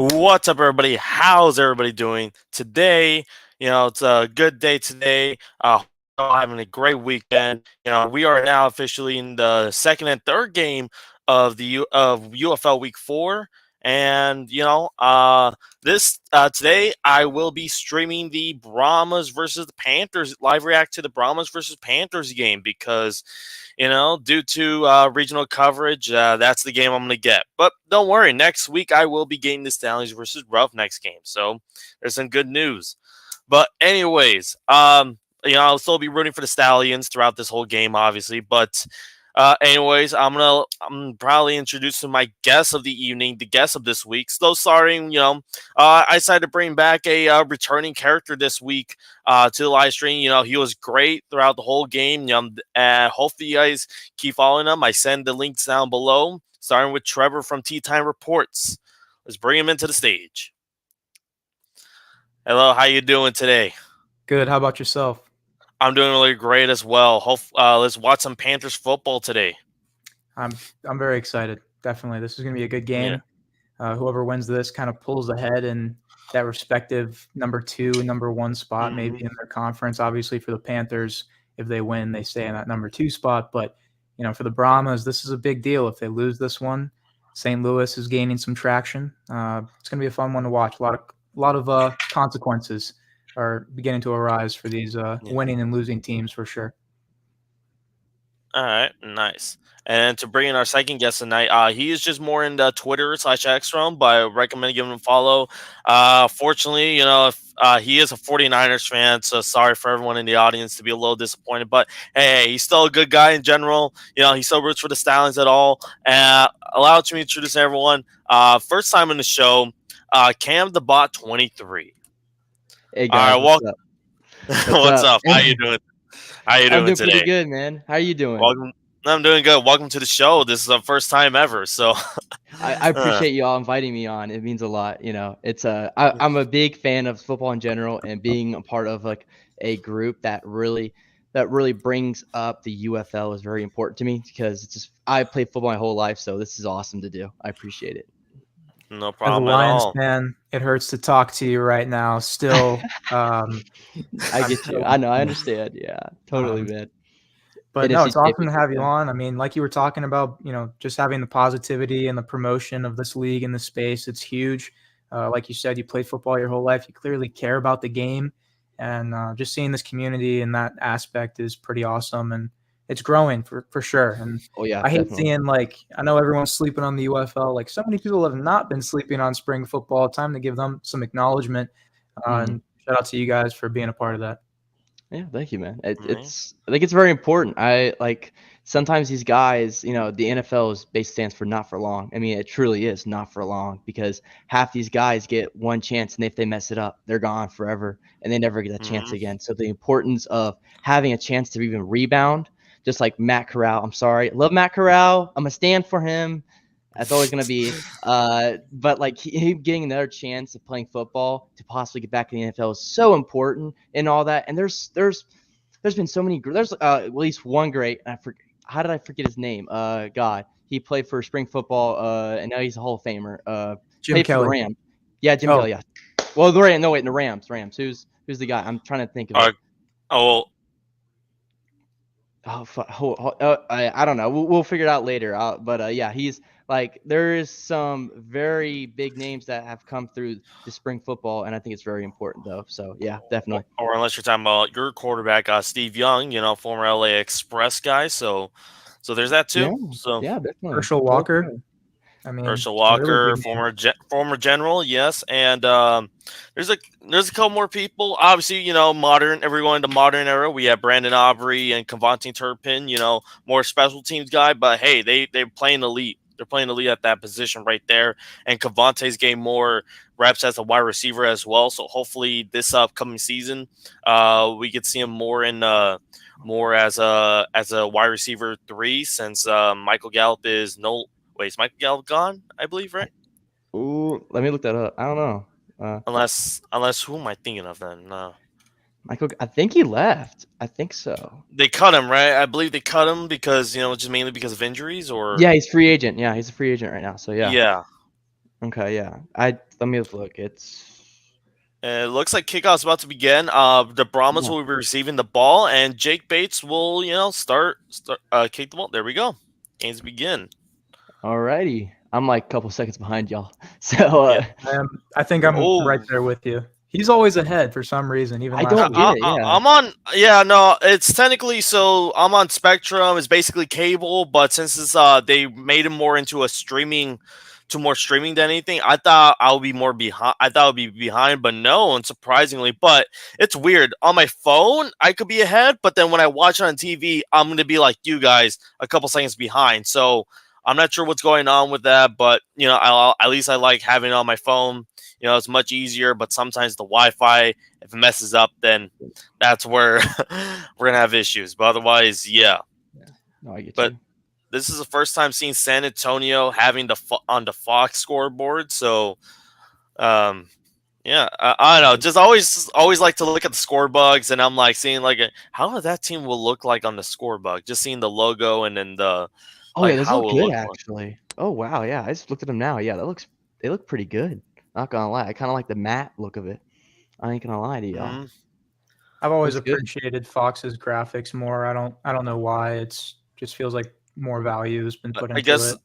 What's up, everybody? How's everybody doing today? It's a good day today. Having a great weekend. We are now officially in the second and third game of of UFL Week 4, and this today I will be streaming the Brahmas versus the Panthers live react to the Brahmas versus Panthers game because due to regional coverage, that's the game I'm going to get. But don't worry, next week I will be getting the Stallions versus Roughnecks game. So there's some good news. But anyways, I'll still be rooting for the Stallions throughout this whole game, obviously. But anyways, I'm probably introducing my guest of the evening, the guest of this week. So sorry, I decided to bring back a returning character this week to the live stream. He was great throughout the whole game. Hopefully you guys keep following him. I send the links down below, starting with Trevor from TeeTimeReports. Let's bring him into the stage. Hello, how you doing today? Good. How about yourself? I'm doing really great as well. Let's watch some Panthers football today. I'm very excited. Definitely, this is going to be a good game. Yeah. Whoever wins this kind of pulls ahead in that respective number 2 and number 1 spot, maybe in their conference. Obviously, for the Panthers, if they win, they stay in that number 2 spot. But for the Brahmas, this is a big deal. If they lose this one, St. Louis is gaining some traction. It's going to be a fun one to watch. A lot of consequences are beginning to arise for these winning and losing teams for sure. All right, nice. And to bring in our second guest tonight, he is just more in the Twitter/X realm, but I recommend giving him a follow. Fortunately, if, he is a 49ers fan, so sorry for everyone in the audience to be a little disappointed. But hey, he's still a good guy in general. He still roots for the Stallions at all. Allow me to introduce everyone. First time in the show, Camthebot23. Hey guys, what's up? What's up? How you doing? How you doing I'm doing today? pretty good, man. How are you doing? Welcome. I'm doing good. Welcome to the show. This is our first time ever, so I appreciate you all inviting me on. It means a lot. It's I'm a big fan of football in general, and being a part of like a group that really brings up the UFL is very important to me because it's just I played football my whole life, so this is awesome to do. I appreciate it. No problem As a Lions at all. fan, it hurts to talk to you right now. Still, I get you. I know. I understand. Yeah, totally, man. But no, it's awesome to have you on. I mean, like you were talking about, just having the positivity and the promotion of this league in the space. It's huge. Like you said, you played football your whole life. You clearly care about the game, and just seeing this community in that aspect is pretty awesome. And it's growing for sure. And yeah, I hate seeing I know everyone's sleeping on the UFL. Like so many people have not been sleeping on spring football. Time to give them some acknowledgement. And shout out to you guys for being a part of that. Yeah, thank you, man. I think it's very important. I like sometimes these guys, the NFL's base stands for not for long. I mean, it truly is not for long because half these guys get one chance, and if they mess it up, they're gone forever, and they never get a chance again. So the importance of having a chance to even rebound, just like Matt Corral. I'm sorry, love Matt Corral. I'm gonna stand for him. That's always going to be, but like him getting another chance of playing football to possibly get back in the NFL is so important and all that. And there's been so many. There's at least one great. How did I forget his name? God, he played for spring football, and now he's a Hall of Famer. Jim Kelly. For the Rams. Yeah, Jim Kelly. Yeah. Well, the Rams. No, wait, the Rams. Rams. Who's the guy? I'm trying to think of it. I don't know. We'll figure it out later. But yeah, he's. Like there is some very big names that have come through the spring football, and I think it's very important though. So yeah, definitely. Or unless you're talking about your quarterback, Steve Young, former LA Express guy. So there's that too. Yeah, so yeah, definitely. Herschel Walker. I mean, Herschel Walker, really former general, yes, and there's a couple more people. Obviously, modern. Everyone in the modern era, we have Brandon Aubrey and Cavante Turpin. More special teams guy, but hey, they're playing elite. They're playing elite at that position right there, and Cavante's getting more reps as a wide receiver as well. So hopefully, this upcoming season, we could see him more in more as a wide receiver 3, since Michael Gallup is no. Wait, is Michael Gallup gone? I believe, right? Ooh, let me look that up. I don't know. Unless who am I thinking of then? Michael, I think he left. I think so. They cut him, right? I believe they cut him because just mainly because of injuries, or yeah, he's free agent. Yeah, he's a free agent right now. So yeah. Yeah. Okay, yeah. Let me look. It looks like kickoff's about to begin. The Brahmas Yeah. will be receiving the ball, and Jake Bates will, start kick the ball. There we go. Games begin. Alrighty. I'm like a couple seconds behind y'all. So Yeah. I think I'm right Oh, there with you. He's always ahead for some reason, even I last don't week. get it. Yeah. I'm on. Yeah, no, it's technically so. I'm on Spectrum. It's basically cable, but since it's they made it more into a streaming, to more streaming than anything. I thought I would be more behind. I thought I would be behind, but no, unsurprisingly. But it's weird. On my phone, I could be ahead, but then when I watch it on TV, I'm gonna be like you guys, a couple seconds behind. So I'm not sure what's going on with that, but at least I like having it on my phone. It's much easier, but sometimes the Wi-Fi, if it messes up, then that's where we're gonna have issues. But otherwise, yeah. Yeah. No, I get But you. this is the first time seeing San Antonio having on the Fox scoreboard. So, um, yeah, I don't know. Just always like to look at the score bugs, and I'm like seeing like how that team will look like on the score bug. Just seeing the logo and then the Oh like yeah, those how it look will good look like. actually. Oh wow, yeah. I just looked at them now. Yeah, they look pretty good. Not gonna lie. I kind of like the matte look of it. I ain't gonna lie to y'all. Mhm. I've always Looks good. appreciated Fox's graphics more. I don't know why. It's just feels like more value has been put I into guess it.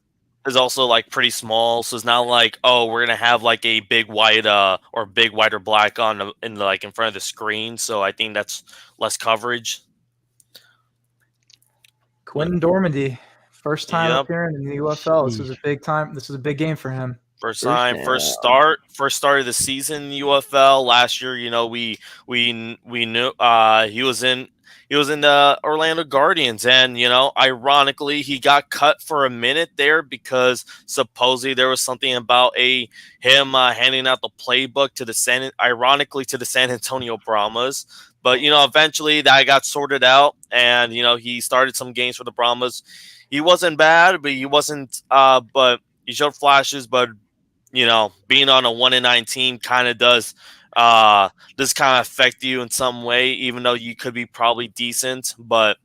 is also like pretty small, so it's not like we're gonna have like a big white or big white or black on like in front of the screen. So I think that's less coverage. But Quinn Dormady, first time yep, appearing in the UFL. This is a Sheesh. big time. This is a big game for him. first First time, down. first start of the season in the UFL last year. We knew he was in the Orlando Guardians, and ironically, he got cut for a minute there because supposedly there was something about him handing out the playbook to ironically to the San Antonio Brahmas. But eventually that got sorted out, and he started some games for the Brahmas. He wasn't bad, but he wasn't. But he showed flashes, but being on a 1-9 team kind of does kind of affect you in some way, even though you could be probably decent, but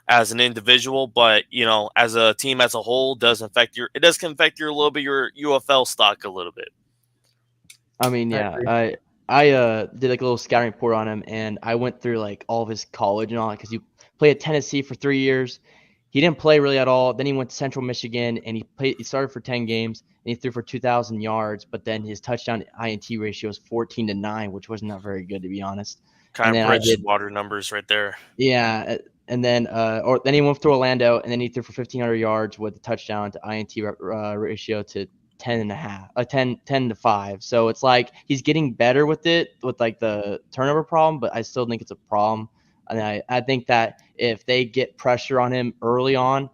as an individual, but as a team as a whole, it does affect your a little bit your UFL stock a little bit. I mean, I yeah. agree. I did like a little scouting report on him, and I went through like all of his college and all that because he played at Tennessee for 3 years. He didn't play really at all. Then he went to Central Michigan, and he started for 10 games, and he threw for 2,000 yards. But then his touchdown INT ratio was 14-9, which was not very good to be honest. And Kind of then I did Bridgewater numbers right there. Yeah, and then then he went to Orlando, and then he threw for 1,500 yards with a touchdown to INT ratio to 10.5, 10 to 5. So it's like he's getting better with it, with like the turnover problem, but I still think it's a problem. And I think that if they get pressure on him early on,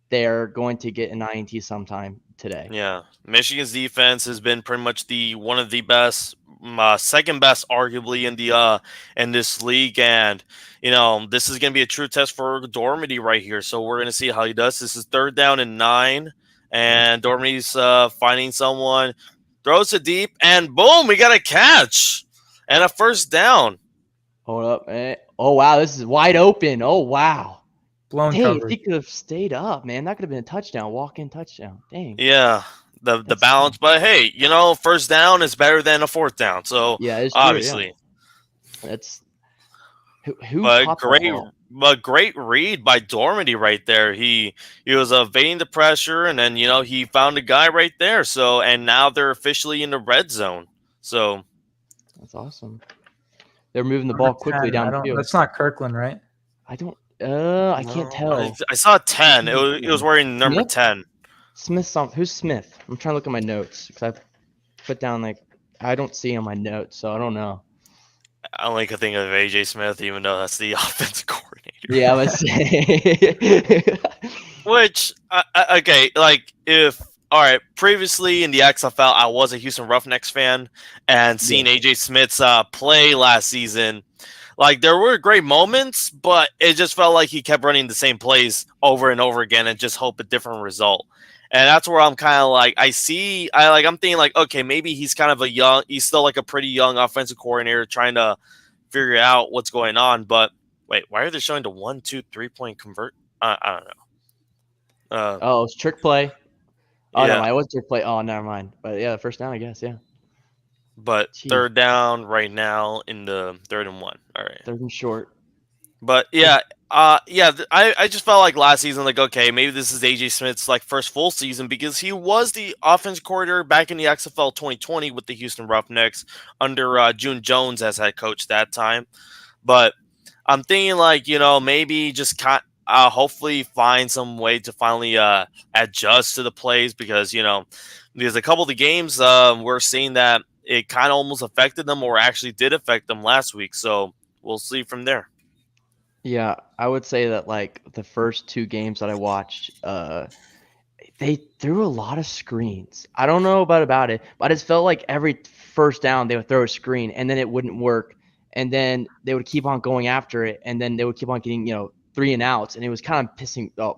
they're going to get an INT sometime today. Yeah, Michigan's defense has been pretty much the one of the best, second best, arguably in this league, and this is going to be a true test for Dormady right here. So we're going to see how he does. This is 3rd down and 9, and Dormady's finding someone, throws it deep, and boom, we got a catch and a first down. Hold up. Oh, wow. This is wide open. Oh, wow. Blown Dang, if coverage. he could have stayed up, man, that could have been a touchdown, walk-in touchdown. Dang. Yeah, the That's balance, but hey, first down is better than a 4th down. So Yeah, it's true. Yeah, obviously. that's who But caught that ball. great read by Dormady right there. He was evading the pressure, and then he found a guy right there. So and now they're officially in the red zone. So That's awesome. They're moving the Number ball quickly 10. down I the don't. field. That's not Kirkland, right? I don't. I can't no, I, tell. I saw Who's 10. number It was 10? wearing number Smith. 10. Who's Smith? I'm trying to look at my notes because I put down like I don't see on my notes, so I don't know. I only could think of AJ Smith, even though that's the offensive coordinator. Yeah, I was saying. Which okay, like if all right, previously in the XFL, I was a Houston Roughnecks fan, and Yeah, seeing AJ Smith's play last season, like there were great moments, but it just felt like he kept running the same plays over and over again and just hope a different result. And that's where I'm kind of like I'm thinking like, okay, maybe he's still like a pretty young offensive coordinator trying to figure out what's going on. But wait, why are they showing the 1, 2, 3 point convert? I don't know. oh, it's trick play. Oh, never Yeah. mind. I was just play. Oh, never mind. But yeah, first down, I guess. Yeah. But Jeez. 3rd down right now in the 3rd and 1. All right. 3rd and short. But yeah, I just felt like last season, like, okay, maybe this is AJ Smith's like first full season because he was the offense coordinator back in the XFL 2020 with the Houston Roughnecks under June Jones as head coach that time. But I'm thinking like, maybe just hopefully find some way to finally adjust to the plays because, because a couple of the games we're seeing that it kind of almost affected them or actually did affect them last week. So we'll see from there. Yeah, I would say that like the first 2 games that I watched, they threw a lot of screens. I don't know about it, but I just felt like every first down they would throw a screen and then it wouldn't work, and then they would keep on going after it, and then they would keep on getting 3 and outs, and it was kind of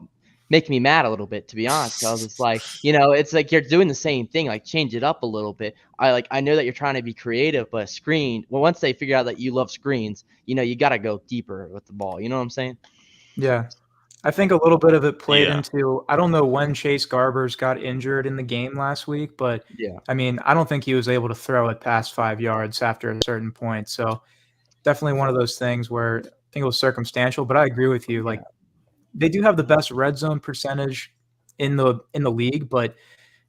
making me mad a little bit, to be honest. 'Cause I was just like, it's like you're doing the same thing, like change it up a little bit. I know that you're trying to be creative, but once they figure out that you love screens, you got to go deeper with the ball. You know what I'm saying? Yeah. I think a little bit of it played Yeah. into, I don't know when Chase Garbers got injured in the game last week, but Yeah. I mean, I don't think he was able to throw it past 5 yards after a certain point. So definitely one of those things where I think it was circumstantial, but I agree with you. Like, they do have the best red zone percentage in the league, but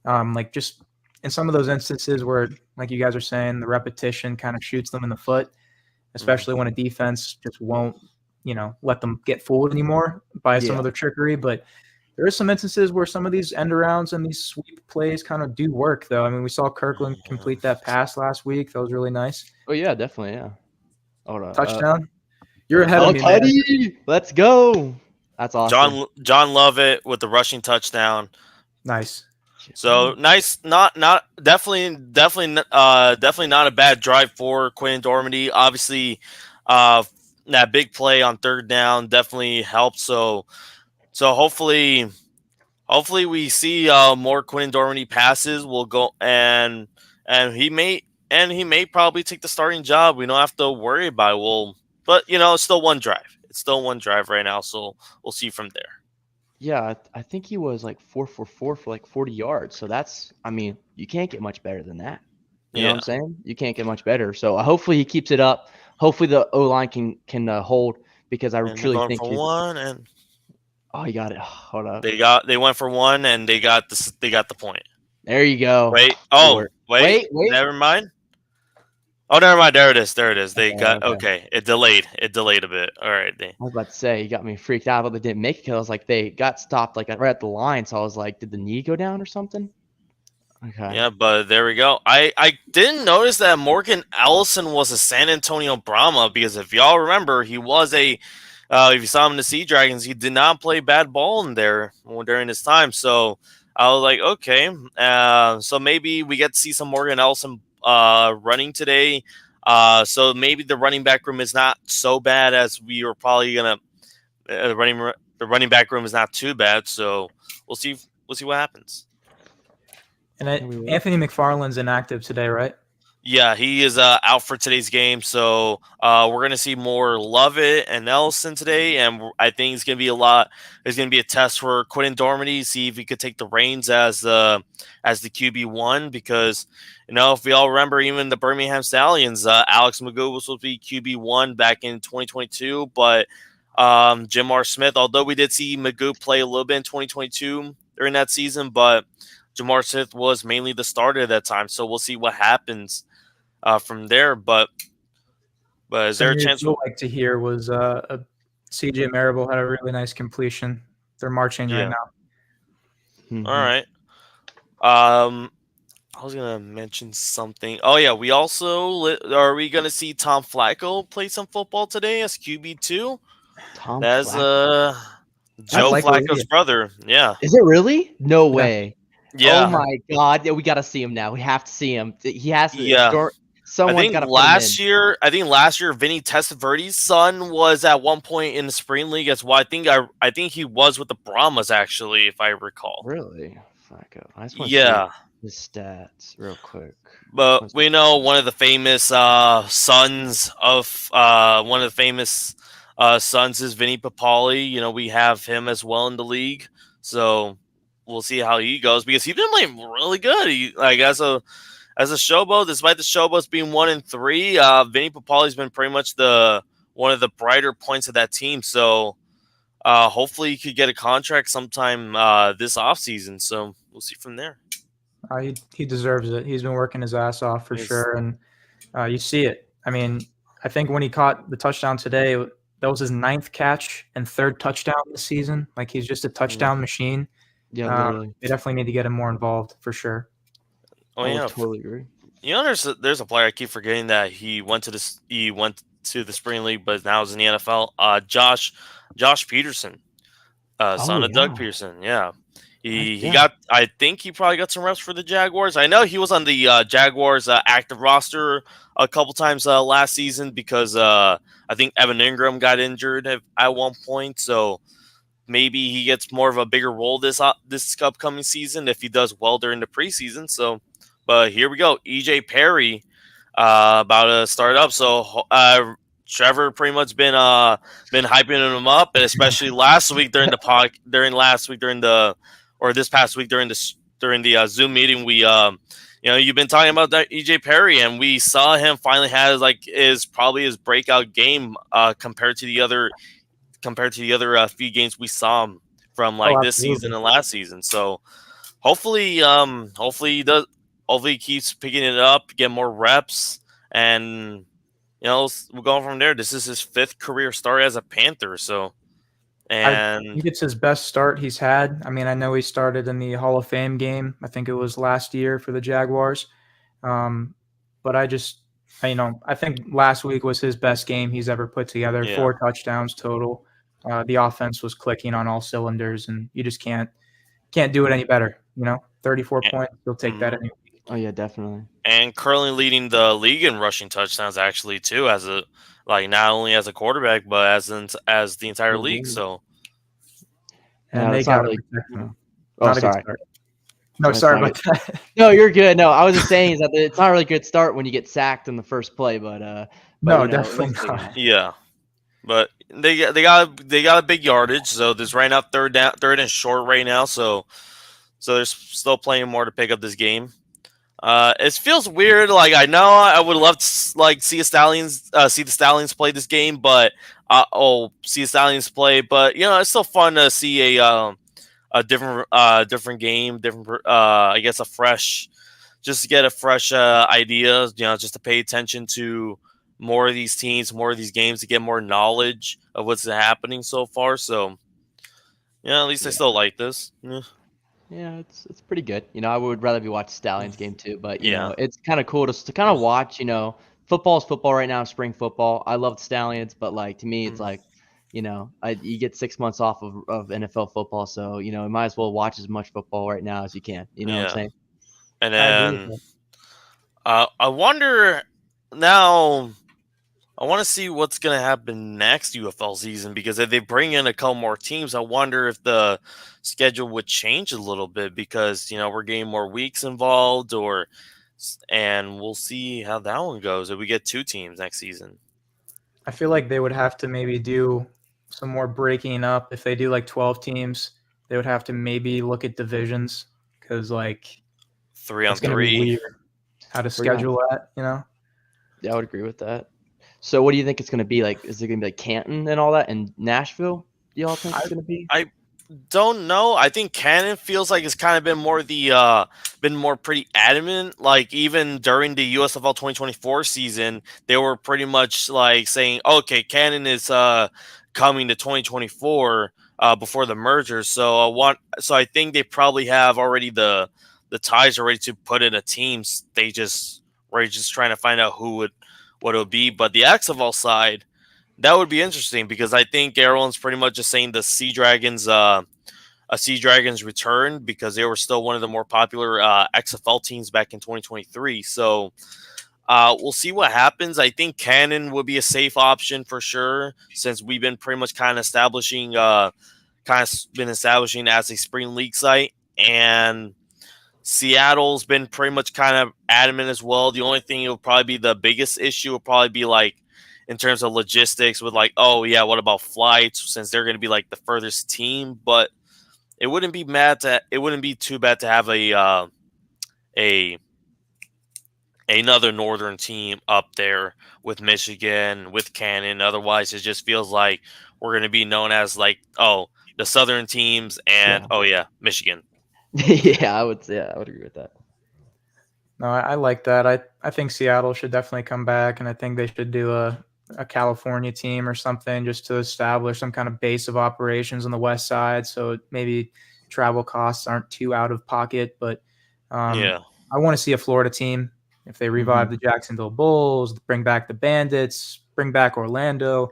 like just in some of those instances where, like you guys are saying, the repetition kind of shoots them in the foot, especially when a defense just won't, let them get fooled anymore by some Yeah. of their trickery. But there are some instances where some of these end arounds and these sweep plays kind of do work, though. I mean, we saw Kirkland complete that pass last week. That was really nice. Oh yeah, definitely. Yeah. Hold on. Touchdown. You're ahead of me, man. Cuddy, let's go. That's awesome. John Lovett with the rushing touchdown. Nice. So nice, not definitely not a bad drive for Quinn Dormady. Obviously, that big play on 3rd down definitely helped. So hopefully we see more Quinn Dormady passes. Will go and he may probably take the starting job. We don't have to worry about it. But it's still one drive. It's still one drive right now. So we'll see from there. Yeah, I think he was like 4 for 4 for like 40 yards. So you can't get much better than that. You know what I'm saying? You can't get much better. So hopefully he keeps it up. Hopefully the O-line can hold, because I truly think for one and oh, you got it. Hold up. they went for one and they got the point. There you go. Wait. Wait. Never mind. Oh, never mind. There it is. They got okay. It delayed a bit. All right. I was about to say, you got me freaked out, but they didn't make it, because I was like, they got stopped like right at the line. So I was like, did the knee go down or something? Okay. Yeah, but there we go. I didn't notice that Morgan Ellison was a San Antonio Brahma, because if y'all remember, he was if you saw him in the Sea Dragons, he did not play bad ball in there during his time. So I was like, okay, so maybe we get to see some Morgan Ellison running today. So maybe the running back room is not so bad as we were probably gonna. The running back room is not too bad. So we'll see what happens. And Anthony McFarland's inactive today, right? Yeah, he is out for today's game, so we're gonna see more Lovett and Nelson today, and I think it's gonna be It's gonna be a test for Quinn Dormady, see if he could take the reins as the QB1, because if we all remember, even the Birmingham Stallions, Alex Magoo was supposed to be QB1 back in 2022, but Jim R. Smith, although we did see Magoo play a little bit in 2022 during that season, but Jamar Smith was mainly the starter at that time, so we'll see what happens from there. But is there a chance? You'd like to hear was CJ Marable had a really nice completion. They're marching right now. Mm-hmm. All right. I was gonna mention something. Oh yeah, we also are we gonna see Tom Flacco play some football today as QB2? That's Joe Flacco's brother. Yeah. Is it really? No way. Yeah. Oh my God. Yeah, we gotta see him now. We have to see him. He has to. Yeah. Someone's got to put him in. I think last year Vinny Testaverde's son was at one point in the spring league as well. I think he was with the Brahmas, actually, if I recall. Really? Flacco. I just want to see his stats real quick. But we know one of the famous sons is Vinny Papali. We have him as well in the league. So we'll see how he goes because he's been playing really good. Like as a showboat, despite the showboats being 1-3, Vinny Papali's been pretty much one of the brighter points of that team. So hopefully he could get a contract sometime this offseason. So we'll see from there. He deserves it. He's been working his ass off for sure, and you see it. I mean, I think when he caught the touchdown today, that was his 9th catch and 3rd touchdown this season. Like, he's just a touchdown machine. Yeah, literally. They definitely need to get him more involved for sure. Oh, I yeah, would totally agree. You know, there's a player I keep forgetting that he went to the spring league, but now is in the NFL. Josh Peterson, son of Doug Peterson. Yeah, he got. I think he probably got some reps for the Jaguars. I know he was on the Jaguars active roster a couple times last season because I think Evan Ingram got injured at one point. So maybe he gets more of a bigger role this upcoming season if he does well during the preseason. So, but here we go. EJ Perry about to start up. So Trevor pretty much been hyping him up, and especially last week during the this past week during the Zoom meeting, we you've been talking about that EJ Perry, and we saw him finally has probably his breakout game compared to the other few games we saw him from this season and last season. So hopefully he does. Hopefully he keeps picking it up, get more reps, and we're going from there. This is his 5th career start as a Panther. So, I think it's his best start he's had. I mean, I know he started in the Hall of Fame game. I think it was last year for the Jaguars. But I think last week was his best game he's ever put together. Yeah. 4 touchdowns total. The offense was clicking on all cylinders, and you just can't do it any better. 34 points, he'll take that any week. Oh yeah, definitely. And currently leading the league in rushing touchdowns, actually, too, as not only as a quarterback but as the entire league. So, and they got to protect him. Oh, sorry. No, sorry about that. No, you're good. No, I was just saying is that it's not a really good start when you get sacked in the first play, but no, definitely not. Yeah, but they got a big yardage, so there's right now third and short right now, so there's still plenty more to pick up this game. It feels weird. I know I would love to see the Stallions play this game, but see the Stallions play. But it's still fun to see a different game, I guess just to get a fresh idea. Just to pay attention to more of these teams, more of these games, to get more knowledge of what's happening so far. So at least I still like this. Yeah. Yeah, it's pretty good. I would rather be watching Stallions game too, but you know, it's kind of cool to kind of watch. Football is football right now, spring football. I love the Stallions, but to me, it's you get 6 months off of NFL football, so you might as well watch as much football right now as you can. You know what I'm saying? And then I wonder now. I want to see what's going to happen next UFL season, because if they bring in a couple more teams, I wonder if the schedule would change a little bit, because we're getting more weeks involved, and we'll see how that one goes if we get 2 teams next season. I feel like they would have to maybe do some more breaking up. If they do 12 teams, they would have to maybe look at divisions, because 3 on it's 3 be weird how to schedule that. Yeah, I would agree with that. So what do you think it's going to be like? Is it going to be Canton and all that, and Nashville? Do y'all think it's going to be? I don't know. I think Canton feels like it's kind of been more pretty adamant. Even during the USFL 2024 season, they were pretty much saying, okay, Canton is coming to 2024 before the merger. So I think they probably have already the ties already to put in a team. They just were just trying to find out what it would be. But the Axeval side, that would be interesting, because I think everyone's pretty much just saying the Sea Dragons return, because they were still one of the more popular XFL teams back in 2023. So we'll see what happens. I think Cannon would be a safe option for sure, since we've been pretty much kind of establishing as a spring league site, and Seattle's been pretty much kind of adamant as well. The only thing will probably be the biggest issue will probably be in terms of logistics with what about flights, since they're going to be the furthest team. But it wouldn't be too bad to have a another northern team up there with Michigan, with Cannon. Otherwise, it just feels like we're going to be known as like, oh, the southern teams and Yeah. oh yeah, Michigan. Yeah, I would agree with that. No, I like that. I think Seattle should definitely come back, and I think they should do a California team or something just to establish some kind of base of operations on the west side, so maybe travel costs aren't too out of pocket. But Yeah. I want to see a Florida team. If they revive the Jacksonville Bulls, bring back the Bandits, bring back Orlando.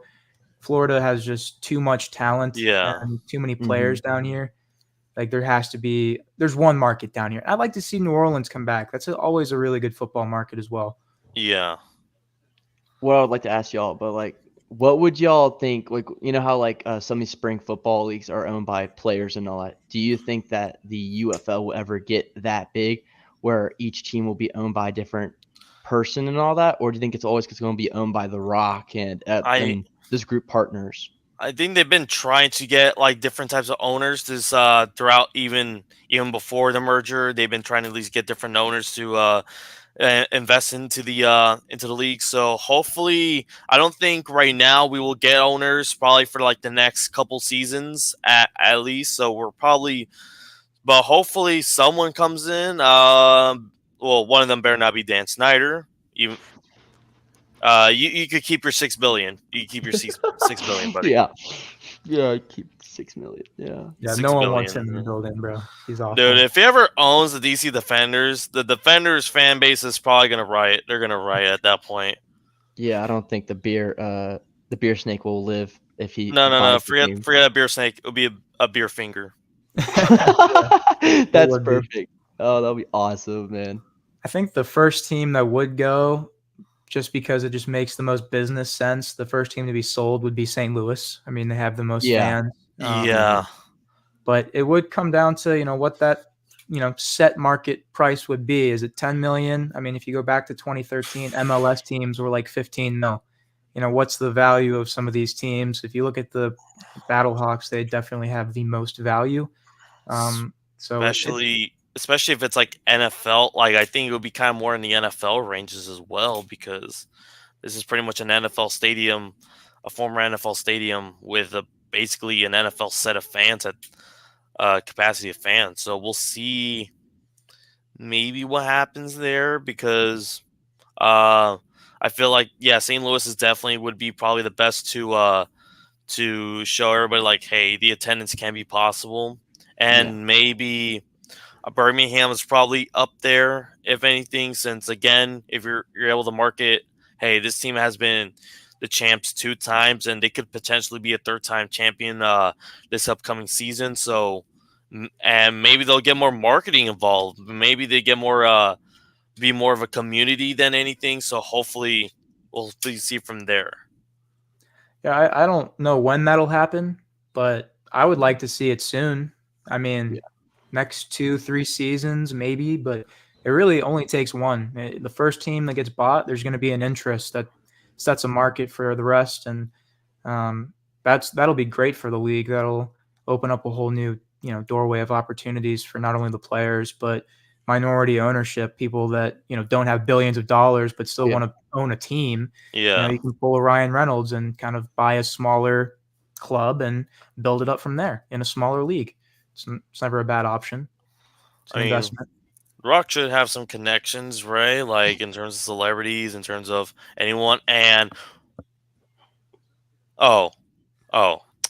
Florida has just too much talent Yeah. and too many players down here. Like there's one market down here. I'd like to see New Orleans come back. That's always a really good football market as well. Yeah. What I would like to ask y'all, but like, what would y'all think? Like, you know how like some of these spring football leagues are owned by players and all that. Do you think that the UFL will ever get that big, where each team will be owned by a different person and all that, or do you think it's always going to be owned by The Rock and this group partners? I think they've been trying to get like different types of owners this throughout even before the merger. They've been trying to at least get different owners to invest into the league. So hopefully, I don't think right now we will get owners probably for like the next couple seasons at least. So we're probably, but hopefully someone comes in. Well, one of them better not be Dan Snyder. You could keep your $6 billion. You could keep your $6 billion, buddy. Yeah, keep 6 million. Yeah, no one wants him in the building, bro. He's awful. Dude, if he ever owns the DC Defenders, the Defenders fan base is probably gonna riot. They're gonna riot at that point. Yeah, I don't think the beer snake will live if he. No. Forget that beer snake. It'll be a beer finger. That's perfect. Oh, that'll be awesome, man. I think the first team that would go, just because it just makes the most business sense, the first team to be sold would be St. Louis. I mean, they have the most fans. Yeah. But it would come down to, what that, set market price would be. Is it 10 million? I mean, if you go back to 2013, MLS teams were like 15 mil. What's the value of some of these teams? If you look at the Battlehawks, they definitely have the most value. So especially if it's like NFL, like I think it would be kind of more in the NFL ranges as well, because this is pretty much an NFL stadium, a former NFL stadium with basically an NFL set of fans at capacity of fans. So we'll see maybe what happens there, because I feel like St. Louis is definitely would be probably the best to show everybody like, hey, the attendance can be possible, and maybe Birmingham is probably up there, if anything, since again, if you're able to market, hey, this team has been the champs 2 times, and they could potentially be a 3rd-time champion this upcoming season. So, and maybe they'll get more marketing involved. Maybe they get more, be more of a community than anything. So hopefully, we'll see from there. Yeah, I don't know when that'll happen, but I would like to see it soon. I mean, next 2-3 seasons maybe, but it really only takes one. The first team that gets bought, there's going to be an interest that sets a market for the rest, and that'll be great for the league. That'll open up a whole new doorway of opportunities for not only the players but minority ownership, people that don't have billions of dollars but still want to own a team. Yeah, you can pull a Ryan Reynolds and kind of buy a smaller club and build it up from there in a smaller league. It's never a bad option. It's an investment. Rock should have some connections, right? Like in terms of celebrities, in terms of anyone. And okay,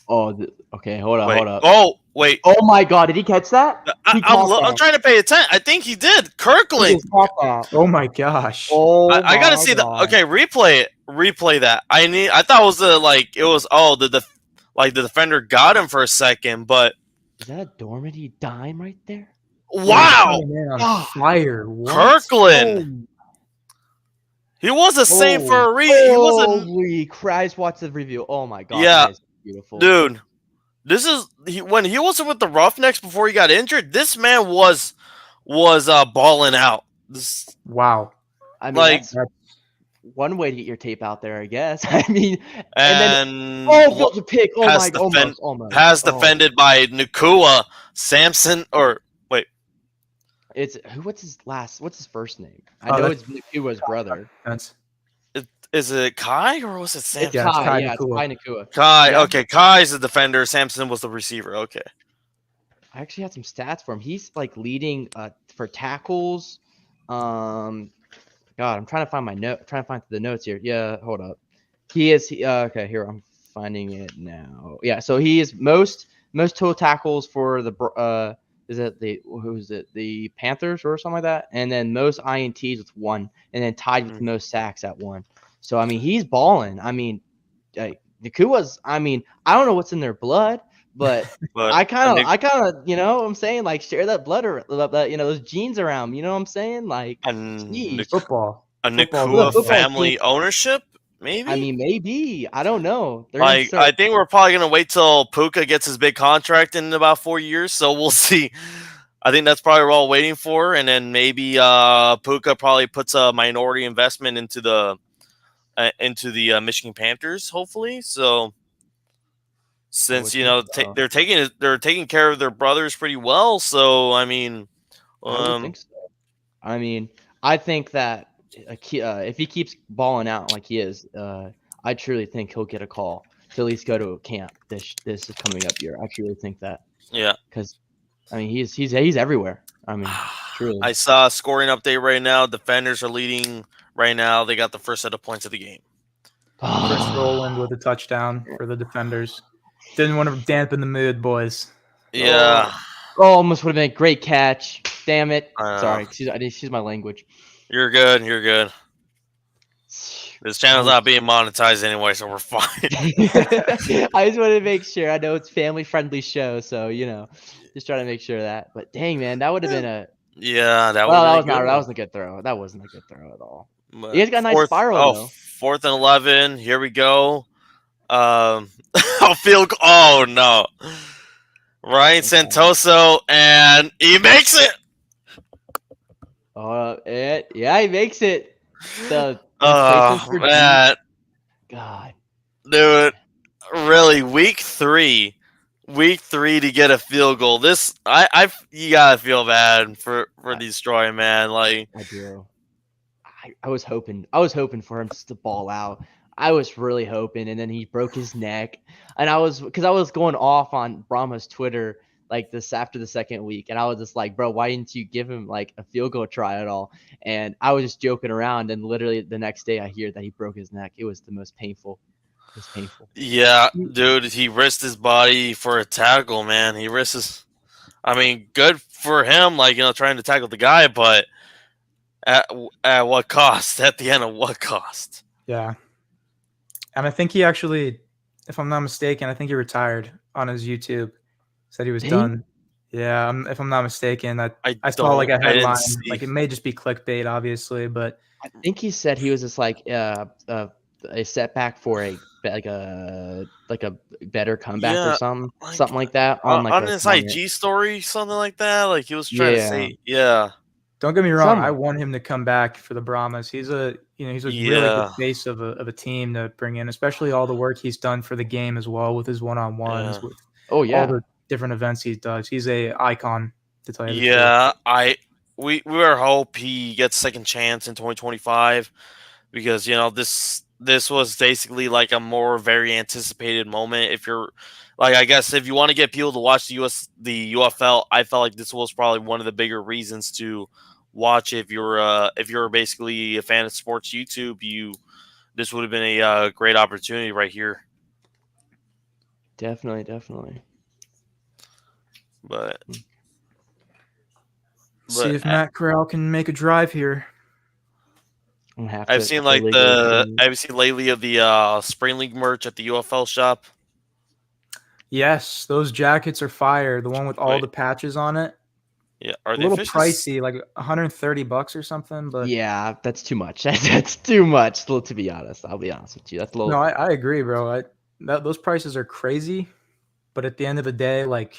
hold up. Oh, wait. Oh my God, did he catch that? I'm trying to pay attention. I think he did. Kirkland. Oh my gosh. I gotta see that. Okay, replay that. I thought it was the defender got him for a second, but is that a Dormady dime right there? Wow! Fire! Kirkland. He was a saint for a reason. Holy Christ! Watch the review. Oh my God! Yeah, beautiful, dude. This is when he wasn't with the Roughnecks before he got injured. This man was balling out. Wow! I mean, one way to get your tape out there, I guess. I mean, and then throws a pick. Oh my, almost. Pass defended by Nakua Samson, or wait, it's what's his first name? I know it's Nakua's brother. Is it Kai or was it Samson? It's Kai. Yeah, it's Kai Nakua. Kai. Yeah. Okay, Kai's the defender. Samson was the receiver. Okay. I actually had some stats for him. He's like leading for tackles. God, I'm trying to find my note. Trying to find the notes here. Yeah, hold up. He is. Okay, here I'm finding it now. Yeah, so he is most total tackles for the the Panthers or something like that, and then most INTs with 1, and then tied with the most sacks at 1. So I mean, he's balling. I mean, Nakua's. I mean, I don't know what's in their blood. But I kind of, you know what I'm saying? Like, share that blood or, you know, those genes around. You know what I'm saying? Like, football. A Nakua family ownership, maybe? I mean, maybe. I don't know. I think we're probably going to wait till Puka gets his big contract in about 4 years. So we'll see. I think that's probably what we're all waiting for. And then maybe Puka probably puts a minority investment into the Michigan Panthers, hopefully. So... Since you know they're taking care of their brothers pretty well, so I mean, I would think so. I mean, I think that if he keeps balling out like he is, I truly think he'll get a call to at least go to a camp this is coming up year. I truly think that. Yeah, because I mean he's everywhere. I mean, truly. I saw a scoring update right now. Defenders are leading right now. They got the first set of points of the game. Chris Rowland with a touchdown for the Defenders. Didn't want to dampen the mood, boys. Yeah. Almost would have been a great catch. Damn it. Sorry. Excuse my language. You're good. You're good. This channel's not being monetized anyway, so we're fine. I just wanted to make sure. I know it's a family-friendly show, so, you know, just trying to make sure of that. But, dang, man, that would have been a... Yeah, that wasn't a good throw. That wasn't a good throw at all. But you guys got a nice spiral, though. 4th and 11. Here we go. Field goal. Oh no, Ryan Santoso, and he makes it. Yeah, he makes it. Man, God, dude, really, week three to get a field goal. This, you gotta feel bad for Destroy, man. Like I do. I was hoping for him just to ball out. I was really hoping, and then he broke his neck, and I was going off on Brahmas Twitter like this after the second week, and I was just like, bro, why didn't you give him like a field goal try at all? And I was just joking around, and literally the next day I hear that he broke his neck. It was the most painful. It was painful. Yeah, dude, he risked his body for a tackle, man. He risked his. I mean, good for him, like, you know, trying to tackle the guy, but at what cost? At the end of what cost? Yeah. And I think he actually, if I'm not mistaken, I think he retired on his YouTube. Said he was done. Yeah, if I'm not mistaken, I saw like a headline. Like it may just be clickbait, obviously, but I think he said he was just like a setback for a better comeback or something like that on his IG story, something like that. Like he was trying to say, yeah. Don't get me wrong. I want him to come back for the Brahmas. He's a really good face of a team to bring in, especially all the work he's done for the game as well with his one-on-ones. Yeah. With all the different events he does. He's a icon, to tell you the truth. We hope he gets second chance in 2025 because, you know, this was basically like a very anticipated moment. If you're like, I guess if you want to get people to watch the UFL, I felt like this was probably one of the bigger reasons to watch. If you're basically a fan of sports YouTube, this would have been a great opportunity right here. Definitely. But see if Matt Corral can make a drive here. I've seen lately of the Spring League merch at the UFL shop. Yes, those jackets are fire. The one with all the patches on it. Yeah, are they a little pricey, like $130 or something? But yeah, that's too much. That's too much. To be honest, I'll be honest with you. That's a little. No, I agree, bro. Those prices are crazy, but at the end of the day, like,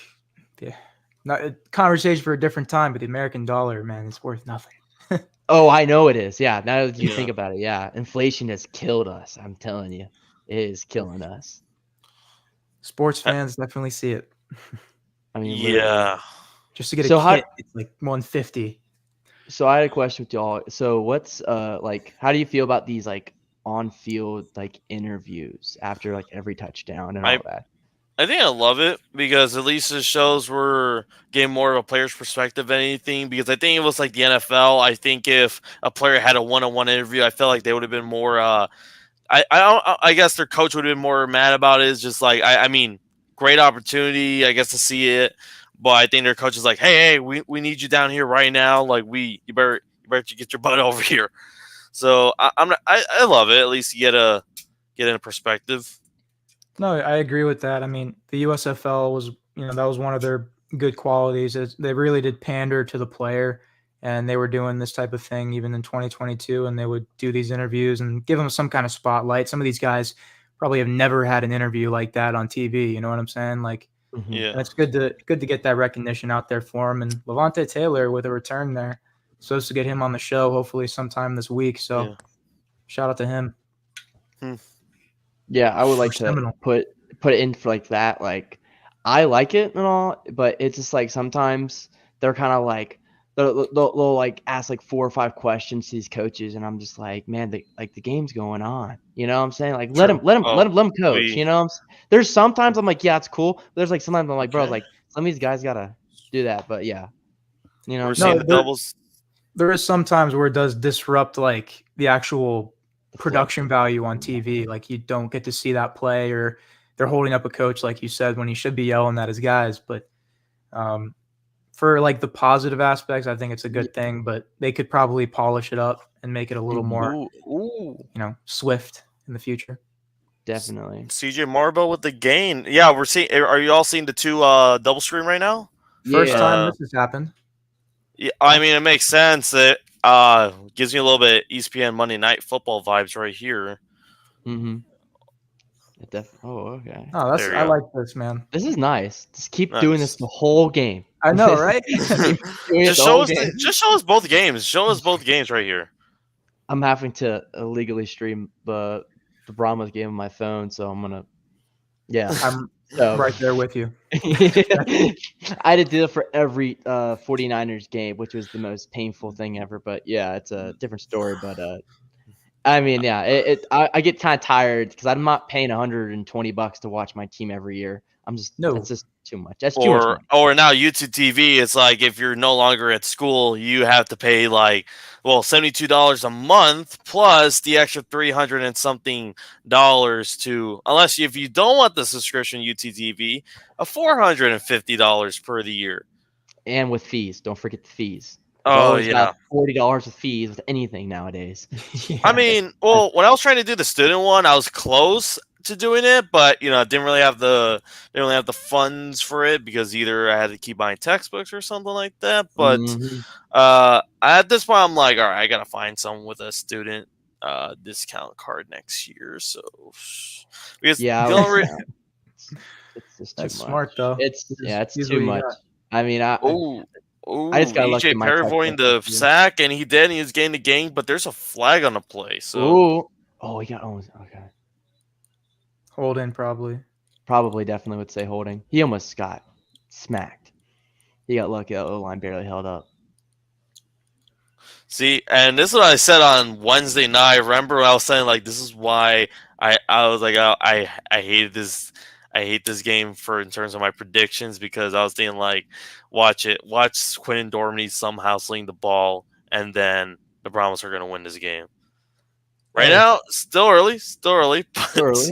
not a conversation for a different time. But the American dollar, man, it's worth nothing. Oh, I know it is. Yeah, now that you Yeah. think about it, yeah, inflation has killed us. I'm telling you, it is killing us. Sports Uh, fans definitely see it. I mean, literally. Yeah. Just to get a So how? kit, it's like 150. So I had a question with y'all. So what's like? How do you feel about these like on-field like interviews after like every touchdown and I all that? I think I love it because at least it shows we're getting more of a player's perspective than anything. Because I think it was like the NFL. I think if a player had a one-on-one interview, I felt like they would have been more. I guess their coach would have been more mad about it. It's just like I mean, great opportunity, I guess, to see it. But I think their coach is like, hey, we need you down here right now. Like you better get your butt over here. So I love it. At least you get in a perspective. No, I agree with that. I mean, the USFL was, that was one of their good qualities. They really did pander to the player, and they were doing this type of thing even in 2022. And they would do these interviews and give them some kind of spotlight. Some of these guys probably have never had an interview like that on TV. You know what I'm saying? Like, Mm-hmm. Yeah. and it's good to get that recognition out there for him. And Levante Taylor with a return there, supposed to get him on the show hopefully sometime this week. So Yeah. shout out to him. Yeah, I would like to Seminole. put it in for like that. Like, I like it and all, but it's just like sometimes they're kind of like they'll like ask like 4 or 5 questions to these coaches, and I'm just like, man, the game's going on. You know what I'm saying? Like, let him True. let him coach. You know, there's sometimes I'm like, yeah, it's cool. But there's like sometimes I'm like, bro, Okay. like some of these guys gotta do that. But yeah, you know what We're I'm seeing No, saying? the doubles. there is some times where it does disrupt like the actual The flow. production value on TV. Like you don't get to see that play, or they're holding up a coach like you said when he should be yelling at his guys. But um, for like the positive aspects, I think it's a Yeah. good thing. But they could probably polish it up and make it a little Mhm. more, Ooh. swift in the future. Definitely. CJ Marbo with the gain. Yeah, we're seeing. Are you all seeing the two double screen right now? First time Yeah. this has happened. Yeah, I mean it makes sense. It gives me a little bit ESPN Monday Night Football vibes right here. Mm-hmm. Oh, okay. Oh, There we I go. like this, man. This is nice. Just keep doing this Nice. the whole game. I know, right? Keep doing it the whole game. Just show us both games. Show us both games right here. I'm having to illegally stream the Brahmas game on my phone, so I'm gonna. Yeah. I'm So right there with you. I had to do it for every 49ers game, which was the most painful thing ever. But yeah, it's a different story. But I mean, yeah, I get kind of tired because I'm not paying $120 to watch my team every year. No. That's just too much. That's too much money. Or now YouTube TV, it's like if you're no longer at school, you have to pay like $72 a month plus the extra 300 and something dollars to unless if you don't want the subscription YouTube TV, a $450 per the year. And with fees. Don't forget the fees. You Oh always yeah. got $40 with fees with anything nowadays. Yeah. I mean, well, when I was trying to do the student one, I was close to doing it, but I didn't really have the funds for it because either I had to keep buying textbooks or something like that. But Mhm. at this point, I'm like, all right, I gotta find someone with a student discount card next year. So because Yeah, the only it's just too That's much. smart though. It's Just use too what you much. got. I mean, I just got lucky EJ in my Perry textbook avoiding the this year. sack, and he did. And he was getting the game, but there's a flag on the play. So Ooh. Oh, he got almost okay. Hold in probably. Probably definitely would say holding. He almost got smacked. He got lucky. That O-line barely held up. see, and this is what I said on Wednesday night. Remember when I was saying like this is why I was like I hated this. I hate this game for in terms of my predictions because I was thinking like watch Quentin Dormady somehow sling the ball and then the Brahmas are going to win this game. Right Hey. now, still early, but Too early.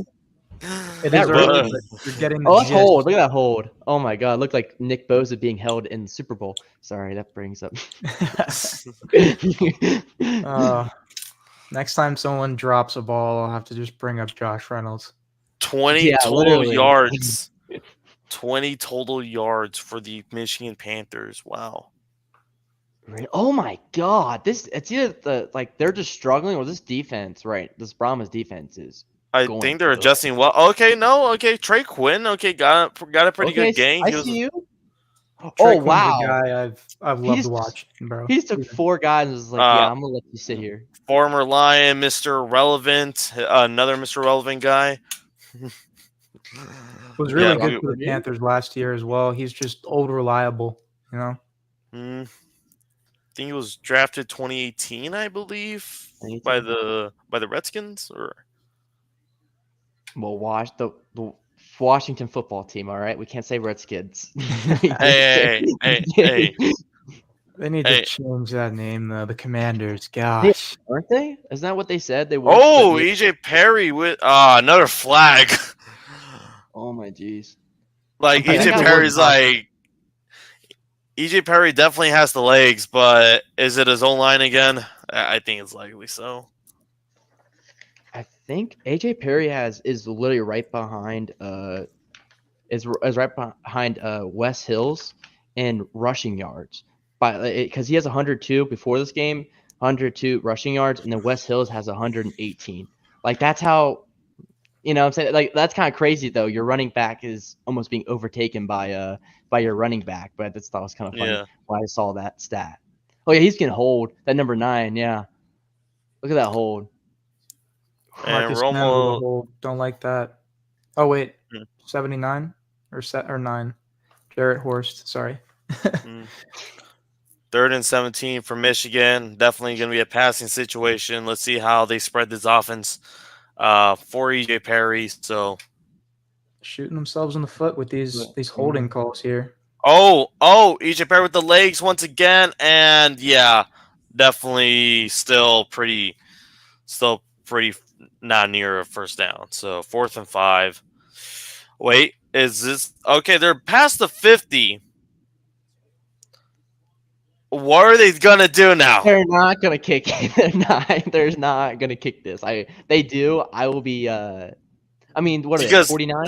It That is early, really- but you're getting the Oh, that's gist. hold. Look at that hold. Oh my god. Looked like Nick Bosa being held in the Super Bowl. Sorry, that brings up. Next time someone drops a ball, I'll have to just bring up Josh Reynolds. 20 Yeah, total literally. yards. 20 total yards for the Michigan Panthers. Wow. Oh my god. It's either they're just struggling or this defense, right? This Brahmas defense is I going think they're good. adjusting well. Okay, no, okay. Trey Quinn, okay, got a pretty good game. I He was see you. Oh Queen's wow, a guy I've he loved just watching, bro. he just took 4 guys and was like, yeah, I'm gonna let you sit here. Former Lion, Mr. Relevant, another Mr. Relevant guy. Was really good for the Panthers last year as well. He's just old reliable, you know. I think he was drafted 2018, I believe, 2018? by the Redskins or. Well, watch the Washington football team. All right, we can't say Redskins. Hey. They need to change that name though. The Commanders, gosh, aren't they? Isn't that what they said they were? Oh, EJ Perry with another flag. Oh my jeez. Like EJ Perry's like EJ Perry definitely has the legs, but is it his own line again? I think it's likely so. I think AJ Perry is literally right behind is right behind Wes Hills in rushing yards, because he has 102 before this game, 102 rushing yards, and then Wes Hills has 118. Like that's how, you know what I'm saying, like that's kind of crazy though. Your running back is almost being overtaken by your running back, but I just thought it was kind of funny when I saw that stat. Oh yeah, he's getting hold that number 9. Yeah, look at that hold. Marcus Romo hold. Don't like that. Oh wait, 79 or 9. Jarrett Horst, sorry. 3rd and 17 for Michigan. Definitely going to be a passing situation. Let's see how they spread this offense for EJ Perry. So shooting themselves in the foot with these holding calls here. Oh, EJ Perry with the legs once again, and yeah, definitely still pretty not near a first down. So 4th and 5. Wait, is this okay? They're past the 50. What are they gonna do now? They're not gonna kick it. They're not gonna kick this. They do. I will be. I mean, what are they? 49.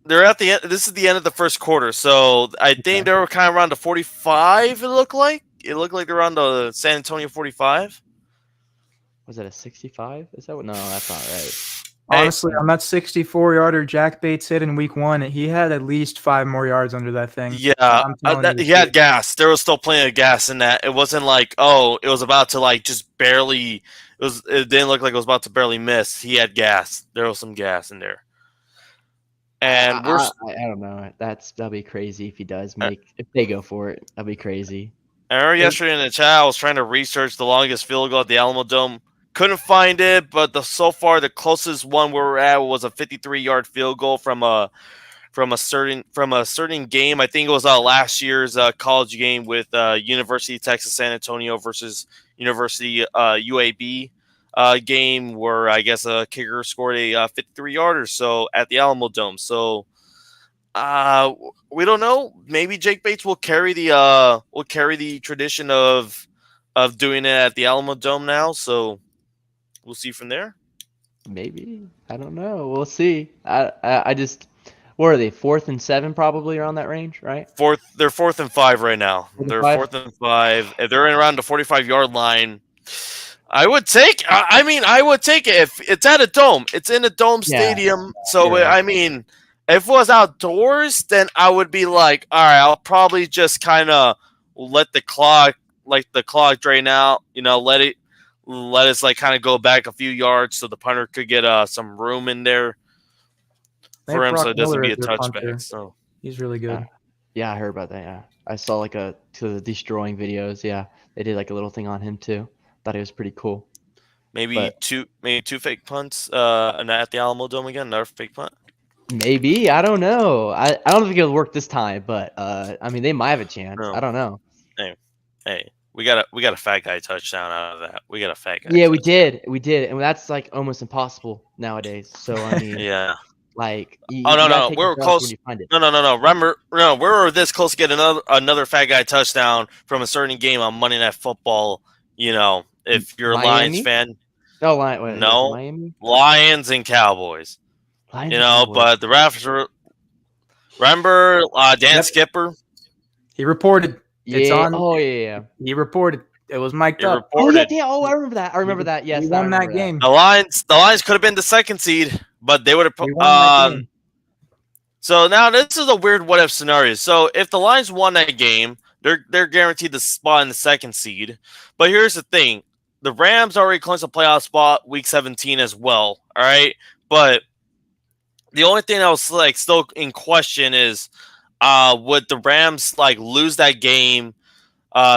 They're at the end. This is the end of the first quarter, so I think they were kind of around the 45. It looked like they're around the San Antonio 45. Was it a 65? Is that what? No, that's not right. Honestly, on that 64-yarder Jack Bates hit in week 1, he had at least 5 more yards under that thing. Yeah, he had gas. There was still plenty of gas in that. It wasn't like, it was about to like just barely. It didn't look like it was about to barely miss. He had gas. There was some gas in there. And I don't know. That'll be crazy if he does if they go for it. That'll be crazy. I remember yesterday in the chat, I was trying to research the longest field goal at the Alamo Dome. Couldn't find it, but so far the closest one where we're at was a 53-yard field goal from a certain game. I think it was last year's college game with University of Texas San Antonio versus University UAB game, where I guess a kicker scored a 53-yarder so at the Alamo Dome. So we don't know. Maybe Jake Bates will carry the tradition of doing it at the Alamo Dome now. So we'll see from there. Maybe. I don't know. We'll see. I just. What are they? 4th and 7, probably around that range, right? They're 4th and 5 right now. They're 4th and 5. If they're in around the 45-yard line, I would take. I would take it if it's at a dome. It's in a dome stadium. So I mean, if it was outdoors, then I would be like, all right, I'll probably just kind of let the clock drain out. You know, let us like kind of go back a few yards so the punter could get some room in there for him, so it doesn't be a touchback. So he's really good. Yeah, I heard about that. Yeah, I saw like to the destroying videos. Yeah, they did like a little thing on him too. Thought it was pretty cool. Maybe two fake punts at the Alamo Dome again. Another fake punt. Maybe, I don't know. I don't think it'll work this time, but I mean they might have a chance. No. I don't know. Hey, we got a fat guy touchdown out of that. We got a fat guy. Yeah, we did, and that's like almost impossible nowadays. So I mean, yeah. Like, no, we were close. No. Remember, we were this close to getting another fat guy touchdown from a certain game on Monday Night Football. You know, if you're a Lions fan, no, Miami? Lions and Cowboys. But the refs were. Remember Dan Skipper? He reported. Yeah. It's on. Oh yeah. He reported. It was mic'd up. Oh yeah. Oh, I remember that. Yes, he won that game. The Lions could have been the 2nd seed, but they would have. So now this is a weird what if scenario. So if the Lions won that game, they're guaranteed the spot in the second seed. But here's the thing: the Rams already clinched a playoff spot week 17 as well. All right, but the only thing that was like still in question is, would the Rams like lose that game?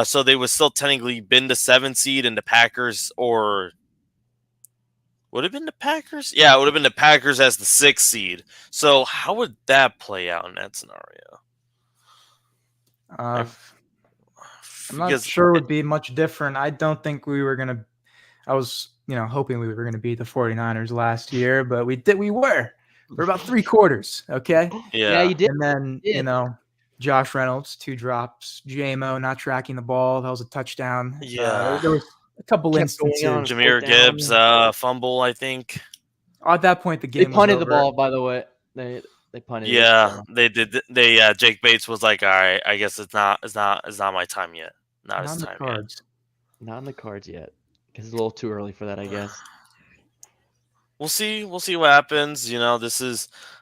So they would still technically been the 7th seed, and the Packers, or would it have been the Packers? Yeah, it would have been the Packers as the 6th seed. So how would that play out in that scenario? I'm not Because sure it would be much different. I don't think we were going to I was, hoping we were going to beat the 49ers last year, but we did. We were for about 3 quarters. Okay. Yeah, yeah, you did. And then, Josh Reynolds, 2 drops, JMO not tracking the ball. That was a touchdown. yeah. There was a couple Kept going on. instances. Jameer Fourth down. Gibbs fumble, I think. At that point, the They game was punted over. the ball, by the way. They punted it. Yeah, So. they did. Jake Bates was like, "All right, I guess it's not my time yet. Not his on the time cards. Not in the cards yet. Because it's a little too early for that, I guess. We'll see. We'll see what happens.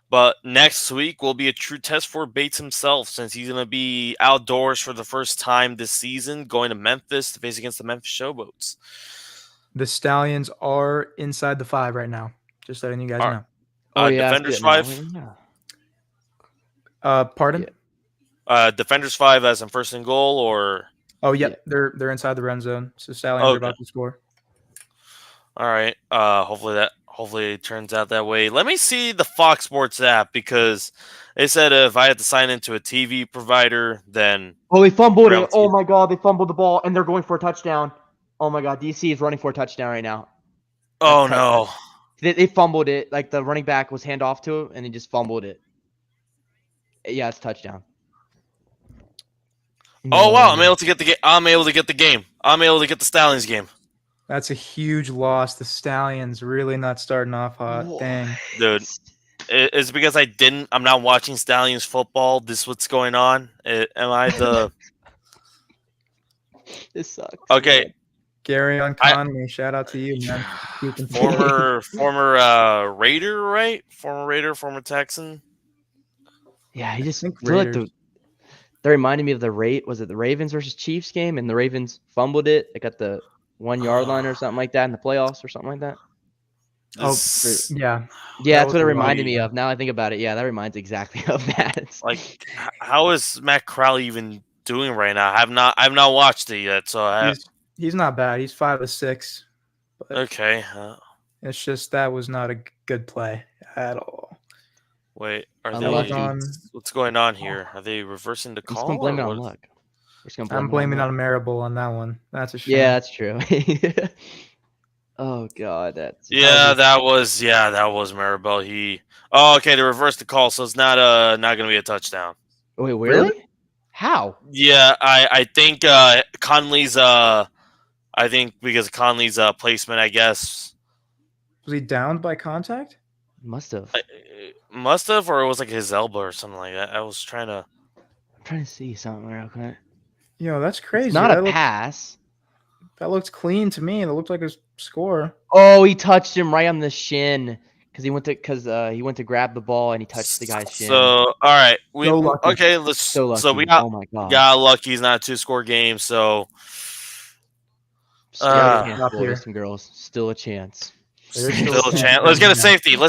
But next week will be a true test for Bates himself, since he's going to be outdoors for the first time this season, going to Memphis to face against the Memphis Showboats. The Stallions are inside the 5 right now. Just letting you guys know. Oh yeah, Defenders 5. Pardon? Yeah. Defenders 5 as in first and goal, or Oh yeah, they're inside the red zone. So Stallions are about to score. All right. Hopefully it turns out that way. Let me see the Fox Sports app, because they said if I had to sign into a TV provider, then they fumbled it. Oh my god, they fumbled the ball and they're going for a touchdown. Oh my god, DC is running for a touchdown right now. Oh no. They fumbled it. Like the running back was hand off to him and he just fumbled it. Yeah, it's touchdown. Oh wow, I'm able to get the game. I'm able to get the Stallions game. That's a huge loss. The Stallions really not starting off hot. Dang. Dude, it's because I'm not watching Stallions football. This is what's going on. Am I the... This sucks. Okay. Man. Gary on Conley, shout out to you, man. Former Raider, right? Former Raider, former Texan. Yeah, he just like that reminded me of was it the Ravens versus Chiefs game, and the Ravens fumbled it. They got the 1-yard line or something like that in the playoffs or something like that. Yeah. Yeah, that's what it reminded me of. Now I think about it, yeah, that reminds exactly of that. It's like, how is Matt Crowley even doing right now? I've not watched it yet, so he's not bad. He's 5 of 6. Okay. It's just that was not a good play at all. Wait, what's going on here? Are they reversing the call? I'm just gonna blame it on luck. I'm blaming on Marable on that one. That's a shame. Yeah, that's true. Oh god, that was Marable. Okay, they reversed the call, so it's not gonna be a touchdown. Wait, really? How? Yeah, I think Conley's I think because of Conley's placement, I guess. Was he downed by contact? Must have, or it was like his elbow or something like that. I'm trying to see something real quick. That's crazy. It's not a pass. That looks clean to me. It looked like a score. Oh, he touched him right on the shin because he went to grab the ball and he touched the guy's shin. So all right, we got lucky. He's not a 2-score game, so still a chance, boys and girls. Still a chance. Still a chance. Let's get a safety. We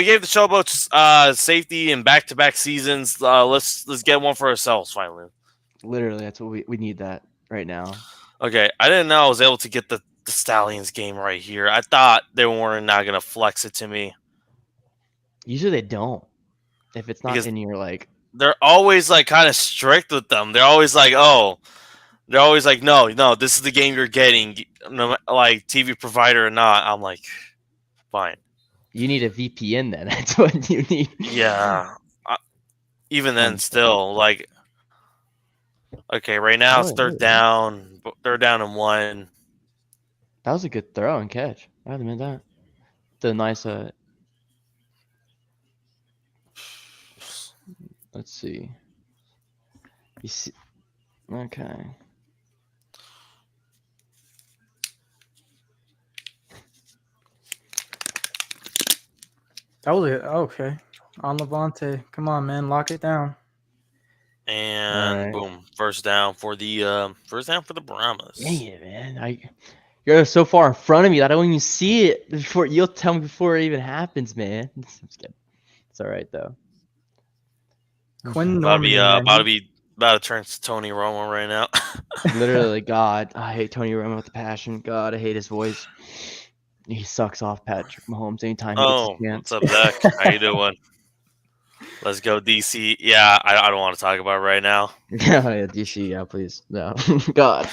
gave the Showboats safety in back-to-back seasons. Let's get one for ourselves finally. Literally, that's what we need that right now. Okay, I didn't know I was able to get the Stallions game right here. I thought they were not gonna flex it to me. Usually they don't. If it's not in your they're always like kind of strict with them. They're always like, no, this is the game you're getting, no, like TV provider or not. I'm like, fine. You need a VPN then. That's what you need. Yeah. Even then, still like. Okay, right now it's third down and 1. That was a good throw and catch. I admit that. The nice let's see. You see, okay. That was it. Okay. On Levante. Come on, man. Lock it down. And boom, first down for the Brahmas. Dang it, man! You're so far in front of me that I don't even see it before. You'll tell me before it even happens, man. I'm just kidding. It's all right though. Quinn Normandy, about to turn to Tony Romo right now. Literally, God, I hate Tony Romo with a passion. God, I hate his voice. He sucks off Patrick Mahomes anytime he gets a chance. What's up, Zach? How you doing? Let's go, DC. Yeah, I don't want to talk about it right now. Yeah, DC, yeah, please. No. God.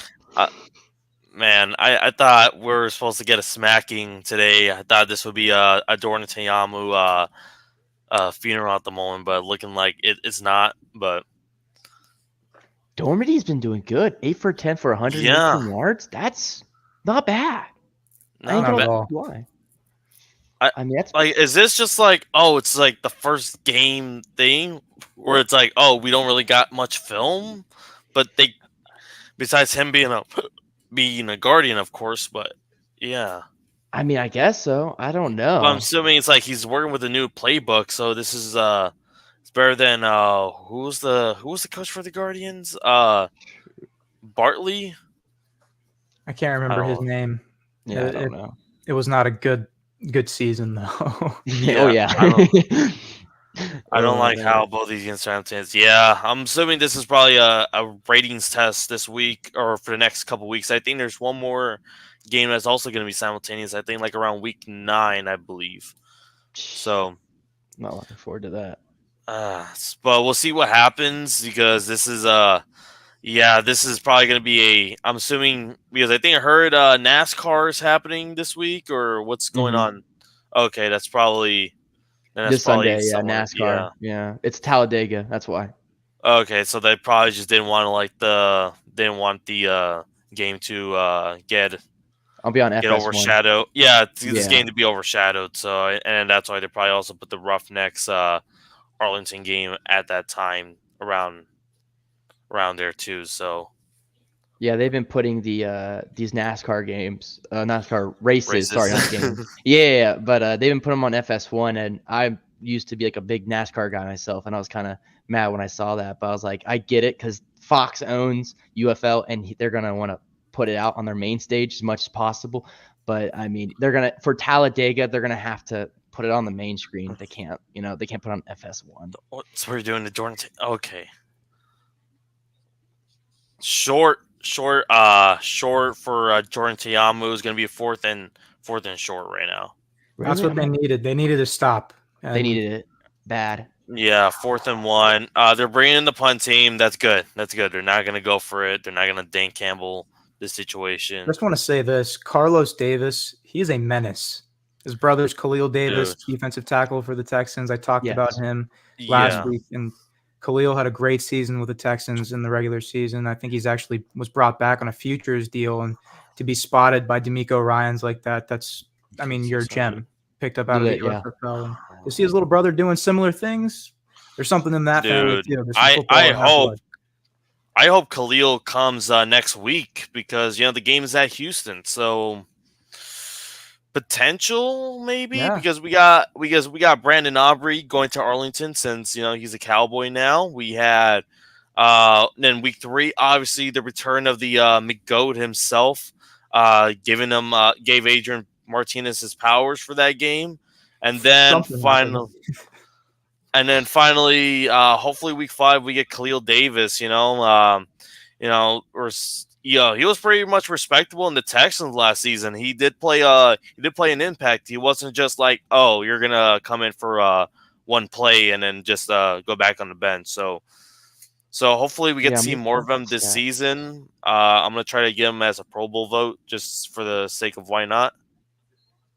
Man, I thought we were supposed to get a smacking today. I thought this would be a Jordan Tayamu funeral at the moment, but looking like it's not. But Dormity's been doing good. 8 for 10 for 118 yards. That's not bad. Not at all. Why? I mean, that's like, is this just like, it's like the first game thing where it's like, we don't really got much film, but they, besides him being a guardian, of course, but yeah. I mean, I guess so. I don't know. But I'm assuming it's like he's working with a new playbook, so this is it's better than who was the coach for the Guardians? Bartley. I can't remember his name. Yeah, I don't know. It was not a good season though. Yeah, I don't like how both these games simultaneous. Yeah, I'm assuming this is probably a ratings test this week or for the next couple weeks. I think there's one more game that's also going to be simultaneous. I think like around week 9, I believe. So, not looking forward to that. But we'll see what happens because this is this is probably going to be I'm assuming because I think I heard NASCAR is happening this week or what's going on. Okay, that's probably. This Sunday, NASCAR. Yeah, it's Talladega. That's why. Okay, so they probably just didn't want the game to get. I'll be on FS1. Get overshadowed. Yeah, this game to be overshadowed. So, and that's why they probably also put the Roughnecks Arlington game at that time around there too. So. Yeah, they've been putting these NASCAR games, NASCAR races. Sorry, not games. Yeah, but they've been putting them on FS1, and I used to be like a big NASCAR guy myself, and I was kind of mad when I saw that. But I was like, I get it because Fox owns UFL, and they're gonna want to put it out on their main stage as much as possible. But I mean, for Talladega, they're gonna have to put it on the main screen. They can't, they can't put it on FS1. So we're doing the Jordan. Okay. Short for Jordan Tayamu is going to be fourth and short right now. That's what they needed. They needed to stop. They needed it bad. Yeah, 4th and 1. They're bringing in the punt team. That's good. They're not going to go for it. They're not going to Dan Campbell the situation. I just want to say this. Carlos Davis, he is a menace. His brother's Khalil Davis, defensive tackle for the Texans. I talked about him last week, and Khalil had a great season with the Texans in the regular season. I think he's actually was brought back on a futures deal, and to be spotted by D'Amico Ryans like that, you're a gem picked up out of the UFL. And to see his little brother doing similar things, there's something in that family too. I hope Khalil comes next week because the game is at Houston, so potential maybe because we got Brandon Aubrey going to Arlington since he's a Cowboy now. We had then week 3 obviously the return of the McGoat himself, gave Adrian Martinez his powers for that game, and then finally hopefully week 5 we get Khalil Davis. He was pretty much respectable in the Texans last season. He did play an impact. He wasn't just like, you're gonna come in for one play and then just go back on the bench. So hopefully we get to see more of him this season. I'm gonna try to get him as a Pro Bowl vote just for the sake of why not.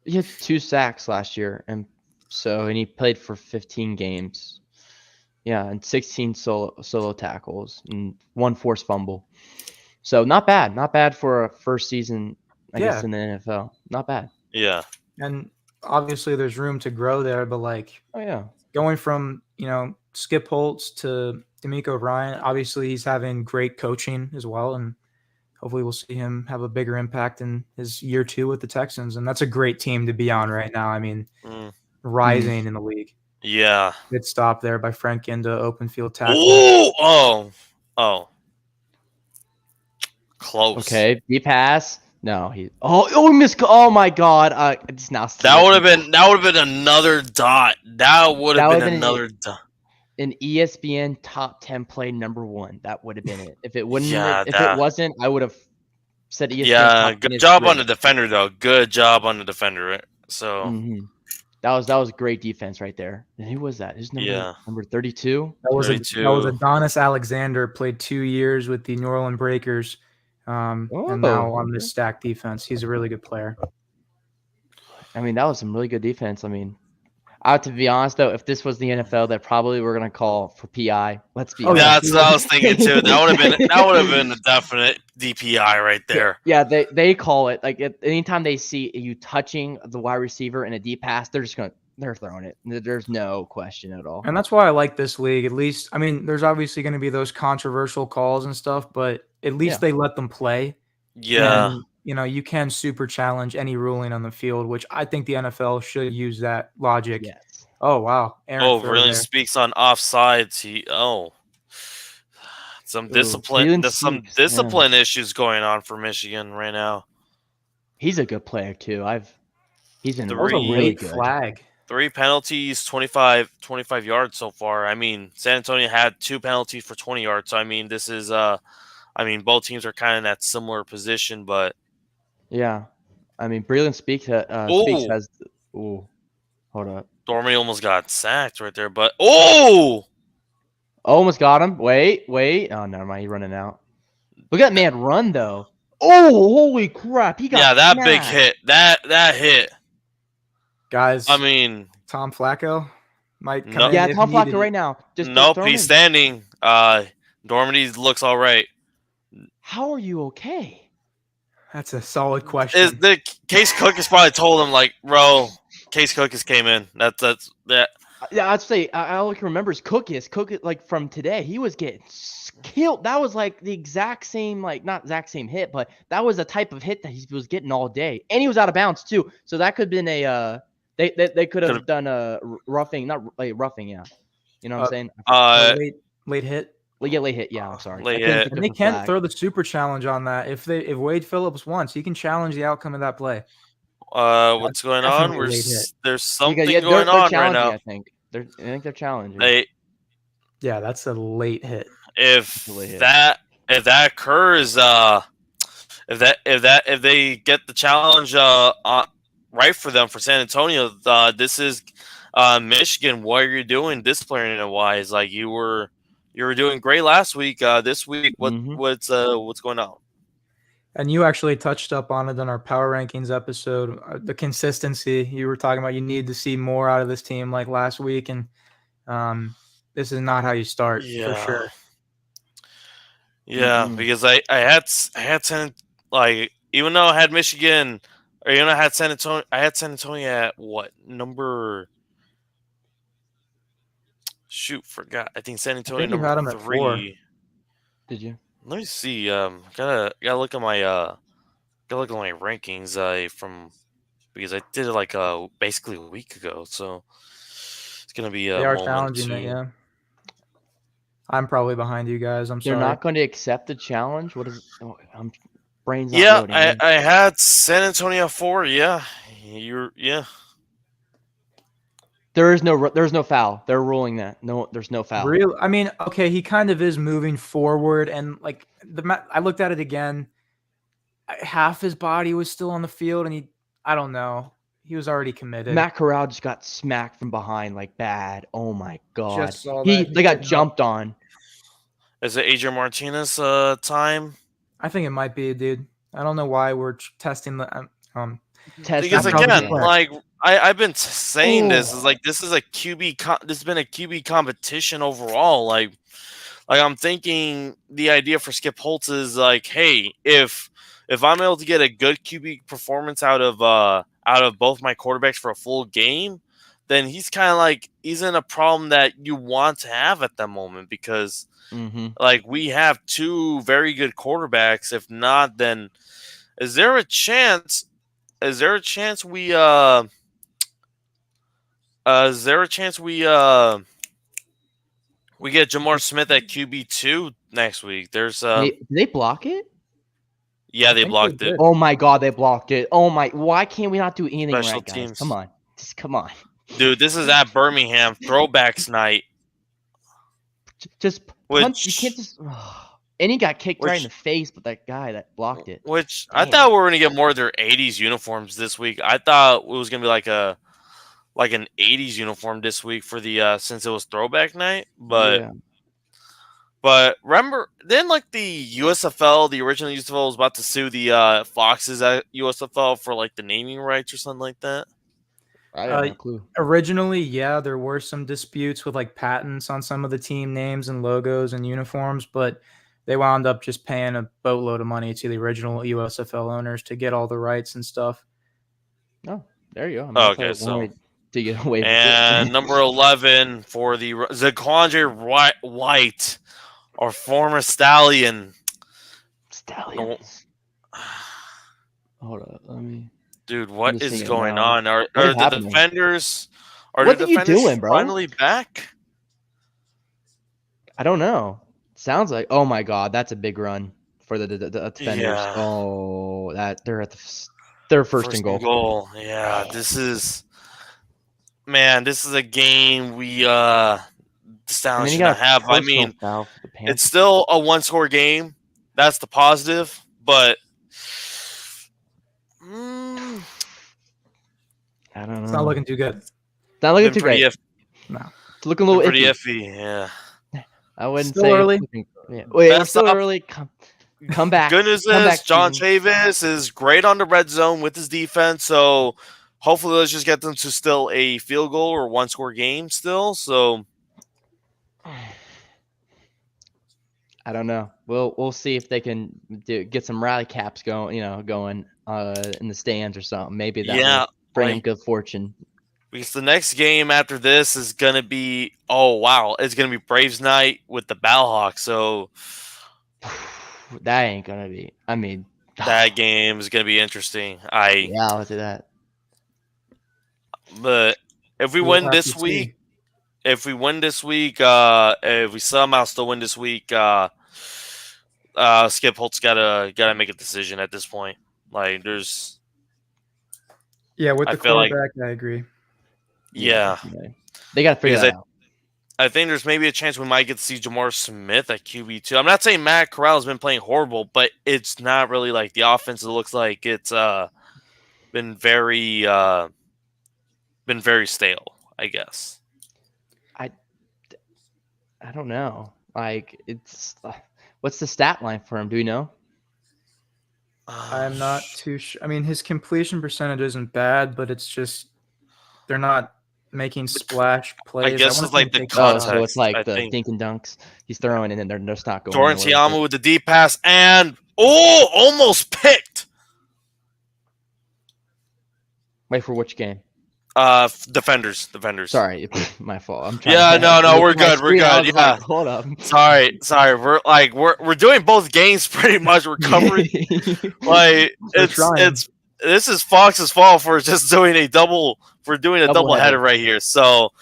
He had 2 sacks last year, and he played for 15 games. Yeah, and 16 solo tackles and 1 forced fumble. So not bad for a first season, I guess, in the NFL. Not bad. Yeah. And obviously there's room to grow there, but going from, Skip Holtz to D'Amico Ryan, obviously he's having great coaching as well. And hopefully we'll see him have a bigger impact in his year 2 with the Texans. And that's a great team to be on right now. I mean, rising in the league. Yeah. Good stop there by Frank into open field tackle. Oh. Close. Okay, deep pass. No, he missed. Oh my God! It's now That would have been another dot. That would have been another dot. An ESPN top 10 play #1. That would have been it. If it wouldn't, Yeah, if it wasn't, I would have said ESPN. Yeah, top 10 good is job great. on the defender though. Good job on the defender. So that was great defense right there. And who was that? Who's number 32? That was Adonis Alexander. Played 2 years with the New Orleans Breakers, and now on this stacked defense. He's a really good player. I mean, that was some really good defense. I mean, to be honest though, if this was the NFL, that probably we're gonna call for PI. Let's be honest. That's what I was thinking too. That would have been a definite DPI right there. Yeah, they call it like anytime they see you touching the wide receiver in a deep pass, they're throwing it. There's no question at all. And that's why I like this league. At least, I mean, there's obviously going to be those controversial calls and stuff, but at least they let them play. Yeah. And, you can super challenge any ruling on the field, which I think the NFL should use that logic. Yes. Oh, wow. Really speaks on offsides. Some discipline issues going on for Michigan right now. He's a good player too. He's in a really good flag. 3 penalties, 25 yards so far. I mean, San Antonio had 2 penalties for 20 yards. So I mean, this is both teams are kind of in that similar position, but yeah. I mean, Breland Speaks has hold up. Dormy almost got sacked right there, but almost got him. Wait. Oh, never mind. He's running out. Look at that man run though. Oh, holy crap! He got that big hit. That hit. Guys, I mean, Tom Flacco might come in. Yeah, Tom Flacco right now. He's standing. Dormady looks all right. How are you okay? That's a solid question. Case Cook probably told him like, bro, Case Cook came in. That's that. Yeah, I'd say all I can remember is Cook like from today. He was getting killed. That was like the exact same, like not exact same hit, but that was a type of hit that he was getting all day, and he was out of bounds too. So that could have been a they could have done a roughing, not like roughing, yeah. You know what I'm saying? Late hit. Late hit. Yeah, I'm sorry. And they can't throw the super challenge on that. If Wade Phillips wants, he can challenge the outcome of that play. What's going on? There's something going on right now. I think they're challenging. Yeah, that's a late hit. If that occurs, if they get the challenge right for them for San Antonio, this is Michigan. What are you doing disciplinary wise? Like you were doing great last week. This week, what's going on? And you actually touched up on it in our power rankings episode. The consistency you were talking about, you need to see more out of this team like last week, and this is not how you start for sure. Yeah, because I had even though I had Michigan, or even though I had San Antonio, at what number? Shoot, forgot. I think San Antonio number 3. 4. Did you? Let me see. Gotta look at my rankings because I did it like basically a week ago. So it's gonna be they are challenging it. Yeah, I'm probably behind you guys. They're sorry. Not going to accept the challenge. What is? I'm brains. Yeah, I had San Antonio 4. Yeah, There's no foul. They're ruling that. No, there's no foul. Real? I mean, okay, he kind of is moving forward, and like I looked at it again. Half his body was still on the field, and I don't know. He was already committed. Matt Corral just got smacked from behind like bad. Oh my god. They got jumped on. Is it Adrian Martinez time? I think it might be, dude. I don't know why we're testing the because again, like I've been saying this is like this is a QB. This has been a QB competition overall. Like I'm thinking the idea for Skip Holtz is like, hey, if I'm able to get a good QB performance out of both my quarterbacks for a full game, then he's kind of like he's in a problem that you want to have at that moment because like we have 2 very good quarterbacks. If not, then is there a chance we Is there a chance we get Jamar Smith at QB2 next week? There's Did they block it? Yeah, I they think blocked they it. did. Oh my god, they blocked it. Oh my, why can't we not do anything Special right, guys? teams. Come on. Just come on. Dude, this is at Birmingham Throwbacks night. Just punch. You can't just. And he got kicked right in the face, but that guy that blocked it. Which Damn. I thought we were gonna get more of their '80s uniforms this week. I thought it was gonna be like an '80s uniform this week for the since it was Throwback night. But remember, then like the USFL, the original USFL was about to sue the Foxes at USFL for like the naming rights or something like that. I have no clue. Originally, yeah, there were some disputes with like patents on some of the team names and logos and uniforms, but they wound up just paying a boatload of money to the original USFL owners to get all the rights and stuff. Oh, there you go. Okay, so to get away with and it. number 11 for the Zaquandre White, our former Stallion. Hold up, let me. Dude, what is going on? Are the defenders? What are you doing, bro? Finally back? I don't know. Sounds like. Oh my god, that's a big run for the defenders. Yeah. Oh, they're at their first and goal. Yeah, this is a game we Stallions should not have. I mean, it's still a one-score game. That's the positive, but I don't know. It's not looking too good. Not looking too great. No. It's looking a little pretty iffy. Yeah. I wouldn't still say early. Yeah. Wait, it's still early. Come back. Good news is John Chavis is great on the red zone with his defense. So hopefully, let's just get them to still a field goal or one-score game still. So I don't know. We'll see if they can get some rally caps going. Going in the stands or something. Maybe that will bring them good fortune. Because the next game after this is gonna be it's gonna be Braves night with the Ballhawks. So that ain't gonna be. I mean, that game is gonna be interesting. I'll do that. But if we win this week, if we somehow still win this week, Skip Holtz gotta make a decision at this point. Like there's. Yeah, with the quarterback, I agree. Yeah. They got to figure that out. I think there's maybe a chance we might get to see Jamar Smith at QB2. I'm not saying Matt Corral has been playing horrible, but it's not really like the offense. It looks like it's been very stale, I guess. I don't know. Like it's what's the stat line for him? Do you know? I'm not too sure. I mean, his completion percentage isn't bad, but it's just they're not making splash plays. I guess it's like the context. So it's like the dink and dunks. He's throwing and then they're just not going. Jordan Tiamu with the deep pass and almost picked. Wait for which game? Defenders. Sorry, my fault. I'm trying. Yeah, no, we're good. We're good. Yeah, like, hold up. Sorry. We're doing both games pretty much. We're covering. Like this is Fox's fault for just doing a double. For doing a double header right here. So,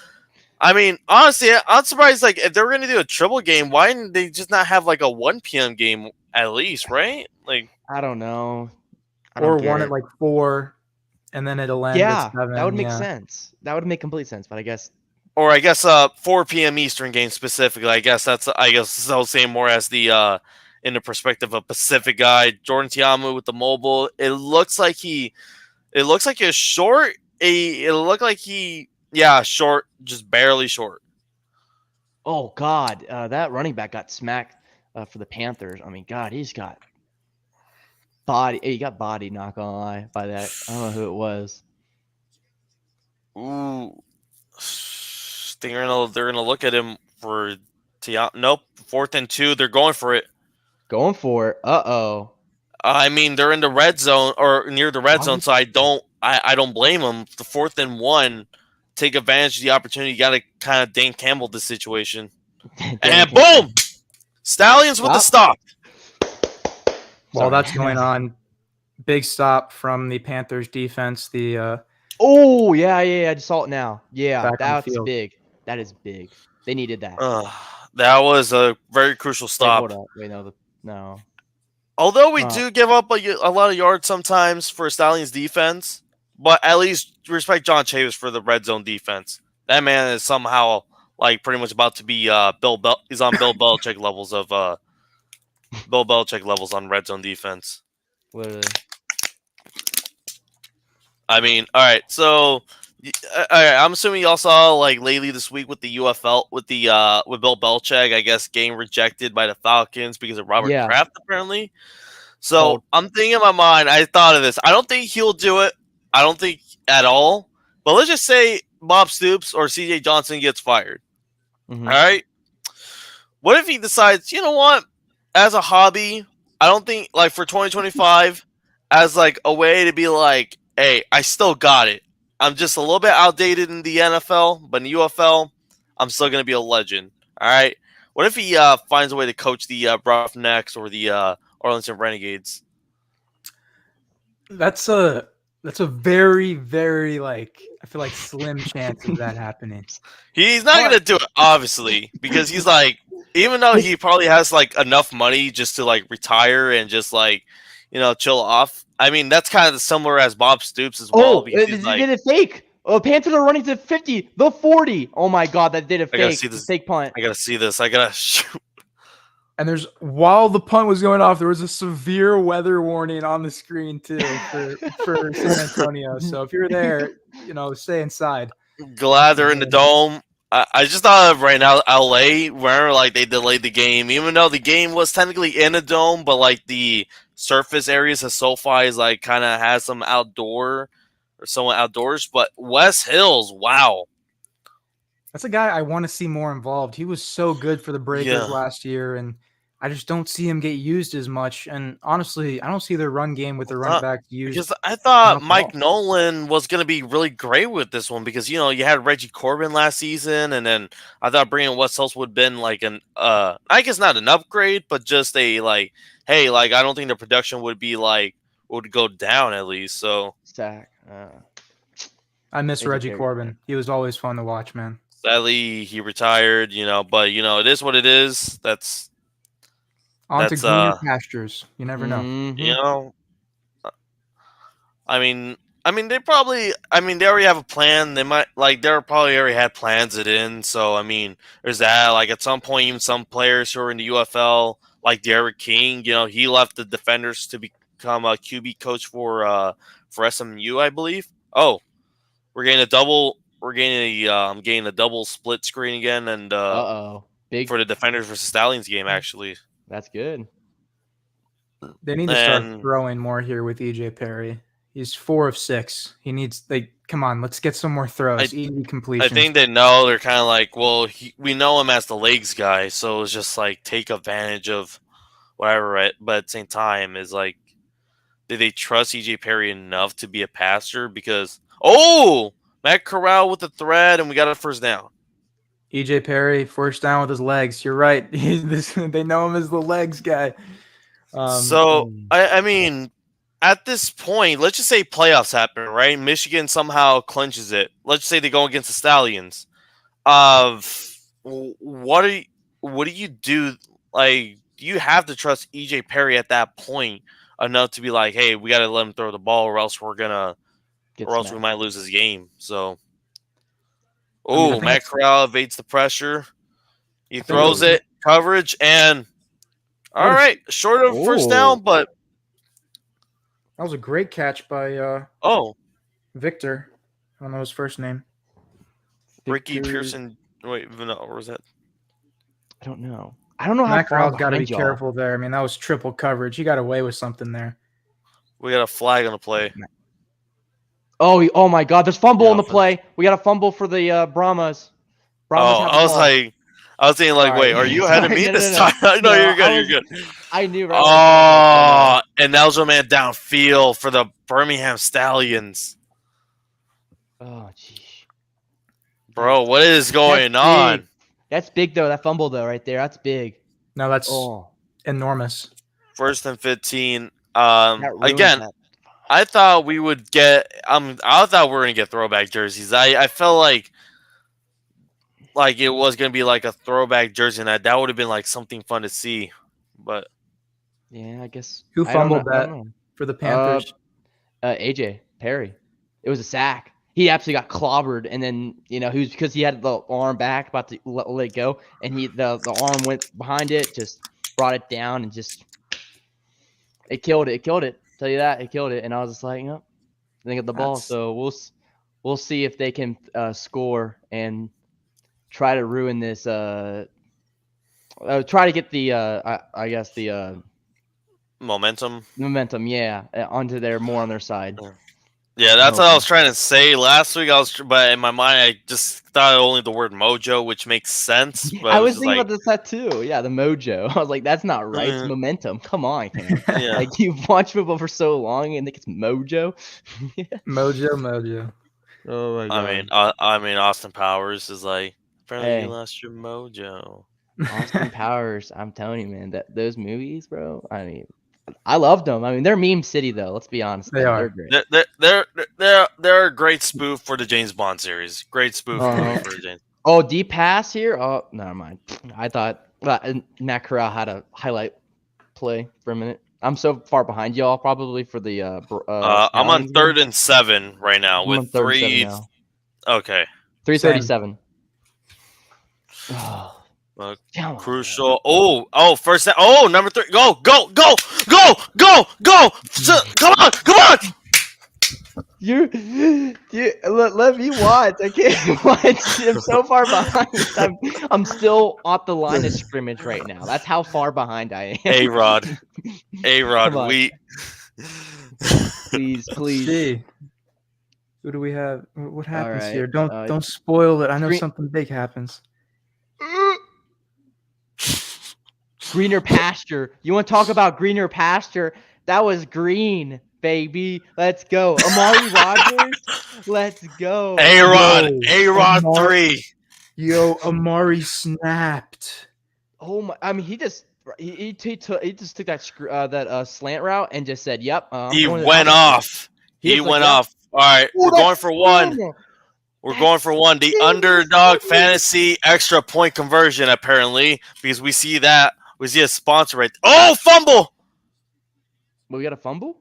I mean, honestly, I'm surprised. Like, if they were going to do a triple game, why didn't they just not have like a 1 p.m. game at least, right? Like, I don't know. Or one at like 4, and then it'll end at 7. That would make sense. That would make complete sense. But I guess, 4 p.m. Eastern game specifically. I guess I'll say more as the in the perspective of Pacific guy, Jordan Tiamu with the mobile. It looks like he's short. It looked like short, just barely short. Oh God, that running back got smacked for the Panthers. I mean, God, he's got body. He got body. Not gonna lie by that. I don't know who it was. Ooh, they're gonna look at him for Nope, 4th and 2. They're going for it. Uh-oh. I mean, they're in the red zone or near the red zone, so I don't blame them. The 4th and 1, take advantage of the opportunity. You got to kind of Dan Campbell this situation. And boom! Stallions with the stop. While that's going on, big stop from the Panthers defense. The Oh, yeah. I just saw it now. Yeah, Back on the that's field. big. That is big. They needed that. That was a very crucial Wait, stop. hold up. Wait, no. Although we do give up a lot of yards sometimes for Stallions defense, but at least respect John Chavis for the red zone defense. That man is somehow like pretty much about to be he's on Bill Belichick levels of Bill Belichick levels on red zone defense. Literally. I mean, all right, so all right, I'm assuming y'all saw like lately this week with the UFL with the with Bill Belichick, I guess getting rejected by the Falcons because of Robert Yeah. Kraft apparently. So Cold. I'm thinking in my mind, I thought of this. I don't think he'll do it. I don't think at all. But let's just say Bob Stoops or CJ Johnson gets fired. Mhm. All right. What if he decides, you know what? As a hobby, I don't think like for 2025, as like a way to be like, hey, I still got it. I'm just a little bit outdated in the NFL, but in the UFL, I'm still gonna be a legend. All right. What if he finds a way to coach the Roughnecks or the Arlington Renegades? That's a very, very like I feel like slim chance of that happening. He's not gonna do it, obviously, because he's like, even though he probably has like enough money just to like retire and just like, chill off. I mean, that's kind of similar as Bob Stoops as well. Oh, Because they he's like, did a fake. Oh, Panthers are running to 50, the 40. Oh my God, that did a I gotta fake. see this. Fake punt. I gotta see this. I gotta shoot. And while the punt was going off, there was a severe weather warning on the screen too for San Antonio. So if you're there, stay inside. Glad they're in the dome. I just thought of right now LA where like they delayed the game, even though the game was technically in a dome, but like the surface areas of SoFi is like kind of has some outdoor or somewhat outdoors. But West Hills, wow. That's a guy I want to see more involved. He was so good for the Breakers Yeah. last year, and I just don't see him get used as much. And honestly, I don't see their run game with the running back used. Because I thought enough at Mike all. Nolan was going to be really great with this one because, you had Reggie Corbin last season, and then I thought bringing West Hills would have been like I guess not an upgrade, but just a like, hey, like I don't think the production would be like, would go down at least. So Sack. I miss AJ Reggie Perry. Corbin. He was always fun to watch, man. sadly he retired, but it is what it is. On to That's greener pastures. You never know. Mhm. I mean, they probably. I mean, they already have a plan. They might like they're probably already had plans it in. So I mean, there's that. Like at some point, even some players who are in the UFL, like Derek King, he left the Defenders to become a QB coach for SMU, I believe. Oh, we're getting a double. We're getting I'm getting a double split screen again, and Big. for the Defenders versus Stallions game actually. That's good. They need to start And throwing more here with EJ Perry. He's 4 of 6. He needs come on, let's get some more throws. Easy I completions. think they know they're kind of like, well, we know him as the legs guy, so it's just like take advantage of whatever. Right? But at the same time, is like, did they trust EJ Perry enough to be a passer? Because Matt Corral with the thread, and we got a first down. EJ Perry first down with his legs. You're right. They know him as the legs guy. I mean, at this point, let's just say playoffs happen, right? Michigan somehow clinches it. Let's say they go against the Stallions. What do you do? Like, do you have to trust EJ Perry at that point enough to be like, hey, we got to let him throw the ball, or else we might lose this game. So, Matt Corral evades the pressure. He throws it, coverage, and all right, short of first down, but that was a great catch by Victor. I don't know his first name. Ricky Pearson. Wait, no, or was that? I don't know. I don't know how Matt far Corral's got to be behind y'all. careful there. I mean, that was triple coverage. He got away with something there. We got a flag on the play. Oh my God! There's fumble on the play. We got a fumble for the Brahmas. I was thinking like, wait, are you ahead of me this time? No, you're good. You're good. I knew. Right and that was a man downfield for the Birmingham Stallions. Oh, geez. Bro, what is going on? That's big though. That fumble though, right there. That's big. No, that's enormous. 1st and 15. That Again, that. I thought we would get. I thought we were gonna get throwback jerseys. I felt like it was gonna be like a throwback jersey, and that would have been like something fun to see. But Yeah, I guess. Who I don't know. fumbled I don't that know. for the Panthers? AJ Perry. It was a sack. He absolutely got clobbered, and then he was because he had the arm back, about to let it go, and the arm went behind it, just brought it down, and just it killed it. It killed it. Tell you that, it killed it. And I was just like, they get the ball. That's- So we'll see if they can score and try to ruin this. Try to get the I guess the momentum. yeah, onto more on their side. Yeah, that's what I was trying to say last week. But in my mind, I just thought only the word mojo, which makes sense. But I was thinking about that too. Yeah, the mojo. I was like, that's not right. It's Mhm. momentum. Come on, Cam. Yeah. Like, you've watched football for so long and think it's mojo. Mojo. Oh my god. I mean, Austin Powers is like, apparently Hey. you lost your mojo. Austin Powers, I'm telling you, man, that those movies, bro. I mean, I loved them. I mean, they're meme city though. Let's be honest. They are. They're great. They're a great spoof for the James Bond series. Great spoof for James. Oh, deep pass here. Oh, never mind. I thought Matt Corral had a highlight play for a minute. I'm so far behind y'all probably for the. I'm on 3rd and 7 right now with 3. Okay. 3:37. Crucial. First down. Number 3. Go. Come on. You let me watch. I can't watch. I'm so far behind. I'm still off the line of scrimmage right now. That's how far behind I am. A-Rod, we. Please. See. Who do we have? What happens right. here? Don't spoil it. I know something big happens. Greener pasture. You want to talk about greener pasture? That was green, baby. Let's go. Amari Rodgers. Let's go. A-Rod 3. Yo, Amari snapped. Oh my! I mean, he just took that slant route and just said, "Yep." He went off. He went off. All right, we're going for one. We're going for one. The underdog fantasy extra point conversion, apparently, because we see that. We see a sponsor right there. Oh, fumble! We got a fumble?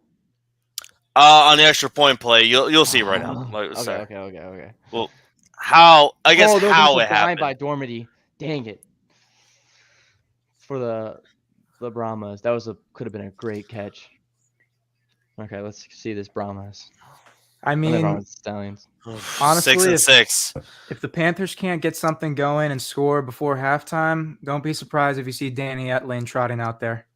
On the extra point play. You'll see right now. Okay. Well, how it happened. By Dormady. Dang it. For the Brahmas. That could have been a great catch. Okay, let's see this Brahmas. I mean, Stallions. Honestly, 6 and 6. If the Panthers can't get something going and score before halftime, don't be surprised if you see Danny Etling trotting out there.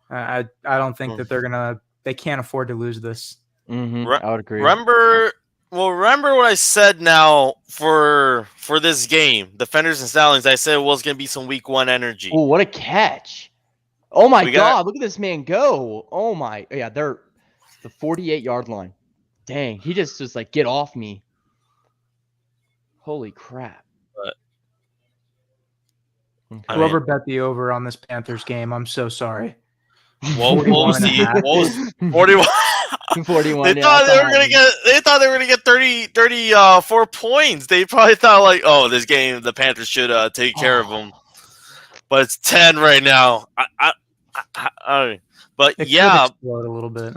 I don't think that they can't afford to lose this. Mm-hmm. I would agree. Remember what I said now for this game, Defenders and Stallions. I said it was going to be some week 1 energy. Oh, what a catch. Oh my God, look at this man go. Oh my. Yeah, they're the 48-yard line. Dang, he just was like, get off me. Holy crap. Whoever bet the over on this Panthers game, I'm so sorry. What was the 41? 41. They thought they were gonna get 34 points. They probably thought like, oh, this game the Panthers should take care of them. But it's 10 right now. But it yeah, explode a little bit.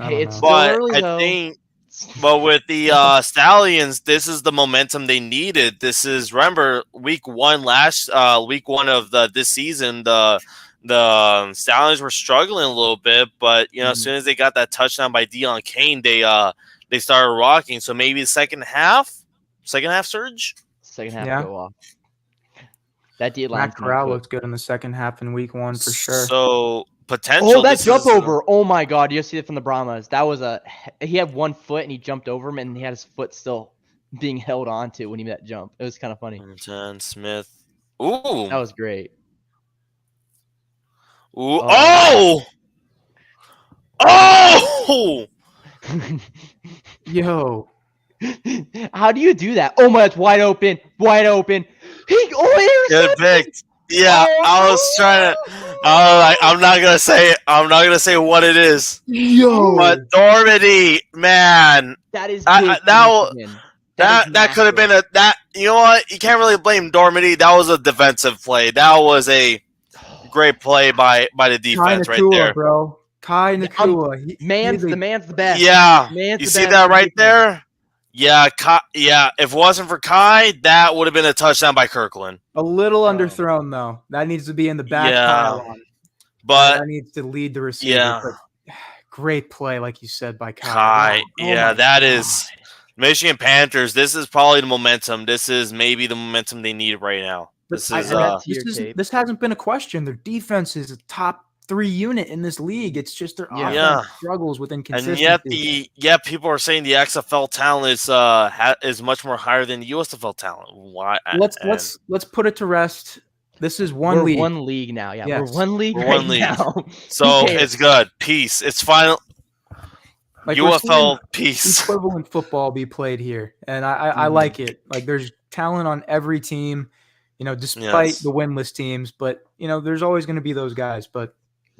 But with the Stallions, this is the momentum they needed. This is, remember, week 1 of this season, the Stallions were struggling a little bit, but as soon as they got that touchdown by Deion Kane, they started rocking. So maybe the second half surge. Second half go off. That D-line. Matt Corral looked good in the second half in week 1 for sure. So potential. Oh, that jump over! Oh my God, you see it from the Brahmas. That was he had 1 foot and he jumped over him, and he had his foot still being held onto when he made that jump. It was kind of funny. 10 Smith. Ooh, that was great. Ooh. Oh! Yo. How do you do that? Oh my, it's wide open. He get picked. Yeah, I was trying to. I was like, I'm not gonna say it. I'm not gonna say what it is. Yo, But Dormady, man, That is big for now Michigan. that could have been a that. You know what? You can't really blame Dormady. That was a defensive play. That was a great play by the Kai defense right Nakua, there. bro. Kai Nakua. The man's the best. Yeah, Man's you the see best that on right defense. there? Yeah, yeah. If it wasn't for Kai, that would have been a touchdown by Kirkland. A little underthrown though. That needs to be in the back pylon. But that needs to lead the receiver. yeah, But great play, like you said, by Kai. Kai. Wow. Yeah, that is Michigan Panthers. This is probably the momentum. This is maybe the momentum they need right now. This is this hasn't been a question. Their defense is a top 3 unit in this league. It's just their offense struggles with inconsistency. And yet people are saying the XFL talent is much more higher than the USFL talent. Why? Let's put it to rest. This is one league. One league now. Yeah, yes. we're one league now. So it's good. Peace. It's final. Like UFL peace. Equivalent football be played here, and I like it. Like there's talent on every team, despite the winless teams. But there's always going to be those guys. But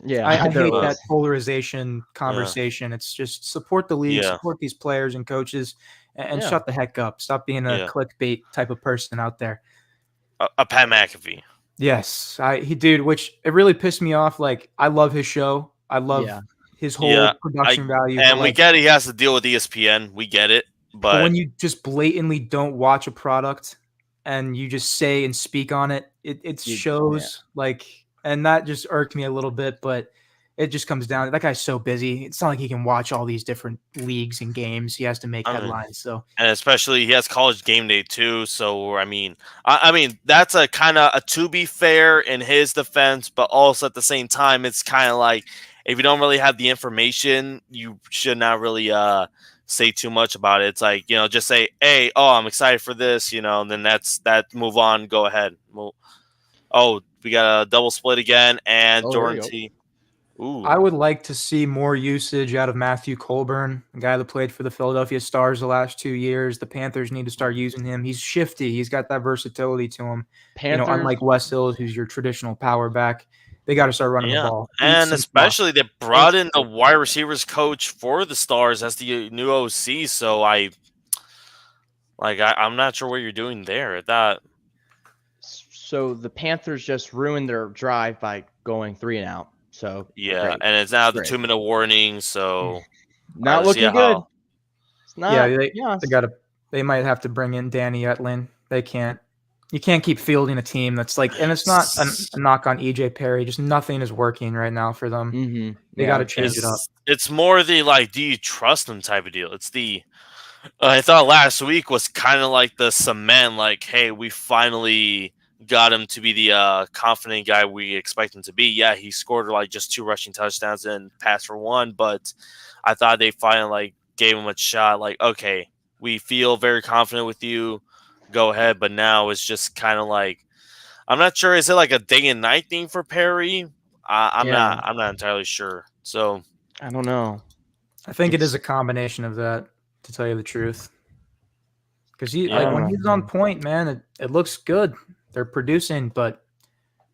I hate that polarization conversation. It's just support the league, support these players and coaches, and shut the heck up. Stop being a clickbait type of person out there. A Pat McAfee. Yes, which it really pissed me off. Like I love his show. I love his whole production value. And we get he has to deal with ESPN. We get it. But when you just blatantly don't watch a product and you just say and speak on it, it shows and that just irked me a little bit, but it just comes down. That guy's so busy. It's not like he can watch all these different leagues and games. He has to make headlines. And especially he has College Game Day too. So I mean, that's a kind of to be fair in his defense, but also at the same time, it's kind of like if you don't really have the information, you should not really say too much about it. It's like just say, "Hey, I'm excited for this," and then that. Move on. Go ahead. We got a double split again, and Jordan T. Ooh. I would like to see more usage out of Matthew Colburn, a guy that played for the Philadelphia Stars the last 2 years. The Panthers need to start using him. He's shifty. He's got that versatility to him. Unlike Wes Hills, who's your traditional power back, they got to start running the ball. And especially they brought in the wide receivers coach for the Stars as the new OC. So I'm not sure what you're doing there at that. So the Panthers just ruined their drive by going 3 and out. So and it's now the 2-minute warning. So not looking good. It's not. They might have to bring in Danny Etlin. They can't. You can't keep fielding a team that's and it's not a knock on EJ Perry. Just nothing is working right now for them. Mm-hmm. They got to change it up. It's more the do you trust them type of deal. It's the I thought last week was kind of like the cement. Hey, we finally got him to be the confident guy we expect him to be. Yeah, he scored just 2 rushing touchdowns and passed for 1, but I thought they finally gave him a shot. Okay, we feel very confident with you. Go ahead. But now it's just kind of I'm not sure. Is it a day and night thing for Perry? I'm not entirely sure. So I don't know. I think it is a combination of that, to tell you the truth. Because when he's on point, man, it looks good. They're producing, but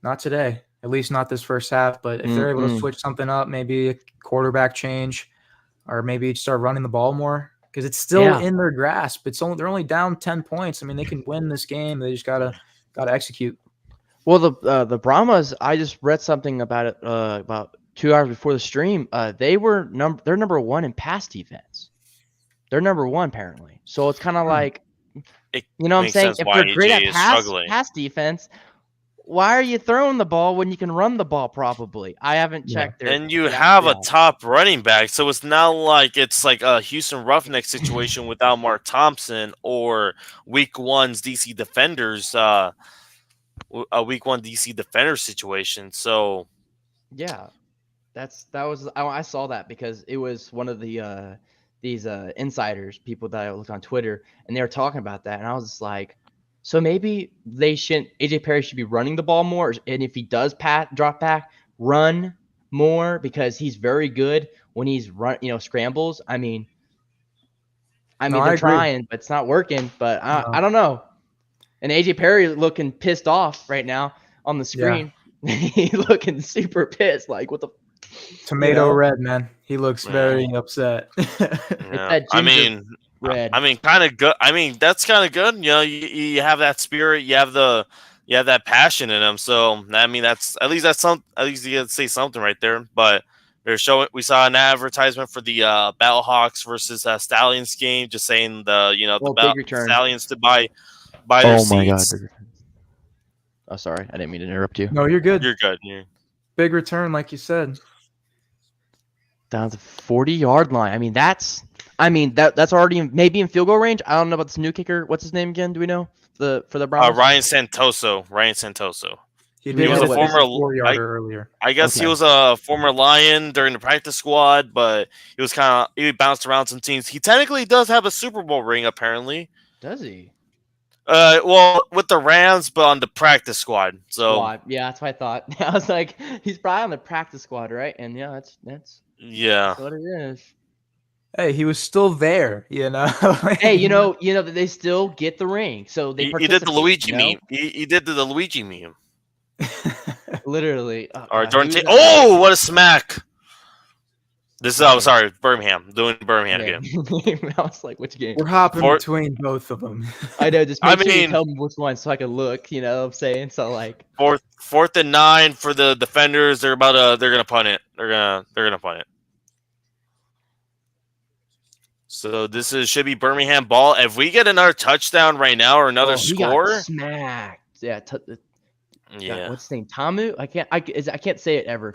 not today. At least not this first half. But if they're able to switch something up, maybe a quarterback change, or maybe start running the ball more, because it's still in their grasp. They're only down 10 points. I mean, they can win this game. They just gotta execute. Well, the Brahmas, I just read something about it about 2 hours before the stream. They're number 1 in pass defense. They're number 1 apparently. So it's kind of what I'm saying? If they're great at pass defense, why are you throwing the ball when you can run the ball probably? I haven't checked. And you have a top running back, so it's not like it's a Houston Roughneck situation without Mark Thompson or Week 1's DC Defenders, a Week 1 DC Defender situation. So I saw that because it was one of the these insiders, people that I look on Twitter, and they were talking about that, and I was just like, so maybe AJ Perry should be running the ball more, and if he does drop back, run more, because he's very good when he's scrambles. I mean they're trying, but it's not working. But I don't know. And AJ Perry looking pissed off right now. on the screen, he looking super pissed. Like, what the tomato red, man. He looks very upset. It's that ginger red. I mean, kind of good. I mean, that's kind of good. You know, you have that spirit. You have that passion in him. So I mean, that's at least you gotta say something right there. But they're showing. We saw an advertisement for the Battlehawks versus Stallions game, just saying the Stallions to buy their seats. My God! Oh, sorry, I didn't mean to interrupt you. No, you're good. You're good. Big return, like you said. Down the 40-yard line. I mean, that's already maybe in field goal range. I don't know about this new kicker. What's his name again? Do we know for the Brahmas? Ryan Santoso. He was a former 4-yarder earlier. I guess he was a former Lion during the practice squad, but he bounced around some teams. He technically does have a Super Bowl ring, apparently. Does he? Well, with the Rams, but on the practice squad. So yeah, that's what I thought. I was like, he's probably on the practice squad, right? And yeah, that's what it is. Hey, he was still there, you know. Hey, you know that they still get the ring, so they he did the Luigi meme. He did the Luigi meme. Literally. What a smack! This is sorry, Birmingham. Doing Birmingham again. I was like, which game? We're hopping between both of them. I know. Just make sure you tell me which one so I can look. You know what I'm saying? So like 4th and 9 for the defenders. They're gonna punt it. They're gonna punt it. So this should be Birmingham ball. If we get another touchdown right now or another score, got smacked. Yeah. Yeah. What's his name? Tamu? I can't say it ever.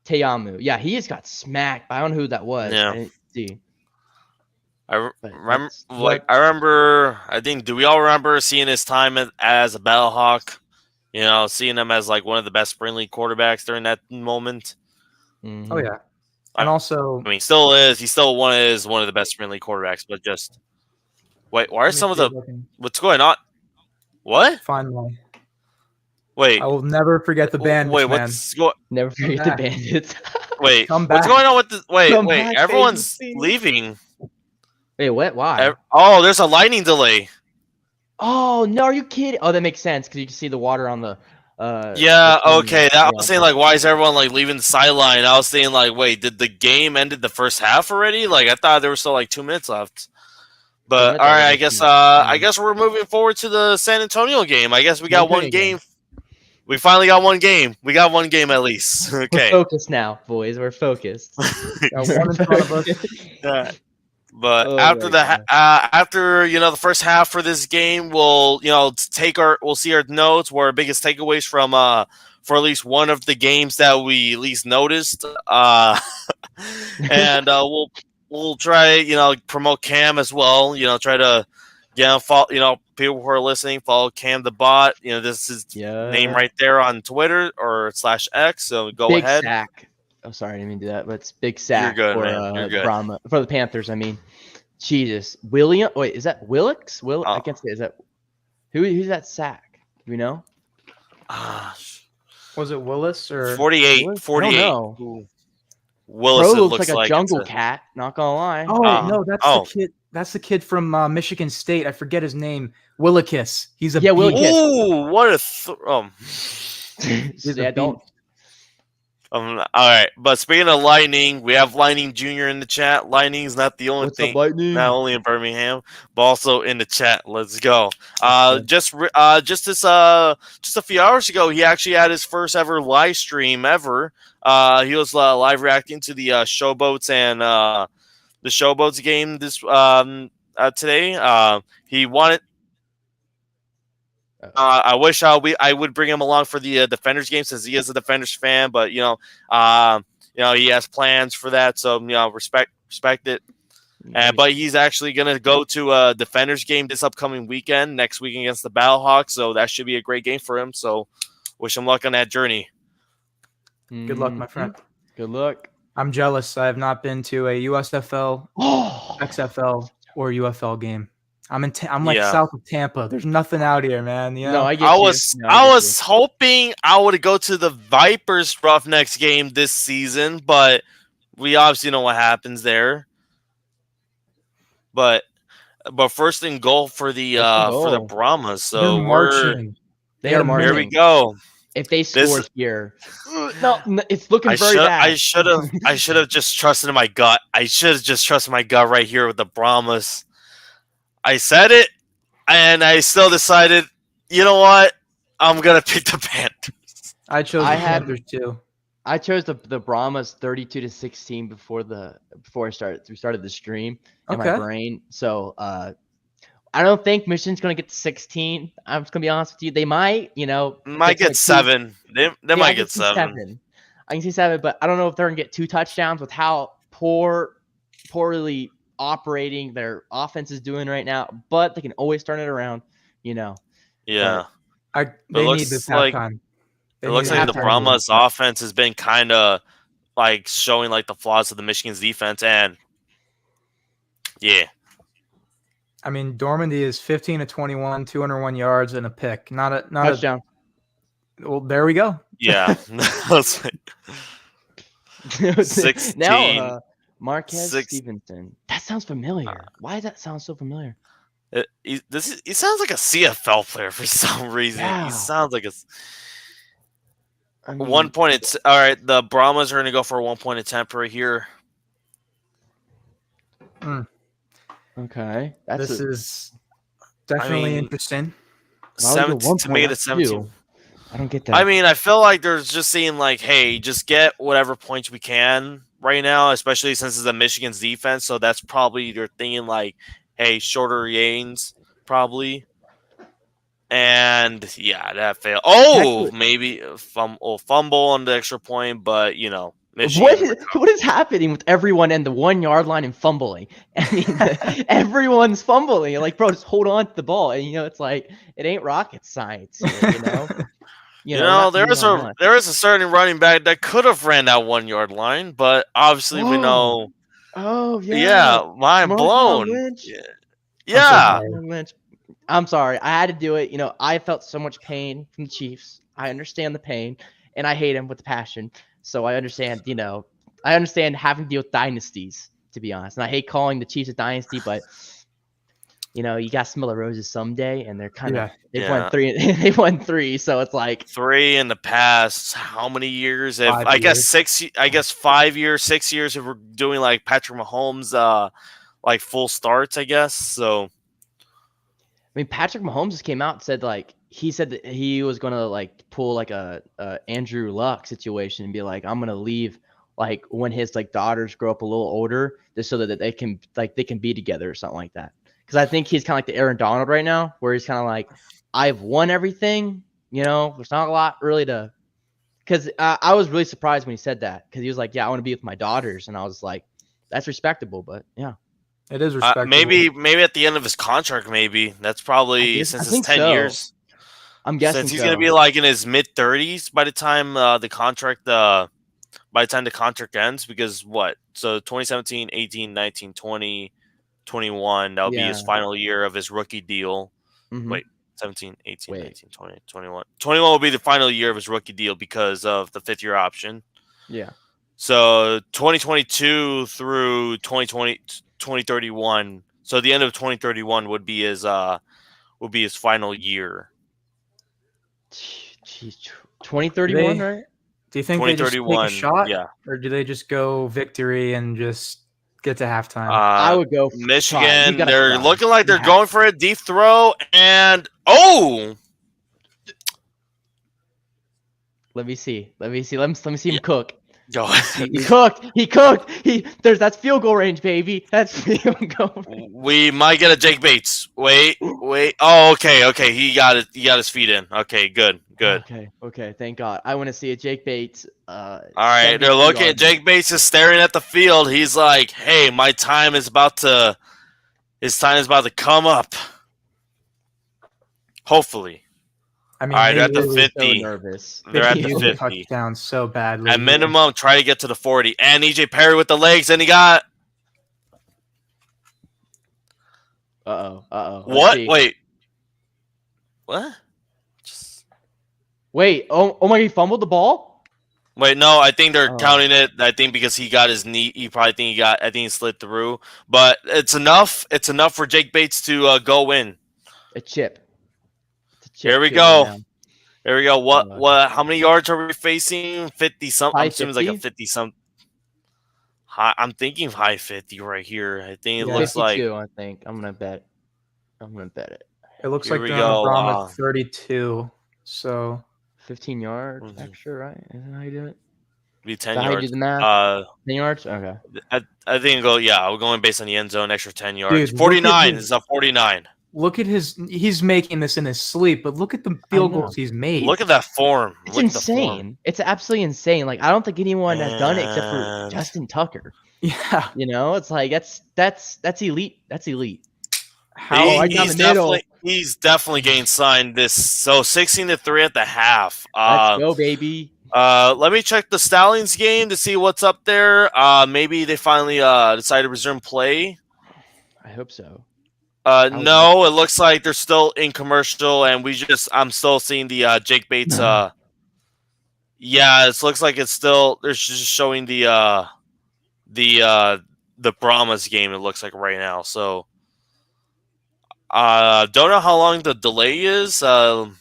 Teamu. Yeah, he just got smacked. I don't know who that was. Yeah. I didn't see. I remember. I think. Do we all remember seeing his time as a Battlehawk? You know, seeing him as like one of the best Spring League quarterbacks during that moment. Mm-hmm. Oh yeah, and also, I mean, still is. He still is one of the best Spring League quarterbacks. But just wait, why are some of the what's going on? What? Finally. Wait. I will never forget the bandits. Wait, never forget the bandits. Wait, come back. What's going on with the? Wait, back, everyone's leaving. Wait, what? Why? There's a lightning delay. Oh no, are you kidding? Oh, that makes sense because you can see the water on the. Yeah. Okay. I was saying like, why is everyone like leaving the sideline? I was saying like, wait, did the game ended the first half already? Like, I thought there was still like 2 minutes left. But all right, I guess we're moving forward to the San Antonio game. I guess we got one game. We finally got one game. We got one game at least. Okay. We're focused now, boys. We're focused. Got one in front of us. But after the first half for this game, we'll see our notes, what our biggest takeaways from for at least one of the games that we at least noticed. And we'll try promote Cam as well. Try to follow people who are listening, follow Cam the bot. This is name right there on Twitter or /X. So go Big ahead. Sack. Oh, sorry, I didn't mean to do that, but it's big sack You're good, for man. You're good. Brahma, for the Panthers. I mean, Jesus, William. Wait, is that Willix? I can't say. Is that who's that sack? Do we know? Was it Willis or 48? Willis? 48. I don't know. Willis Bro looks like a jungle cat. Not gonna lie. Oh no, that's the kid. That's the kid from Michigan State. I forget his name. Willikis. He's a Willikis. Ooh, what a don't. All right, but speaking of Lightning, we have Lightning Jr. in the chat. Lightning's not the only thing, not only in Birmingham, but also in the chat. Let's go. Just a few hours ago, he actually had his first ever live stream ever. He was live reacting to the Showboats and the Showboats game this today. He wanted. I wish I would bring him along for the Defenders game since he is a Defenders fan, but he has plans for that, so respect it. But he's actually gonna go to a Defenders game this upcoming weekend, next week against the Battlehawks, so that should be a great game for him. So wish him luck on that journey. Good luck, my friend. Good luck. I'm jealous. I have not been to a USFL, XFL, or UFL game. I'm south of Tampa. There's nothing out here, man. No, I was hoping I would go to the Vipers Roughnecks game this season, but we obviously know what happens there. But first and goal for the Brahmas. So They are Here we marching. go. If they score here, no, it's looking very bad. I should have just trusted in my gut. I should have just trusted my gut right here with the Brahmas. I said it, and I still decided, you know what? I'm gonna pick the Panthers. I chose the Panthers too. I chose the Brahmas 32-16 before we started the stream in my brain. So I don't think Michigan's gonna get to 16. I'm just gonna be honest with you. They might, might get 7. They might get 7. I can see 7, but I don't know if they're gonna get 2 touchdowns with how poorly operating their offense is doing right now. But they can always turn it around, Yeah. They need this halftime. It looks like the Brahmas offense has been kind of like showing like the flaws of the Michigan's defense, and yeah. I mean, Dormandy is 15 of 21, 201 yards and a pick. Not a touchdown. Well, there we go. Yeah. 16. Now, Marquez Stevenson. That sounds familiar. Why does that sound so familiar? He sounds like a CFL player for some reason. Yeah. He sounds like a 1 point. All right, the Brahmas are going to go for a 1 point attempt right here. Okay, this is definitely interesting. 17 to make it a 17. I don't get that. I mean, I feel like they're just saying like, hey, just get whatever points we can right now, especially since it's a Michigan's defense. So that's probably they're thinking like, hey, shorter gains probably. And yeah, that failed. Oh, maybe fumble on the extra point, but Michigan. What is happening with everyone in the 1 yard line and fumbling? I mean, everyone's fumbling. Like, bro, just hold on to the ball, and it's like it ain't rocket science. There is a certain running back that could have ran that 1 yard line, but obviously we know. Oh yeah. Yeah, mind blown. Yeah. I'm sorry. I had to do it. I felt so much pain from the Chiefs. I understand the pain, and I hate him with passion. So I understand, I understand having to deal with dynasties, to be honest. And I hate calling the Chiefs a dynasty, but you got to smell the roses someday, and they're kind of won 3. They won 3, so it's like 3 in the past. How many years? I guess 6. I guess 5 years, 6 years. If we're doing like Patrick Mahomes, like full starts, I guess. So, I mean, Patrick Mahomes just came out and said he said that he was gonna pull like a Andrew Luck situation and be like, I'm gonna leave when his daughters grow up a little older, just so that they can be together or something like that. Because I think he's kind of like the Aaron Donald right now, where he's kind of like, I've won everything. There's not a lot really to. Because I was really surprised when he said that, because he was like, yeah, I want to be with my daughters, and I was like, that's respectable, but yeah. It is respectable. Maybe at the end of his contract, maybe. That's probably since it's 10 years. I'm guessing since he's gonna be like in his mid-30s by the time the contract ends, because what? So 2017, 18, 19, 20, 21, that'll be his final year of his rookie deal. Mm-hmm. Wait, 17, 18, 19, 20, 21. 21 will be the final year of his rookie deal because of the 5th year option. Yeah. So 2022 through 2031. So the end of 2031 would be his final year. Jeez, 2031, right? Do you think they just take a shot? Yeah. Or do they just go victory and just get to halftime? I would go Michigan. They're looking like they're going for a deep throw, and let me see. Let me see him cook. Go ahead. He cooked. That's field goal range, baby. That's field goal range. We might get a Jake Bates. Wait. Oh, okay. He got it. He got his feet in. Okay, good. Okay. Thank God. I want to see a Jake Bates. All right, they're looking. Jake Bates is staring at the field. He's like, "Hey, his time is about to come up. Hopefully." I mean, all right, they're at the 50. So nervous. They're at the 50. Touchdown so badly. At minimum, try to get to the 40. And EJ Perry with the legs, and he got. Uh-oh. What? Wait. What? Wait. Oh my God! He fumbled the ball. Wait, no. I think they're counting it. I think because he got his knee, he probably think I think he slid through. But it's enough. It's enough for Jake Bates to go in. A chip. Here we go. There we go. What? How many yards are we facing? 50 something. I'm High assuming it's like a 50? 50 something. I'm thinking high 50 right here. I think it Yeah. looks like. 52, I think. I'm gonna bet it. It looks Here like we they're on the go. Brahmas 32. So 15 yards extra, right? Isn't that how you do it? Be Is 10 that how you do yards. the math? 10 yards? Okay. I think go. Yeah, we're going based on the end zone. Extra 10 yards. Dude, 49 is a 49. look at he's making this in his sleep, but look at the field goals he's made. Look at that form. It's Look at the form. insane. It's absolutely insane. Like, I don't think anyone has done it except for And- Justin Tucker. Yeah. You know, it's like that's elite. That's elite. How right down the middle. He's definitely getting signed this. So 16-3 at the half. Let's go, baby. Let me check the Stallions game to see what's up there. Maybe they finally decided to resume play. I hope so. No, it looks like they're still in commercial, and I'm still seeing the Jake Bates. Yeah, it looks like it's still. They're just showing the Brahmas game. It looks like right now. So, don't know how long the delay is. Probably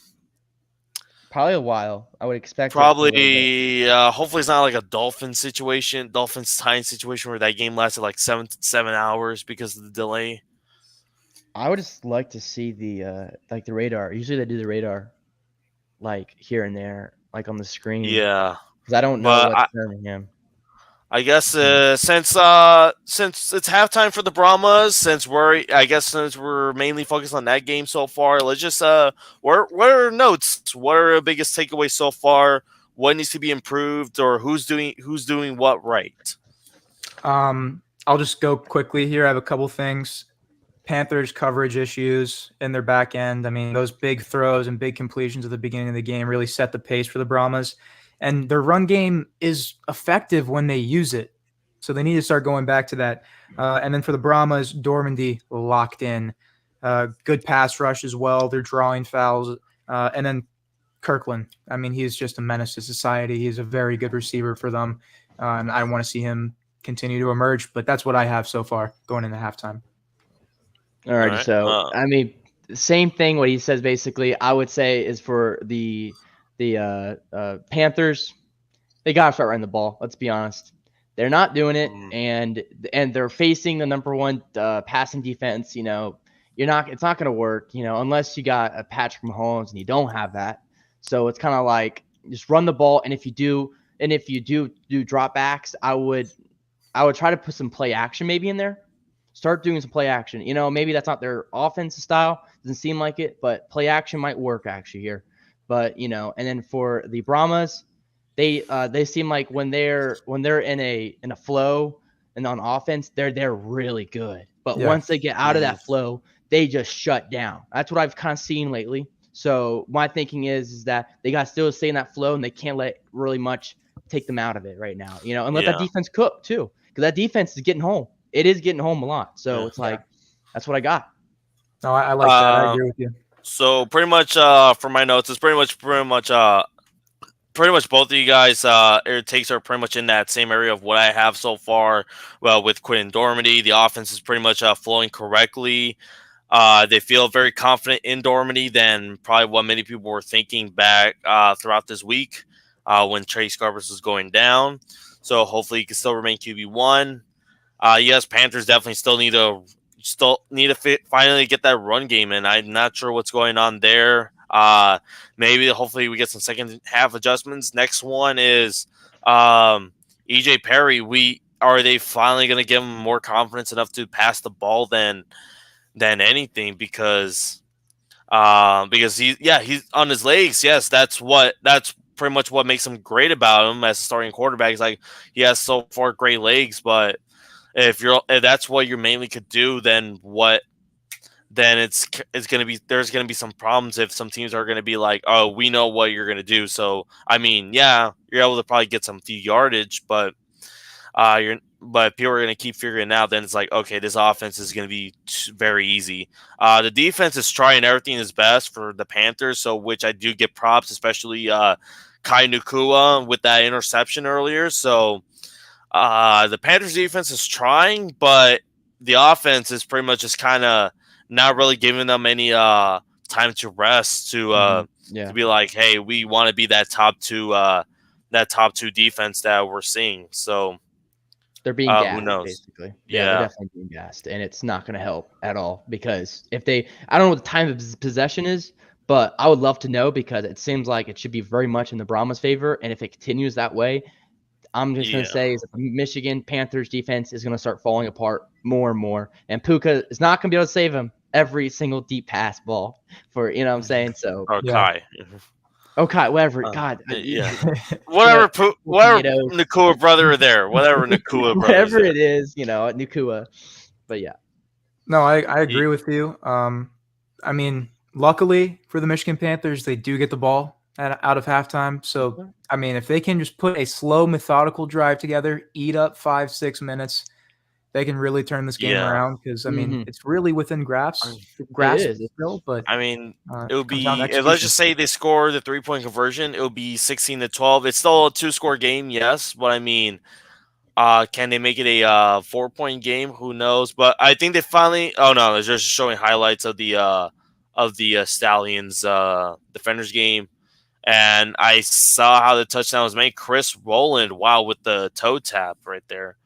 a while. I would expect. Probably. Hopefully, it's not like a Dolphins Titans situation where that game lasted like 7 hours because of the delay. I would just like to see the radar. Usually they do the radar, like here and there, like on the screen. Yeah, because I don't know what's turning him. I guess since it's halftime for the Brahmas, since we're mainly focused on that game so far, let's just what are notes? What are the biggest takeaways so far? What needs to be improved, or who's doing what right? I'll just go quickly here. I have a couple things. Panthers coverage issues in their back end. I mean, those big throws and big completions at the beginning of the game really set the pace for the Brahmas. And their run game is effective when they use it. So they need to start going back to that. And then for the Brahmas, Dormandy locked in. Good pass rush as well. They're drawing fouls. And then Kirkland. I mean, he's just a menace to society. He's a very good receiver for them. And I want to see him continue to emerge. But that's what I have so far going into halftime. All right. So, I mean, same thing. What he says basically, I would say is for the Panthers, they gotta start running the ball. Let's be honest, they're not doing it, and they're facing the number one passing defense. You know, it's not gonna work. You know, unless you got a Patrick Mahomes, and you don't have that. So it's kind of like just run the ball, and if you do dropbacks, I would try to put some play action maybe in there. Start doing some play action. You know, maybe that's not their offensive style. Doesn't seem like it, but play action might work actually here. But, you know, and then for the Brahmas, they seem like when they're in a flow and on offense, they're really good. But once they get out of that flow, they just shut down. That's what I've kind of seen lately. So my thinking is that they got to still stay in that flow, and they can't let really much take them out of it right now. You know, and let that defense cook too, because that defense is getting home. It is getting home a lot. So it's like, that's what I got. No, I like that. I agree with you. So pretty much for my notes, it's pretty much both of you guys air takes are pretty much in that same area of what I have so far. Well, with Quinn Dormady, the offense is pretty much flowing correctly. They feel very confident in Dormady than probably what many people were thinking back throughout this week when Trace Garbers was going down. So hopefully he can still remain QB1. Yes, Panthers definitely still need to finally get that run game in. I'm not sure what's going on there. Hopefully we get some second half adjustments. Next one is EJ Perry. Are they finally going to give him more confidence enough to pass the ball than anything? Because he's on his legs. Yes, that's pretty much what makes him great about him as a starting quarterback. It's like he has so far great legs, but if that's what you mainly could do, then it's going to be, there's going to be some problems if some teams are going to be like, oh, we know what you're going to do. So, I mean, yeah, you're able to probably get some few yardage, but people are going to keep figuring it out. Then it's like, okay, this offense is going to be very easy. The defense is trying everything is best for the Panthers. So, which I do get props, especially Kai Nukua with that interception earlier. So, the Panthers defense is trying, but the offense is pretty much just kind of not really giving them any time to rest to be like, hey, we want to be that top two defense that we're seeing. So they're being gassed, who knows? basically. Yeah, they're definitely being gassed, and it's not going to help at all because if I don't know what the time of possession is, but I would love to know because it seems like it should be very much in the Brahmas' favor, and if it continues that way, I'm just going to say is that the Michigan Panthers defense is going to start falling apart more and more, and Puka is not going to be able to save him every single deep pass ball for, you know what I'm saying? So Kai. Okay, whatever. God. Whatever Nakua brother there. Whatever Nakua brother. Whatever it is, Nakua. But yeah. No, I agree with you. I mean, luckily for the Michigan Panthers, they do get the ball out of halftime. So, I mean, if they can just put a slow, methodical drive together, eat up 5-6 minutes, they can really turn this game around because, I mean, it's really within grasp still. But I mean, it would be let's just say they score the 3-point conversion. It would be 16-12. It's still a 2-score game, yes, but I mean, can they make it a 4-point game? Who knows? But I think they finally. Oh no, they're just showing highlights of the Stallions Defenders game, and I saw how the touchdown was made. Chris Rowland, wow, with the toe tap right there.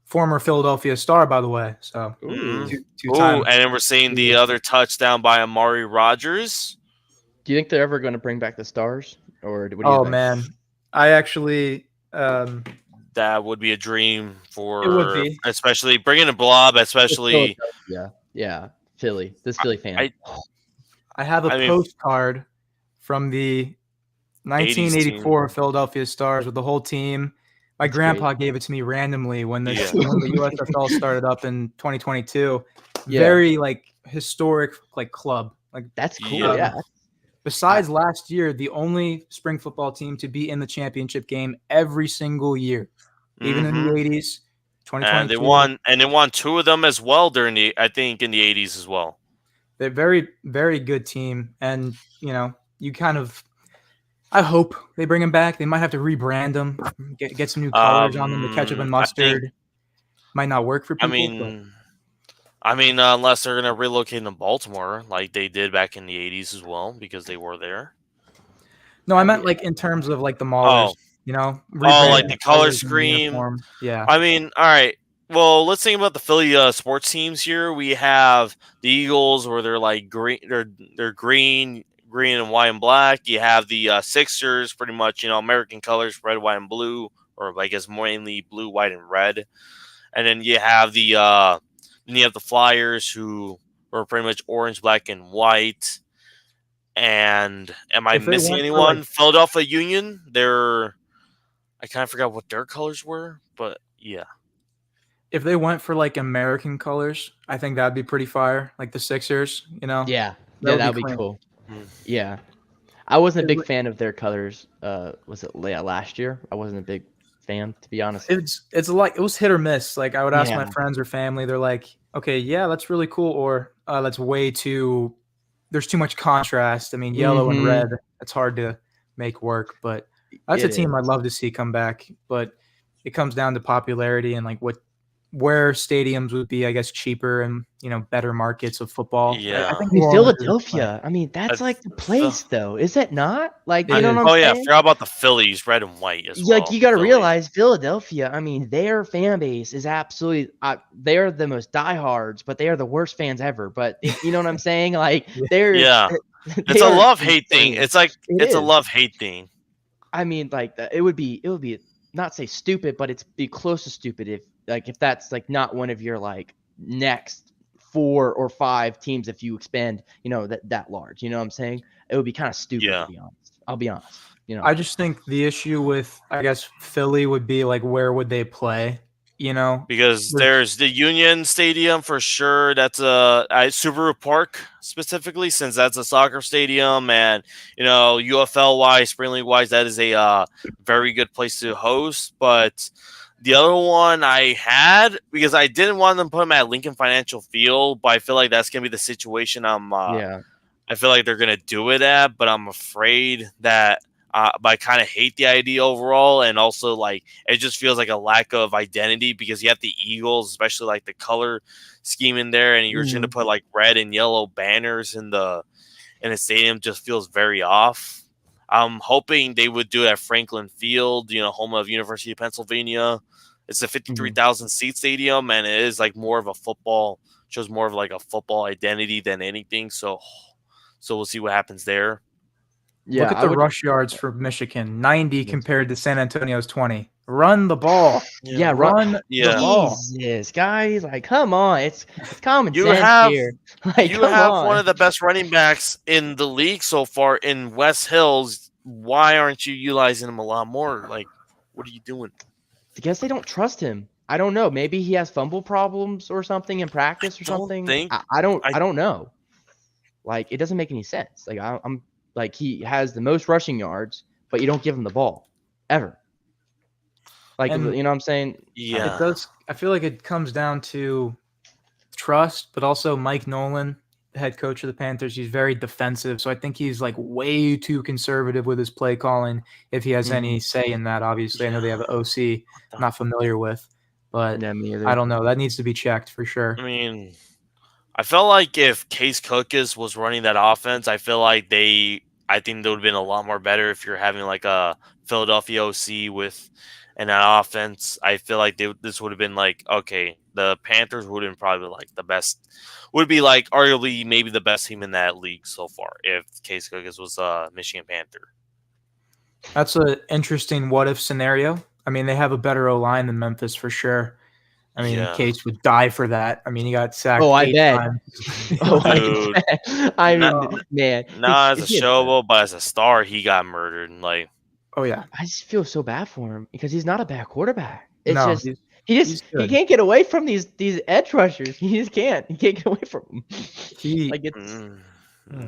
Former Philadelphia Star, by the way. So, two-time. And then we're seeing the other touchdown by Amari Rogers. Do you think they're ever going to bring back the Stars, or what do you think? Man, I actually. That would be a dream for. It would be, especially bringing a blob, especially. Yeah, Philly. This Philly fan. I have a postcard from the 1984 Philadelphia Stars with the whole team. My grandpa gave it to me randomly when the USFL started up in 2022. Very historic club. That's cool. Yeah. Besides last year, the only spring football team to be in the championship game every single year, even in the 80s, 2022. And they won 2 of them as well in the 80s as well. They're very, very good team, and you kind of. I hope they bring them back. They might have to rebrand them, get some new colors on them, the ketchup and mustard. Might not work for people. I mean, unless they're going to relocate to Baltimore like they did back in the 80s as well, because they were there. No, I meant in terms of the Maulers, like the color scheme. Yeah. I mean, all right. Well, let's think about the Philly sports teams here. We have the Eagles, where they're green. They're green and white and black. You have the Sixers, pretty much, American colors, red, white, and blue, or I guess mainly blue, white, and red. And then you have the Flyers, who are pretty much orange, black, and white. And am I missing anyone? Philadelphia Union. I kind of forgot what their colors were, but yeah. If they went for American colors, I think that'd be pretty fire. Like the Sixers, Yeah, that'd be cool. Yeah, I wasn't a big fan of their colors. Was it last year? I wasn't a big fan, to be honest. It's it was hit or miss. I would ask my friends or family. They're like, okay, yeah, that's really cool, or that's way too. There's too much contrast. I mean, yellow and red. It's hard to make work. But that's a team I'd love to see come back. But it comes down to popularity and where stadiums would be, I guess, cheaper and better markets of football. Yeah, I think Philadelphia. I mean, that's the place, though, is it not? You know what I'm saying? I forgot about the Phillies, red and white as well. You got to realize Philadelphia. I mean, their fan base is absolutely. They are the most diehards, but they are the worst fans ever. But you know what I'm saying? They're it's a love-hate thing. It's a love-hate thing. I mean, it would be not say stupid, but it's be close to stupid if that's not one of your next 4 or 5 teams if you expand that large. You know what I'm saying? It would be kind of stupid to be honest. I'll be honest. I just think the issue with Philly would be where would they play? Because there's the Union Stadium for sure. That's a Subaru Park specifically, since that's a soccer stadium, and UFL wise, Spring League wise, that is a very good place to host. But the other one I had, because I didn't want them to put them at Lincoln Financial Field, but I feel like that's gonna be the situation. I feel like they're gonna do it at, but I'm afraid that but I kind of hate the idea overall, and also like it just feels like a lack of identity because you have the Eagles, especially like the color scheme in there, and you're just gonna put like red and yellow banners in the stadium. Just feels very off. I'm hoping they would do it at Franklin Field, home of University of Pennsylvania. It's a 53,000 seat stadium, and it is like more of a football, shows more of like a football identity than anything. So we'll see what happens there. Yeah, look at the rush yards for Michigan, 90 compared to San Antonio's 20. Run the ball. Yeah, run the ball. Jesus, guys, like, come on, it's common You sense have here. Like, you come have on. one of the best running backs in the league so far in West Hills. Why aren't you utilizing him a lot more? Like, what are you doing? I guess they don't trust him. I don't know. Maybe he has fumble problems or something in practice or something. I don't know. Like, it doesn't make any sense. Like, I'm like, he has the most rushing yards, but you don't give him the ball ever. Like, you know what I'm saying? Yeah. It does. I feel like it comes down to trust, but also Mike Nolan, the head coach of the Panthers, he's very defensive. So I think he's like way too conservative with his play calling. If he has any say in that, obviously, I know they have an OC I'm not familiar with, but I don't know. That needs to be checked for sure. I mean, I felt like if Case Cookis was running that offense, I think they would have been a lot more better if you're having like a Philadelphia OC with and that offense. I feel like this would have been like, okay, the Panthers would have been probably like the best, would be like arguably maybe the best team in that league so far if Case Cookis was a Michigan Panther. That's an interesting what if scenario. I mean, they have a better O-line than Memphis for sure. I mean, Case would die for that. I mean, he got sacked 8 times. Dude. I mean, man. Not as a showboat, but as a star, he got murdered. Like, oh yeah. I just feel so bad for him because he's not a bad quarterback. It's no, just he can't get away from these edge rushers. He just can't. He can't get away from them.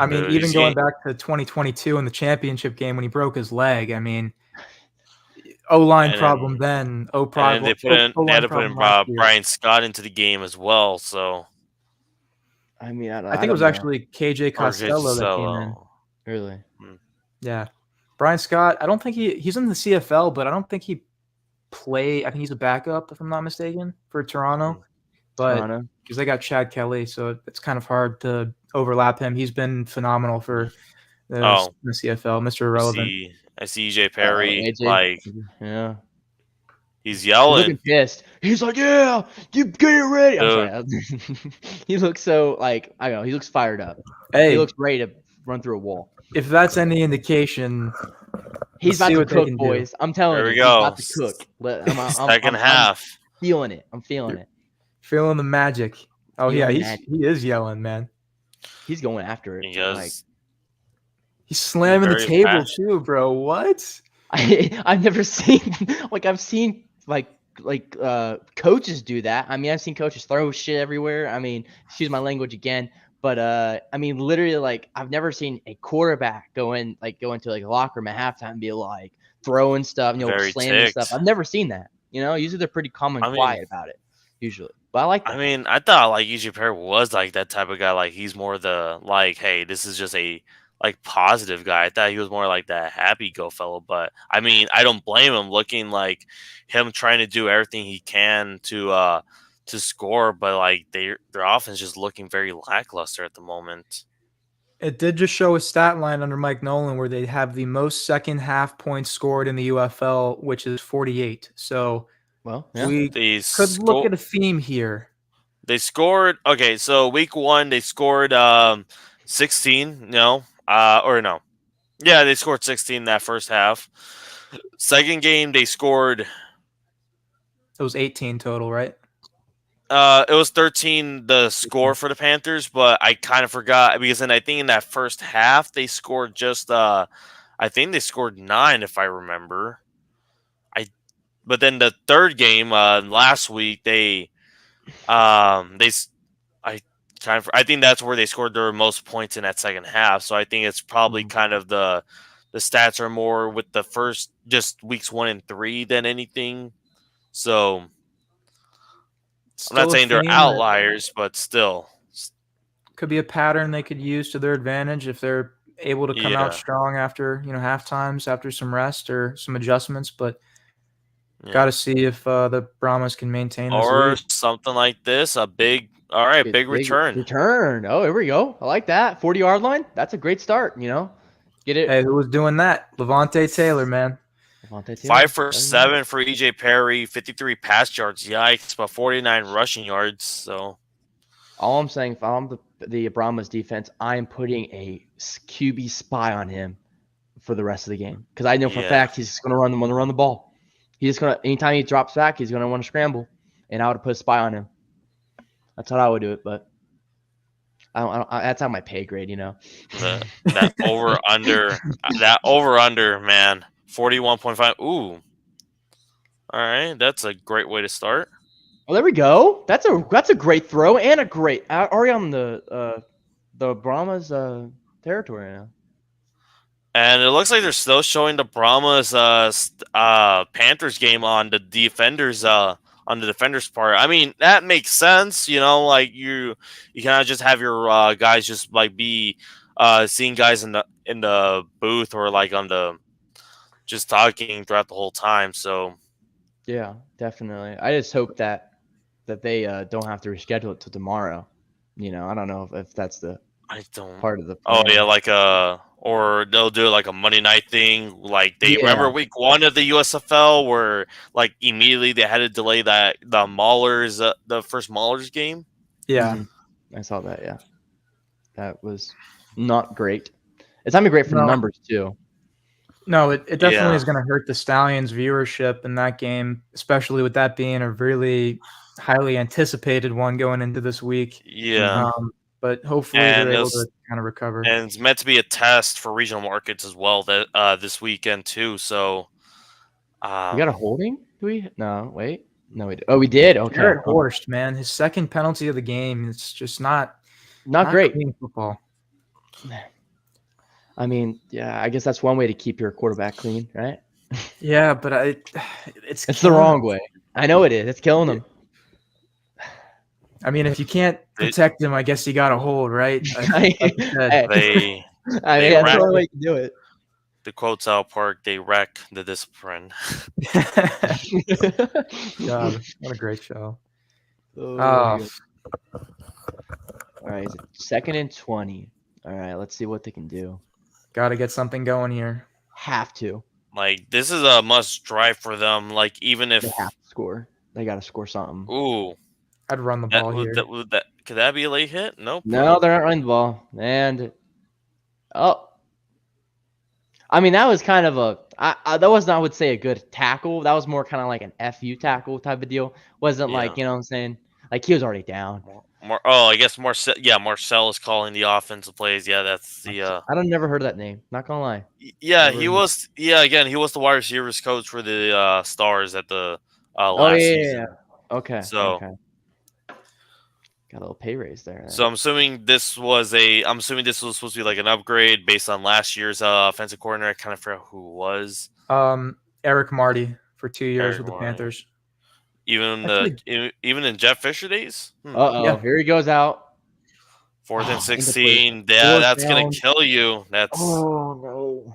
I mean, even going back to 2022 in the championship game when he broke his leg. I mean, O-line problem then. And they had to put in Brian Scott into the game as well. So, I mean, I think it was actually KJ Costello that came in. Really? Yeah, Brian Scott. I don't think he's in the CFL, but I don't think he play. I think he's a backup, if I'm not mistaken, for Toronto. But because they got Chad Kelly, so it's kind of hard to overlap him. He's been phenomenal for the CFL, Mr. Irrelevant. I see EJ Perry, yeah. He's yelling. He's looking pissed. He's like, yeah, you get it ready. I'm sorry. He looks so, like, I don't know. He looks fired up. Hey, he looks ready to run through a wall. If that's any indication, he's about to cook, boys. I'm telling you. He's about to cook. Second half. I'm feeling it. I'm feeling it. Feeling the magic. Oh, yeah, he is yelling, man. He's going after it. He's slamming the table too, bro. What? I've never seen I've seen coaches do that. I mean, I've seen coaches throw shit everywhere. I mean, excuse my language again, but I mean, literally, I've never seen a quarterback go into a locker room at halftime and be like throwing stuff, slamming stuff. I've never seen that. Usually they're pretty calm and quiet about it. Usually, but I like that. I mean, I thought EJ Perry was like that type of guy. Like, he's more the hey, this is just a positive guy. I thought he was more like that happy go fellow. But I mean, I don't blame him, looking like him trying to do everything he can to score, but their offense just looking very lackluster at the moment. It did just show a stat line under Mike Nolan where they have the most second half points scored in the UFL, which is 48. So we could look at a theme here. They scored. Okay, so week 1 they scored 16. Yeah, they scored 16 that first half. Second game they scored. It was 18 total, right? It was 13 the score for the Panthers, but I kind of forgot because then I think in that first half they scored just I think they scored 9 if I remember. But then the third game last week I think that's where they scored their most points in that second half. So I think it's probably kind of the stats are more with the first just weeks 1 and 3 than anything. So I'm not saying they're outliers, but still could be a pattern they could use to their advantage if they're able to come out strong after half times, after some rest or some adjustments, but got to see if the Brahmas can maintain this or lead. something like this. Big return. Oh, here we go. I like that 40-yard line. That's a great start. Get it. Hey, who was doing that? Levante Taylor, man. 5 for 7 for EJ Perry, 53 pass yards. Yikes, but 49 rushing yards. So all I'm saying, if I'm the Brahmas defense, I am putting a QB spy on him for the rest of the game because I know for a fact he's going to run the ball. He's just going to anytime he drops back, he's going to want to scramble, and I would put a spy on him. That's how I would do it, but that's on my pay grade, that over under, man, 41.5. Ooh, all right, that's a great way to start. Oh, there we go. That's a great throw and a great already on the Brahmas territory now. And it looks like they're still showing the Brahmas Panthers game on the defenders part. I mean, that makes sense, like you kind of just have your guys just like be seeing guys in the booth or like on the just talking throughout the whole time. So yeah, definitely. I just hope that they don't have to reschedule it to tomorrow. I don't know if that's the part of the plan. Oh yeah, like or they'll do like a Monday night thing. Like they remember week 1 of the USFL where like immediately they had to delay the Maulers, the first Maulers game. Yeah. I saw that. Yeah. That was not great. It's not great for the numbers too. No, it definitely is going to hurt the Stallions' viewership in that game, especially with that being a really highly anticipated one going into this week. Yeah. But hopefully they're able to kind of recover. And it's meant to be a test for regional markets as well that this weekend too. So we got a holding? Do we? No, wait. No, we did. Oh, we did. Okay. Garrett Horst, man, his second penalty of the game. It's just not great. Clean football. I mean, yeah, I guess that's one way to keep your quarterback clean, right? Yeah, but it's the wrong way. I know it is. It's killing him. I mean, if you can't protect him, I guess you got to hold, right? That's the only way to do it. The quote South Park, they wreck the discipline. God, what a great show. All right, is it 2nd and 20? All right, let's see what they can do. Got to get something going here. Have to. Like, this is a must drive for them. Like, even if they have to score, they got to score something. Ooh. I'd run the ball here. Could that be a late hit? Nope. No, they're not running the ball. And I mean, that was kind of that was not, I would say, a good tackle. That was more kind of like an FU tackle type of deal. Wasn't like, you know what I'm saying? Like, he was already down. I guess Marcel is calling the offensive plays. Yeah, that's the. I never heard of that name. Not gonna lie. Yeah, he was. Yeah, again, he was the wide receivers coach for the Stars at the last season. Okay. So. Okay. Got a little pay raise there. So I'm assuming this was supposed to be like an upgrade based on last year's offensive coordinator. I kind of forgot who it was. Eric Marty for 2 years with the Panthers. Even in Jeff Fisher days. Here he goes out. 4th and 16. Yeah, that's gonna kill you. That's. Oh no.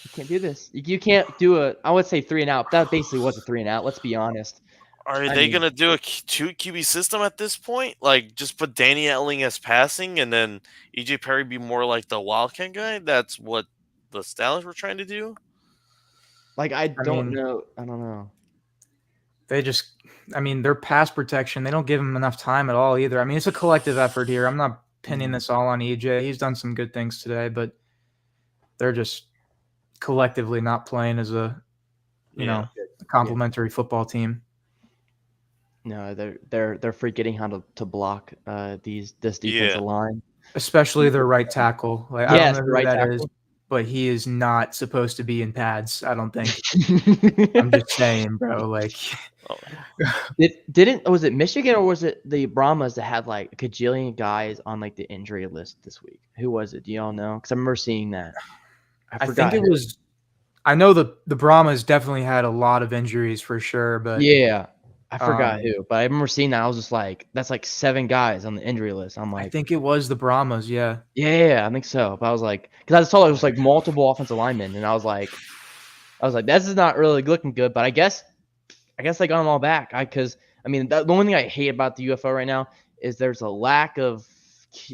You can't do this. You can't do I would say 3 and out. That basically was a 3 and out. Let's be honest. Are they going to do a 2 QB system at this point? Like, just put Danny Etling as passing and then EJ Perry be more like the Wildcat guy? That's what the Stallions were trying to do? Like, I don't know. I don't know. Their pass protection, they don't give him enough time at all either. I mean, it's a collective effort here. I'm not pinning this all on EJ. He's done some good things today, but they're just collectively not playing as a complementary football team. No, they're forgetting how to block this defensive line, especially their right tackle. Like, I don't know who that is, but he is not supposed to be in pads. I don't think. I'm just saying, bro. Like, was it Michigan or was it the Brahmas that had like a kajillion guys on like the injury list this week? Who was it? Do y'all know? Because I remember seeing that. I think it was. I know the Brahmas definitely had a lot of injuries for sure, but yeah. I forgot who, but I remember seeing that. I was just like, that's like 7 guys on the injury list. I'm I like, think it was the Brahmas, yeah. yeah, I think so. But I was like, because I saw it was like multiple offensive linemen, and I was like, this is not really looking good. But I guess they got them all back. Because I mean, the only thing I hate about the UFO right now is there's a lack of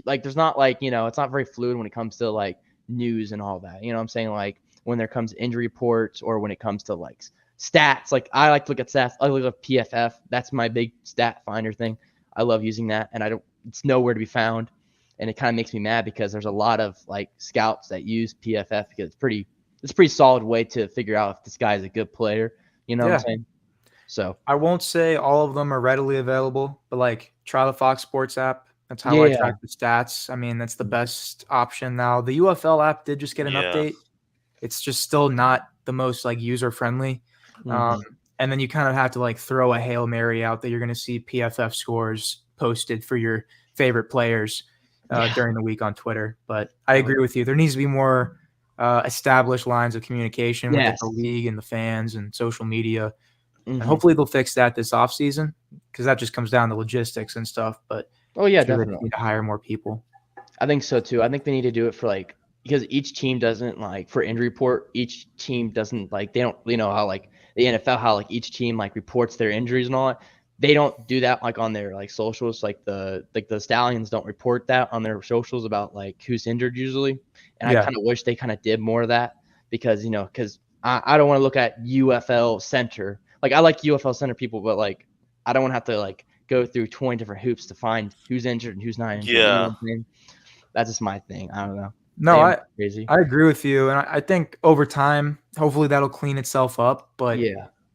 like, there's not like, it's not very fluid when it comes to like news and all that. You know what I'm saying? Like when there comes to injury reports or when it comes to like stats. Like I like to look at stats. I look at PFF. That's my big stat finder thing. I love using that, and it's nowhere to be found. And it kind of makes me mad because there's a lot of like scouts that use PFF because it's a pretty solid way to figure out if this guy is a good player. You know what I'm saying? So I won't say all of them are readily available, but like try the Fox Sports app. That's how I yeah, track the stats. I mean, that's the best option now. The UFL app did just get an Yeah. update. It's just still not the most like user friendly. And then you kind of have to like throw a Hail Mary out that you're going to see PFF scores posted for your favorite players during the week on Twitter. But I agree with you. There needs to be more established lines of communication within the league and the fans and social media. And hopefully they'll fix that this offseason because that just comes down to logistics and stuff. But definitely they need to hire more people. I think so too. I think they need to do it for like, because each team doesn't like for injury report. Each team doesn't like, they don't, how like the NFL, how like each team like reports their injuries and all that. They don't do that like on their like socials. Like the Stallions don't report that on their socials about like who's injured usually. And I kind of wish they kind of did more of that because I don't want to look at UFL center. Like I like UFL center people, but like I don't want to have to like go through 20 different hoops to find who's injured and who's not injured. Yeah. You know what I'm saying? That's just my thing. I don't know. No, I crazy. agree with you, and I think over time, hopefully that'll clean itself up. But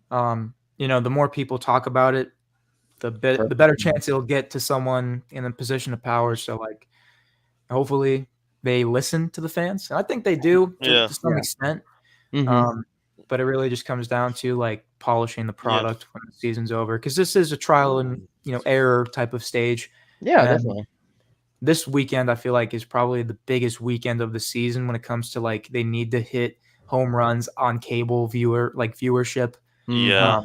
the more people talk about it, the better chance it'll get to someone in a position of power. So like, hopefully they listen to the fans, and I think they do to some extent. But it really just comes down to like polishing the product when the season's over, because this is a trial and error type of stage. Yeah, definitely. This weekend, I feel like, is probably the biggest weekend of the season when it comes to like they need to hit home runs on cable viewership. Yeah.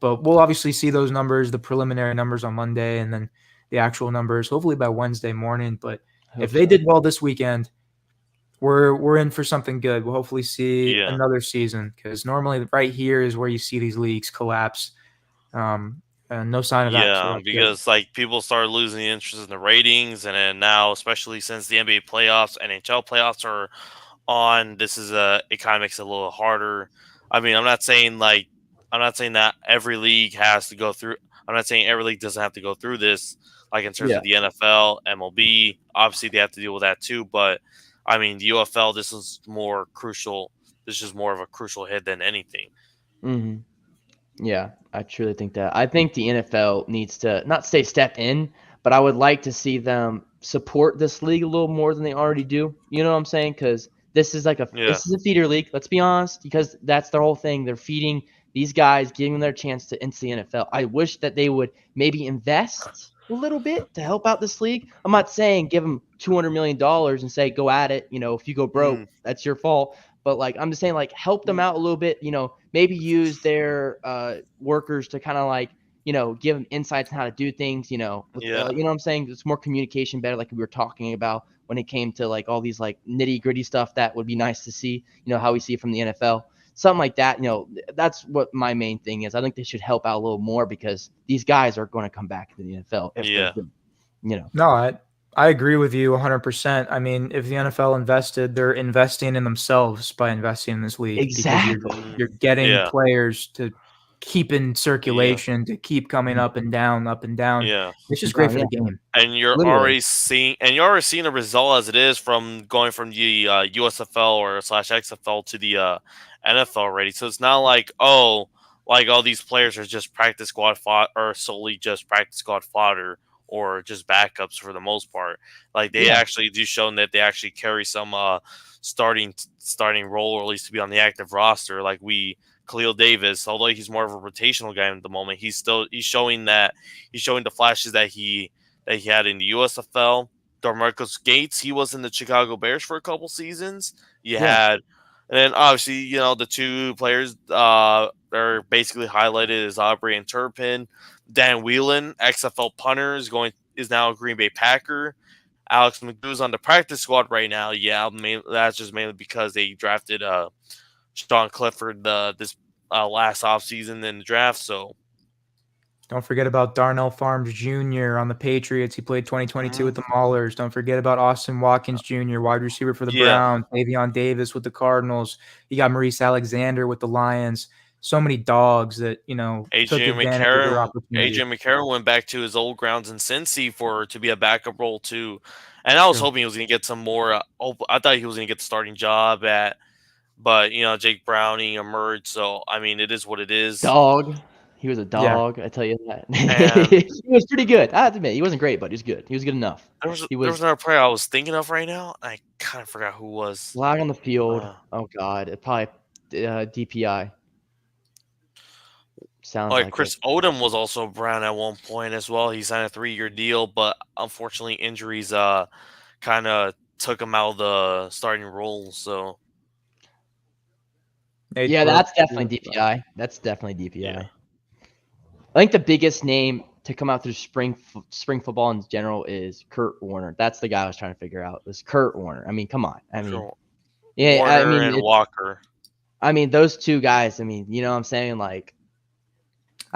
But we'll obviously see those numbers, the preliminary numbers on Monday, and then the actual numbers hopefully by Wednesday morning. But if they did well this weekend, we're in for something good. We'll hopefully see another season, because normally right here is where you see these leagues collapse. And no sign of that. Yeah, because like people started losing interest in the ratings, and then now, especially since the NBA playoffs, NHL playoffs are on, it kind of makes it a little harder. I mean, I'm not saying that every league has to go through. I'm not saying every league doesn't have to go through this. Like in terms of the NFL, MLB, obviously they have to deal with that too. But I mean, the UFL, this is more crucial. This is more of a crucial hit than anything. Yeah, I truly think that. I think the NFL needs to not say step in, but I would like to see them support this league a little more than they already do. You know what I'm saying? Because this is this is a feeder league. Let's be honest, because that's their whole thing. They're feeding these guys, giving them their chance to enter the NFL. I wish that they would maybe invest a little bit to help out this league. I'm not saying give them $200 million and say go at it. If you go broke, that's your fault. But like I'm just saying, like help them out a little bit. Maybe use their workers to kind of like give them insights on how to do things. You know what I'm saying? It's more communication better, like we were talking about when it came to like all these like nitty gritty stuff that would be nice to see. How we see from the NFL, something like that. That's what my main thing is. I think they should help out a little more because these guys are going to come back into the NFL if they're good. No, I agree with you 100%. I mean, if the NFL invested, they're investing in themselves by investing in this league. Exactly. Because you're getting players to keep in circulation, to keep coming up and down, up and down. Yeah. It's just great for the game. And you're already seeing the result as it is from going from the USFL or /XFL to the NFL already. So it's not like all these players are just practice squad or solely just practice squad fodder, or just backups for the most part. Like they actually do show that they actually carry some starting role, or at least to be on the active roster. Like Khalil Davis, although he's more of a rotational guy at the moment, he's showing the flashes that he had in the USFL. DeMarcus Gates, he was in the Chicago Bears for a couple seasons. And then obviously, the two players, are basically highlighted is Aubrey and Turpin. Dan Whelan, XFL punter, is now a Green Bay Packer. Alex Magoo's on the practice squad right now. Yeah, that's just mainly because they drafted Sean Clifford this last offseason in the draft. So don't forget about Darnell Farms Jr. on the Patriots. He played 2022 with the Maulers. Don't forget about Austin Watkins Jr., wide receiver for the Browns. Avion Davis with the Cardinals. You got Maurice Alexander with the Lions. So many dogs that, took advantage of their opportunity. AJ McCarron went back to his old grounds in Cincy to be a backup role too. And I was hoping he was going to get some more. I thought he was going to get the starting job but Jake Browning emerged. So, I mean, it is what it is. Dog. He was a dog, I tell you that. And he was pretty good. I have to admit, he wasn't great, but he was good. He was good enough. There was another player I was thinking of right now. I kind of forgot who it was. Flag on the field. Oh, God. It probably DPI. Sounds like Chris Odom was also Brown at one point as well. He signed a 3-year deal, but unfortunately injuries kind of took him out of the starting role. So that's definitely DPI. That's definitely DPI. Yeah. I think the biggest name to come out through spring football in general is Kurt Warner. That's the guy I was trying to figure out. Was Kurt Warner? I mean, come on. I mean, Warner and Walker. I mean, those two guys. I mean, you know what I'm saying? Like,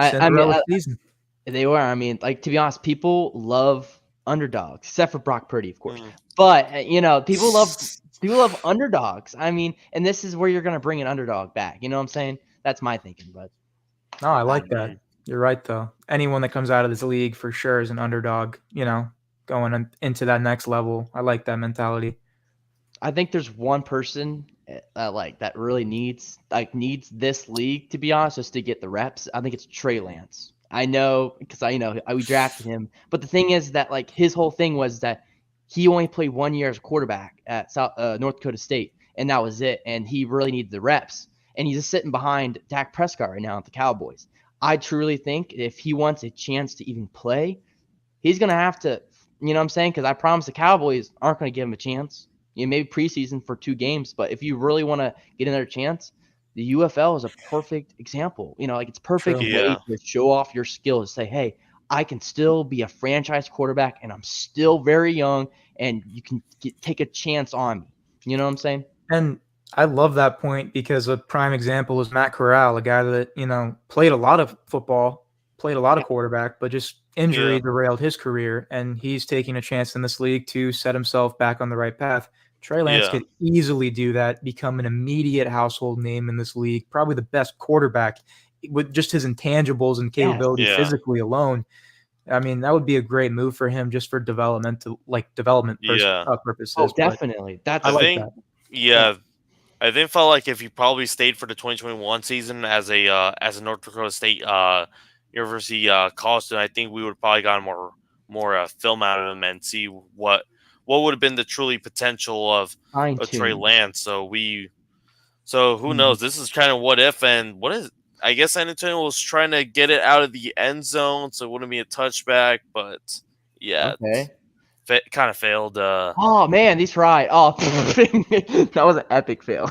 season. They were. I mean, like, to be honest, people love underdogs, except for Brock Purdy, of course. But people love underdogs. I mean, and this is where you're gonna bring an underdog back. You know what I'm saying? That's my thinking. But no, I like that. You're right, though. Anyone that comes out of this league for sure is an underdog, going into that next level. I like that mentality. I think there's one person that really needs this league, to be honest, just to get the reps. I think it's Trey Lance. I know because we drafted him. But the thing is that his whole thing was that he only played 1 year as a quarterback at North Dakota State, and that was it. And he really needed the reps. And he's just sitting behind Dak Prescott right now at the Cowboys. I truly think if he wants a chance to even play, he's going to have to, you know what I'm saying? Because I promise the Cowboys aren't going to give him a chance. Maybe preseason for 2 games. But if you really want to get another chance, the UFL is a perfect example. It's perfect way to show off your skills. Say, hey, I can still be a franchise quarterback, and I'm still very young, and you can take a chance on me. You know what I'm saying? And I love that point because a prime example is Matt Corral, a guy that, played a lot of football, played a lot of quarterback, but just injury derailed his career. And he's taking a chance in this league to set himself back on the right path. Trey Lance could easily do that, become an immediate household name in this league, probably the best quarterback with just his intangibles and capability physically alone. I mean, that would be a great move for him just for development purposes. Oh, definitely. I like that. Yeah. I think felt like if he probably stayed for the 2021 season as a North Dakota State University college student, I think we would probably gotten more film out of him and see what would have been the truly potential of Trey Lance. So who knows? This is kind of what if, and what is. I guess San Antonio was trying to get it out of the end zone, so it wouldn't be a touchback. But kind of failed. Oh man, he's right. Oh, that was an epic fail.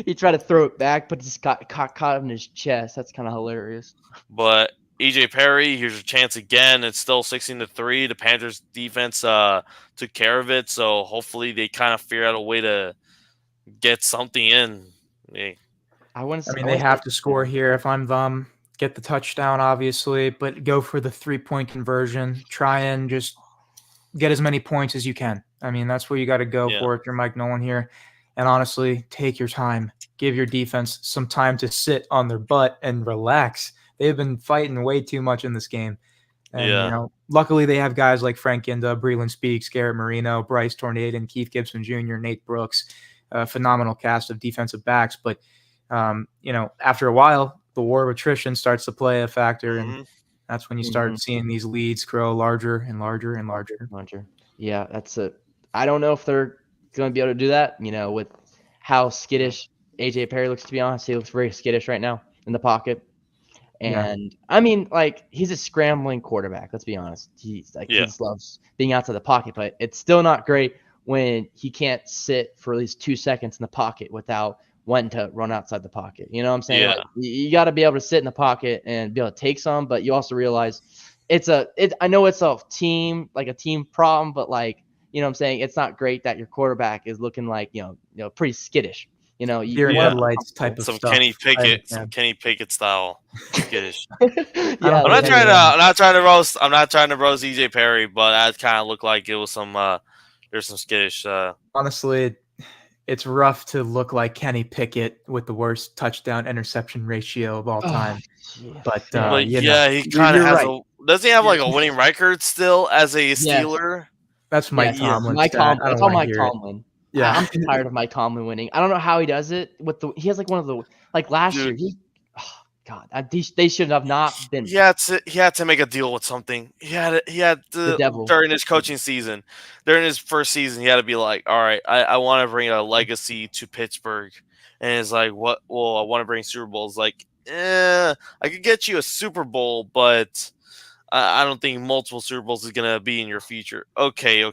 He tried to throw it back, but just caught him in his chest. That's kind of hilarious. But EJ Perry, here's your chance again. It's still 16-3. The Panthers defense took care of it, so hopefully they kind of figure out a way to get something in. They have to score here. If I'm them, get the touchdown, obviously, but go for the 3-point conversion. Try and just get as many points as you can. I mean, that's where you got to go for if you're Mike Nolan here. And honestly, take your time. Give your defense some time to sit on their butt and relax. They've been fighting way too much in this game. And, luckily they have guys like Frank Ginda, Breland Speaks, Garrett Marino, Bryce Tornado, Keith Gibson Jr., Nate Brooks, a phenomenal cast of defensive backs. But, after a while, the war of attrition starts to play a factor, and that's when you start seeing these leads grow larger and larger and larger. Yeah, that's it. I don't know if they're going to be able to do that, with how skittish AJ Perry looks, to be honest. He looks very skittish right now in the pocket. And I mean, he's a scrambling quarterback. Let's be honest. He just loves being outside the pocket, but it's still not great when he can't sit for at least 2 seconds in the pocket without when to run outside the pocket. You know what I'm saying? Yeah. Like you got to be able to sit in the pocket and be able to take some, but you also realize I know it's a team problem, but like, you know what I'm saying? It's not great that your quarterback is looking like, pretty skittish. You know, Deer in want headlights type of some stuff. Kenny Pickett style skittish. Yeah, I'm not trying to roast EJ Perry, but that kind of looked like it was some there's some skittish. Honestly, it's rough to look like Kenny Pickett with the worst touchdown interception ratio of all time. But he kind of has right. does he have like a winning record still as a Steeler? That's Mike Tomlin. That's all Mike Tomlin. Yeah, I'm tired of Mike Tomlin winning. I don't know how he does it he has like one of the last year. They should have not been. He had to make a deal with something. He had to the devil during his coaching season, during his first season. He had to be like, all right, I want to bring a legacy to Pittsburgh, and it's like, what? Well, I want to bring Super Bowls. Like, I could get you a Super Bowl, but I don't think multiple Super Bowls is gonna be in your future. Okay.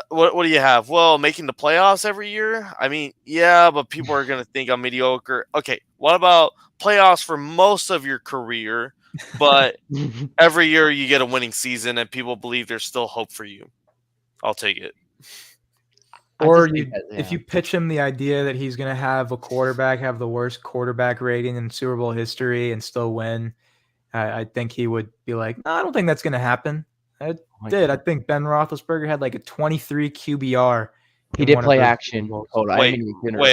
What do you have? Well, making the playoffs every year? I mean, yeah, but people are going to think I'm mediocre. Okay, what about playoffs for most of your career, but every year you get a winning season and people believe there's still hope for you? I'll take it. Or if you pitch him the idea that he's going to have the worst quarterback rating in Super Bowl history and still win, I think he would be like, no, I don't think that's going to happen. I think Ben Roethlisberger had like a 23 QBR. He did play action. Hold on. Wait,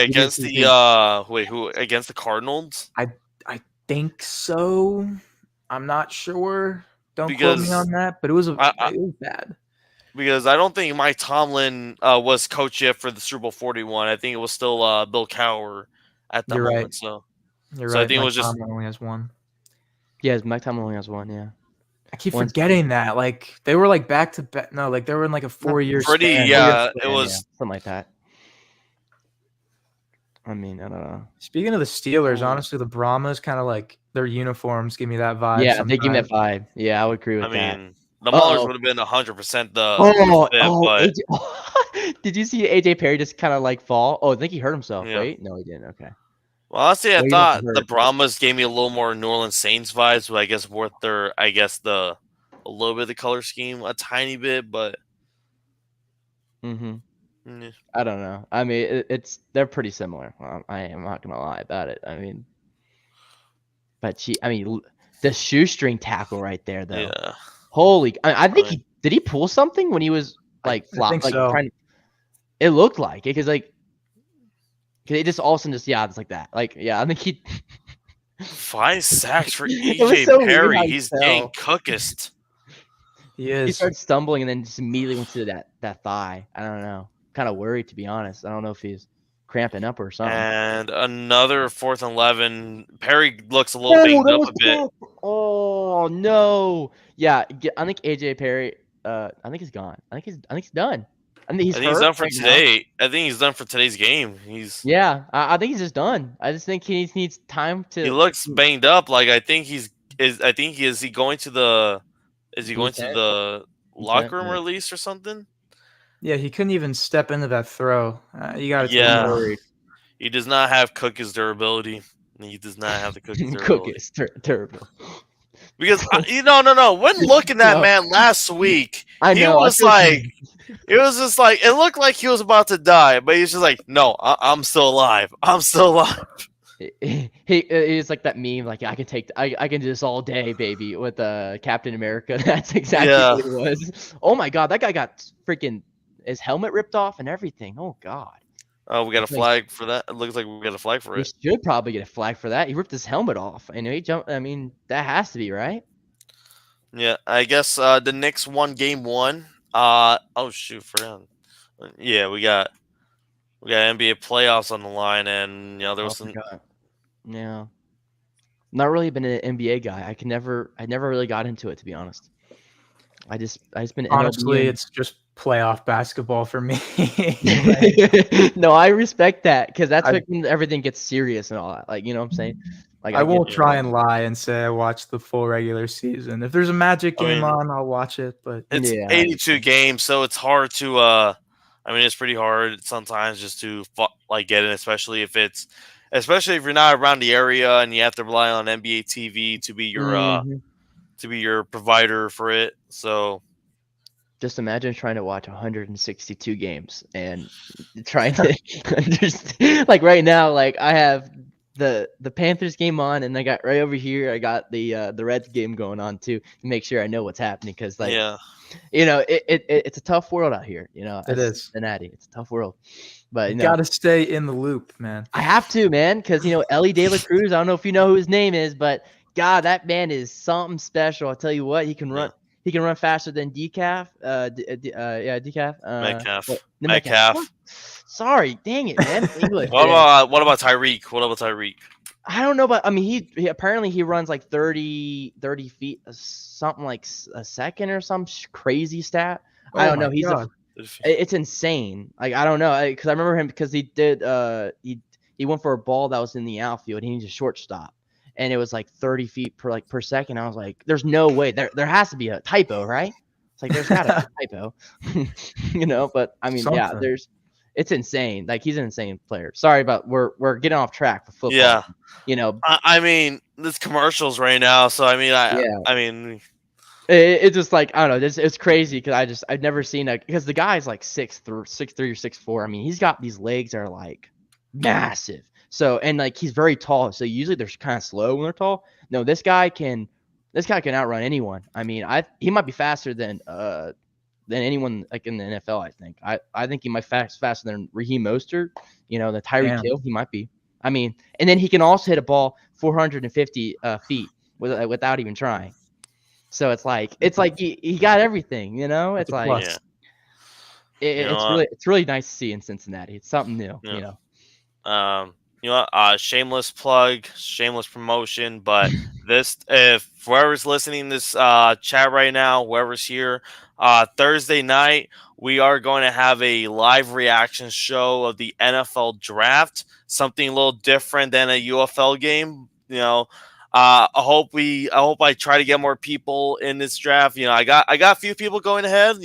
against the Cardinals? I think so. I'm not sure. Don't quote me on that, but it was bad. Because I don't think Mike Tomlin was coach yet for the Super Bowl 41. I think it was still Bill Cowher at the moment. Right. So you're right. I think Mike Tomlin only has one. Yeah, Mike Tomlin only has one. Yeah. I keep forgetting that. Like they were like back to back. No, like they were in like a 4-year span. Yeah, it was something like that. I mean, I don't know. Speaking of the Steelers, honestly, the Brahmas kind of like their uniforms give me that vibe. Yeah, they give me that vibe. Yeah, I would agree with that. I mean, the Maulers would have been 100% but did you see AJ Perry just kind of like fall? Oh, I think he hurt himself, right? No, he didn't. Okay. Well, honestly, I thought the Brahmas gave me a little more New Orleans Saints vibes, but I guess worth a little bit of the color scheme, a tiny bit, but. Yeah. I don't know. I mean, they're pretty similar. I am not gonna lie about it. I mean, but the shoestring tackle right there, though. Yeah. Holy! I think did he pull something when he was like flop? Like so. It looked like it because it just all of a sudden it's like that. Like I think he 5 sacks for AJ Perry. He's getting cookist. He is. He started stumbling and then just immediately went to that thigh. I don't know. Kind of worried, to be honest. I don't know if he's cramping up or something. And another 4th and 11. Perry looks a little banged up a bit. Oh no! Yeah, I think AJ Perry. I think he's gone. I think he's done. I think he's done for today. I think he's done for today's game. I think he's just done. I just think he needs time to. He looks banged up. Like I think is he going to the locker room release or something? Yeah, he couldn't even step into that throw. You got to be worried. He does not have Cook's durability. He does not have the Cook's durability. Cook is terrible. Because no. When looking at man last week, it looked like he was about to die, but he's just like, no, I'm still alive. I'm still alive. He's like that meme, like I can do this all day, baby, with Captain America. That's exactly what it was. Oh my god, that guy got freaking his helmet ripped off and everything. Oh god. Oh, we got a flag for that. It looks like we got a flag for it. We should probably get a flag for that. He ripped his helmet off. I know he jumped. I mean, that has to be right. Yeah, I guess the Knicks won game 1. Oh shoot, for him. Yeah, we got NBA playoffs on the line, and there was some. Yeah, not really been an NBA guy. I never really got into it, to be honest. I just been honestly, it's just playoff basketball for me. No, I respect that because that's when everything gets serious and all that. Like, you know what I'm saying? Like, I won't try and lie and say I watched the full regular season. If there's a Magic game on, I'll watch it. But it's 82 games, so it's hard to. I mean, it's pretty hard sometimes just to get in, especially if you're not around the area and you have to rely on NBA TV to be your provider for it. So just imagine trying to watch 162 games and trying to understand. Like right now, like I have the Panthers game on, and I got right over here, I got the Reds game going on too, to make sure I know what's happening. Because like, yeah, it's a tough world out here. It is Cincinnati. It's a tough world, but you got to stay in the loop, man. I have to, man, because Ellie De La Cruz. I don't know if you know who his name is, but God, that man is something special. I'll tell you what, he can run. He can run faster than Decaf. Decaf. Metcalf. Sorry, dang it, man. English. What about Tyreek? What about Tyreek? I don't know, but I mean, he apparently he runs like 30 feet, something like a second or some crazy stat. I don't know. It's insane. Like I don't know, because I remember him because he did. He went for a ball that was in the outfield. He needs a shortstop. And it was like 30 feet per second. I was like, there's no way. There has to be a typo, right? It's like there's gotta be a typo. But I mean, it's insane. Like he's an insane player. Sorry about we're getting off track with football. Yeah. I mean, this commercials right now, so I mean I mean it's just like I don't know, it's crazy because I've never seen because the guy's like 6'3" or 6'4". I mean, he's got these legs that are like massive. So, and like he's very tall. So usually they're kind of slow when they're tall. No, this guy can outrun anyone. I mean, he might be faster than anyone like in the NFL. I think. I think he might faster than Raheem Mostert. The Tyreek Hill. He might be. I mean, and then he can also hit a ball 450 feet without even trying. So it's like he got everything. It's like it's really nice to see in Cincinnati. It's something new. Shameless plug, shameless promotion, but if whoever's listening this chat right now, whoever's here, Thursday night, we are going to have a live reaction show of the NFL draft, something a little different than a UFL game. I hope I try to get more people in this draft. I got a few people going ahead,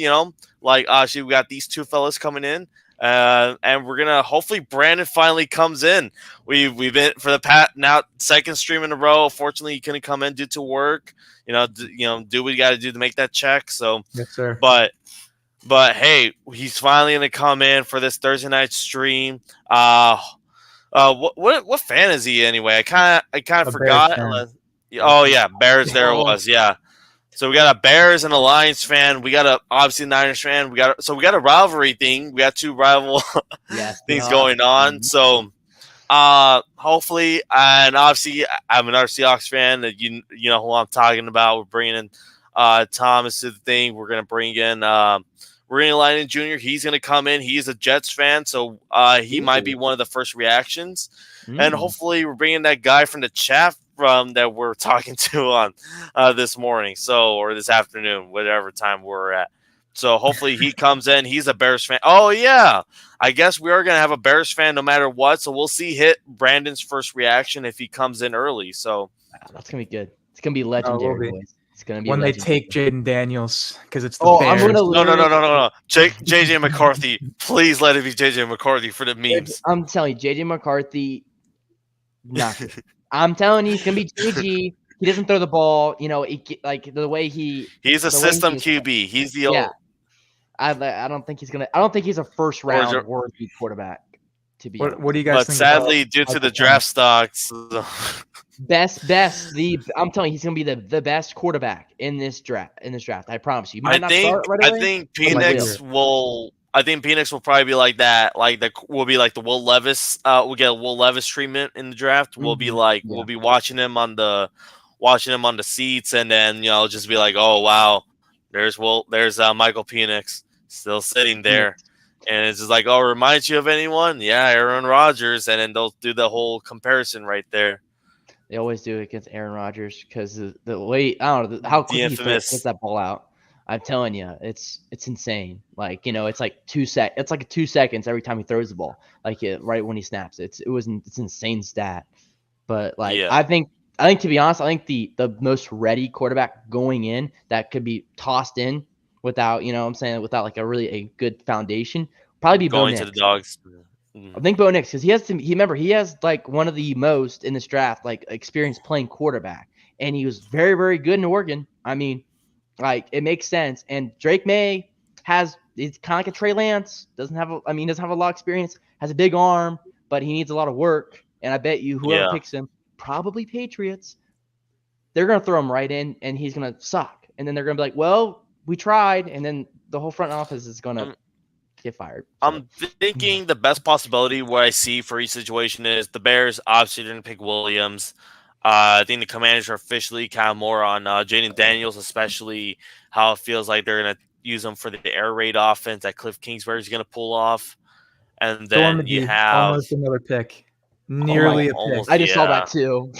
like actually we got these two fellas coming in. And we're gonna hopefully Brandon finally comes in. We've been for the now second stream in a row. Fortunately, he couldn't come in due to work. Do what you got to do to make that check. So yes, sir. But hey, he's finally gonna come in for this Thursday night stream. What fan is he anyway? I kind of forgot. Oh yeah, Bears. There it was. Yeah. So we got a Bears and a Lions fan. We got obviously Niners fan. We got a rivalry thing. We got two rival things going on. So hopefully, and obviously I'm another Seahawks fan. That you know who I'm talking about. We're bringing in Thomas to the thing. We're gonna bring in Lynon Jr. He's gonna come in. He's a Jets fan, so he might be one of the first reactions. And hopefully, we're bringing that guy from the chat that we're talking to on this morning, or this afternoon, whatever time we're at. So hopefully he comes in. He's a Bears fan. Oh yeah, I guess we are gonna have a Bears fan no matter what. So we'll see Brandon's first reaction if he comes in early. So that's gonna be good. It's gonna be legendary, boys. It's gonna be when legendary. they take Jaden Daniels because it's the Bears. No. JJ McCarthy, please let it be JJ McCarthy for the memes. I'm telling you, JJ McCarthy, nothing. I'm telling you, he's gonna be JG. He doesn't throw the ball. Like the way he's a system QB. He's the old. I don't think he's gonna. I don't think he's a first round worthy quarterback. To be honest. What do you guys think? But sadly, due to the draft stocks, I'm telling you, he's gonna be the best quarterback in this draft. I promise you. I think Phoenix will. I think Phoenix will probably be like that. Will be like the Will Levis. We'll get a Will Levis treatment in the draft. We'll be we'll be watching him on the seats, and then just be like, oh wow, there's Michael Penix still sitting there, and it's just like, oh, reminds you of anyone? Yeah, Aaron Rodgers, and then they'll do the whole comparison right there. They always do it against Aaron Rodgers because the way I don't know how quick he puts that ball out. I'm telling you, it's insane. Like it's like 2 seconds. It's like 2 seconds every time he throws the ball. Like right when he snaps, it's insane stat. But I think to be honest, I think the most ready quarterback going in that could be tossed in without without like a good foundation Probably be Bo going to the Nix. Dogs. I think Bo Nix, because he has like one of the most in this draft, like experience playing quarterback. And he was very, very good in Oregon. I mean, like it makes sense. And Drake May it's kind of like a Trey Lance, doesn't have a lot of experience, has a big arm, but he needs a lot of work. And I bet you whoever picks him, probably Patriots, they're gonna throw him right in and he's gonna suck. And then they're gonna be like, well, we tried, and then the whole front office is gonna get fired. So. I'm thinking the best possibility what I see for each situation is the Bears obviously didn't pick Williams. I think the Commanders are officially kind of more on Jaden Daniels, especially how it feels like they're going to use him for the air raid offense that Cliff Kingsbury is going to pull off. And then you have almost another pick. Nearly a pick. I just saw that too.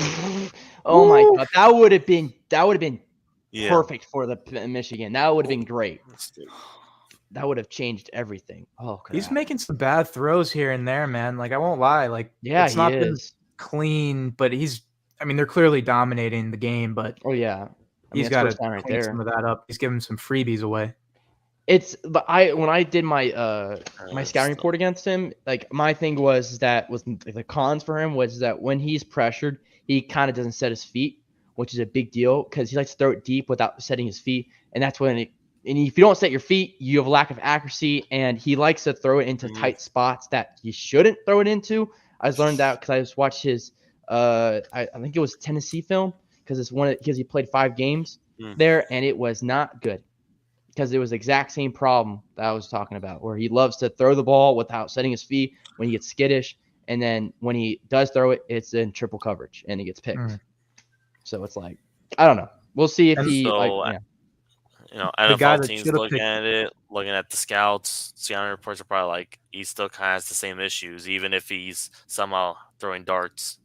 Oh my God. That would have been perfect for the Michigan. That would have been great. That would have changed everything. Oh, crap. He's making some bad throws here and there, man. Like, I won't lie. Like, it's not been clean, but they're clearly dominating the game, but he's got to clean some of that up. He's giving some freebies away. When I did my my scouting report against him, like my thing was the cons for him was that when he's pressured, he kind of doesn't set his feet, which is a big deal because he likes to throw it deep without setting his feet, and that's when and if you don't set your feet, you have a lack of accuracy, and he likes to throw it into tight spots that you shouldn't throw it into. I was learned that because I just watched his, I think it was Tennessee film because he played 5 games there, and it was not good because it was the exact same problem that I was talking about, where he loves to throw the ball without setting his feet when he gets skittish, and then when he does throw it, it's in triple coverage and he gets picked. So it's like, I don't know. We'll see if NFL teams looking at it, looking at the scouting reports are probably like he still kind of has the same issues, even if he's somehow throwing darts.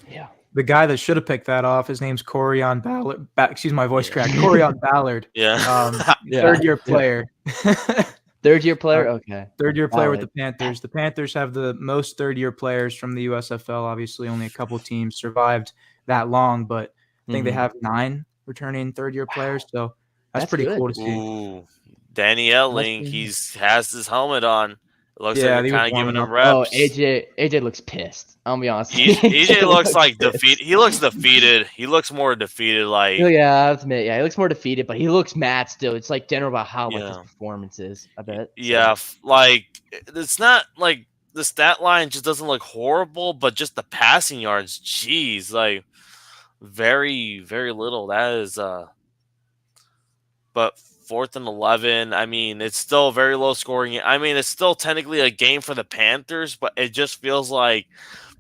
Yeah. The guy that should have picked that off, his name's Corian Ballard. Excuse my voice crack. Corian Ballard. Third-year player. Third-year player? Okay. Third-year player with the Panthers. The Panthers have the most third-year players from the USFL. Obviously, only a couple teams survived that long, but I think they have 9 returning third-year players, so that's pretty cool to see. Ooh, Danny Elling, has his helmet on. It looks like they're kind of giving him reps. Oh, AJ looks pissed. I'll be honest. AJ looks like defeated. He looks defeated. He looks more defeated. Like I have to admit, he looks more defeated, but he looks mad still. It's like general about how his performance is. I bet. Yeah, like it's not like the stat line just doesn't look horrible, but just the passing yards, geez, like very, very little. That is but 4th and 11. I mean, it's still very low scoring. I mean, it's still technically a game for the Panthers, but it just feels like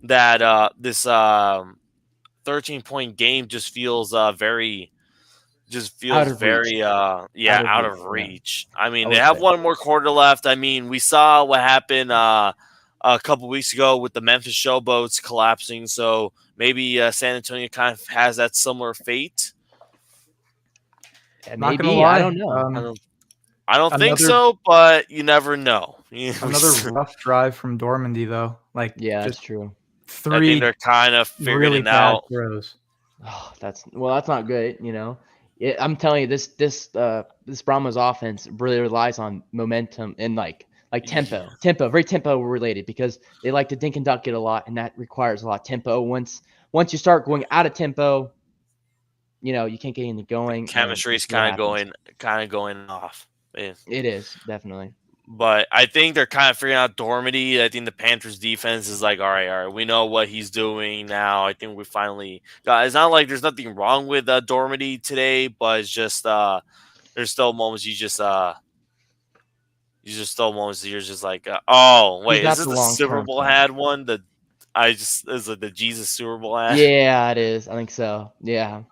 that this 13-point game just feels very out of reach. I mean, they have one more quarter left. I mean, we saw what happened a couple weeks ago with the Memphis Showboats collapsing, so maybe San Antonio kind of has that similar fate. Not gonna lie, I don't know. I don't think so, but you never know. Another rough drive from Dormandy, though. That's true. 3 I think they're kind of figuring really it out. Throws. Oh, that's not good. I'm telling you, this Brahmas offense really relies on momentum and like tempo, very tempo related, because they like to dink and dunk it a lot, and that requires a lot of tempo. Once you start going out of tempo, you can't get anything going. Chemistry's kind of going off. It is, definitely. But I think they're kind of figuring out Dormady. I think the Panthers defense is like, all right, we know what he's doing now. I think we finally got. It's not like there's nothing wrong with Dormady today, but it's just there's still moments you're just like, oh wait, is this the Super Bowl ad one? Is it the Jesus Super Bowl ad? Yeah, it is. I think so. Yeah.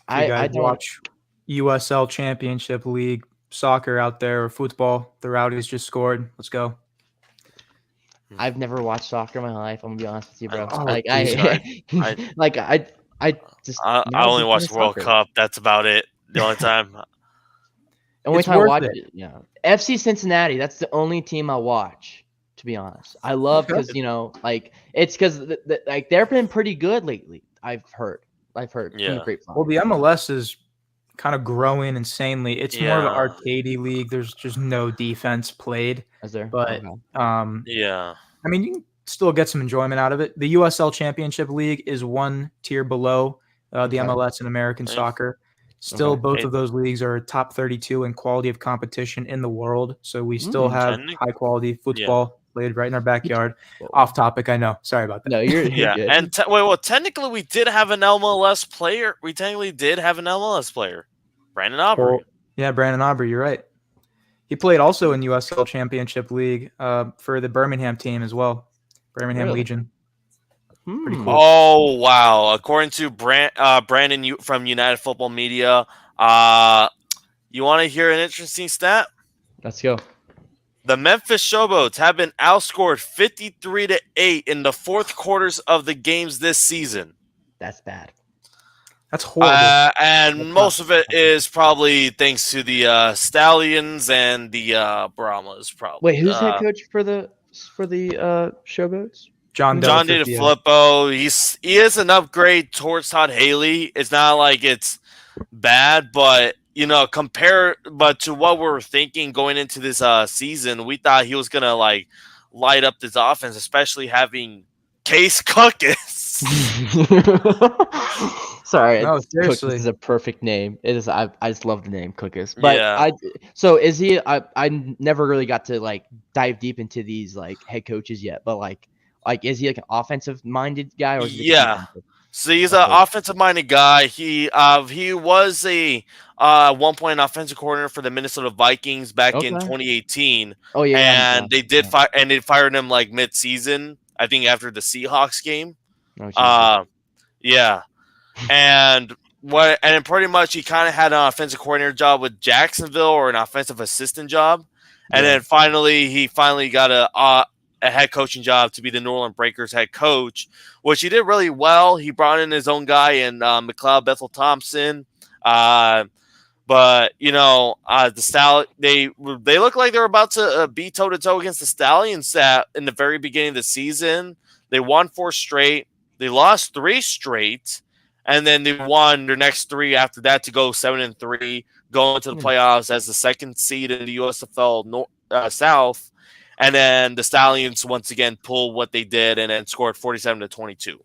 I watch USL Championship League soccer out there, or football. The Rowdies just scored. Let's go. I've never watched soccer in my life. I'm gonna be honest with you, bro. I only watch World Cup. That's about it. The only time. Only time I watch it. Yeah. FC Cincinnati. That's the only team I watch. To be honest, I love because it's because they've been pretty good lately. I've heard. Yeah. Well, the MLS is kind of growing insanely. It's more of an arcadey league. There's just no defense played. Is there? But yeah. I mean, you can still get some enjoyment out of it. The USL Championship League is one tier below the MLS and American soccer. Still, both of those leagues are top 32 in quality of competition in the world. So we still have high quality football played right in our backyard. Off topic, I know. Sorry about that. No, you're yeah. good. And well, technically, we did have an MLS player. We technically did have an MLS player, Brandon Aubrey. Yeah, Brandon Aubrey. You're right. He played also in USL Championship League for the Birmingham team as well. Birmingham Legion. Pretty cool. Oh, wow. According to Brandon from United Football Media, you want to hear an interesting stat? Let's go. The Memphis Showboats have been outscored 53-8 in the fourth quarters of the games this season. That's bad. That's horrible. And most of it is probably thanks to the Stallions and the Brahmas. Probably. Wait, who's head coach for the Showboats? John DeFilippo. He is an upgrade towards Todd Haley. It's not like it's bad, but but to what we were thinking going into this season, we thought he was gonna like light up this offense, especially having Case Cookus. Sorry, no, seriously, Cookus is a perfect name. It is. I just love the name Cookus. But so is he? I never really got to like dive deep into these like head coaches yet. But like is he like an offensive minded guy or is he So he's an offensive-minded guy. He was a one point offensive coordinator for the Minnesota Vikings back in 2018. Oh yeah, and they did they fired him like mid-season. I think after the Seahawks game. Yeah, and then pretty much he kind of had an offensive coordinator job with Jacksonville or an offensive assistant job, and then he finally got a head coaching job to be the New Orleans Breakers head coach, which he did really well. He brought in his own guy in McLeod Bethel Thompson. But they look like they're about to be toe to toe against the Stallions in the very beginning of the season. They won 4 straight. They lost 3 straight, and then they won their next 3 after that to go 7-3, going to the playoffs as the 2nd seed in the USFL South. And then the Stallions once again pulled what they did and then scored 47-22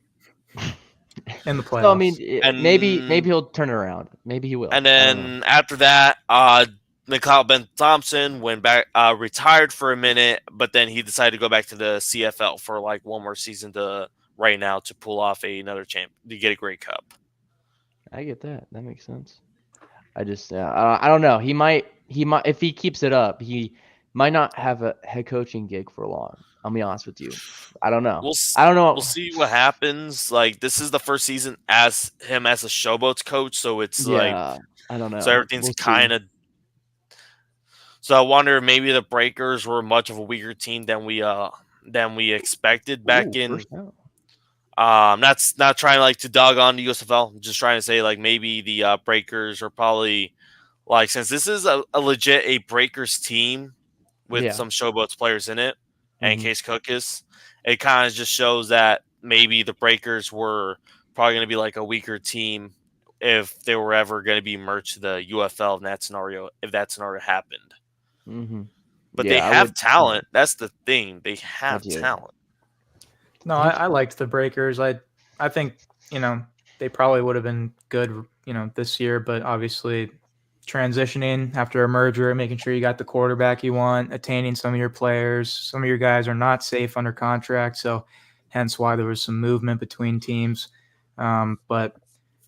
in the playoffs. So, I mean, maybe he'll turn it around. Maybe he will. And then after that, McLeod Ben Thompson went back, retired for a minute, but then he decided to go back to the CFL for like one more season to pull off another champ to get a Grey Cup. I get that. That makes sense. I just I don't know. He might if he keeps it up, he might not have a head coaching gig for long. I'll be honest with you. I don't know. I don't know. We'll see what happens. Like this is the first season as him as a Showboats coach, so it's I don't know. So everything's kind of. So I wonder maybe the Breakers were much of a weaker team than we expected back in. Not trying like to dog on the USFL. I'm just trying to say like maybe the Breakers are probably like since this is a legit Breakers team with some Showboats players in it and Case Cookus, it kind of just shows that maybe the Breakers were probably going to be like a weaker team if they were ever going to be merged to the UFL if that scenario happened. Mm-hmm. But they have talent. That's the thing. They have talent. No, I liked the Breakers. I think, they probably would have been good, this year, but obviously transitioning after a merger, making sure you got the quarterback you want, attaining some of your players. Some of your guys are not safe under contract, so hence why there was some movement between teams. But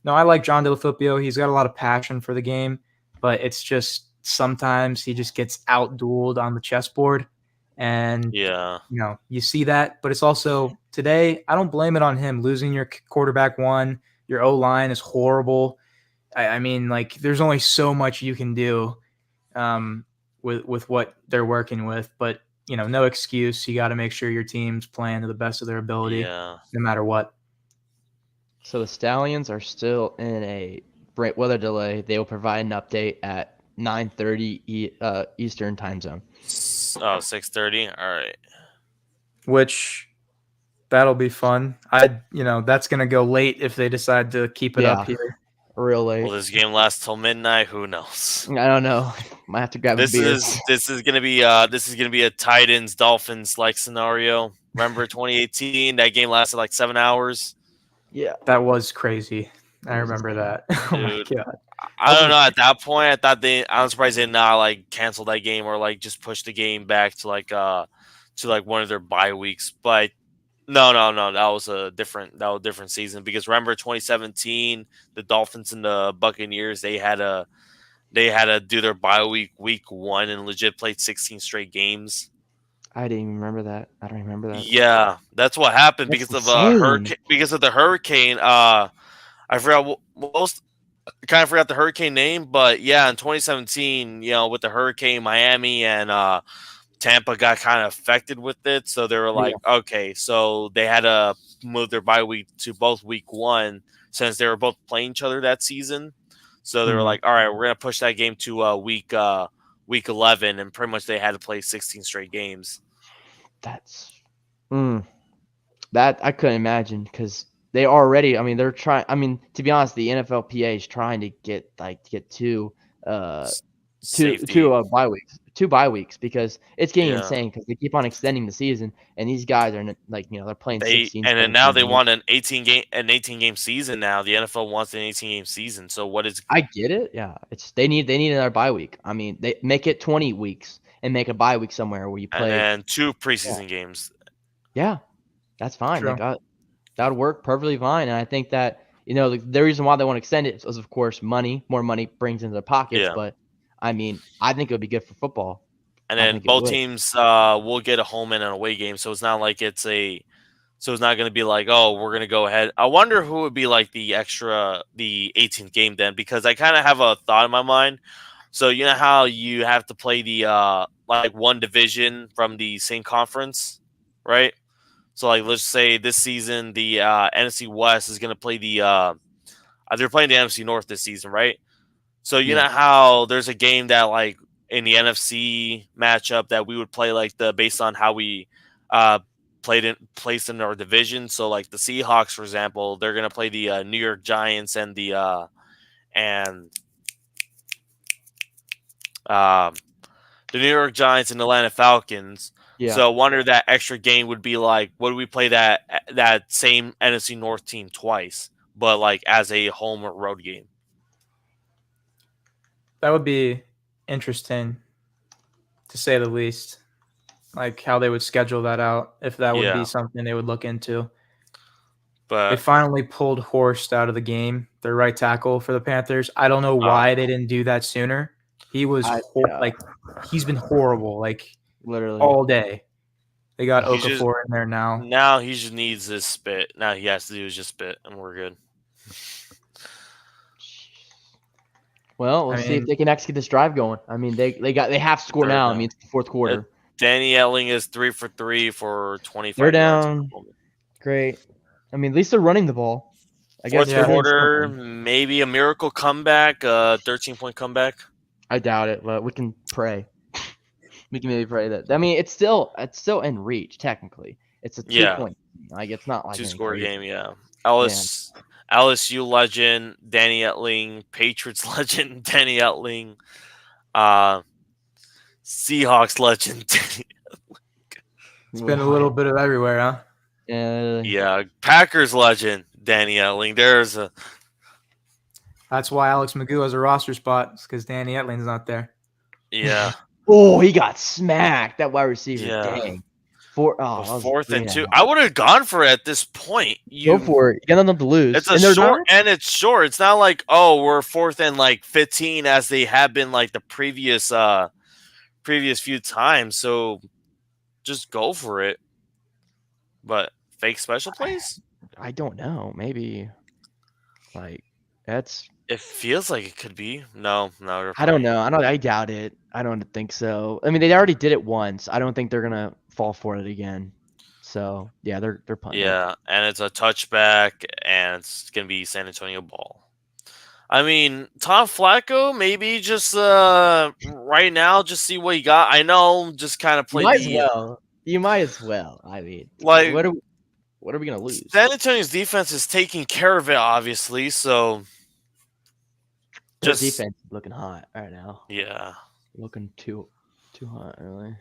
no, I like John DeFilippo. He's got a lot of passion for the game, but it's just sometimes he just gets outdueled on the chessboard. And, you see that. But it's also today, I don't blame it on him. Losing your quarterback one, your O-line is horrible. I mean, like, there's only so much you can do with what they're working with. But, no excuse. You got to make sure your team's playing to the best of their ability no matter what. So the Stallions are still in a weather delay. They will provide an update at 9:30 Eastern time zone. 6:30. All right. Which that'll be fun. That's gonna go late if they decide to keep it up here. real late. Will this game last till midnight? Who knows? I don't know. Might have to grab a This beer. is gonna be a Titans Dolphins like scenario. Remember 2018? That game lasted like 7 hours. Yeah, That was crazy. I remember that. Oh my Dude. god. I don't know. At that point, I thought I'm surprised they did not like cancel that game or like just push the game back to like one of their bye weeks. But no. That was a different season because remember 2017, the Dolphins and the Buccaneers they had to do their bye week 1 and legit played 16 straight games. I didn't even remember that. I don't remember that. Yeah, that's what happened That's because of insane. because of the hurricane. I forgot most kind of forgot the hurricane name, but yeah, in 2017, with the hurricane, Miami and Tampa got kind of affected with it, so they were like, okay, so they had to move their bye week to both week 1 since they were both playing each other that season. So they were like, all right, we're gonna push that game to week 11, and pretty much they had to play 16 straight games. That's that I couldn't imagine because they already. I mean, they're trying. I mean, to be honest, the NFLPA is trying to get two bye weeks, 2 bye weeks because it's getting insane because they keep on extending the season and these guys are they're playing 16 and then now they want an 18 game season. Now the NFL wants an 18 game season. So what is? I get it. Yeah, it's they need another bye week. I mean, they make it 20 weeks and make a bye week somewhere where you play and 2 preseason games. Yeah, that's fine. That would work perfectly fine. And I think that the reason why they want to extend it is of course money. More money brings into their pockets. Yeah. But I mean, I think it would be good for football. And then both teams will get a home and an away game, so it's not like it's not going to be like, oh, we're going to go ahead. I wonder who would be like the 18th game then, because I kind of have a thought in my mind. So you know how you have to play the like one division from the same conference, right? So like let's say this season the NFC West is going to play they're playing the NFC North this season, right? So you know how there's a game that like in the NFC matchup that we would play like based on how we placed in our division. So like the Seahawks, for example, they're gonna play the New York Giants and the New York Giants and Atlanta Falcons. Yeah. So I wonder that extra game would be like, would we play that same NFC North team twice, but like as a home or road game? That would be interesting, to say the least. Like how they would schedule that out, if that would be something they would look into. But they finally pulled Horst out of the game, their right tackle for the Panthers. I don't know why they didn't do that sooner. He was he's been horrible, like literally all day. They got Okafor in there now. Now he just needs his spit. Now he has to do is just spit, and we're good. Well, see if they can actually get this drive going. I mean, they have to score now. I mean, it's the fourth quarter. Danny Etling is 3 for 3 for 25. They're down. Great. I mean, at least they're running the ball. I guess fourth quarter, maybe a miracle comeback, 13-point comeback. I doubt it, but we can pray. We can maybe pray that. I mean, it's still in reach technically. It's a 2-point. Like it's not like 2-score game. Yeah. LSU legend Danny Etling, Patriots legend Danny Etling, Seahawks legend Danny Etling. It's been a little bit of everywhere, huh? Yeah, Packers legend Danny Etling. That's why Alex Magoo has a roster spot, because Danny Etling's not there. Yeah. Oh, he got smacked. That wide receiver. Yeah. Dang. 4th and 2. I would have gone for it at this point. Go for it. You got nothing to lose. It's short, and it's short. It's not like, oh, we're 4th and like 15 as they have been like the previous few times. So just go for it. But fake special plays? I don't know. Maybe like that's. It feels like it could be. No. I don't know. I doubt it. I don't think so. I mean, they already did it once. I don't think they're gonna fall for it again. So yeah, they're punting. Yeah, and it's a touchback, and it's gonna be San Antonio ball. I mean, Tom Flacco, maybe just right now, just see what he got. I know, just kind of play. You might as well. I mean, like what are we gonna lose? San Antonio's defense is taking care of it, obviously. So Their defense is looking hot right now. Yeah. Looking too hot, really.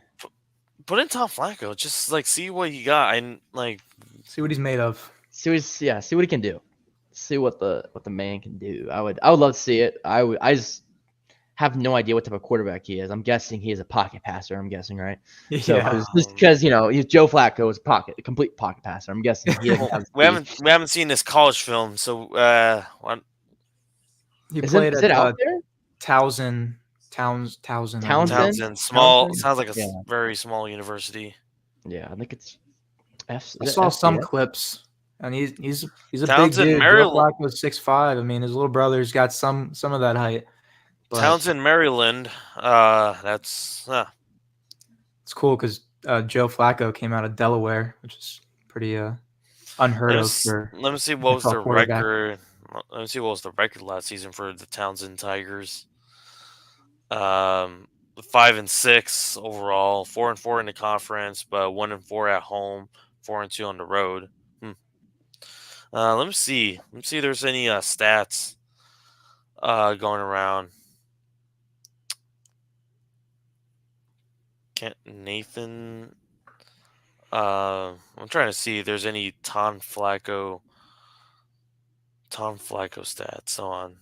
Put in Tom Flacco. Just like see what he got and like see what he's made of. See what he can do. See what the man can do. I would love to see it. I just have no idea what type of quarterback he is. I'm guessing he is a pocket passer. I'm guessing, right? So Yeah. just because Joe Flacco is a complete pocket passer. I'm guessing he doesn't have we haven't seen this college film, so he is played it at out there? Townsend. Townsend? Small Townsend? sounds like a Yeah. very small university. Yeah, I think it's I saw some clips, and he's a big Townsend, dude. Joe Maryland. Flacco's 6'5". I mean, his little brother's got some of that height. But Townsend, Maryland. That's it's cool because Joe Flacco came out of Delaware, which is pretty unheard of for. Let me see what was NFL the quarterback. record. Let me see what was the record last season for the Townsend Tigers. 5-6 overall, 4-4 in the conference, but 1-4 at home, 4-2 on the road. Let me see. Let me see if there's any stats going around. Nathan. I'm trying to see if there's any Tom Flacco stats on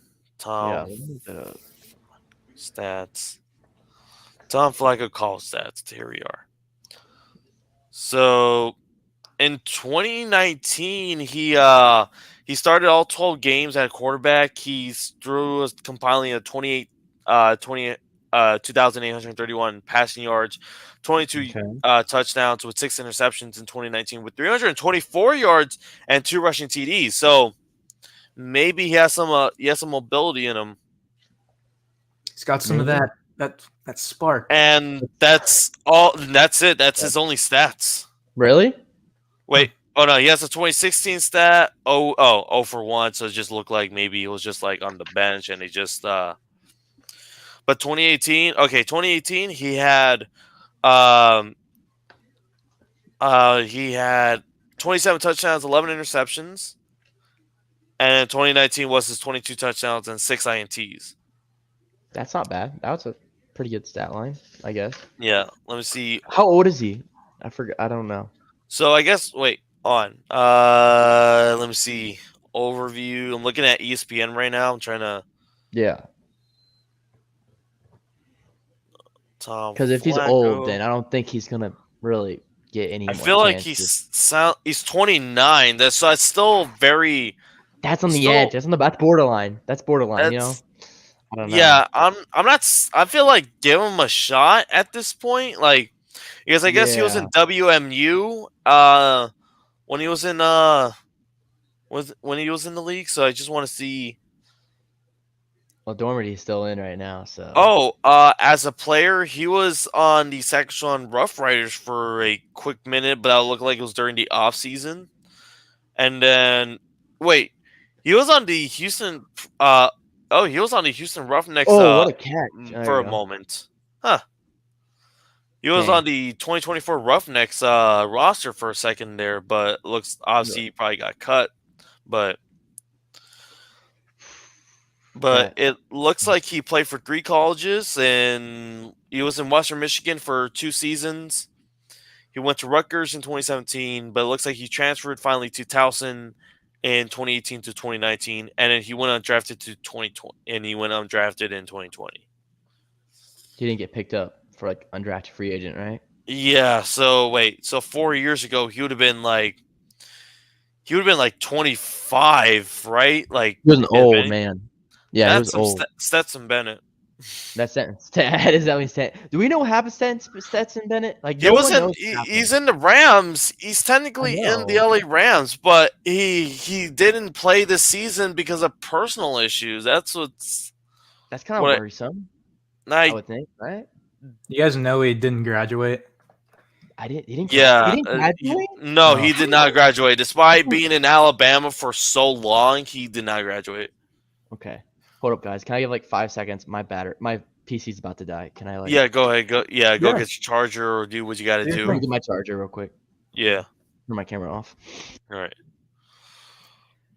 stats. Tom Flacco call stats. Here we are. So in 2019, he started all 12 games at quarterback. He threw compiling a 2,831 passing yards, 22 touchdowns with 6 interceptions in 2019 with 324 yards and 2 rushing TDs. So maybe he has some mobility in him. He's got some of that spark. And that's all. That's it. That's his only stats. Really? Wait. Oh no, he has a 2016 stat. Oh for 1. So it just looked like maybe he was just like on the bench and he just. But 2018. Okay, 2018. He had 27 touchdowns, 11 interceptions, and 2019 was his 22 touchdowns and 6 INTs. That's not bad. That was a pretty good stat line, I guess. Yeah. Let me see. How old is he? I forgot. I don't know. So I guess let me see. Overview. I'm looking at ESPN right now. I'm trying to. Yeah. Because if he's old, then I don't think he's gonna really get any. I feel like he's 29. That's still very. That's on the edge. That's borderline. That's borderline. I don't know. Yeah, I'm not. I feel like give him a shot at this point, like because I guess he was in WMU when he was in when he was in the league. So I just want to see. Well, Dormity's still in right now, so. As a player, he was on the Saskatchewan Rough Riders for a quick minute, but that looked like it was during the off season. And then, wait, he was on the Houston. He was on the Houston Roughnecks. What a catch! For a moment, huh? He was on the 2024 Roughnecks roster for a second there, but looks obviously he probably got cut, but. But it looks like he played for 3 colleges, and he was in Western Michigan for 2 seasons. He went to Rutgers in 2017, but it looks like he transferred finally to Towson in 2018 to 2019, and then he went undrafted to 2020, and he went undrafted in 2020. He didn't get picked up for like undrafted free agent, right? Yeah. So 4 years ago, he would have been like 25, right? Like he was an old man. Yeah, he was old. Stetson Bennett. That sentence. That is that means. Do we know what happened to Stetson Bennett? Like he's in the Rams. He's technically in the LA Rams, but he didn't play this season because of personal issues. That's kind of worrisome. I would think, right? You guys know he didn't graduate. He didn't graduate? No, he did not graduate. Despite being in Alabama for so long, he did not graduate. Okay. Hold up, guys. Can I give like 5 seconds? My PC's about to die. Can I like? Yeah, go ahead. Go get your charger or do what you got to do. Get my charger real quick. Yeah. Turn my camera off. All right.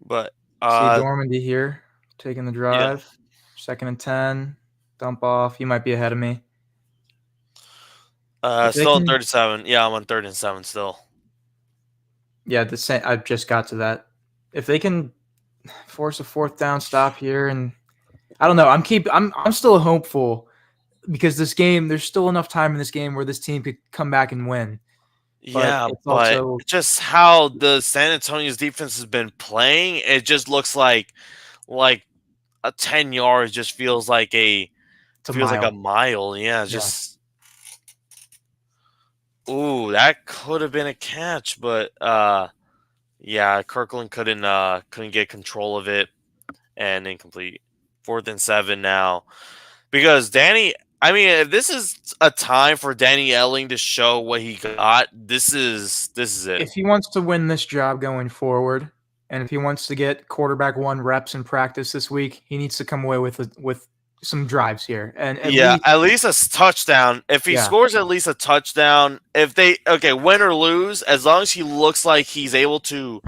But see Dormandy here taking the drive. 2nd and 10. Dump off. You might be ahead of me. Still on 37. Yeah, I'm on 3rd and 7 still. Yeah, the same. I just got to that. If they can force a 4th down stop here, and I don't know, I'm still hopeful because this game, there's still enough time in this game where this team could come back and win. Yeah, it's but also just how the San Antonio's defense has been playing, it just looks like a 10 yards just feels like a mile. Yeah, just ooh, that could have been a catch, but yeah, Kirkland couldn't get control of it and incomplete. 4th and 7 now. Because Danny, I mean, if this is a time for Danny Elling to show what he got, this is it. If he wants to win this job going forward, and if he wants to get quarterback 1 reps in practice this week, he needs to come away with some drives here. And at least a touchdown. If he scores at least a touchdown, if they win or lose, as long as he looks like he's able to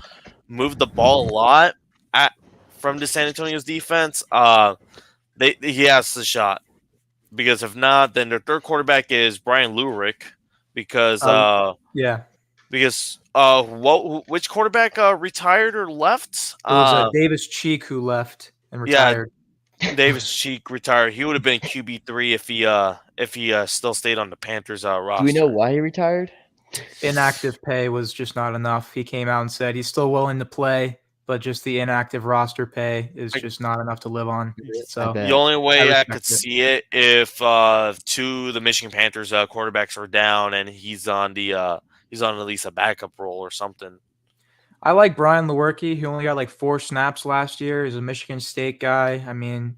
move the ball a lot from the San Antonio's defense, he has the shot. Because if not, then their 3rd quarterback is Brian Lurick. Because which quarterback retired or left? It was Davis Cheek who left and retired. Yeah, Davis Cheek retired. He would have been QB3 if he still stayed on the Panthers roster. Do we know why he retired? Inactive pay was just not enough. He came out and said he's still willing to play, but just the inactive roster pay is just not enough to live on. So the only way I could see it if 2 of the Michigan Panthers quarterbacks are down and he's on at least a backup role or something. I like Brian Lewerke. He only got like 4 snaps last year. He's a Michigan State guy. I mean,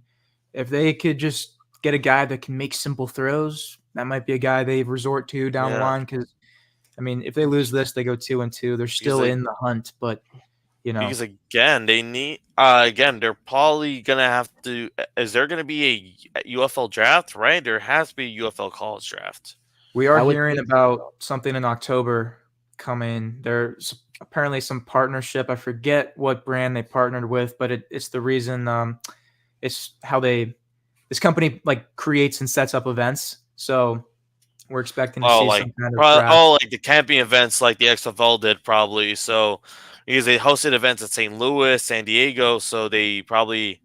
if they could just get a guy that can make simple throws, that might be a guy they resort to down the line. Because, I mean, if they lose this, they go 2-2. They're still in the hunt, but because again, they need they're probably gonna have to. Is there gonna be a UFL draft? Right, there has to be a UFL college draft. We are hearing about something in October coming. There's apparently some partnership. I forget what brand they partnered with, but it's the reason. It's how this company like creates and sets up events. So we're expecting to see some kind of draft. Like the camping events, like the XFL did probably. So because they hosted events at St. Louis, San Diego, so there's probably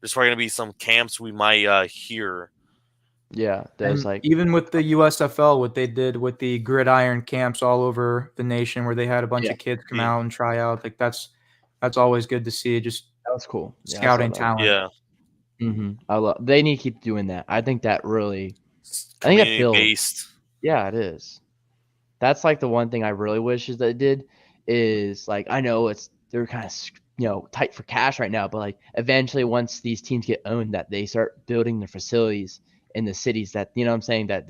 going to be some camps we might hear. Yeah, there's even with the USFL, what they did with the gridiron camps all over the nation, where they had a bunch of kids come out and try out, like that's always good to see. Just that was cool. Scouting talent. Yeah. They need to keep doing that. I think that really, I think that builds. Yeah, it is. That's like the one thing I really wish is that it did is like I know they're kind of tight for cash right now, but like eventually once these teams get owned, that they start building their facilities in the cities that that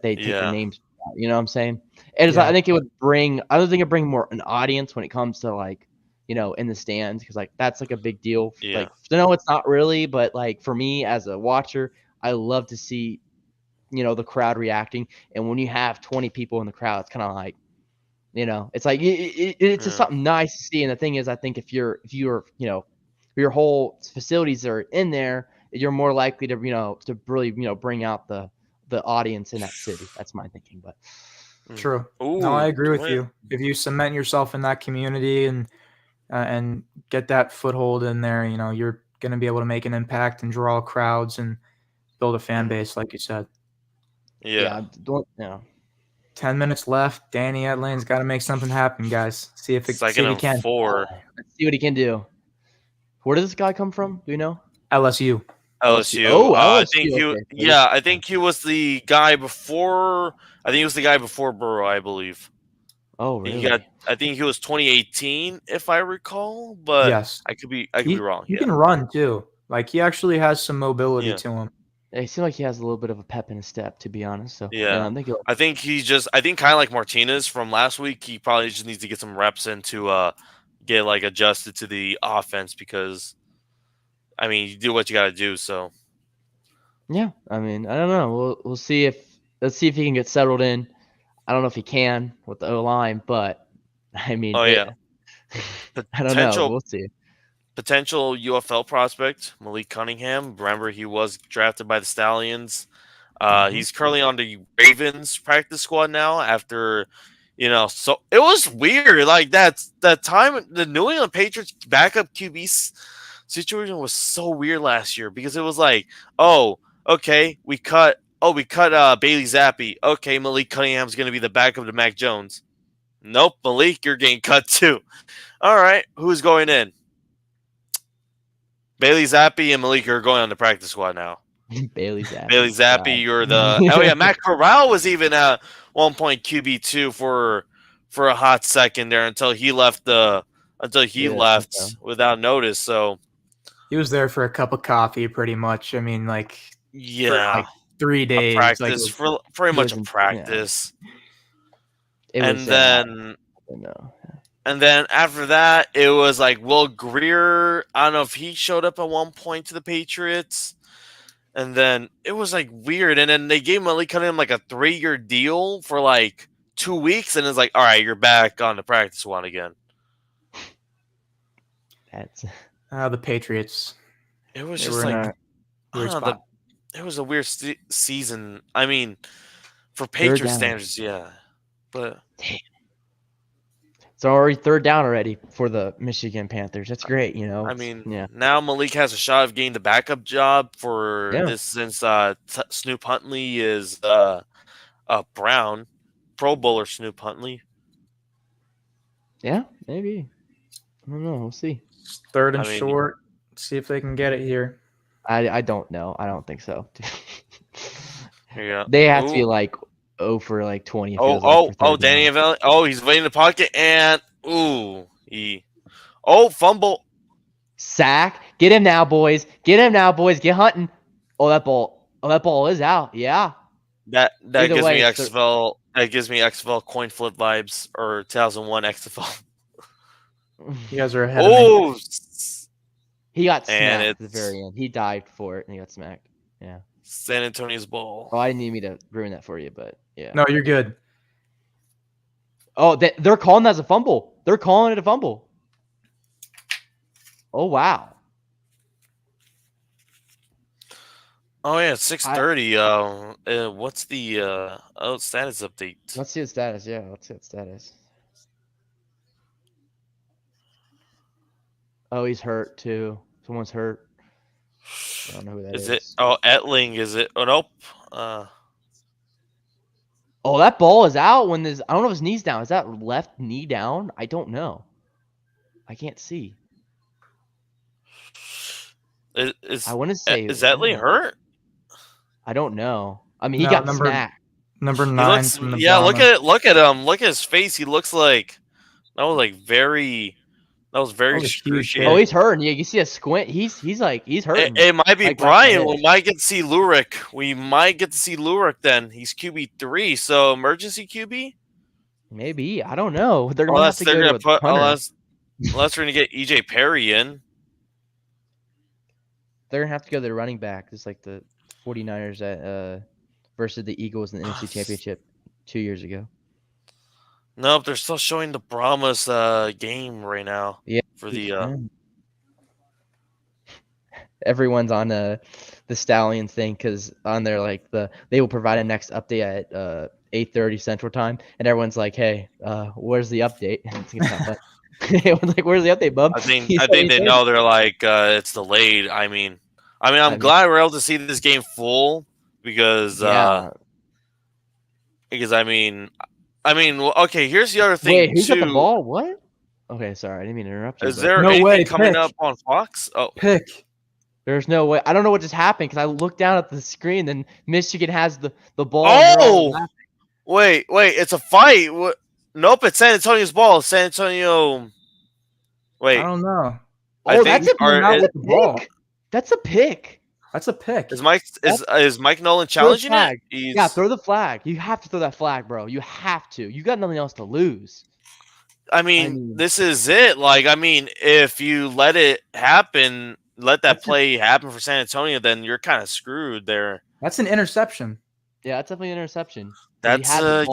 they take their names. You know what I'm saying? And I think it would bring. I don't think it bring more an audience when it comes to like in the stands because like that's like a big deal. Yeah. Like no, it's not really, but like for me as a watcher, I love to see the crowd reacting, and when you have 20 people in the crowd, it's kind of like. It's like it's just something nice to see. And the thing is, I think if you're your whole facilities are in there, you're more likely to to really bring out the audience in that city. That's my thinking. But true. No, I agree with you. If you cement yourself in that community and get that foothold in there, you're going to be able to make an impact and draw crowds and build a fan base, like you said. Yeah. 10 minutes left. Danny Etlin's got to make something happen, guys. See if he can. 4. Let's see what he can do. Where does this guy come from? Do you know? LSU. Oh, LSU. I think he was the guy before. I think he was the guy before Burrow, I believe. Oh, really? I think he was 2018, if I recall. But yes, I could be wrong. He can run too. Like he actually has some mobility to him. It seems like he has a little bit of a pep in his step, to be honest. So I think kind of like Martinez from last week. He probably just needs to get some reps in to get like adjusted to the offense because, I mean, you do what you got to do. So yeah, I mean, I don't know. Let's see if he can get settled in. I don't know if he can with the O line, but I mean, I don't know. We'll see. potential UFL prospect, Malik Cunningham. Remember, he was drafted by the Stallions. He's currently on the Ravens practice squad now after, so it was weird. Like that time, the New England Patriots backup QB situation was so weird last year because it was like, oh, okay, we cut Bailey Zappi. Okay, Malik Cunningham's going to be the backup to Mac Jones. Nope, Malik, you're getting cut too. All right, who's going in? Bailey Zappi and Malik are going on the practice squad now. Bailey Zappi. Bailey Zappi, you're the. Oh yeah, Matt Corral was even at one point QB2 for a hot second there until he left without notice. So he was there for a cup of coffee, pretty much. I mean, like yeah, for 3 days, practice for pretty much a practice. Yeah. And then after that, it was like Will Greer. I don't know if he showed up at one point to the Patriots. And then it was like weird. And then they gave Malik Cunningham like a 3-year deal for like 2 weeks. And it's like, all right, you're back on the practice squad again. That's the Patriots. It was just like, it was a weird season. I mean, for Patriot standards, yeah. But it's already 3rd down already for the Michigan Panthers. That's great, I mean, now Malik has a shot of getting the backup job for this since Snoop Huntley is Brown, Pro Bowler Snoop Huntley. Yeah, maybe. I don't know. We'll see. 3rd and short. See if they can get it here. I don't know. I don't think so. Yeah. They have to be like 0 for like 20. Danny Evelyn. Oh, he's waiting in the pocket and fumble. Sack. Get him now, boys. Get hunting. That ball is out. Yeah. That gives me XFL. That gives me XFL coin flip vibes or 2001 XFL. You guys are ahead of me. He got smacked at the very end. He dived for it and he got smacked. Yeah. San Antonio's ball. Oh, I didn't need me to ruin that for you, but yeah. No, you're good. Oh, they're calling that as a fumble. They're calling it a fumble. Oh, wow. Oh, yeah, it's 6:30. What's the status update? Let's see the status. Yeah, let's see the status. Oh, he's hurt, too. Someone's hurt. I don't know who that is. Is it? Oh, Etling, is it? Oh, nope. Oh, that ball is out when I don't know if his knee's down. Is that left knee down? I don't know. I can't see. I want to say. Is Etling hurt? I don't know. I mean, he got smacked. Number 9. Look at him. Look at his face. He looks like that was very excruciating. Oh, he's hurting. Yeah, you see a squint. He's hurting. It might be like Brian. We might get to see Lurik. Then. He's QB3, so emergency QB? Maybe. I don't know. Unless we're gonna get EJ Perry in. They're gonna have to go to the running back. It's like the 49ers versus the Eagles in the NFC Championship 2 years ago. Nope, they're still showing the Brahmas game right now. Yeah. For the everyone's on the Stallions thing because on there they will provide a next update at 8:30 Central Time, and everyone's like, "Hey, where's the update?" Everyone's like, "Where's the update, bub?" I think they know they're like it's delayed. I mean, I'm glad we're able to see this game full because okay. Here's the other thing. Wait, who's got the ball? What? Okay, sorry, I didn't mean to interrupt you. Is there anything coming up on Fox? Oh, pick. There's no way. I don't know what just happened because I looked down at the screen and Michigan has the ball. Oh, wait, it's a fight. What? Nope, it's San Antonio's ball. San Antonio. Wait, I don't know. That's a pick. That's a pick. Is Mike Nolan challenging it? Yeah, throw the flag. You have to throw that flag, bro. You have to. You got nothing else to lose. I mean, this is it. Like, I mean, if you let it happen, let that play happen for San Antonio, then you're kind of screwed there. That's an interception. Yeah, that's definitely an interception. That's a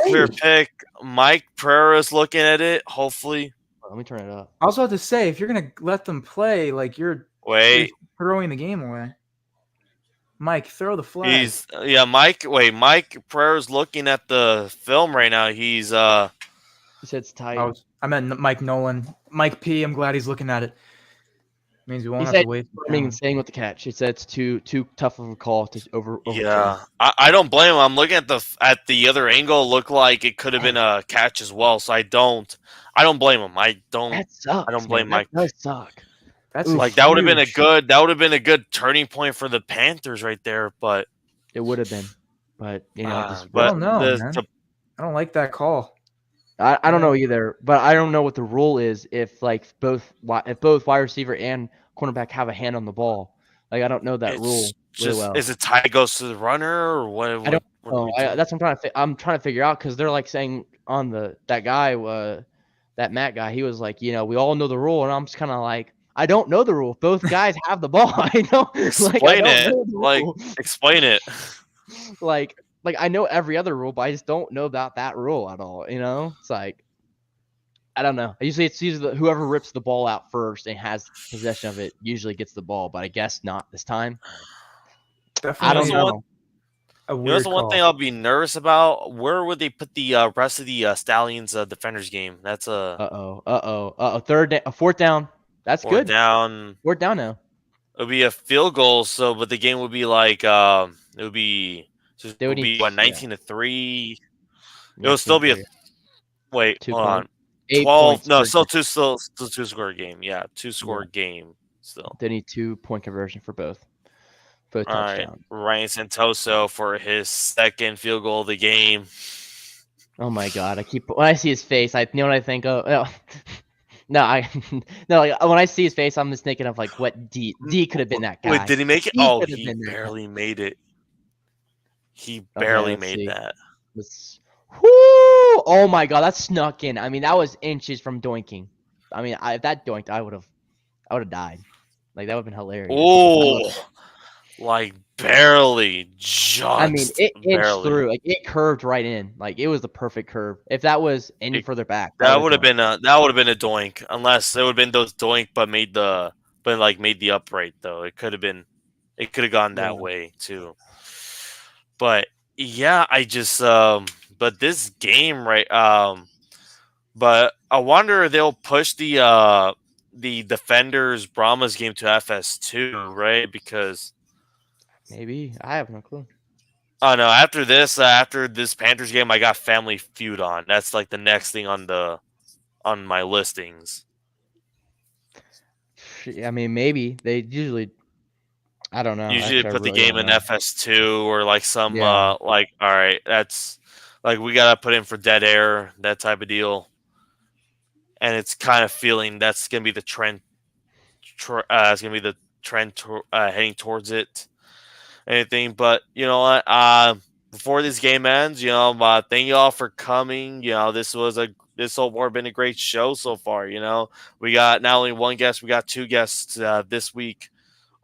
clear pick. Mike Pereira's looking at it. Hopefully, Let me turn it up. I was about to say, if you're gonna let them play, like you're throwing the game away. Mike, throw the flag. Mike. Wait, Mike Pereira's looking at the film right now. He said it's tight. I meant Mike Nolan. Mike P. I'm glad he's looking at it. Means we won't have to wait. Even saying with the catch, it said it's too tough of a call to overturn. Yeah, I don't blame him. I'm looking at the other angle. It looked like it could have been a catch as well. So I don't blame him. That sucks. I don't blame Mike. That does suck. That's like that would have been a good turning point for the Panthers right there. But it would have been. But I don't know, man. I don't like that call. I don't know either, but I don't know what the rule is if both wide receiver and cornerback have a hand on the ball. Like I don't know that rule really well. Is it tie goes to the runner or what? I don't know. That's what I'm trying to figure out because they're like saying on that Matt guy, he was like, we all know the rule, and I'm just kind of like, I don't know the rule. Both guys have the ball. I know. Explain explain it. Like I know every other rule, but I just don't know about that rule at all. It's like I don't know. Usually it's whoever rips the ball out first and has possession of it usually gets the ball, but I guess not this time. Definitely. I don't know. That's the one thing I'll be nervous about. Where would they put the rest of the Stallions defenders game? That's a fourth down. That's good. Fourth down now. It would be a field goal. But the game would be like it would be. So it would be 19-3. It will still be a wait. Hold on. 12. No, still two score game. Yeah, 2-score game still. They need 2-point conversion for both touchdowns. Ryan Santoso for his second field goal of the game. Oh my God! When I see his face, I know what I think of. Oh. No, when I see his face, I'm just thinking of like what D could have been that guy. Wait, did he make it? He barely made it. He barely made that. Oh my God, that snuck in. I mean, that was inches from doinking. I mean, if that doinked, I would have died. Like that would have been hilarious. Oh, like barely, just. I mean, it inched through. Like it curved right in. Like it was the perfect curve. If that was any further back, that would have been a doink. Unless it would have been those doink, but made the upright though. It could have gone that way too. But yeah, I just but this game, right? But I wonder if they'll push the Defenders Brahmas game to FS2, right? Because maybe I have no clue. Oh no! After this Panthers game, I got Family Feud on. That's like the next thing on my listings. I mean, maybe they usually. I don't know. Usually put the game in FS2 or like some like all right, that's like we gotta put in for dead air, that type of deal. And it's kind of feeling that's gonna be the trend. It's gonna be the trend heading towards it. Anything, but you know what? Before this game ends, thank you all for coming. This so far been a great show so far. We got not only one guest, we got two guests this week.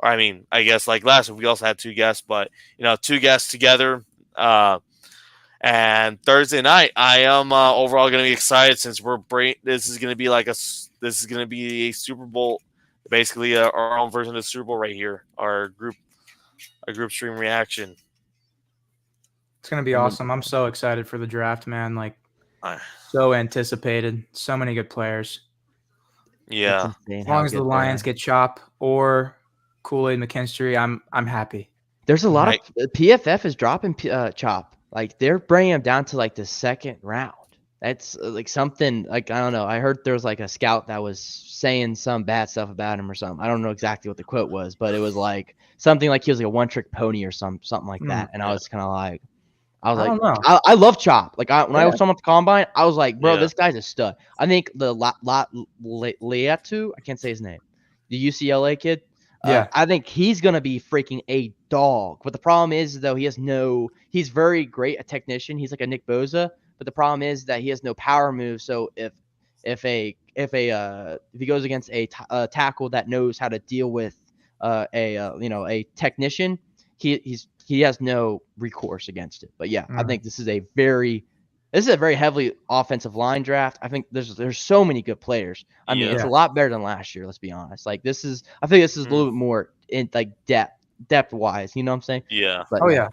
I mean, I guess like last week we also had two guests, but two guests together. And Thursday night, I am overall going to be excited since this is going to be a Super Bowl, basically our own version of the Super Bowl right here, our group stream reaction. It's going to be awesome. I'm so excited for the draft, man. Like, so anticipated. So many good players. Yeah. As long as the Lions get Chop or Kool-Aid McKinstry, I'm happy. There's a lot of PFF is dropping Chop. Like they're bringing him down to like the second round. That's like something like I don't know. I heard there was like a scout that was saying some bad stuff about him or something. I don't know exactly what the quote was, but it was like something like he was like a one-trick pony or something like that. And I was kind of like, I love Chop. Like when I saw him at the combine, I was like, bro, this guy's a stud. I think the Leatu, I can't say his name, the UCLA kid. I think he's going to be freaking a dog. But the problem is, though, he's very great a technician. He's like a Nick Bosa. But the problem is that he has no power moves. So if he goes against a tackle that knows how to deal with a technician, he has no recourse against it. But yeah, I think this is a very, This is a very heavily offensive line draft. I think there's so many good players. I mean, it's a lot better than last year. Let's be honest. Like I think this is a little bit more in like depth wise. You know what I'm saying? Yeah. But yeah.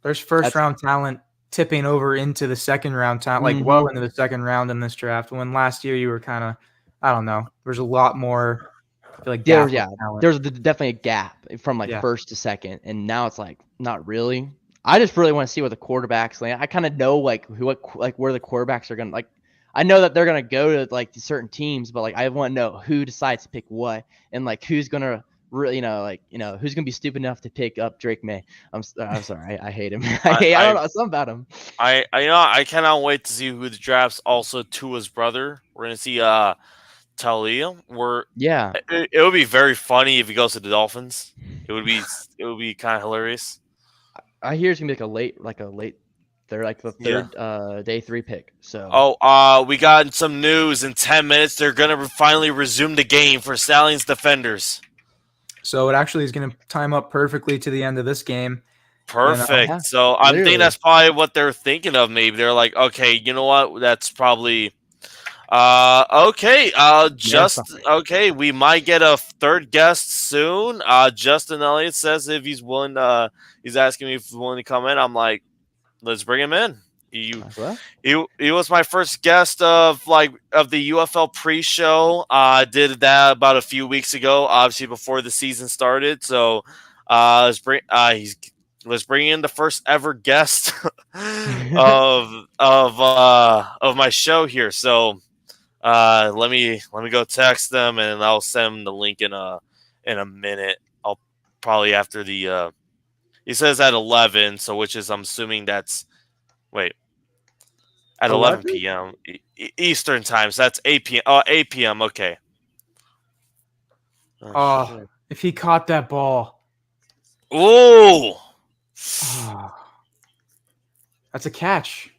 There's first round talent tipping over into the second round talent, like well into the second round in this draft. When last year you were kind of, I don't know, there's a lot more. I feel like there's definitely a gap from like first to second, and now it's like not really. I just really want to see what the quarterbacks land. I kind of know like where the quarterbacks are gonna like. I know that they're gonna go to like certain teams, but like I want to know who decides to pick what and like who's gonna really who's gonna be stupid enough to pick up Drake May. I'm sorry, I hate him. I don't know something about him. I cannot wait to see who the drafts. Also, Tua's brother. We're gonna see Talia. It would be very funny if he goes to the Dolphins. It would be kind of hilarious. I hear it's gonna be like a late they're like the third day 3 pick. So we got some news in 10 minutes. They're gonna finally resume the game for Stallions defenders. So it actually is gonna time up perfectly to the end of this game. Perfect. Yeah, so I'm thinking that's probably what they're thinking of. Maybe they're like, okay, you know what? That's probably okay. Okay. We might get a third guest soon. Justin Elliott says if he's willing, he's asking me if he's willing to come in. I'm like, let's bring him in. He was my first guest of the UFL pre-show. I did that about a few weeks ago, obviously before the season started. So let's bring in the first ever guest of my show here. So let me go text them and I'll send them the link in a minute. I'll probably after the he says at 11, so which is I'm assuming that's at 11 p.m. Eastern time. So that's 8 p.m. 8 p.m. Okay. If he caught that ball. Ooh. That's a catch.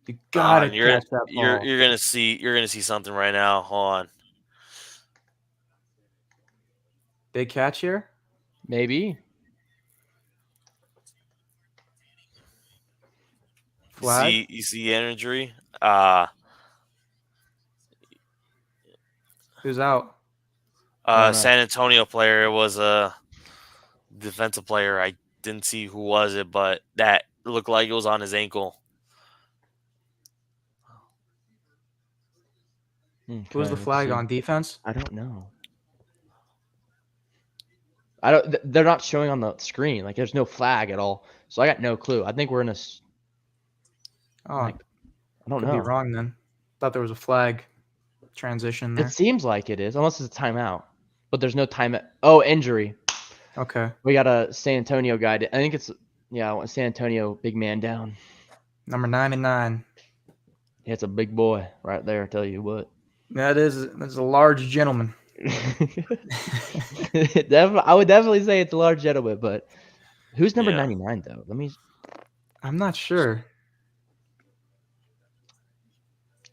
You gotta catch that ball. You're gonna see something right now. Hold on. Big catch here? Maybe. Flag? You see injury? Who's out? San Antonio player. It was a defensive player. I didn't see who was it, but that looked like it was on his ankle. Who was the flag on? Defense? I don't know. They're not showing on the screen. Like there's no flag at all. So I got no clue. I think we're in a. I don't know. Could be wrong then. Thought there was a flag transition there. It seems like it is, unless it's a timeout. But there's no timeout. Oh, injury. Okay. We got a San Antonio guy. I think it's a San Antonio big man down. Number 99. Yeah, it's a big boy right there. I tell you what. That's a large gentleman. I would definitely say it's a large gentleman, but who's number 99 though? I'm not sure.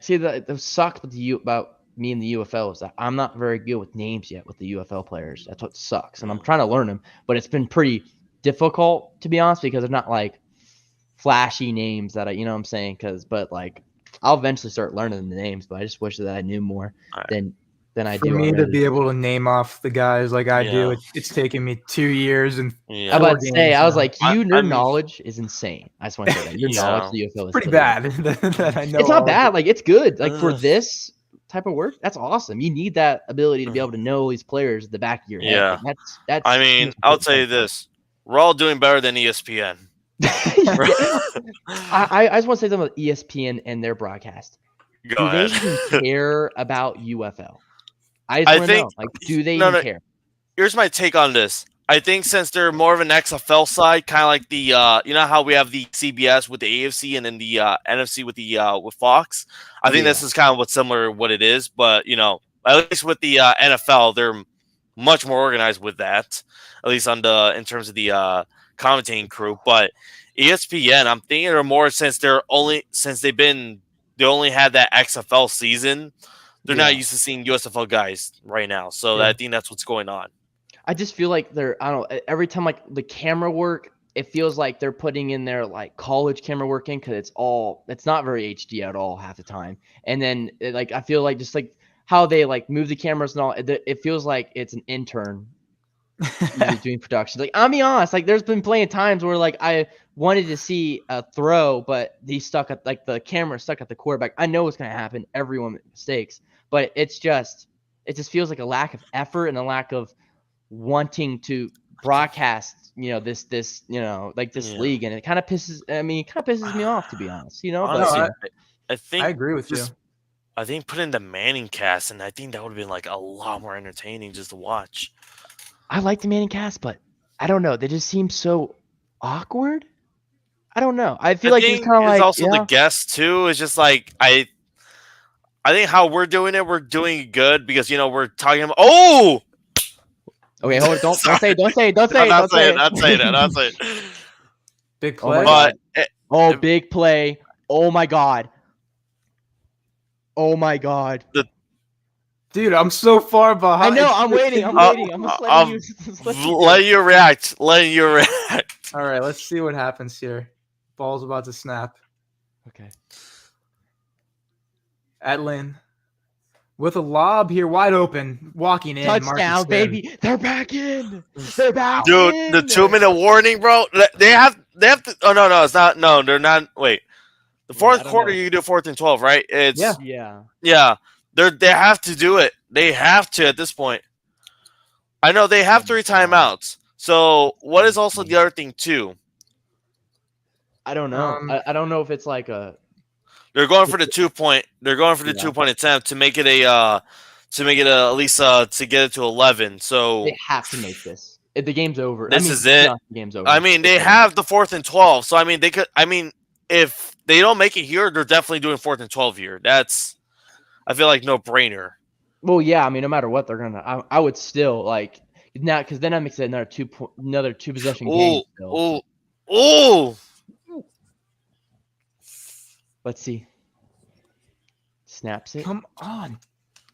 See, the sucks about me and the UFL is that I'm not very good with names yet with the UFL players. That's what sucks, and I'm trying to learn them, but it's been pretty difficult to be honest because they're not like flashy names that you know what I'm saying. But like I'll eventually start learning the names, but I just wish that I knew more than I do. For me to be able to name off the guys like I do, it's taken me 2 years and. I was about to say, I was like, your knowledge is insane. I just want to say that your knowledge of the UFL is pretty bad. That I know it's not bad. Like it's good. Like for this type of work, that's awesome. You need that ability to be able to know these players at the back of your head. Yeah, like that's. I mean, I'll tell you this: we're all doing better than ESPN. I just want to say something about ESPN and their broadcast. Go ahead. They even care about UFL? I just want to know, like, do they even care? Here's my take on this. I think since they're more of an XFL side, kind of like the you know how we have the CBS with the AFC and then the NFC with the with Fox. I think this is kind of what's similar what it is, but at least with the NFL, they're much more organized with that. At least in terms of the commentating crew, but ESPN, I'm thinking they're more since they only had that XFL season. They're not used to seeing USFL guys right now, so I think that's what's going on. I just feel like I don't know, every time like the camera work it feels like they're putting in their like college camera work in because it's not very HD at all half the time. And then I feel like just like how they like move the cameras and all, it feels like it's an intern usually doing production. Like I'll be honest, like there's been plenty of times where like I wanted to see a throw, but he's stuck at like the camera stuck at the quarterback. I know what's gonna happen. Everyone makes mistakes, but it just feels like a lack of effort and a lack of wanting to broadcast, this league, and it kind of pisses me off, to be honest, Honestly, No, I think I agree with you. I think put in the Manning cast, and I think that would have been like a lot more entertaining just to watch. I like the Manning cast, but I don't know. They just seem so awkward. I don't know. I feel like it's kind of it's like also the guests too. It's just like I think how we're doing it good because we're talking about. Oh, okay, hold on. Don't say it. Don't say it. I'm not Don't say saying, it. not saying it, not saying it. Big Oh my play. God. Big play. Oh my God. Oh my God. Dude, I'm so far behind. I know. I'm waiting. I'm just letting you. Let you react. Letting you react. All right, let's see what happens here. Ball's about to snap. Okay. Etlin with a lob here, wide open, walking in. Touchdown, baby. They're back in. They're back Dude, in. the 2-minute warning, bro. They have to. Oh no, it's not. No, they're not. Wait, the fourth quarter you can do 4th and 12, right? It's yeah. They have to do it. They have to at this point. I know they have 3 timeouts. So what is also the other thing too? I don't know. I don't know if it's like a. They're going for the 2-point. They're going for the 2-point attempt to make it at least to get it to 11. So they have to make this. If the game's over. This is it. The game's over. I mean, they have the 4th and 12. So I mean, they could. I mean, if they don't make it here, they're definitely doing 4th and 12 here. That's, I feel like, no brainer. Well, yeah. I mean, no matter what, they're gonna. I would still like now because then that makes it another 2 possession game. Oh. Let's see. Snaps it. Come on,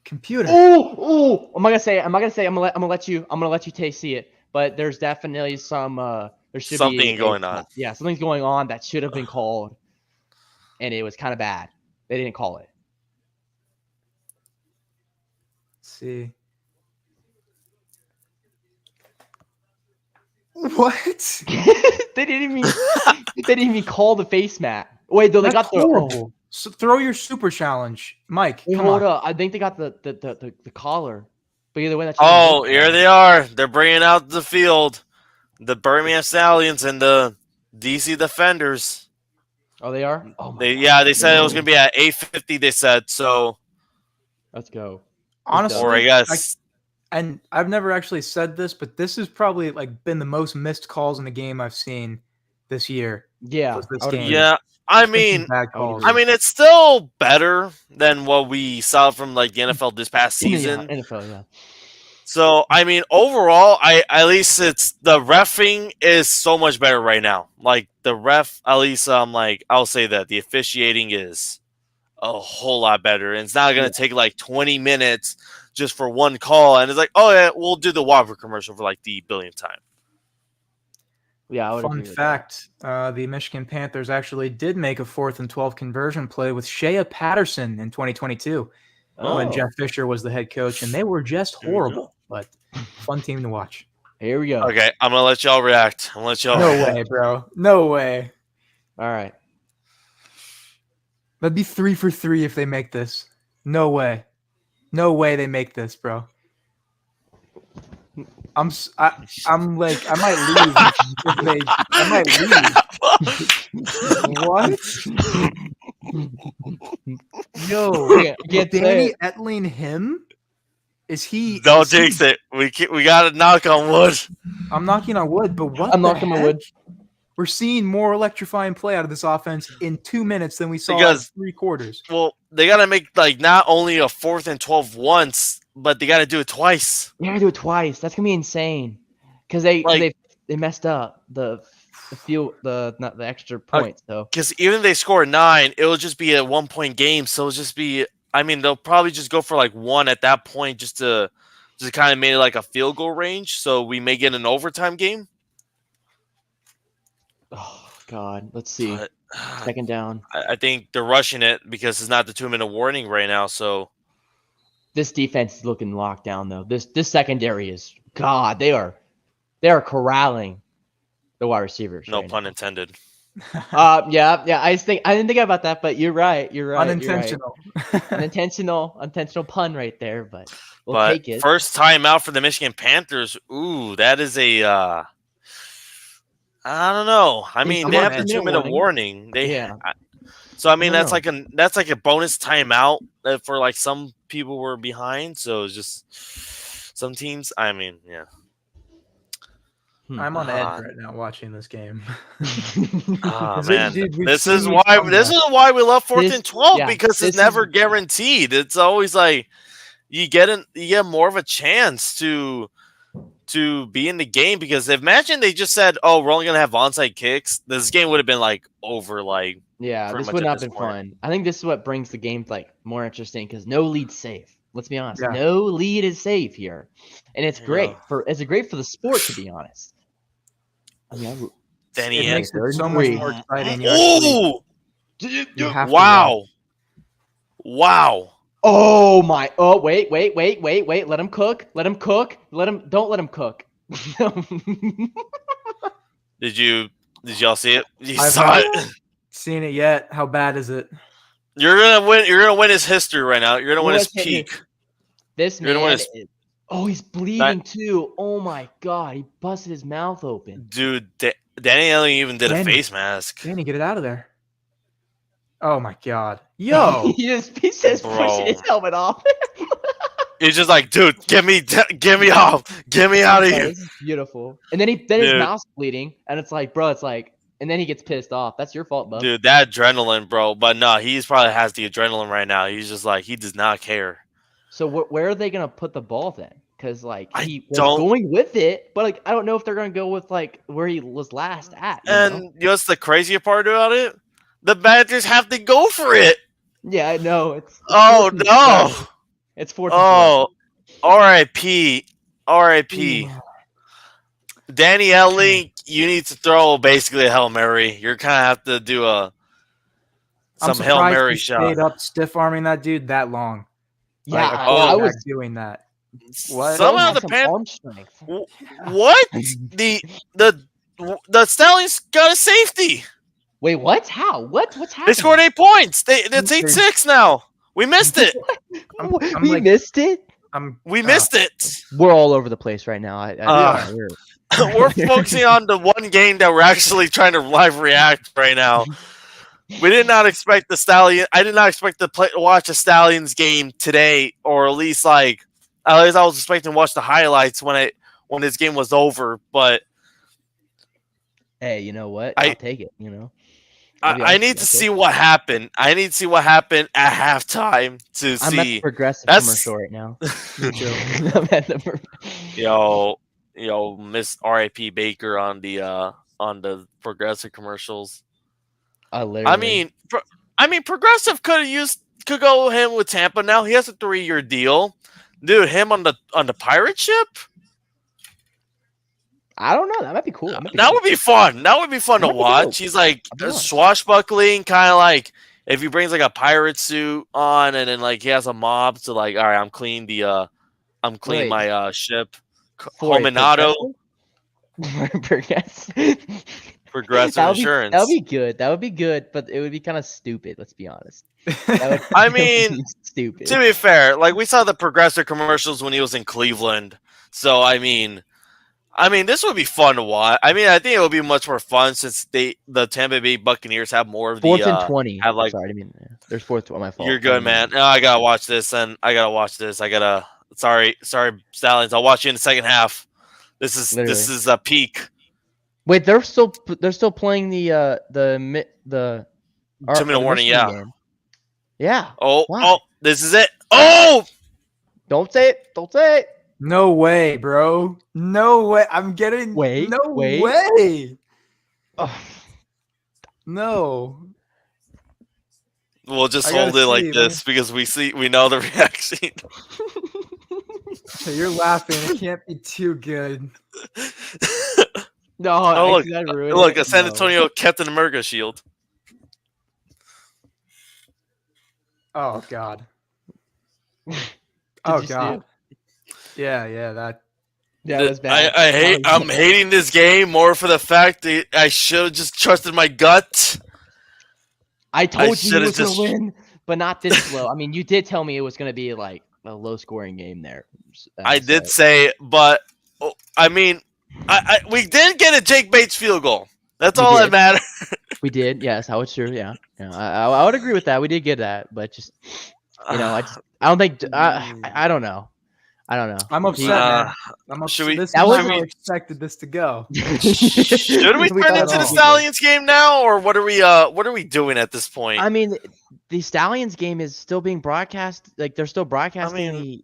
computer. Oh! I'm not gonna say. I'm gonna let you see it. But there's definitely some. There should something be going on. Yeah, something's going on that should have been called, and it was kind of bad. They didn't call it. Let's see. What? They didn't even call the face mat. Wait, though, they got the horrible. So throw your super challenge, Mike. Hold up. I think they got the collar. But either way, that's here they are. They're bringing out the field, the Birmingham Stallions and the DC Defenders. Oh, they are. Oh my God. They said it was gonna be at 8:50. They said so. Let's go. Honestly, or I guess. And I've never actually said this, but this has probably like been the most missed calls in the game I've seen this year. Yeah. Yeah. I mean, it's still better than what we saw from like the NFL this past season. Yeah, NFL, yeah. So I mean, overall, at least it's the reffing is so much better right now. Like the ref, at least I'll say that the officiating is a whole lot better, and it's not gonna take like 20 minutes just for one call. And it's like, oh yeah, we'll do the Whopper commercial for like the billionth time. Yeah. Fun fact: the Michigan Panthers actually did make a 4th and 12 conversion play with Shea Patterson in 2022 when Jeff Fisher was the head coach, and they were just horrible, but fun team to watch. Here we go. Okay, I'm gonna let y'all react. No way, bro. No way. All right. That'd be 3 for 3 if they make this. No way. No way they make this, bro. I'm like, I might leave. I might leave. What? Yo, Danny Etling him? Is he? Don't jinx it. We got to knock on wood. I'm knocking on wood, but what? I'm knocking on wood. We're seeing more electrifying play out of this offense in 2 minutes than we saw in 3 quarters. Well, they got to make like not only a 4th and 12 once, but they got to do it twice. They got to do it twice. That's gonna be insane. Because they messed up the extra point. So because even if they score 9, it'll just be a 1-point game. So it'll just be. I mean, they'll probably just go for like 1 at that point, just to kind of make it like a field goal range. So we may get an overtime game. Oh God, let's see. But, Second down. I think they're rushing it because it's not the 2-minute warning right now. So This defense is looking locked down though. This secondary is God. They are corralling the wide receivers. no right pun now. intended. Yeah. I didn't think about that, but you're right. Unintentional. Unintentional pun right there, but we'll take it. First time out for the Michigan Panthers. Ooh, that is a. I don't know. I mean, they have the 2-minute warning. So I mean, that's like a bonus timeout for like some people were behind. So it's just some teams. I mean, yeah. I'm on edge right now watching this game. Man, this is why we love 4th and 12 because it's never guaranteed. It's always like you get more of a chance to be in the game because imagine they just said, "Oh, we're only gonna have onside kicks." This game would have been like over. Like this would not have been fun. I think this is what brings the game like more interesting because no lead's safe. Let's be honest, no lead is safe here, and it's great for the sport to be honest. I mean, it makes it so much more exciting. Ooh! Wow! Oh my! Oh wait! Let him cook. Don't let him cook. Did y'all see it? You saw it? Seen it yet? How bad is it? You're gonna win. You're gonna win his history right now. You're gonna win his peak. This man. Oh, he's bleeding too. Oh my God, he busted his mouth open. Dude, Danny Elling even did a face mask. Danny, get it out of there. Oh my God. Yo. he says pushing his helmet off. He's just like, dude, get me off. Get me out of here. This is beautiful. And then his mouth's bleeding, and it's like, bro, and then he gets pissed off. That's your fault, bub. Dude, that adrenaline, bro. But no, he's probably has the adrenaline right now. He's just like, he does not care. So where are they gonna put the ball then? Because like he was going with it, but like I don't know if they're gonna go with like where he was last at. You know what's the crazier part about it? The Panthers have to go for it. Yeah, I know. It's no. It's 4th. Oh, R.I.P. Danny Elling, you need to throw basically a Hail Mary. You're kind of have to do some Hail Mary shot. Stayed up stiff arming that dude that long. Yeah, I was doing that. What? Somehow the Panthers. What? The Stallions got a safety. Wait, what? How? What's happening? They scored 8 points. It's 8-6 now. We missed it. We missed it. We missed it. We're all over the place right now. We're focusing on the one game that we're actually trying to live react right now. We did not expect the Stallion. I did not expect to watch a Stallions game today, or at least I was expecting to watch the highlights when this game was over. But hey, you know what? I'll take it. You know, I need to see what happened. I need to see what happened at halftime to see. I'm at the Progressive commercial right now. Yo, Miss R.I.P. Baker on the Progressive commercials. I mean, Progressive could go him with Tampa now. He has a 3-year deal, dude. Him on the pirate ship. I don't know. That might be cool. That would be fun. That would be fun to watch. He's like swashbuckling, kind of like if he brings like a pirate suit on, and then like he has a mob to like, all right, I'm clean my ship. Hominado. Progressive Insurance. That would be good, but it would be kind of stupid. Let's be honest. I mean, stupid. To be fair, like we saw the Progressive commercials when he was in Cleveland, so I mean, this would be fun to watch. I mean, I think it would be much more fun since the Tampa Bay Buccaneers have more of the 4th and 20. Have like, sorry, I mean, there's 4th. My fault. You're good, man. No, I gotta watch this, and I gotta watch this. Sorry, Stallions. I'll watch you in the second half. This is a peak. Wait, they're still playing the 2-minute warning. Yeah. Game. Yeah. Oh, this is it. Oh, don't say it. No way, bro. No way. I'm getting. Wait. No way. Oh. No. We'll just hold it like this because we know the reaction. So you're laughing. It can't be too good. No, Oh, I look. see that ruined Look, it. a San No. Antonio Captain America shield. Oh God. Did Oh you see God. it? Yeah. That was bad. I'm hating this game more for the fact that I should have just trusted my gut. I told you he should have was going to just. win, but not this low. I mean, you did tell me it was going to be like a low-scoring game there. I So- did say, but I mean, we did get a Jake Bates field goal. That's We all that did. matters. We did. Yes, how it's true. Yeah. I would agree with that. We did get that, but just I don't think I don't know. I don't know. I'm upset, man. I'm upset. Should we? This is That not was- how I expected this to go. Should we We turn thought into it the was good. Stallions game now, or what are we doing at this point? I mean, the Stallions game is still being broadcast. Like they're still broadcasting mean-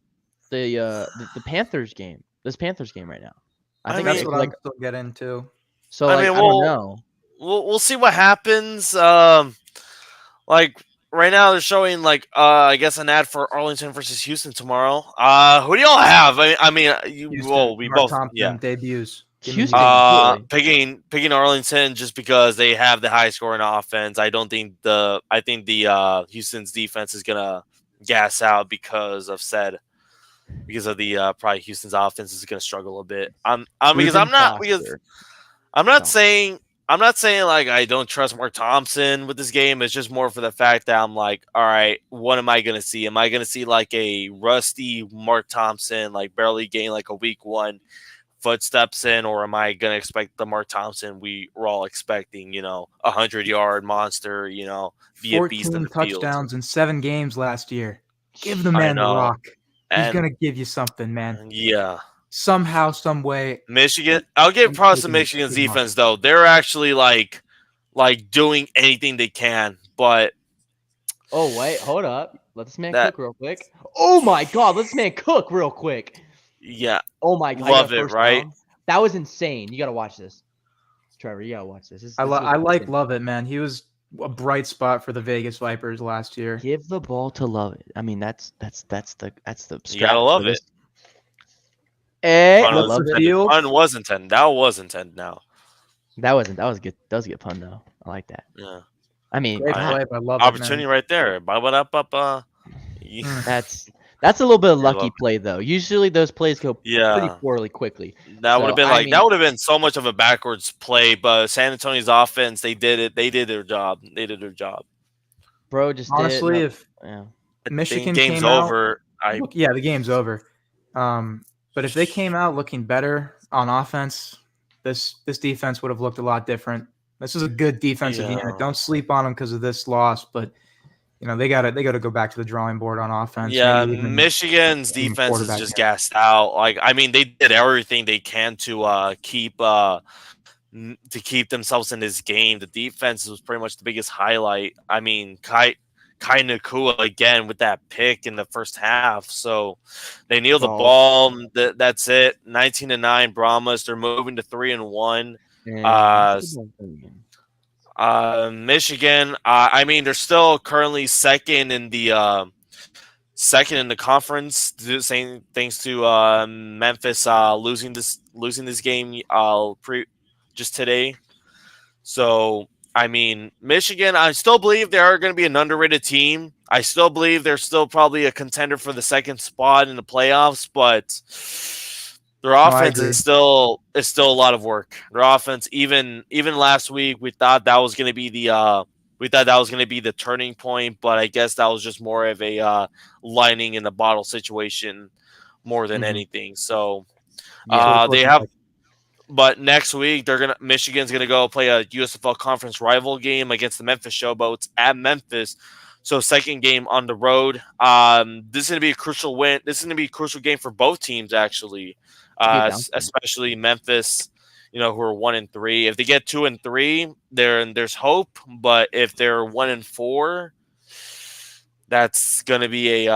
the Panthers game. This Panthers game right now. I think That's mean- what like I'm still getting into. so. I Like mean, I don't know. We'll see what happens. Like right now they're showing like I guess an ad for Arlington versus Houston tomorrow. Who do y'all have? Houston, We Mark both Thompson debuts. Give me Houston. Houston. Really? picking Arlington just because they have the high scoring offense. I think the Houston's defense is gonna gas out because of the probably Houston's offense is gonna struggle a bit. I'm not saying like I don't trust Mark Thompson with this game. It's just more for the fact that I'm like, all right, what am I gonna see? Am I gonna see like a rusty Mark Thompson, like barely gain like a week one footsteps in, or am I gonna expect the Mark Thompson we were all expecting? 100-yard monster. Be a beast in 14 the field. touchdowns in 7 games last year. Give the I man the know. rock. He's And gonna give you something, man. yeah. Somehow, some way. Michigan. I'll give I'm props to taking Michigan's Michigan. defense though. They're actually like doing anything they can, but Oh wait, hold up. Let this man That- cook real quick. Oh my God, let this man cook real quick. yeah, Oh my God, Love I got it, first right? down. That was insane. You gotta watch this, Trevor. You gotta watch this. I like Lovett, man. He was a bright spot for the Vegas Vipers last year. Give the ball to Lovett. I mean, that's the you gotta love for it. this. Hey, Pun What's was the Lovett. intended. field? Pun was intended. That was intended. Now, That was good. That was a good pun though. I like that. yeah, I mean, Great I- play by Lovett, opportunity man. right there. Ba-ba-da-ba-ba. that's a little bit of You're lucky welcome. play though. Usually those plays go pretty Yeah, poorly quickly. that would have So, been I like mean- that would have been so much of a backwards play. But San Antonio's offense, they did it. They did their job. They did their job. Bro, just Honestly, did. if Yeah. Michigan Game's came out, over. the game's over. But if they came out looking better on offense, this defense would have looked a lot different. This is a good defensive Yeah. unit. Don't sleep on them because of this loss, but they got to go back to the drawing board on offense. Yeah, maybe even Michigan's even defense is quarterback just play. gassed out. Like, I mean, they did everything they can to keep themselves in this game. The defense was pretty much the biggest highlight. I mean, Kai Nakua again with that pick in the first half. So they kneel the ball. That's it. 19-9 Brahmas. They're moving to 3-1. Michigan. I mean, they're still currently second in the conference. Same thanks to Memphis losing this game just today. So I mean, Michigan. I still believe they are going to be an underrated team. I still believe they're still probably a contender for the second spot in the playoffs, but their offense is still a lot of work. Their offense, even last week, we thought that was going to be the turning point, but I guess that was just more of a lightning in the bottle situation more than anything. So they have. But next week Michigan's gonna go play a USFL conference rival game against the Memphis Showboats at Memphis. So second game on the road. This is gonna be a crucial win. This is gonna be a crucial game for both teams actually, especially Memphis. Who are 1-3. If they get 2-3, there's hope. But if they're 1-4, that's gonna be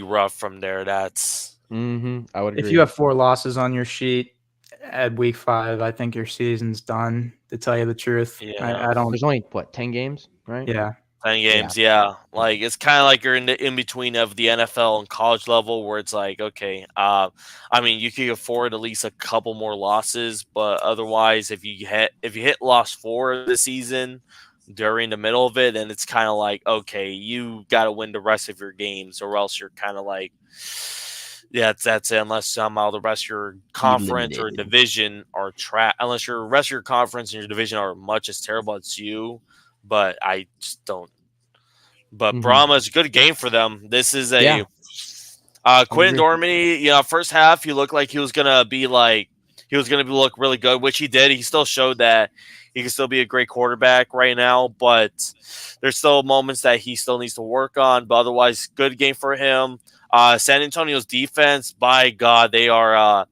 rough from there. I would agree. If you have 4 losses on your sheet at week 5, I think your season's done. To tell you the truth, Yeah. I don't. There's only 10 games, right? Yeah, 10 games, yeah. Like it's kind of like you're in the in between of the NFL and college level, where it's like, okay, I mean, you could afford at least a couple more losses, but otherwise, if you hit loss 4 this season during the middle of it, then it's kind of like, okay, you got to win the rest of your games, or else you're kind of like, yeah, that's it. Unless somehow the rest of your conference or Eliminated. division are trapped, unless your rest of your conference and your division are much as terrible as you. But I just don't. But Brahmas, good game for them. This is a Quentin Dormady. You know, first half he looked like he was gonna be look really good, which he did. He still showed that he can still be a great quarterback right now, but there's still moments that he still needs to work on. But otherwise, good game for him. San Antonio's defense, by God, they are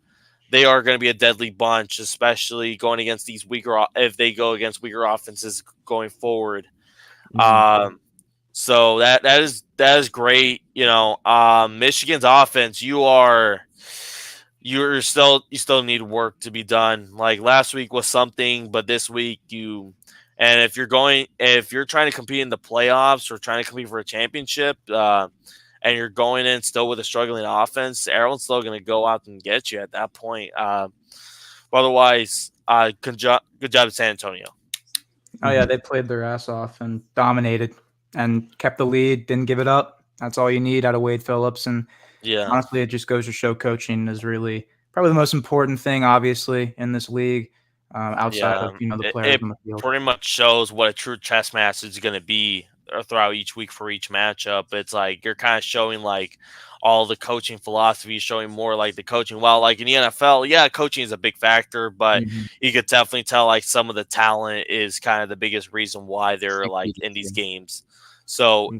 going to be a deadly bunch, especially going against these if they go against weaker offenses going forward. So that is great. You know, Michigan's offense, you still need work to be done. Like last week was something, but this week if you're trying to compete in the playoffs or trying to compete for a championship, and you're going in still with a struggling offense, everyone's still going to go out and get you at that point. Otherwise, good job at San Antonio. Oh yeah, they played their ass off and dominated and kept the lead, didn't give it up. That's all you need out of Wade Phillips. And honestly, it just goes to show coaching is really probably the most important thing, obviously, in this league, outside of the players on the field. Pretty much shows what a true chess match is going to be throughout each week for each matchup. It's like you're kind of showing like all the coaching philosophy, showing more like the coaching. Well, like in the NFL, coaching is a big factor, but you could definitely tell like some of the talent is kind of the biggest reason why they're like in these games. So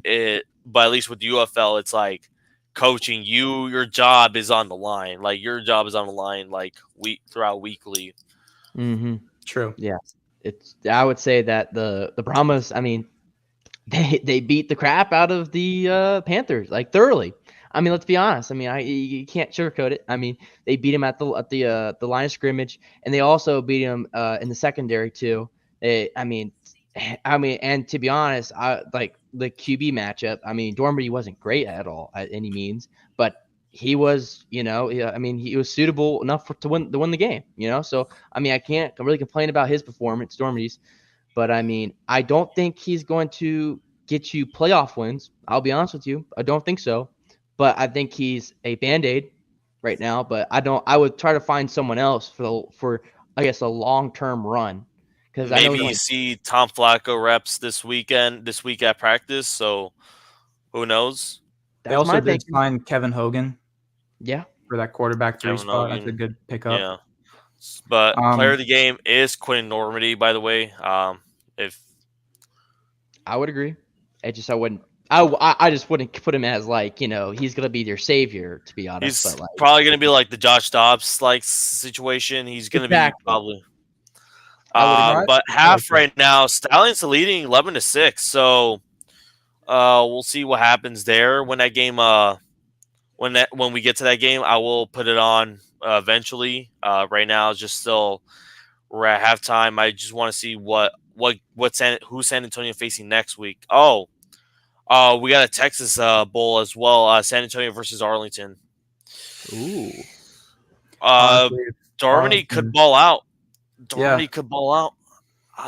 but at least with UFL, it's like coaching, your job is on the line. Like your job is on the line like throughout weekly. True. Yeah. I would say that the Brahmas, I mean, they beat the crap out of the Panthers like thoroughly. I mean, let's be honest. I mean, you can't sugarcoat it. I mean, they beat him at the line of scrimmage, and they also beat him in the secondary too. I mean, and to be honest, like the QB matchup. I mean, Dormady wasn't great at all at any means, but he was, I mean, he was suitable enough to win the game. So I mean, I can't really complain about his performance, Dormady's. But I mean, I don't think he's going to get you playoff wins. I'll be honest with you. I don't think so. But I think he's a Band-Aid right now. But I would try to find someone else for I guess a long-term run. Because maybe you see Tom Flacco reps this week at practice. So who knows? They also did sign Kevin Hogan. Yeah. For that quarterback 3 spot. That's a good pickup. Yeah. But player of the game is Quentin Dormady, by the way. If I would agree, I just wouldn't put him as like he's gonna be their savior, to be honest. He's probably gonna be like the Josh Dobbs like situation. He's gonna be probably. But half right now, Stallions are leading 11-6. So we'll see what happens there when that game. When we get to that game, I will put it on eventually. Right now, it's just still we're at halftime. I just want to see who's San Antonio facing next week. We got a Texas Bowl as well. San Antonio versus Arlington. Ooh. Dormady could ball out. Could ball out.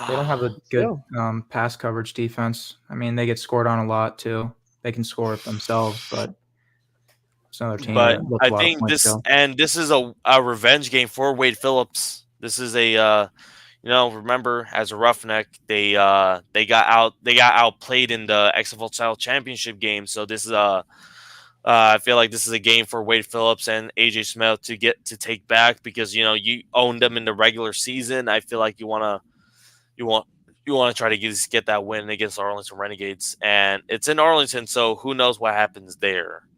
They don't have a good pass coverage defense. I mean, they get scored on a lot too. They can score it themselves, but it's another team. But I think this is a revenge game for Wade Phillips. This is a remember as a Roughneck, they got outplayed in the XFL Style Championship game. So this is I feel like this is a game for Wade Phillips and AJ Smith to take back because you owned them in the regular season. I feel like you want to try to get that win against Arlington Renegades, and it's in Arlington, so who knows what happens there.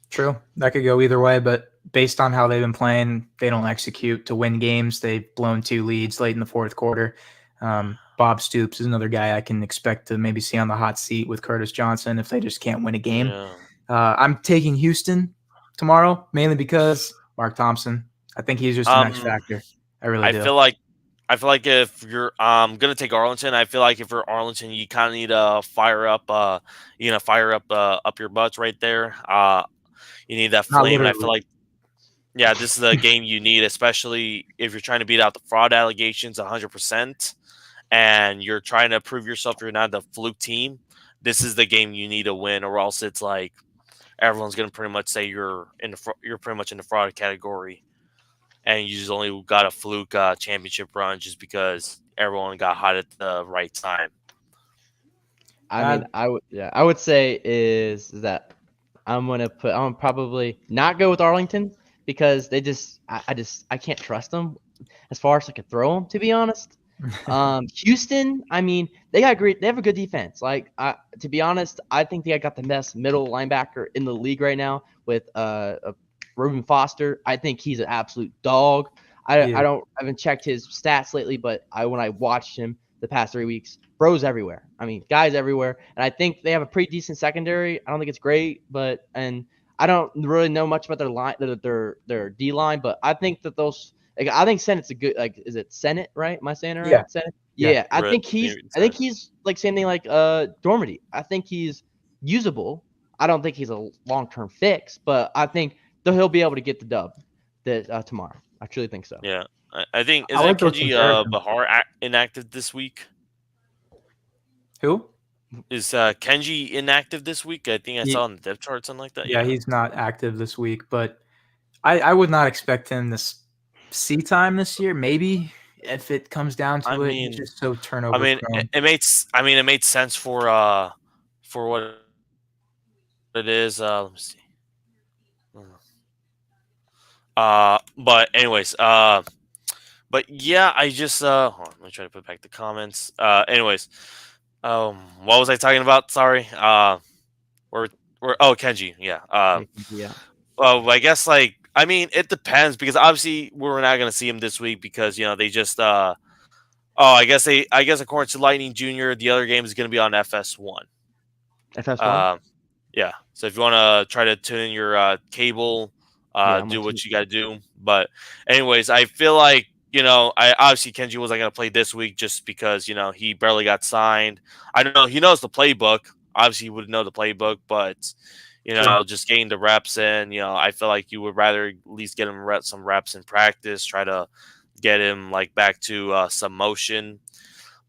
True, that could go either way, but based on how they've been playing, they don't execute to win games. They've blown 2 leads late in the fourth quarter. Bob Stoops is another guy I can expect to maybe see on the hot seat with Curtis Johnson if they just can't win a game. Yeah. I'm taking Houston tomorrow, mainly because Mark Thompson. I think he's just an X factor. I really do. I feel like I feel like if you're gonna take Arlington, I feel like if you're Arlington, you kind of need to fire up up your butts right there. You need that Not flame, and I feel literally. like yeah, this is a game you need, especially if you're trying to beat out the fraud allegations 100%, and you're trying to prove yourself you're not the fluke team. This is the game you need to win, or else it's like everyone's gonna pretty much say you're pretty much in the fraud category, and you just only got a fluke championship run just because everyone got hot at the right time. I mean, I would say is that I'm gonna probably not go with Arlington because I can't trust them as far as I could throw them, to be honest. Houston, I mean, they have a good defense. Like, to be honest, I think they got the best middle linebacker in the league right now with Reuben Foster. I think he's an absolute dog. I haven't checked his stats lately, but when I watched him the past 3 weeks, bro's everywhere. I mean, guys everywhere, and I think they have a pretty decent secondary. I don't think it's great, and I don't really know much about their line, their D line, but I think that those. Like, I think Sennett's a good, like, is it Sennett, right? Am I saying it right? Yeah. Senate? Yeah. Yeah. I think he's like same thing like Dormady. I think he's usable. I don't think he's a long-term fix, but I think that he'll be able to get the dub tomorrow. I truly think so. Yeah, I think I like those Kenji comparisons. Bahar inactive this week? Who? Is Kenji inactive this week? I think I saw on the depth chart something like that. Yeah, he's not active this week, but I would not expect him to see time this year. Maybe if it comes down to it, he's just so turnover prone. it made sense for what it is. Let me see. But anyways, but yeah, I just hold on, let me try to put back the comments. Anyways, what was I talking about? Sorry. Kenji, yeah. Yeah. Well, I guess I mean it depends because obviously we're not gonna see him this week because they just I guess according to Lightning Junior, the other game is gonna be on FS1. FS1. Yeah. So if you want to try to tune in your cable, do what you got to do. But anyways, I feel like I obviously Kenji wasn't gonna play this week just because he barely got signed. I don't know. He knows the playbook. Obviously, he would know the playbook, but just getting the reps in. I feel like you would rather at least get him some reps in practice. Try to get him back to some motion.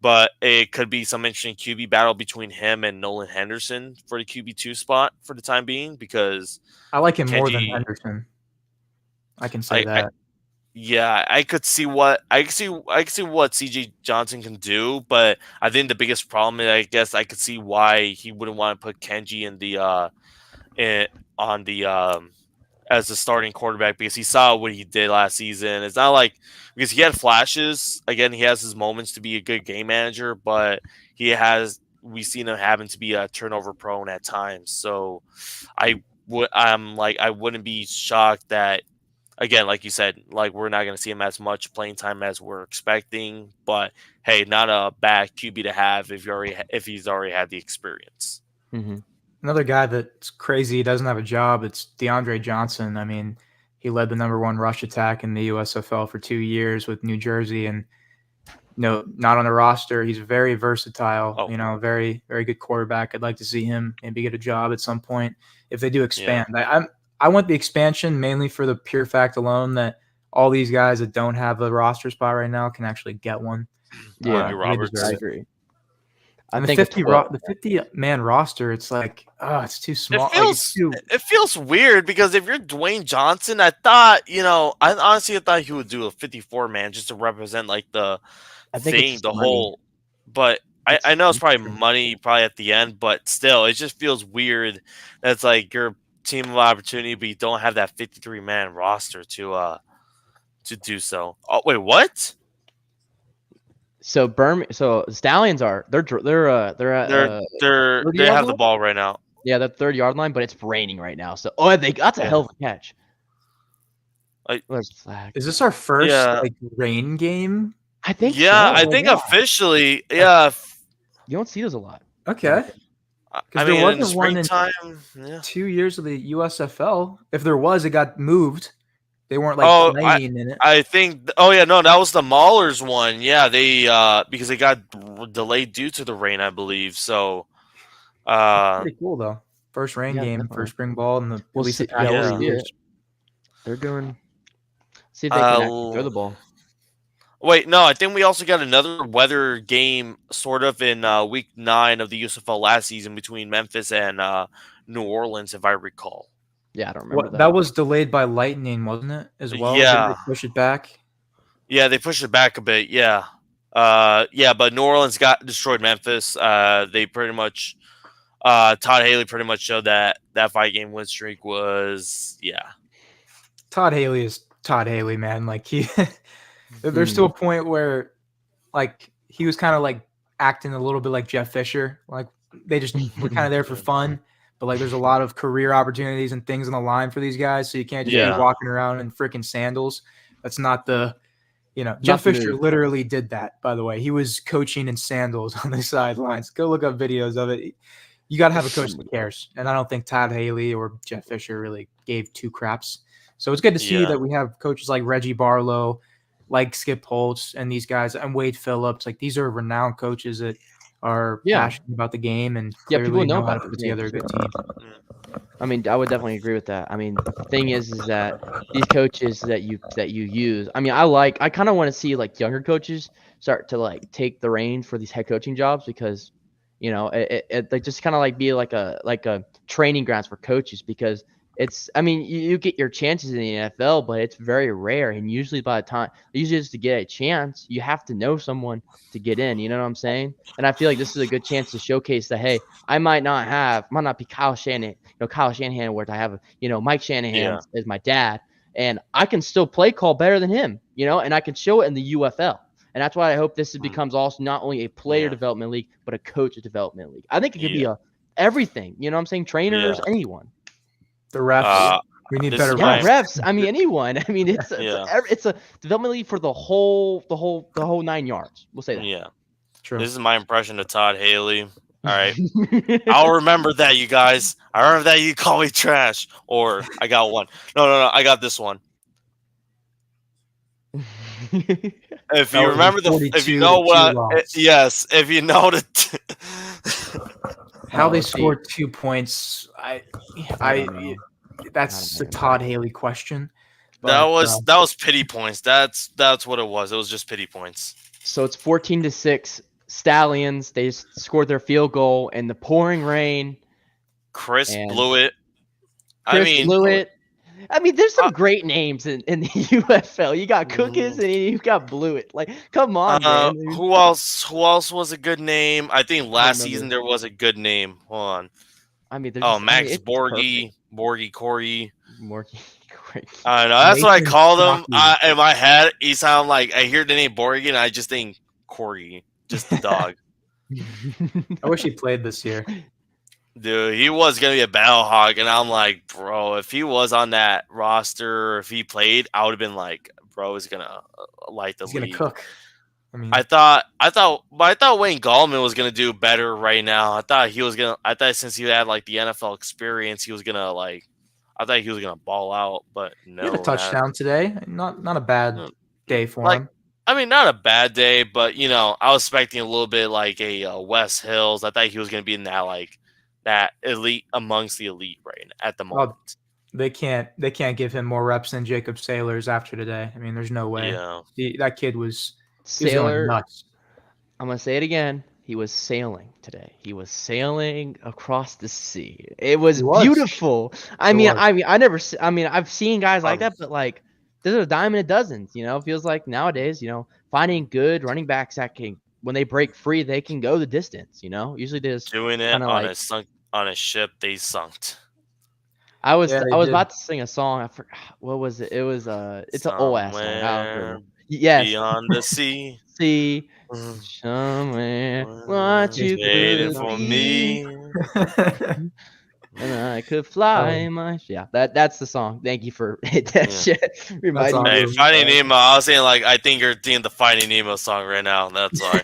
But it could be some interesting QB battle between him and Nolan Henderson for the QB2 spot for the time being because I like him more than Henderson. I can say that. I could see what CJ Johnson can do, but I think the biggest problem is I guess I could see why he wouldn't want to put Kenji in the as the starting quarterback because he saw what he did last season. It's not like because he had flashes. Again, he has his moments to be a good game manager, but we've seen him having to be a turnover prone at times. So I wouldn't be shocked that again, like you said, we're not going to see him as much playing time as we're expecting. But hey, not a bad QB to have if he's already had the experience. Mm-hmm. Another guy that's crazy, he doesn't have a job, it's DeAndre Johnson. I mean, he led the #1 rush attack in the USFL for 2 years with New Jersey and not on the roster. He's very versatile, very, very good quarterback. I'd like to see him maybe get a job at some point if they do expand. Yeah. I want the expansion mainly for the pure fact alone that all these guys that don't have a roster spot right now can actually get one. Yeah, Roberts. I agree. And the 50-man roster, it's like, it's too small. It feels weird because if you're Dwayne Johnson, I thought, I honestly thought he would do a 54-man just to represent the thing, the whole. But I know it's probably money at the end, but still, it just feels weird. That's like your team of opportunity, but you don't have that 53-man roster to do so. Oh wait, what? So Stallions are they have the ball right now. Yeah, they're 30-yard line, but it's raining right now. So that's a hell of a catch. Where's the flag? Is this our first rain game? I think. Yeah, I think officially. Yeah, you don't see those a lot. Okay. I mean, there wasn't one in 2 years of the USFL. If there was, it got moved They weren't Oh, playing in it. I think. Oh yeah, no, that was the Maulers one. Yeah, they because they got delayed due to the rain, I believe. So, Pretty cool though. First rain game definitely. for spring ball in at least the past We'll 3 see years. it. They're doing. See if they can actually throw the ball. Wait, no, I think we also got another weather game sort of in week 9 of the USFL last season between Memphis and New Orleans, if I recall. Yeah, I don't remember That was delayed by lightning, wasn't it? As well, didn't they push it back? Yeah, they pushed it back a bit. Yeah, but New Orleans got destroyed. Memphis. They pretty much. Todd Haley pretty much showed that 5-game win streak was Todd Haley is Todd Haley, man. Like there's still a point where like he was kind of like acting a little bit like Jeff Fisher. Like they just were kind of there for fun, but like there's a lot of career opportunities and things on the line for these guys. So you can't just be walking around in freaking sandals. That's not the, Jeff Fisher literally did that, by the way. He was coaching in sandals on the sidelines. Go look up videos of it. You got to have a coach that cares. And I don't think Todd Haley or Jeff Fisher really gave two craps. So it's good to see that we have coaches like Reggie Barlow, like Skip Holtz, and these guys, and Wade Phillips. Like these are renowned coaches that are passionate about the game and clearly know how to put together a good team. I mean, I would definitely agree with that. I mean, the thing is that these coaches that you use. I mean, I kind of want to see like younger coaches start to like take the reins for these head coaching jobs because, it just kind of like be like a training grounds for coaches because it's. I mean, you get your chances in the NFL, but it's very rare, and usually just to get a chance, you have to know someone to get in. You know what I'm saying? And I feel like this is a good chance to showcase that, hey, I might not be Kyle Shanahan, where I have, Mike Shanahan is my dad, and I can still play call better than him, and I can show it in the UFL. And that's why I hope this becomes also not only a player development league, but a coach development league. I think it could be everything, you know what I'm saying? Trainers, anyone. The refs. We need better refs. Refs. I mean, anyone. I mean, it's a development league for the whole 9 yards. We'll say that. Yeah. True. This is my impression of Todd Haley. All right. I'll remember that, you guys. I remember that you call me trash. Or I got one. No. I got this one. If you remember if you know if you know how they scored 2 points, that's the Todd Haley question. But, that was pity points. That's what it was. It was just pity points. So it's 14-6. Stallions. They scored their field in in the pouring rain. Chris blew it. Blew it. I mean, there's some great names in the UFL. You got Cookers and you got Blewett. Like, come on, man. Who else was a good name? I think last season there was a good name. Hold on. I mean, Max Borgie, Corey. Great. I know. That's what I called him. In my head, he sounded like I hear the name Borgie and I just think Corey, just the dog. I wish he played this year. Dude, he was going to be a battle hog, and I'm like, bro, if he was on that roster, if he played, I would have been like, bro, he's going to light the league. He's going to cook. I thought Wayne Gallman was going to do better right now. I thought since he had like the NFL experience, he was going to I thought he was going to ball out, but no. He had a touchdown today. Not a bad day for him. I mean, not a bad day, but I was expecting a little bit like a Wes Hills. I thought he was going to be in that elite amongst the elite right at the moment. They can't give him more reps than Jacob Sailors after today. I mean, there's no way. Yeah. That kid was going nuts. I'm gonna say it again. He was sailing today. He was sailing across the sea. It was beautiful. I've seen guys like that, but like there's a dime in a dozen. It feels like nowadays, finding good running backs that can, when they break free, they can go the distance. Usually there's doing it on a ship they sunk. I was about to sing a song. I forgot what was it. It was it's an old ass song. Yes, beyond the sea. Somewhere, what you waiting for me. And I could fly that's the song. Thank you for that shit. Reminding me. Hey, Finding Nemo. I was saying I think you're thinking the Finding Nemo song right now. That's why.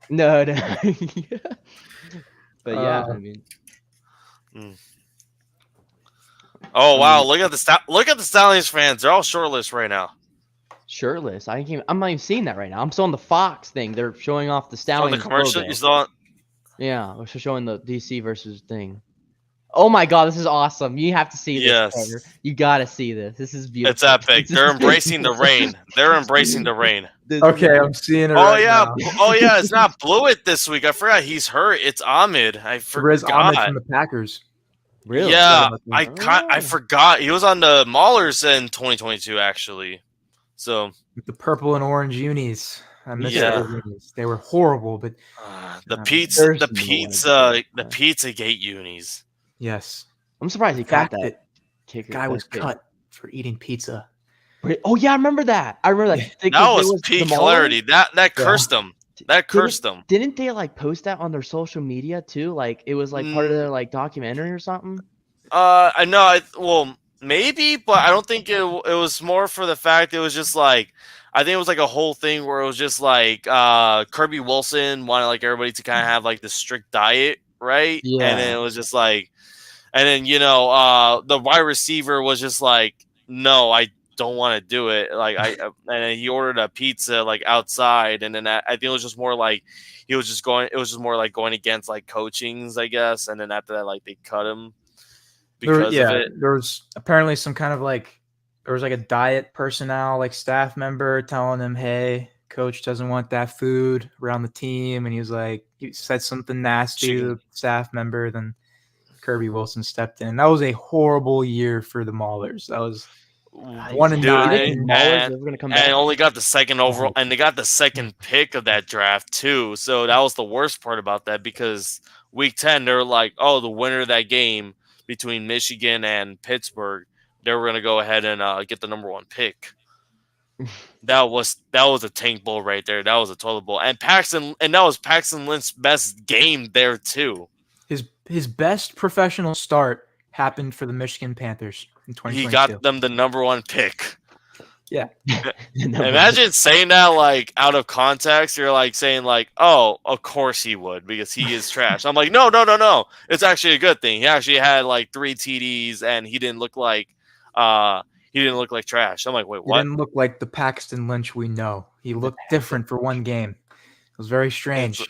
No. But yeah, I mean, Oh wow! Look at the Stallions fans. They're all shirtless right now. Shirtless. I'm not even seeing that right now. I'm still on the Fox thing. They're showing off the Showing the Stallions commercial. logo. You saw it? Yeah, we're showing the DC versus thing. Oh my god, this is awesome. You have to see this, Yes. Tanner. You gotta see this. This is beautiful. It's epic. They're embracing the rain. They're embracing the rain. Okay, I'm seeing it Oh right yeah. now. Oh yeah. It's not Blewett this week. I forgot he's hurt. It's Ahmed. I Riz Ahmed forgot. from the Packers. Really? Yeah. Oh. I forgot. He was on the Maulers in 2022 actually. So With the purple and orange unis. I miss Yeah. those unis. They were horrible, but the There's no Pizzagate unis. yes. I'm surprised he caught that kicker. Guy was cut for eating pizza. Oh yeah, I remember that. I remember that. That was peak hilarity. That cursed him. That cursed them. Didn't they like post that on their social media too? Like it was like part of their like documentary or something? I know. Well, maybe, but I don't think it was more for the fact it was just like I think it was like a whole thing where it was just like Kirby Wilson wanted like everybody to kind of have like this strict diet, right? Yeah. And then it was just like, and then the wide receiver was just like, no, I don't want to do it. Like and then he ordered a pizza like outside, and then I think it was just more like he was just going. It was just more like going against like coachings, I guess. And then after that, like they cut him because of it. There was apparently some kind of like there was like a diet personnel, like staff member telling him, "Hey, coach doesn't want that food around the team," and he was like, he said something nasty to the staff member. Then Kirby Wilson stepped in. That was a horrible year for the Maulers. That was 1-9. And only got the second overall, and they got the second pick of that draft too. So that was the worst part about that because week 10 they were like, oh, the winner of that game between Michigan and Pittsburgh, they were gonna go ahead and get the number 1 pick. That was a tank bowl right there. That was a total bowl, and that was Paxton Lynch's best game there too. His best professional start happened for the Michigan Panthers in 2022. He got them the number 1 pick. Yeah. Imagine saying that like out of context. You're like saying like, "Oh, of course he would because he is trash." I'm like, "No. It's actually a good thing. He actually had like 3 TDs and he didn't look like trash." I'm like, "Wait, what?" He didn't look like the Paxton Lynch we know. He looked different for one game. It was very strange.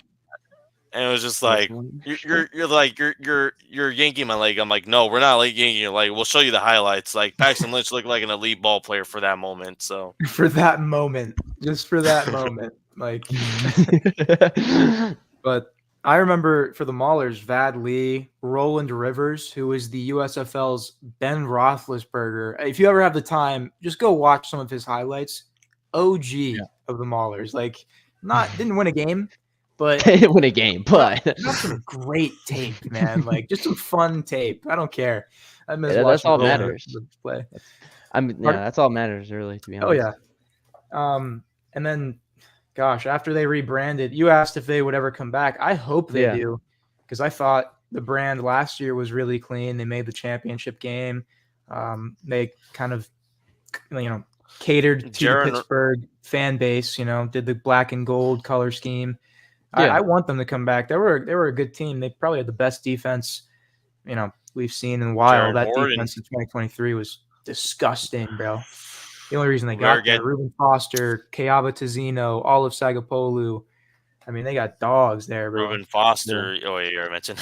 And it was just like you're yanking my leg. I'm like, no, we're not like yanking your leg. We'll show you the highlights. Like Paxton Lynch looked like an elite ball player for that moment. So for that moment, just for that moment, like. But I remember for the Maulers, Vad Lee, Roland Rivers, who was the USFL's Ben Roethlisberger. If you ever have the time, just go watch some of his highlights. OG of the Maulers, like didn't win a game. But didn't win a game, but that's some great tape, man. Like just some fun tape. I don't care. I miss that's all matters. Play. That's all matters, really, to be honest. Oh yeah. And then, gosh, after they rebranded, you asked if they would ever come back. I hope they do, because I thought the brand last year was really clean. They made the championship game. They kind of, catered to the Pittsburgh fan base. Did the black and gold color scheme. I want them to come back. They were a good team. They probably had the best defense, we've seen in a while. That defense in 2023 was disgusting, bro. The only reason they got there, Reuben Foster, Keaba Tizino, Olive Sagapolu. I mean, they got dogs there, bro. Reuben Foster. Yeah. Oh, yeah, you mentioned.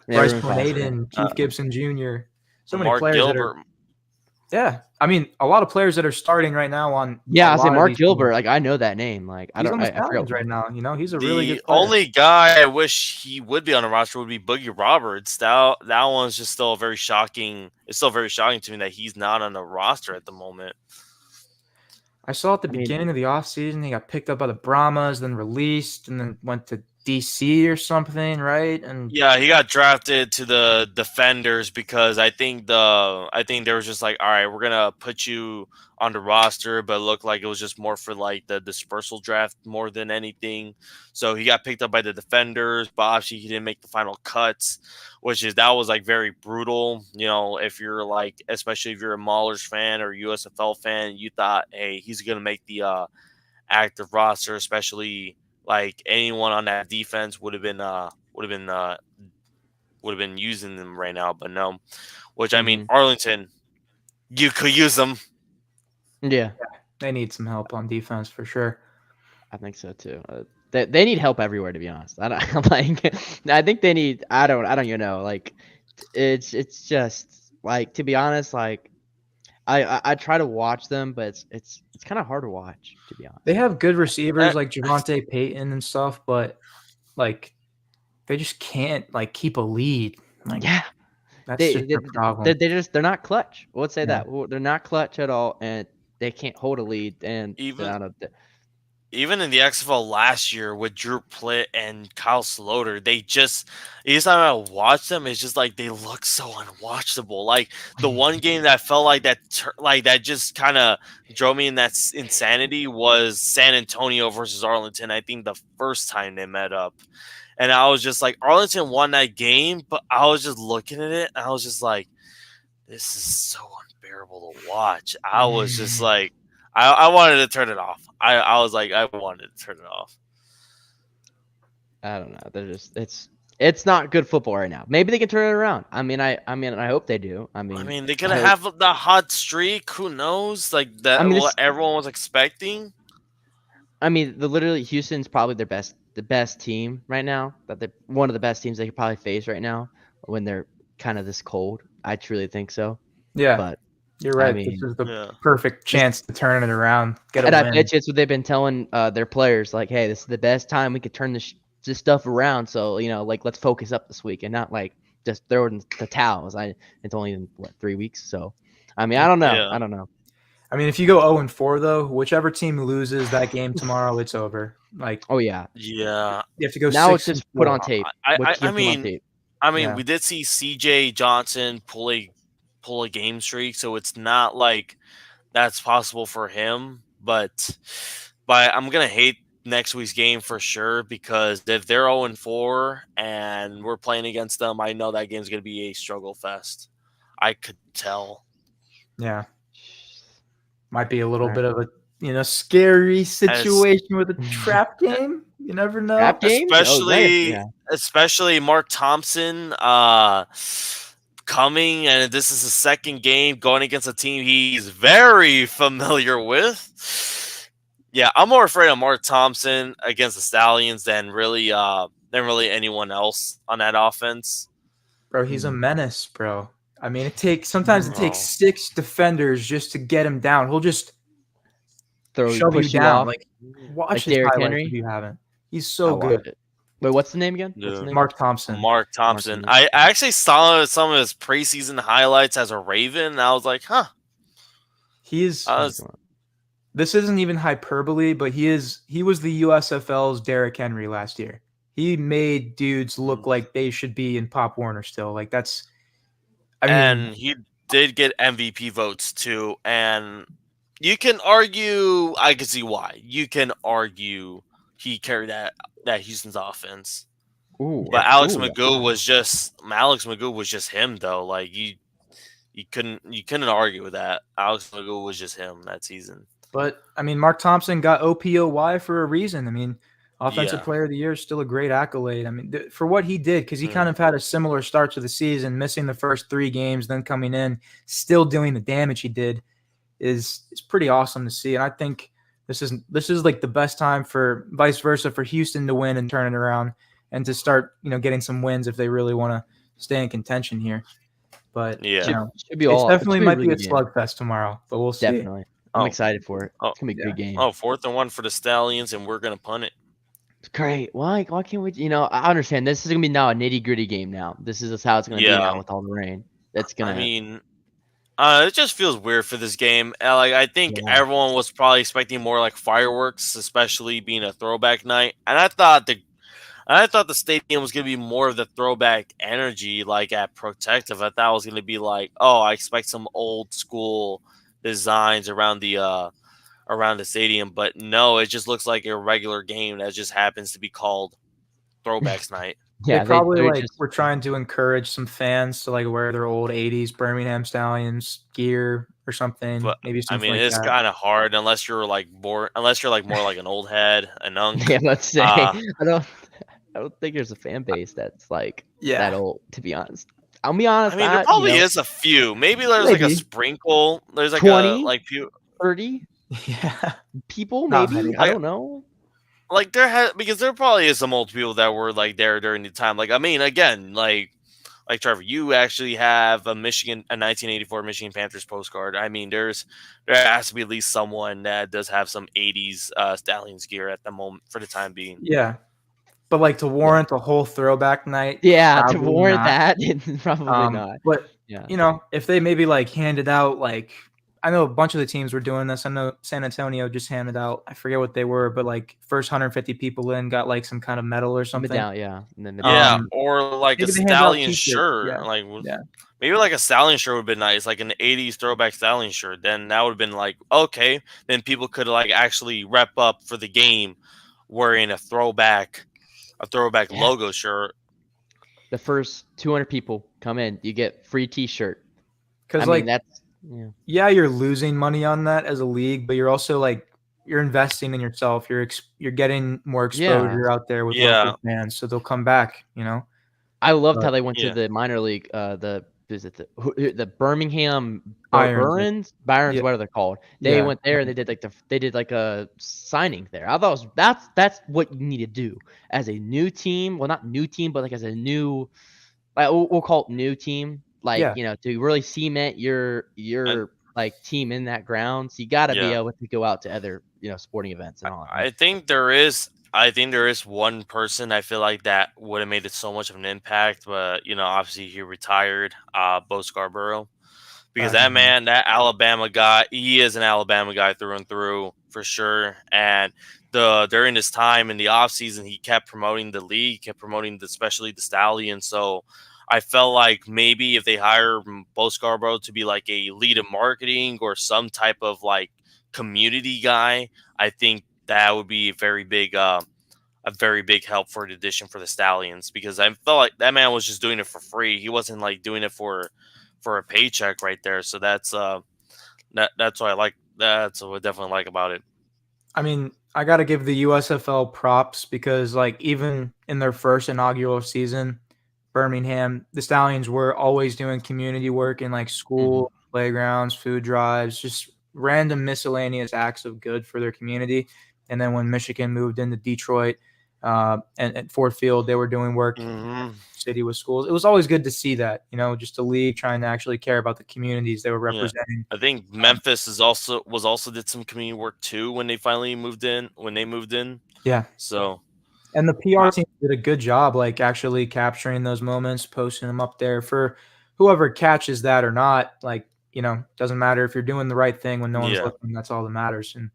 Bryce Bonaden, Keith Gibson Jr. So many players Gilbert. I mean, a lot of players that are starting right now on. Yeah, I say Mark Gilbert. Like I know that name. Like he's on the Stallions right now. He's a really good player. The only guy I wish he would be on the roster would be Boogie Roberts. That one's just still very shocking. It's still very shocking to me that he's not on the roster at the moment. I saw at the beginning of the offseason he got picked up by the Brahmas, then released, and then went to DC or something, right? And yeah, he got drafted to the Defenders because I think they were just like, all right, we're gonna put you on the roster, but it looked like it was just more for like the dispersal draft more than anything. So he got picked up by the Defenders, but obviously he didn't make the final cuts, that was like very brutal. If you're like, especially if you're a Maulers fan or USFL fan, you thought, hey, he's gonna make the active roster, especially. Like anyone on that defense would have been would have been using them right now, but no. Which I mean, Mhm. Arlington, you could use them. Yeah, They need some help on defense for sure. I think so too. They need help everywhere, to be honest. I don't like. I think they need. I don't even know. Like, it's just like, to be honest. Like, I try to watch them, but it's kind of hard to watch, to be honest. They have good receivers Uh, like Javonte Payton and stuff, but like they just can't like keep a lead. Like Yeah, that's they just they their problem. they're not clutch. Let's say Yeah. that. Well, they're not clutch at all, and they can't hold a lead. And I even don't know. even in the XFL last year with Drew Plitt and Kyle Sloter, they just each time I watch them, it's just like they look so unwatchable. Like the one game that felt like that just kind of drove me in that insanity was San Antonio versus Arlington. I think the first time they met up, and I was just like, Arlington won that game, but I was just looking at it, and I was just like, this is so unbearable to watch. I was just like, I wanted to turn it off. I was like, I wanted to turn it off. I don't know. They're just it's not good football right now. Maybe they can turn it around. I mean, I hope they do. I mean, they I could hope. have the hot streak. Who knows? Like I that, mean, what this. everyone was expecting. I mean, literally Houston's probably the best team right now. That they one of the best teams they could probably face right now when they're kind of this cold. I truly think so. Yeah, But you're I right. This mean, is the Yeah. perfect this, chance to turn it around, get a and I win. bet you it's what they've been telling their players. Like, hey, this is the best time we could turn this stuff around. So like let's focus up this week and not like just throw in the towels. It's only in what 3 weeks. So I mean, I don't know. Yeah. I don't know. I mean, if you go 0-4 though, whichever team loses that game tomorrow, it's over. Like Oh yeah. Yeah. you have to go Now it's 6 and just put 4. on tape. I, What I, you I can put on mean, tape. Yeah. we did see CJ Johnson pull a game streak, so it's not like that's possible for him. But I'm gonna hate next week's game for sure because if they're 0-4 and we're playing against them, I know that game's gonna be a struggle fest. I could tell. Yeah. Might be a little All right. bit of a scary As situation with a trap game. You never Trap know. games? Oh, especially yeah. especially Mark Thompson coming, and this is his second game going against a team he's very familiar with. Yeah, I'm more afraid of Mark Thompson against the Stallions than really anyone else on that offense. Bro, he's a menace, bro. I mean, sometimes it takes Oh. 6 defenders just to get him down. He'll just shove you Push you down. off Like watch like his Derrick highlights if Henry. you haven't. He's I so watched good. it. Wait, what's the name again? What's the Yeah. name? Mark Thompson. Mark Thompson. I actually saw some of his preseason highlights as a Raven, and I was like, huh. This isn't even hyperbole, but he was the USFL's Derrick Henry last year. He made dudes look like they should be in Pop Warner still. Like and he did get MVP votes too. And you can argue, I can see why. You can argue he carried that Houston's offense. Ooh, But Alex Magoo was just him though. Like you couldn't argue with that. Alex Magoo was just him that season. But I mean, Mark Thompson got OPOY for a reason. I mean, Offensive Player of the Year is still a great accolade. I mean, for what he did, because he kind of had a similar start to the season, missing the first 3 games, then coming in, still doing the damage he did, is pretty awesome to see. And I think this is like the best time for vice versa for Houston to win and turn it around and to start getting some wins if they really want to stay in contention here. But should be it definitely might be a slugfest tomorrow, but we'll see. Definitely. I'm excited for it. It's gonna be a good game. 4th and 1 for the Stallions, and we're gonna punt it. Great. Why can't we? I understand this is gonna be now a nitty gritty game. Now this is how it's gonna be now with all the rain. That's gonna. I mean, it just feels weird for this game. Like I think everyone was probably expecting more like fireworks, especially being a throwback night. And I thought the stadium was gonna be more of the throwback energy, like at Protective. I thought it was gonna be like, oh, I expect some old school designs around the stadium, but no, it just looks like a regular game that just happens to be called Throwbacks Night. Yeah, they probably were trying to encourage some fans to wear their old '80s Birmingham Stallions gear or something. But maybe something it's kind of hard unless you're more like an old head, an unk. Yeah, let's say I don't. I don't think there's a fan base that's like Yeah. that old. To be honest, I'll be honest. I mean, there probably is a few. Maybe there's like a Maybe. sprinkle. There's like 20, a like few 30 Yeah. people, Not maybe. many. I don't know. like there has because there probably is some old people that were like there during the time. Like I mean, again, like Trevor, you actually have a 1984 Michigan Panthers postcard. I mean, there has to be at least someone that does have some '80s Stallions gear at the moment for the time being. Yeah. But like to warrant a whole throwback night, Yeah, to probably warrant not. that, probably not. But Yeah. if they maybe like handed out like I know a bunch of the teams were doing this. I know San Antonio just handed out, I forget what they were, but like first 150 people in got like some kind of medal or something. Yeah. And then Yeah, or like a maybe they handed out Stallion t-shirts. shirt. Yeah. Maybe like a Stallion shirt would have been nice, like an '80s throwback Stallion shirt. Then that would have been like okay. Then people could like actually rep up for the game wearing a throwback logo shirt. The first 200 people come in, you get free T-shirt. Because I mean, that's you're losing money on that as a league, but you're also like you're investing in yourself. You're getting more exposure out there with local fans, so they'll come back. I loved how they went to the minor league. The Birmingham Byrons, what are they called? They went there and they did like a signing there. I thought that's what you need to do as a new team. Well, not new team, but like as a new, we'll call it new team. Like to really cement your like team in that ground. So you got to be able to go out to other sporting events and all. I think there is one person I feel like that would have made it so much of an impact, but obviously he retired, Bo Scarborough, because that man, that Alabama guy, he is an Alabama guy through and through for sure. And during his time in the offseason, he kept promoting the league, especially the Stallions. So I felt like maybe if they hire Bo Scarborough to be like a lead in marketing or some type of like community guy, I think that would be a very big help for an addition for the Stallions, because I felt like that man was just doing it for free. He wasn't like doing it for a paycheck right there. So that's what I like. That's what I definitely like about it. I mean, I got to give the USFL props because like even in their first inaugural season, Birmingham, the Stallions were always doing community work in like school, playgrounds, food drives, just random miscellaneous acts of good for their community. And then when Michigan moved into Detroit and at Ford Field, they were doing work in the city with schools. It was always good to see that, just a league trying to actually care about the communities they were representing. I think Memphis was also did some community work too when they finally moved in. Yeah. So. And the PR team did a good job, like actually capturing those moments, posting them up there for whoever catches that or not. Like, doesn't matter if you're doing the right thing when no one's looking. That's all that matters. And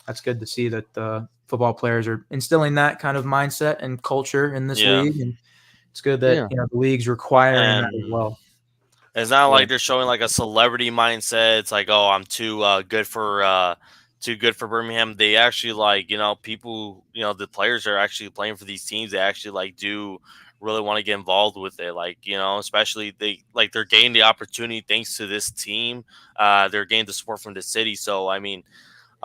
that's good to see that the football players are instilling that kind of mindset and culture in this league. And it's good that the league's requiring that as well. It's not like they're showing like a celebrity mindset. It's like, oh, I'm too good for Birmingham. They actually people, the players are actually playing for these teams. They actually do really want to get involved with it. Especially they're getting the opportunity thanks to this team. They're getting the support from the city. So, I mean,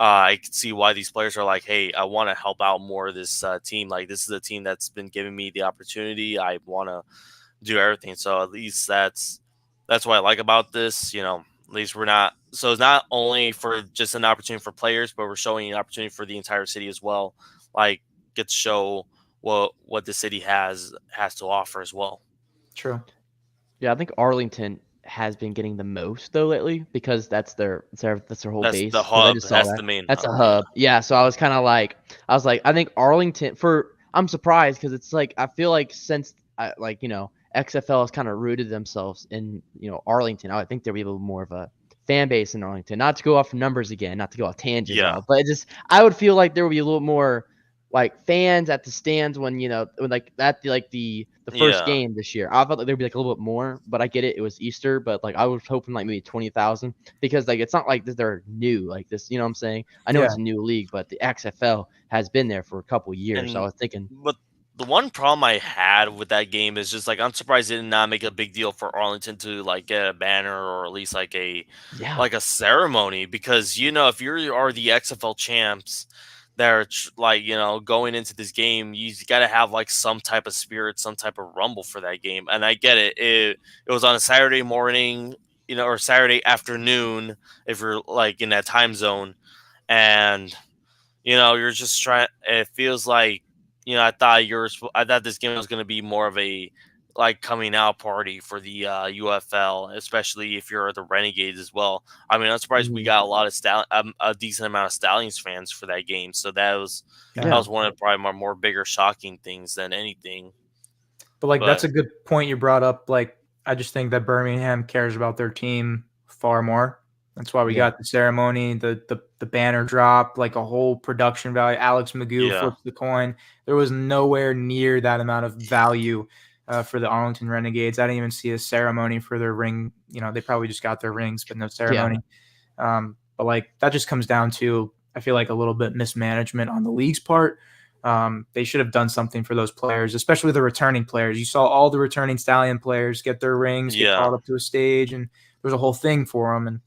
I can see why these players are like, hey, I want to help out more of this team. Like, this is a team that's been giving me the opportunity. I want to do everything. So at least that's what I like about this. At least we're not. So it's not only for just an opportunity for players, but we're showing an opportunity for the entire city as well. Like, get to show what the city has to offer as well. True. Yeah, I think Arlington has been getting the most though lately because that's their whole base. The hub. That's the main. That's a hub. Yeah. So I was kind of like, I think Arlington I'm surprised because it's like I feel like since XFL has kind of rooted themselves in Arlington, I would think there would be a little more of a fan base in Arlington. Not to go off numbers again, not to go off tangent, but I would feel like there would be a little more like fans at the stands when the first game this year. I thought that there'd be like a little bit more, but I get it. It was Easter, but I was hoping like maybe 20,000 because it's not like they're new like this. You know what I'm saying? I know it's a new league, but the XFL has been there for a couple years. So I was thinking, but the one problem I had with that game is just I'm surprised they did not make a big deal for Arlington to get a banner or at least a ceremony, because if you are the XFL champs, that are like, going into this game, you got to have like some type of spirit, some type of rumble for that game. And I get it. It was on a Saturday morning, or Saturday afternoon if you're like in that time zone, and you're just trying. It feels like I thought this game was going to be more of a like coming out party for the UFL, especially if you're the Renegades as well. I mean, I'm surprised we got a lot of a decent amount of Stallions fans for that game. So that was one of probably my more bigger shocking things than anything. But that's a good point you brought up. Like, I just think that Birmingham cares about their team far more. That's why we got the ceremony, the banner drop, like a whole production value. Alex Magoo flips the coin. There was nowhere near that amount of value for the Arlington Renegades. I didn't even see a ceremony for their ring. They probably just got their rings, but no ceremony. But like that just comes down to, I feel like, a little bit mismanagement on the league's part. They should have done something for those players, especially the returning players. You saw all the returning Stallion players get their rings, get called up to a stage, and there was a whole thing for them. And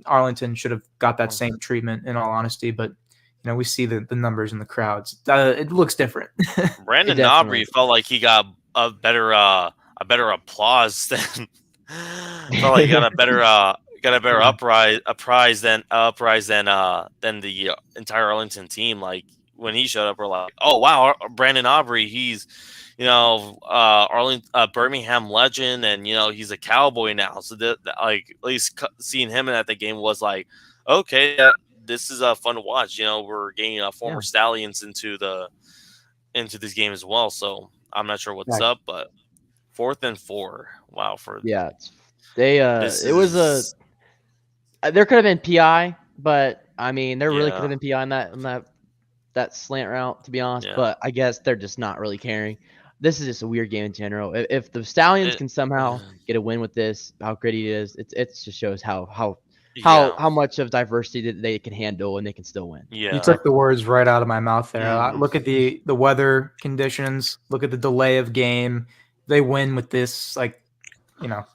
Arlington should have got that same treatment, in all honesty. But we see the numbers in the crowds. It looks different. Brandon Aubrey felt like he got a better applause than felt like he got a better prize than the entire Arlington team. Like when he showed up, we're like, oh wow, Brandon Aubrey, he's Birmingham legend, and he's a Cowboy now. So like at least seeing him at the game was like, okay, this is fun to watch. We're getting former Stallions into this game as well. So I'm not sure what's up, but 4th and 4. Wow, there could have been PI, but I mean there really could have been PI on that slant route, to be honest. But I guess they're just not really caring. This is just a weird game in general. If the Stallions can somehow get a win with this, how gritty it is, it just shows how much of diversity that they can handle and they can still win. You took the words right out of my mouth there. Look at the weather conditions. Look at the delay of game. They win with this,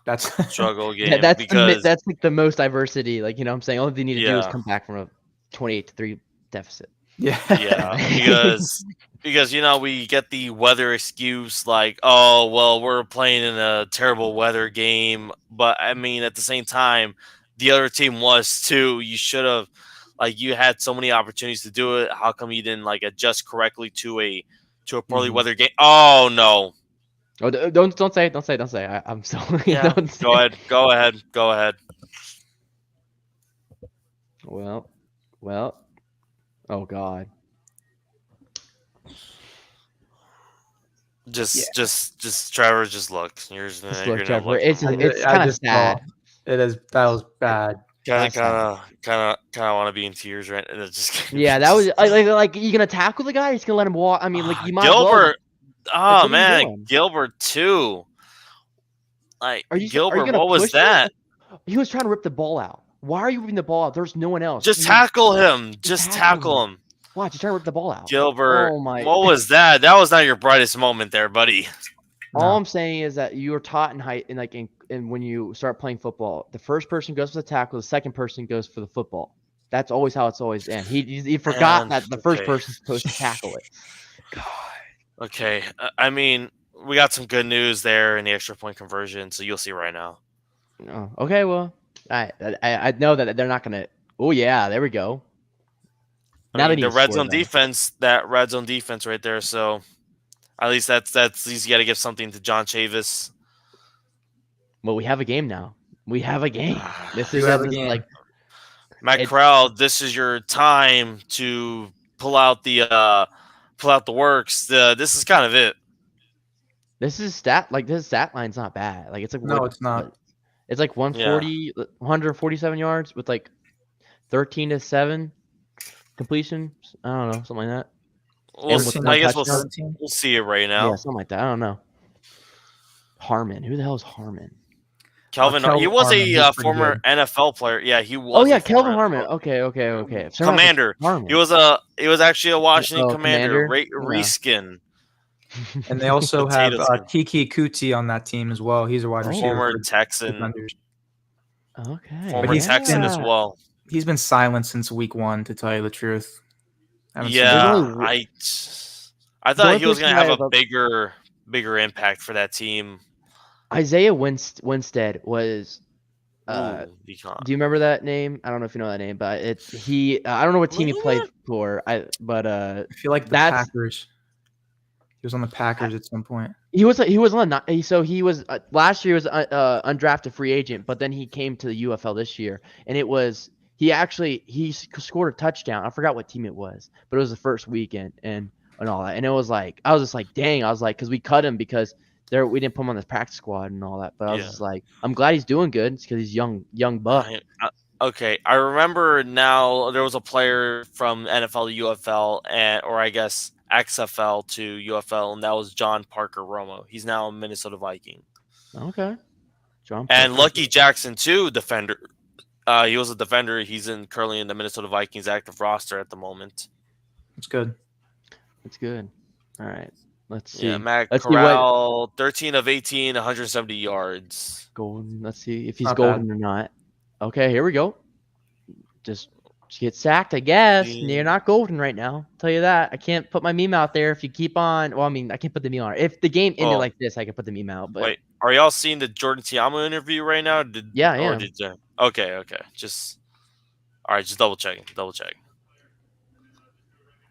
that's struggle game. Yeah, that's like the most diversity. Like, I'm saying, all they need to do is come back from a 28-3 deficit. Because we get the weather excuse like, oh well, we're playing in a terrible weather game, but I mean at the same time the other team was too. You should have, you had so many opportunities to do it. How come you didn't adjust correctly to a poorly weather game? Oh no. Oh, don't say it. I'm sorry. Yeah. Go ahead. Well. Oh God. Just Trevor, just look. It's kind of sad. It is. That was bad. Kind of want to be in tears, right? And just that was like you gonna tackle the guy? He's gonna let him walk? I mean, you might. Gilbert. Oh man, Gilbert too. Gilbert, what was that? He was trying to rip the ball out. Why are you ripping the ball out? There's no one else. Just tackle him. Just tackle him. Watch, he's trying to rip the ball out. Gilbert, what was that? That was not your brightest moment there, buddy. All I'm saying is that you are taught in height, and when you start playing football, the first person goes for the tackle, the second person goes for the football. That's always how it's always been. He forgot that the first person's supposed to tackle it. God. Okay, I mean, we got some good news there in the extra point conversion, so you'll see right now. Oh, okay, well, I know that they're not gonna. Oh yeah, there we go. Now the red zone defense, that red zone defense right there. So at least that's you got to give something to John Chavis. Well, we have a game now. We have a game. This is like Matt Corral. This is your time to pull out the works. This is kind of it. This stat line's not bad. Like it's like no, it's not. It's like 147 yards with 13-7 completion. I don't know, something like that. I guess we'll see it right now. Yeah, something like that. I don't know. Harmon. Who the hell is Harmon? Kelvin. He was a former NFL player. Yeah, he was. Oh yeah, Kelvin Harmon. Okay. Commander. He was actually a Washington Commander. Reskin. And they also have Kiki Kuti on that team as well. He's a wide receiver. Former Texan. Okay. Former Texan as well. He's been silent since week 1, to tell you the truth. I The thought only he was person gonna have I a have bigger impact for that team. Isaiah Winstead was. Ooh, Do you remember that name? I don't know if you know that name, but I don't know what team he played for. I feel like the Packers. He was on the Packers at some point. He was on so he was last year he was undrafted free agent, but then he came to the UFL this year, and he scored a touchdown. I forgot what team it was, but it was the first weekend and all that, and it was like I was just like, dang, I was like, because we cut him because we didn't put him on the practice squad and all that, but I was just like, I'm glad he's doing good because he's young buck. Okay, I remember now. There was a player from NFL to UFL, or I guess XFL to UFL, and that was John Parker Romo. He's now a Minnesota Viking. Okay, John Parker. And Lucky Jackson too, defender. He was a defender. He's currently in the Minnesota Vikings active roster at the moment. That's good. That's good. All right, let's see. Yeah, Matt Corral, 13 of 18, 170 yards. Golden. Let's see if he's golden or not. Okay, here we go. Just get sacked, I guess. You're not golden right now. I'll tell you that. I can't put my meme out there if you keep on. Well, I mean, I can't put the meme on. If the game ended like this, I could put the meme out. But wait, are y'all seeing the Jordan Tiamo interview right now? Yeah. Okay. Just double checking.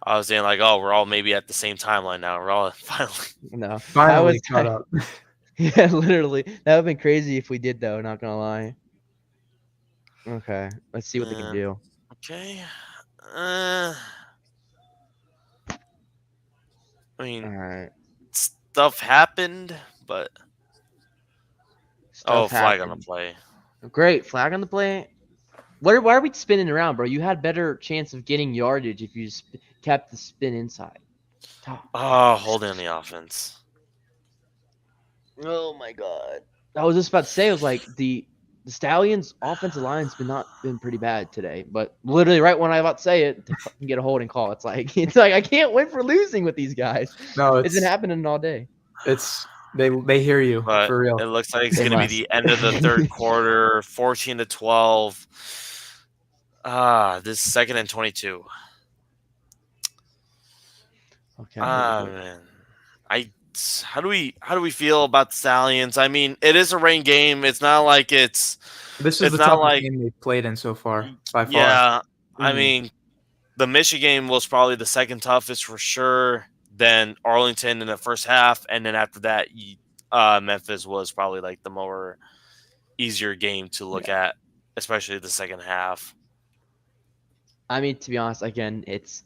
I was saying like, oh, we're all maybe at the same timeline now. We're all finally caught up. Yeah, literally. That would have been crazy if we did, though. Not gonna lie. Okay, let's see what they can do. Okay. I mean, all right. Stuff happened, but flag on the play. Great, flag on the play. Why are we spinning around, bro? You had better chance of getting yardage if you kept the spin inside. Holding on the offense. Oh my god! I was just about to say, I was like the Stallions' offensive line's not been pretty bad today, but literally right when I was about to say it, they fucking get a holding call. It's like I can't win for losing with these guys. No, it's been happening all day. They hear you but for real. It looks like it's gonna be the end of the third quarter, 14-12. This is 2nd and 22. Okay. Man, how do we feel about the Stallions? I mean, it is a rain game. It's not like this is the toughest game they've played in so far, by far. Yeah, I mean, the Michigan game was probably the second toughest for sure. Then Arlington in the first half, and then after that, Memphis was probably like the more easier game to look at, especially the second half. I mean, to be honest, again, it's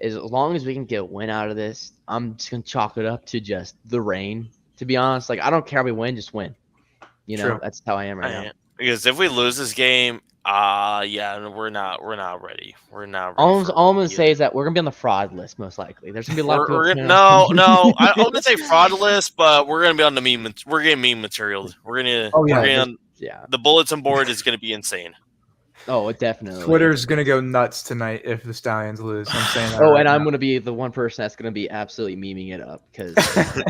as long as we can get a win out of this, I'm just gonna chalk it up to just the rain. To be honest, like I don't care if we win, just win. That's how I am right now. Because if we lose this game, we're not ready. We're not ready. All I'm gonna say is that we're gonna be on the fraud list most likely. There's gonna be a lot of people. No. I'm gonna say fraud list, but we're gonna be on the meme. We're getting meme material. We're gonna. The bulletin board is gonna be insane. Oh, definitely. Twitter's gonna go nuts tonight if the Stallions lose. I'm saying that. And I'm gonna be the one person that's gonna be absolutely memeing it up because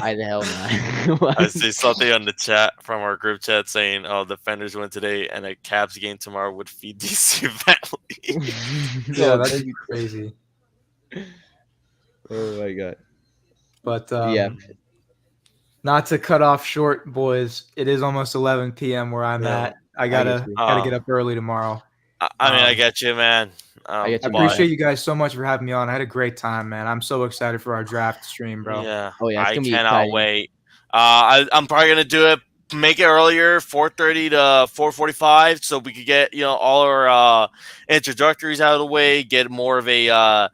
I the hell not. I see something on the chat from our group chat saying, "Oh, the Defenders win today, and a Caps game tomorrow would feed DC Valley." Yeah, that'd be crazy. Oh my god! But not to cut off short, boys. It is almost 11 p.m. where I'm at. I gotta get up early tomorrow. I mean, I get you, man. I appreciate you guys so much for having me on. I had a great time, man. I'm so excited for our draft stream, bro. Yeah. I cannot wait. I'm probably gonna do it. Make it earlier, 4:30 to 4:45, so we could get all our introductories out of the way. Get more of a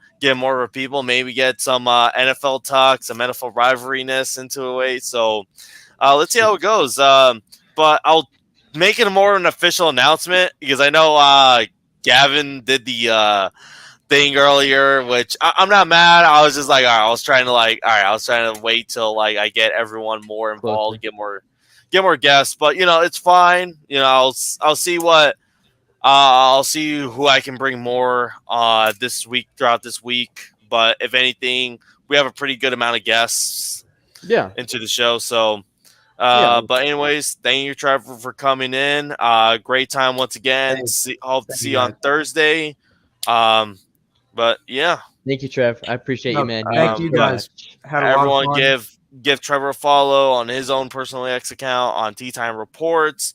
people. Maybe get some NFL talk, some NFL rivalryness into the way. So let's see how it goes. But I'll make it more of an official announcement because I know Gavin did the thing earlier, which I'm not mad. I was just like, I was trying to wait till I get everyone more involved, get more guests. But it's fine. I'll see I'll see who I can bring more throughout this week. But if anything, we have a pretty good amount of guests into the show. So. But anyways, thank you, Trevor, for coming in. Great time once again. Hope to see you on Thursday. But yeah, Thank you, Trev. I appreciate you, man. Thank you guys. Had a lot of everyone fun. give Trevor a follow on his own personal X account on TeeTimeReports.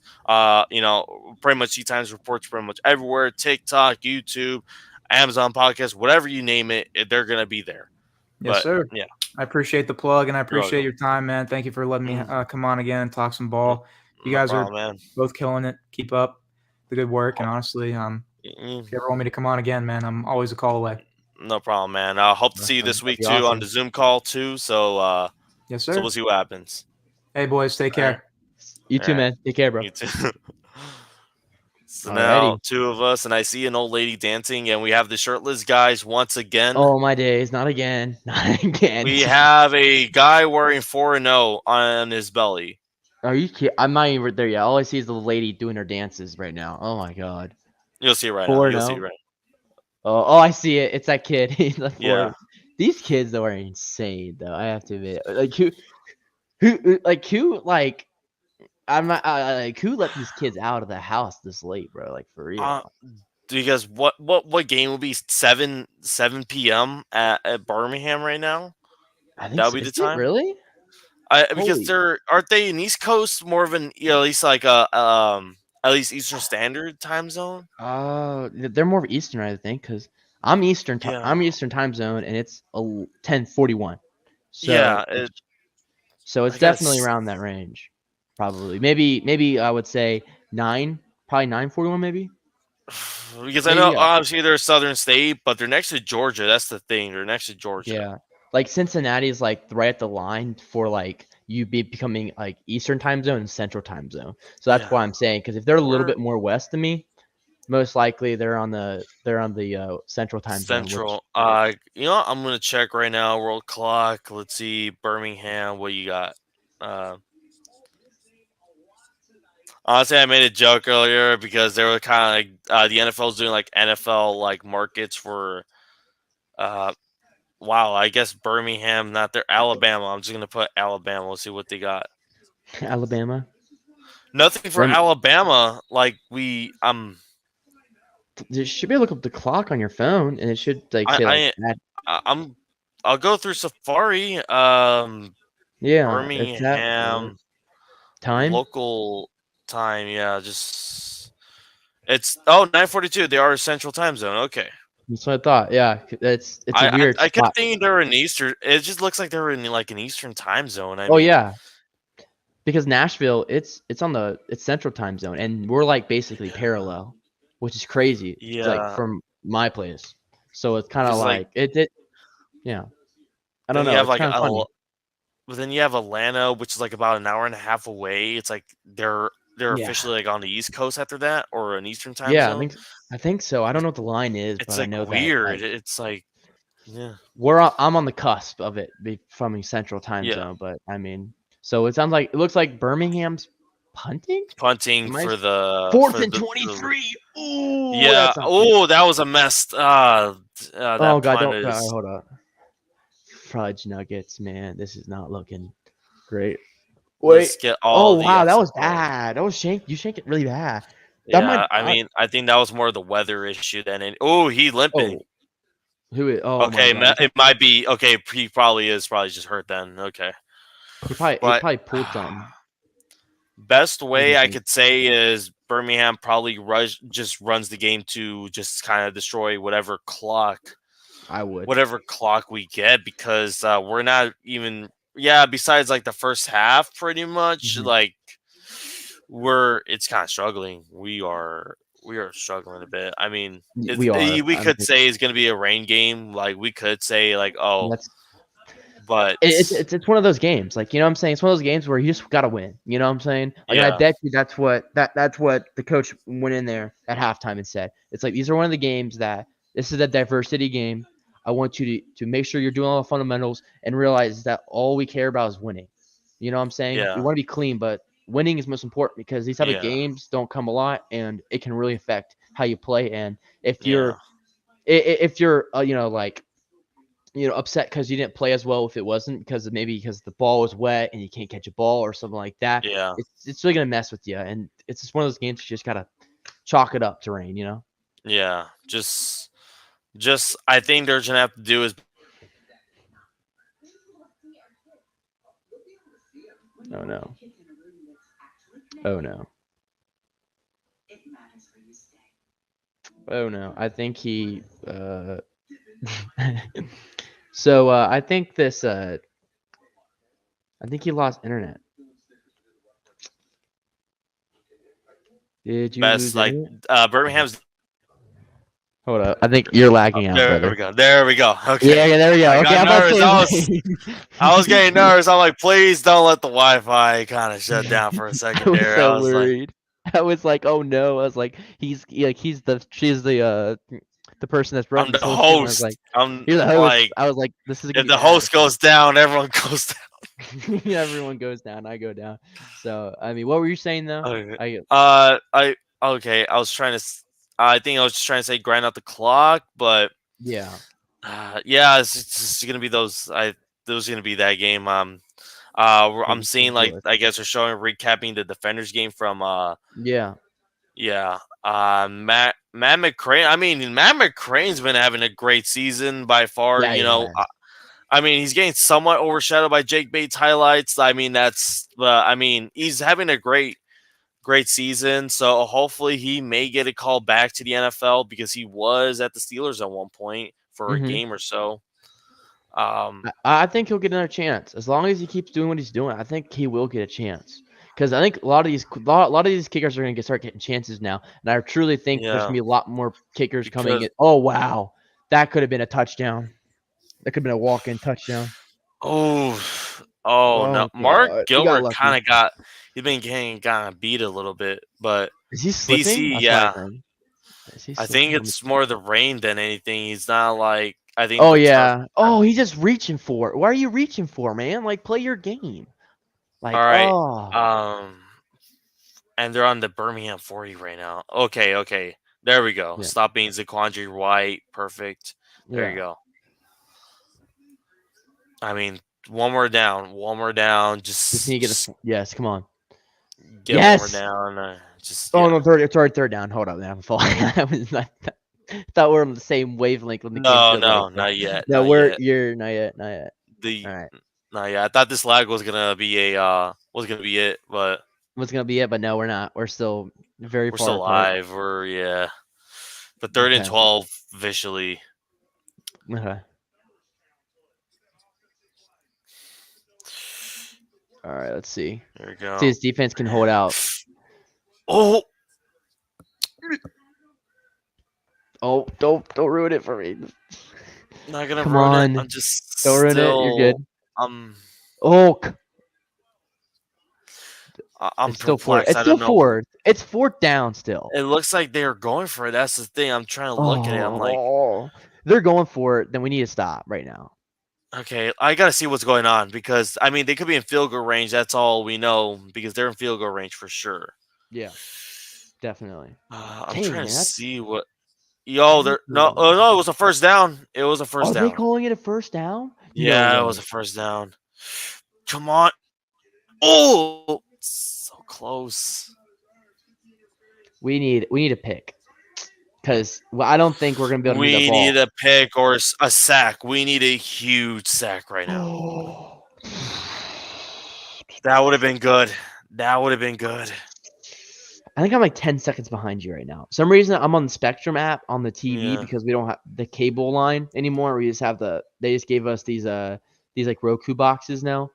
Pretty much TeeTime's reports pretty much everywhere. TikTok, YouTube, Amazon Podcast, whatever you name it, they're gonna be there. Yes, sir. Yeah. I appreciate the plug, and I appreciate welcome. your time, man. Thank you for letting me come on again and talk some ball. You No guys problem, are man. both killing it. Keep up the good work, and honestly, if you ever want me to come on again, man, I'm always a call away. No problem, man. I hope to see you this week too on the Zoom call too. So yes, sir. So we'll see what happens. Hey, boys, take care. You too, man. Take care, bro. You too. So now 2 of us, and I see an old lady dancing, and we have the shirtless guys once again. Oh my days, not again, not again. We have a guy wearing 4-0 on his belly. Are you kidding? I'm not even there yet. All I see is the lady doing her dances right now. Oh my god. You'll see it right now. You'll see it right. Oh, I see it. It's that kid. Yeah. These kids though are insane though. I have to admit. I'm not who let these kids out of the house this late, bro? Like for real. Because what game will be 7 p.m. at Birmingham right now? I think that so. would be the time. Really? Because aren't they in East Coast more of an at least like at least Eastern Standard time zone? They're more of Eastern, I think, because I'm Eastern. I'm Eastern time zone, and it's 10:41. So yeah, it's definitely around that range. Probably, maybe I would say 9, probably 9:41, maybe. Because I know obviously they're Southern State, but they're next to Georgia. That's the thing. They're next to Georgia. Yeah, like Cincinnati is like right at the line for like you becoming like Eastern time zone and Central time zone. So that's why I'm saying, because if they're a little bit more west than me, most likely they're on the Central time zone. Central. You know what? I'm gonna check right now. World clock. Let's see, Birmingham. What you got? Honestly, I made a joke earlier because they were kind of like the NFL's doing like NFL like markets for. Wow, I guess Birmingham, not there. Alabama. I'm just gonna put Alabama. Let's see what they got. Alabama. Nothing for Alabama. Like you should be able to look up the clock on your phone, and it should like say I'll go through Safari. Birmingham time. Local time. Yeah, just it's 9:42. They are Central time zone. Okay. That's what I thought. Yeah, it's a weird. I kept thinking they were in Eastern. It just looks like they were in like an Eastern time zone. I mean, yeah, because Nashville, it's Central time zone, and we're like basically parallel, which is crazy. Yeah, like from my place, so it's kind of like it. Yeah, I don't know. It's kind of funny. But then you have Atlanta, which is like about an hour and a half away. It's like they're officially like on the East Coast after that, or an Eastern time zone. Yeah, I think so. I don't know what the line is, but like I know weird. That, it's like, yeah, I'm on the cusp of it becoming Central time zone, but I mean, so it looks like Birmingham's punting for the 4th and 23. Ooh, yeah. Oh, that was a mess. Oh god, hold up. Fudge nuggets, man. This is not looking great. Wait. Wow, that was bad. That was you shanked it really bad. Yeah, I think that was more the weather issue than it. Oh, he limping. Okay, it might be. Okay, he probably just hurt then. Okay. He probably pulled something. Best way I could say is Birmingham probably just runs the game to just kind of destroy whatever clock we get, because we're not even besides like the first half pretty much like it's kind of struggling. We are struggling a bit. I mean, we could say it's going to be a rain game. Like we could say like, but it's one of those games, like, you know what I'm saying? It's one of those games where you just got to win. You know what I'm saying? Like, I bet you that's what the coach went in there at halftime and said. It's like, these are one of the games that this is a diversity game. I want you to make sure you're doing all the fundamentals and realize that all we care about is winning. You know what I'm saying? Yeah. We want to be clean, but winning is most important, because these type of games don't come a lot, and it can really affect how you play. And if you're upset because you didn't play as well, if it wasn't because the ball was wet and you can't catch a ball or something like that, it's really gonna mess with you. And it's just one of those games you just gotta chalk it up to rain, you know? Yeah, just Just I think they're gonna have to do is. Oh no. Oh no. Oh no. I think he. So I think this. I think he lost internet. Did you Best lose like internet? Birmingham's. Hold up. I think you're lagging out, There we brother. go. There we go. Yeah, Okay. yeah, there we go. I Okay, got I'm about to nervous. say. I was getting nervous. I'm like, please don't let the Wi-Fi kind of shut down for a I second was there. I so was like, worried. I was like, oh no. I was like, she's the person that's I'm running the this whole stream. And I was host. like, I'm you're the host. like, I was like, this is gonna if be the bad. host goes down, everyone goes down. Yeah, everyone goes down. I go down. So I mean, what were you saying though? Okay. I I okay. I was trying to. I think I was just trying to say grind out the clock, but yeah. yeah, it's just gonna be those. Those gonna be that game. I'm seeing like Ridiculous. I guess they're showing recapping the Defenders game from Yeah. yeah Matt McCrane. I mean Matt McCrane's been having a great season by far. Yeah, You he know, has. I mean he's getting somewhat overshadowed by Jake Bates highlights. I mean I mean he's having a great season. So hopefully he may get a call back to the NFL because he was at the Steelers at one point for a Mm-hmm. game or so. Um, I think he'll get another chance as long as he keeps doing what he's doing. I think he will get a chance because I think a lot of these kickers are going to start getting chances now, and I truly think there's yeah, going to be a lot more kickers coming because in. Oh wow, that could have been a touchdown. That could have been a walk-in touchdown. oh oh no, Oh Mark god, he got Gilbert lucky. kind of got he's been getting kind of beat a little bit, but Is he slipping? DC, That's my yeah, brain. Is he I think slipping? Let me it's see. more the rain than anything. He's not like I think Oh the turf. yeah. Oh, he's just reaching for it. Why are you reaching for, man? Like play your game. All Like right, oh and they're on the Birmingham 40 right now. Okay, there we go. yeah Stop being Zaquandre White, perfect. There you yeah. go. I mean, one more down. Just need to get Just a yes. Come on. get one more Yes. down. Just Oh yeah. no, third. It's already third down. Hold up, man. I was not. Thought we were on the same wavelength when it came No, to like. no, not yet, No, not yet. you're not yet, not yet. The All right, no, yeah. I thought this lag was gonna be a was gonna be it, but what's gonna be it? But no, we're not. We're still very we're still far apart. alive. We're yeah. But third and Okay. 12 officially. Okay. All right. Let's see. There we See, go. his defense can hold out. Oh, Oh, don't ruin it for me. not gonna Come ruin it. on, I'm just don't ruin it. You're good. still Oh, I'm it's still fourth. perplexed. It's I still don't know. fourth. It's fourth down still. It looks like they're going for it. That's the thing. I'm trying to look at it. I'm like, Oh, they're going for it. Then we need to stop right now. okay, I gotta see what's going on because I mean they could be in field goal range. That's all we know because they're in field goal range for sure. Yeah, definitely. I'm Dang, trying to man, that's see what. Yo, there no, crazy. oh no, it was a first down. It was a first Are they down. calling it a first down? No Yeah, it way. was a first down. Come on. Oh, so close. We need a pick because I don't think we're gonna be able to move that We need ball. a pick or a sack. We need a huge sack right now. Oh, That would have been good. That would have been good. I think I'm like 10 seconds behind you right now. For some reason I'm on the Spectrum app on the TV Yeah. because we don't have the cable line anymore. We just have they just gave us these like Roku boxes now.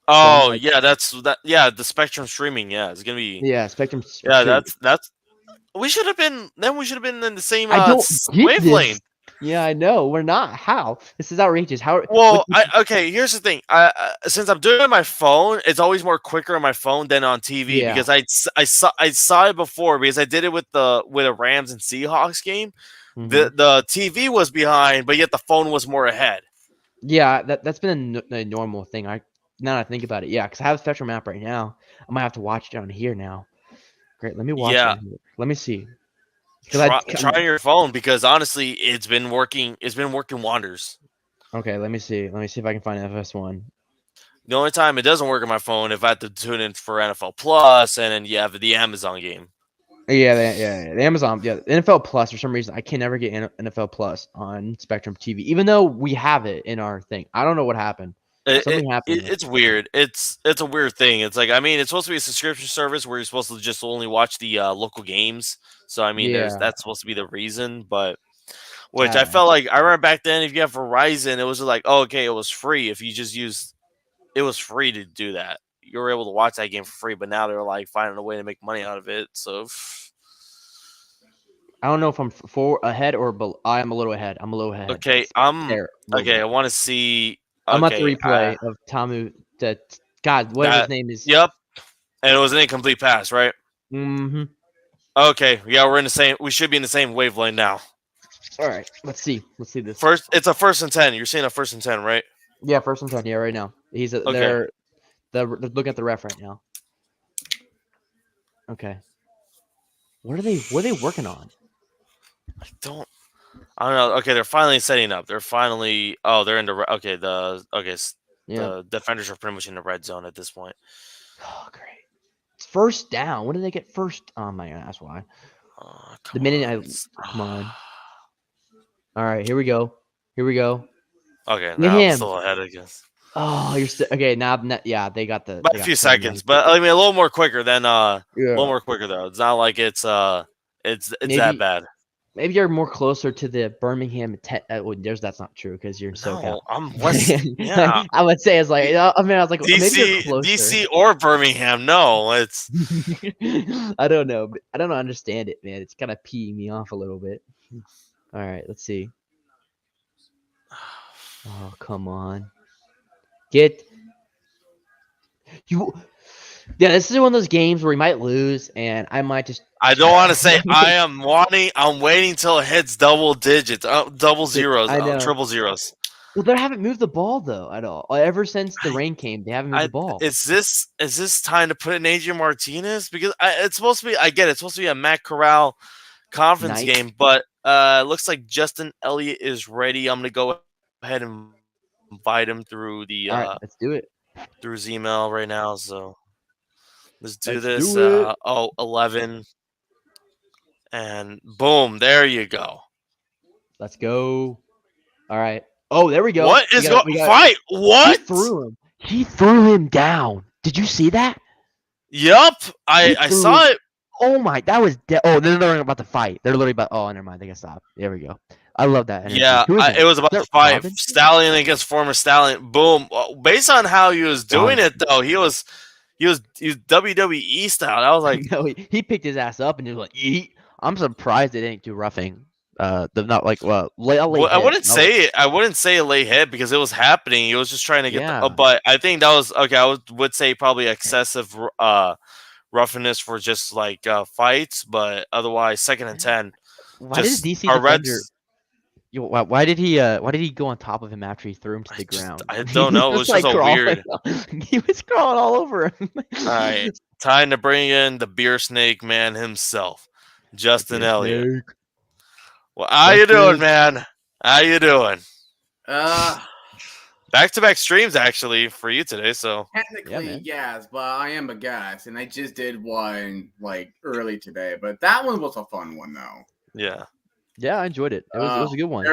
Oh Like, yeah, that's that. Yeah, the Spectrum streaming. Yeah, it's gonna be. yeah, Spectrum Yeah, Stream. that's. We should have been. Then we should have been in the same I don't get wavelength. this. Yeah, I know. We're not. How? This is outrageous. How? Well, okay. Here's the thing. Since I'm doing it on my phone, it's always more quicker on my phone than on TV Yeah. because I saw it before because I did it with a Rams and Seahawks game. Mhm. The TV was behind, but yet the phone was more ahead. Yeah, that's been a normal thing. Now that I think about it, yeah, because I have a Spectrum app right now. I might have to watch it on here now. Great, let me watch it Yeah, on here. Let me see. Because try on your phone because honestly, it's been working. It's been working wonders. okay, let me see. Let me see if I can find FS1. The only time it doesn't work on my phone if I have to tune in for NFL Plus and then you have the Amazon game. Yeah. The Amazon, NFL Plus. For some reason, I can never get NFL Plus on Spectrum TV, even though we have it in our thing. I don't know what happened. Something happened. It's weird. It's a weird thing. It's like, I mean, it's supposed to be a subscription service where you're supposed to just only watch the local games. So I mean, that's supposed to be the reason, but which I felt like I remember back then, if you have Verizon, it was like, oh, okay, it was free if you just used. It was free to do that. You were able to watch that game for free, but now they're like finding a way to make money out of it. So I don't know if I'm ahead or below. I am a little ahead. I'm a little ahead. okay, okay. I want to see. I'm at the replay of Tamu. God, whatever his name is. Yep, and it was an incomplete pass, right? Mm-hmm. Okay, yeah, we're in the same. We should be in the same wavelength now. All right, let's see. Let's see this. It's a 1st and 10. You're seeing a 1st and 10, right? Yeah, 1st and 10. Yeah, right now. He's they're looking at the ref right now. Okay. What are they working on? I don't know. Okay, they're finally setting up. They're finally. Oh, they're in the. Okay, the defenders are pretty much in the red zone at this point. Oh, great! It's 1st down. When did they get first? Oh my God, that's why. The minute come on. All right, here we go. Okay, now I'm still ahead, I guess. Oh, you're still okay now. Yeah, they got the. By a few seconds, but I mean a little more quicker than a little more quicker though. It's not like it's maybe, that bad. Maybe you're more closer to the Birmingham. That's not true because you're in SoCal. No, I'm west. Yeah, I would say it's like. I was like DC, maybe you're closer. DC or Birmingham. No, it's. I don't know. But I don't understand it, man. It's kind of peeing me off a little bit. All right, let's see. Oh, come on. Get you. Yeah, this is one of those games where we might lose, and I might just. I don't want to say I'm waiting till it hits double digits, double zeros, triple zeros. Well, they haven't moved the ball though at all. Ever since the rain came, they haven't moved the ball. Is this time to put in Adrian Martinez? Because it's supposed to be. I get it. It's supposed to be a Matt Corral conference game, but it looks like Justin Elliott is ready. I'm gonna go ahead and invite him through the. All right, let's do it through his email right now. So let's do this. 11, and boom, there you go. Let's go. All right. Oh, there we go. What is going? Fight! What? He threw him down. Did you see that? Yup, I saw it. Oh my, that was. Oh, they're about to fight. They're literally about. Oh, never mind. They can stop. There we go. I love that energy. Yeah, it was about to fight. Robin? Stallion against former Stallion. Boom. Based on how he was doing it, though, he was WWE style. I was like, no, he picked his ass up and he was like, yeet. I'm surprised they didn't do roughing. Not like I wouldn't say a late hit because it was happening. He was just trying to get but I think that was okay. I would say probably excessive roughness for just like fights, but otherwise 2nd and 10. Why did DC defender? Why did he go on top of him after he threw him to the ground? I don't know. It was just so weird. He was crawling all over him. All right, time to bring in the beer snake man himself, Justin Elliott. Well, how you doing, man? How you doing? Back-to-back streams actually for you today. So technically, yes, but I am a guest, and I just did one like early today. But that one was a fun one, though. Yeah. Yeah, I enjoyed it. It was a good one.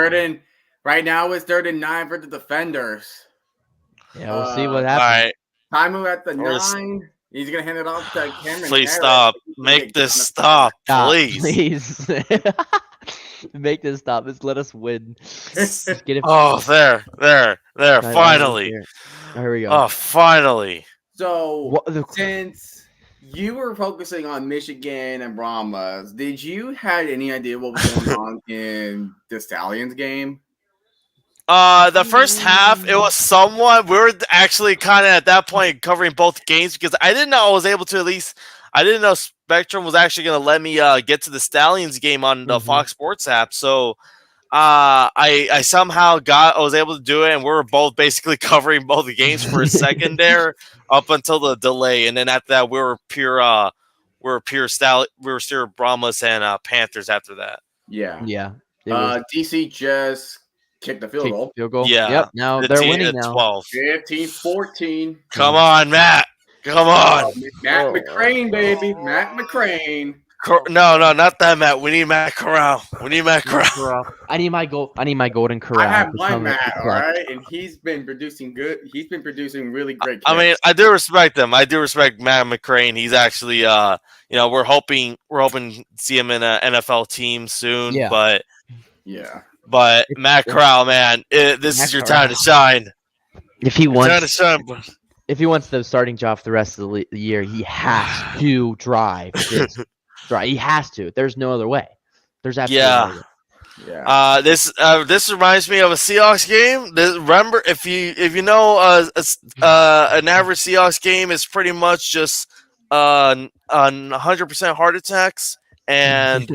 Right now it's 3rd and 9 for the defenders. Yeah, we'll see what happens. All right. Timu at the 9. He's gonna hand it off to Cameron. Please stop. Make this stop, please. Make this stop. Just let us win. Get it. Oh, there. Finally. Here we go. Oh, finally. So since you were focusing on Michigan and Brahmas, did you had any idea what was going on in the Stallions game? The first half, it was somewhat. We were actually kind of at that point covering both games because I didn't know I was able to I didn't know Spectrum was actually going to let me get to the Stallions game on the Fox Sports app. So I somehow I was able to do it, and we were both basically covering both the games for a second there up until the delay, and then after that we were still Brahmas and Panthers after that. Yeah. DC just kicked the field goal. Yeah. Yep. Now they're winning now. 12. 15-14. Come on, Matt. Come on. Matt McCrane, baby. Matt McCrane. No, not that Matt. We need Matt Corral. We need Matt Corral. I need my golden corral. I have my Matt, all right, and he's been producing good. He's been producing really great. I mean, I do respect them. I do respect Matt McCrane. He's actually, we're hoping to see him in an NFL team soon. Yeah. But Matt Corral, man, this is your time to shine. If he wants the starting job for the rest of the year, he has to drive this. He has to. There's no other way. There's absolutely no other way. Yeah. This reminds me of a Seahawks game. Remember, if you know, an average Seahawks game is pretty much just 100% heart attacks and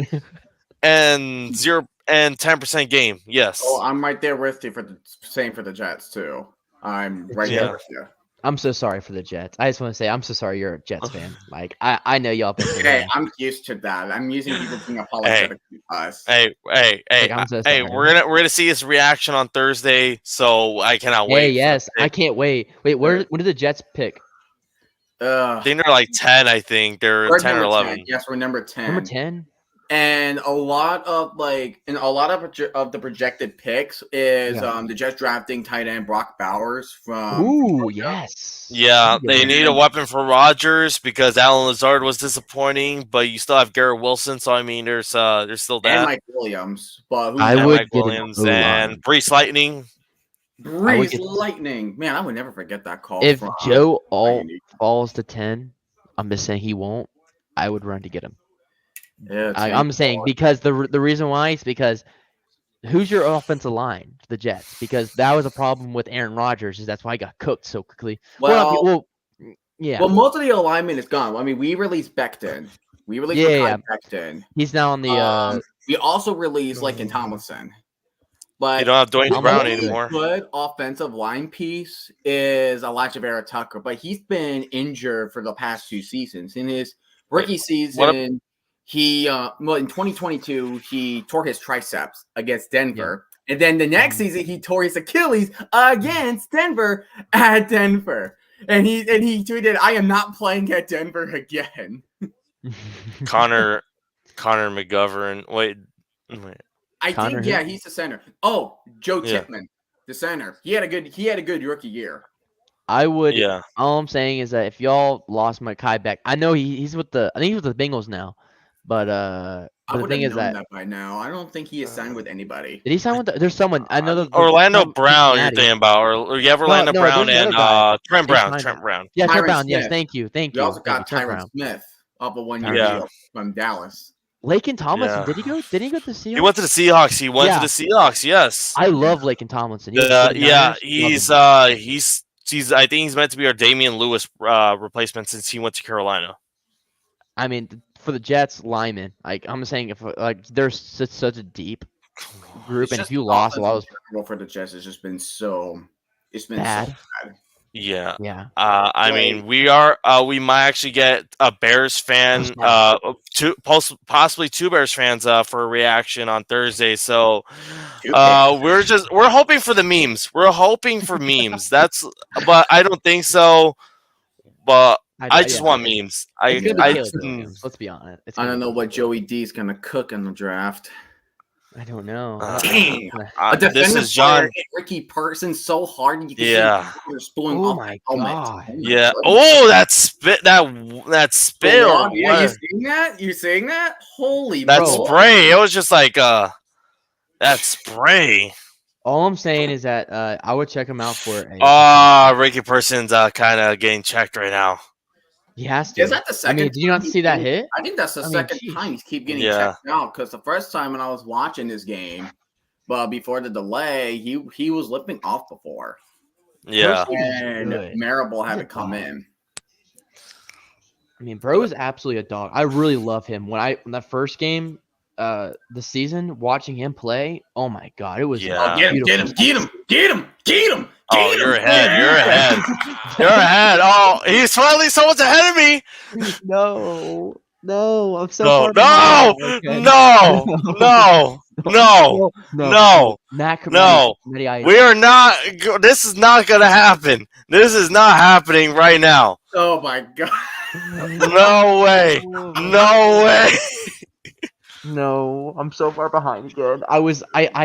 10% game. Yes. Oh, I'm right there with you for the Jets too. I'm right there with you. I'm so sorry for the Jets. I just want to say I'm so sorry you're a Jets fan. Like I know y'all. Hey, I'm used to that. I'm using people being apologetic to us. Hey, I'm so sorry. we're gonna see his reaction on Thursday, so I cannot wait. Hey, yes, I can't wait. Wait, when did the Jets pick? I think they're like 10. I think they're 10 or 11. 10. Yes, we're number 10. Number 10. And a lot of the projected picks is the Jets drafting tight end Brock Bowers from. Ooh, yes. Yeah, they need a weapon for Rodgers because Alan Lazard was disappointing, but you still have Garrett Wilson. So I mean, there's still that. And Mike Williams, but Mike Williams and Brees Lightning. Lightning, man, I would never forget that call. If Joe Alt falls to 10, I'm just saying he won't. I would run to get him. Yeah, I'm saying because the reason why is because who's your offensive line? The Jets, because that was a problem with Aaron Rodgers. Is that's why he got cooked so quickly. Well, most of the alignment is gone. I mean, we released Becton. We released Becton. He's now on the. We also released Laken Tomlinson. But you don't have Dwayne Brown anymore. Good offensive line piece is Elijah Vera Tucker, but he's been injured for the past 2 seasons. In his rookie season. He in 2022 he tore his triceps against Denver, and then the next season he tore his Achilles against Denver at Denver, and he tweeted, "I am not playing at Denver again." Connor McGovern. Wait. I think he's the center. Oh, Joe Chipman, the center. He had a good rookie year. I would. Yeah. All I'm saying is that if y'all lost Mekhi Beck, I know he's with the. I think he's with the Bengals now. But the thing is that by now, I don't think he is signed with anybody. Did he sign with? There's someone. I know Orlando Brown. You're thinking about, or you have Orlando Brown and Trent Brown. Trent Brown. Yeah, Trent Brown. Yes, thank you. We also got Tyron Smith off of 1 year deal from Dallas. Laken Tomlinson. Did he go? Did he go to the Seahawks? He went to the Seahawks. He went to the Seahawks. Yes. I love Laken Tomlinson. He's I think he's meant to be our Damian Lewis replacement since he went to Carolina. I mean, for the Jets linemen, like I'm saying, if there's such a deep group, and if you lost a lot of for the Jets, it's just been so bad. So bad. Yeah. I mean, we might actually get a Bears fan, possibly 2 Bears fans for a reaction on Thursday. So we're hoping for the memes. We're hoping for memes. But I don't think so. But I just want memes. Let's be honest. I don't know what Joey D is gonna cook in the draft. I don't know. Dang. This is John. Ricky Person so hard. And you can see oh my god. Yeah. Oh, that spit. That spill. Yeah, you seeing that? You seeing that? Holy. That spray. It was just like that spray. All I'm saying is that I would check him out for. Ricky Person's kind of getting checked right now. He has to. Is that the second? I mean, did you not see that hit? I think that's the second time he's keep getting checked out. Because the first time when I was watching this game, but before the delay, he was limping off before. Yeah, and Marable had to come in. I mean, bro is absolutely a dog. I really love him. When that first game, the season, watching him play, oh my god, it was get him. Oh, you're ahead. You're ahead. Oh, he's finally someone's ahead of me. No, I'm so No. We are not. This is not gonna happen. This is not happening right now. Oh my god. No way. No, I'm so far behind again. I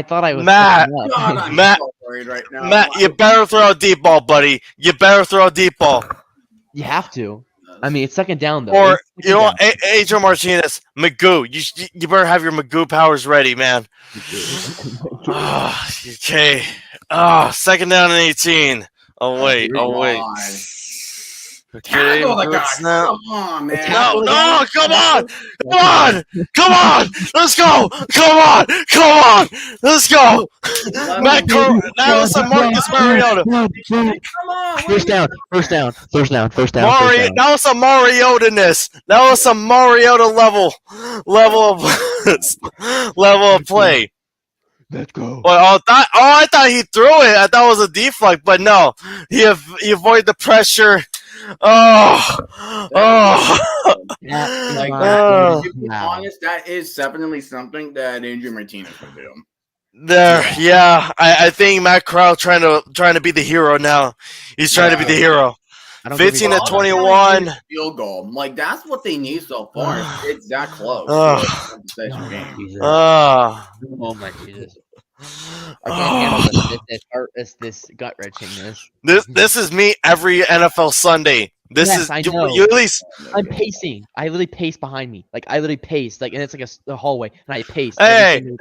thought I was Matt. catching up. God, I'm Matt- so worried right now. Matt, you better throw a deep ball, buddy. You better throw a deep ball. You have to. I mean, it's second down though. Or, It's you know, second Adrian Martinez, Magoo. You better have your Magoo powers ready, man. down. Okay. Second down and 18. Oh, wait. dear Oh, wait. God. Okay. Tackle the guy. Now. Come on, man. Tackle the No, guy. come on! Come on! Come on! Let's go! Come on! Come on! Let's go! That was some Marcus Mariota. Come on. First down. That was some Mariota-ness. That was some Mariota level of play. Let's go. Well, I thought he threw it. I thought it was a deflect, but no. He avoided the pressure. To be honest, that is definitely something that Adrian Martinez would do. I think Matt Corral trying to be the hero now. He's trying to be the hero. 15 to 21. Field goal. Like, that's what they need so far. It's that close. Oh my Jesus. I can't handle this gut wrenchingness. This is me every NFL Sunday. I know. You at least I'm pacing. I literally pace behind me. Like I literally pace. Like and it's like a hallway, and I pace. Hey!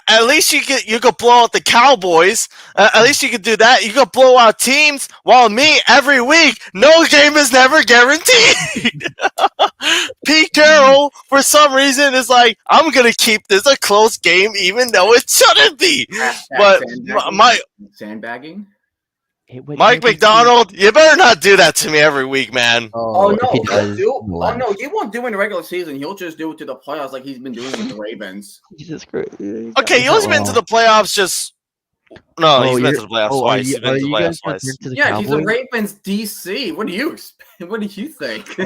At least you could blow out the Cowboys. At least you could do that. You could blow out teams. While me every week, no game is never guaranteed. Pete Carroll, for some reason, is like, I'm gonna keep this a close game, even though it shouldn't be. But sandbagging. Mike McDonald, you better not do that to me every week, man. No, he won't do it in the regular season. He'll just do it to the playoffs like he's been doing with the Ravens. Jesus Christ. Okay, he's been to the playoffs he's been to the playoffs twice. He's been to the playoffs twice. Yeah, he's a Ravens DC. What do you think?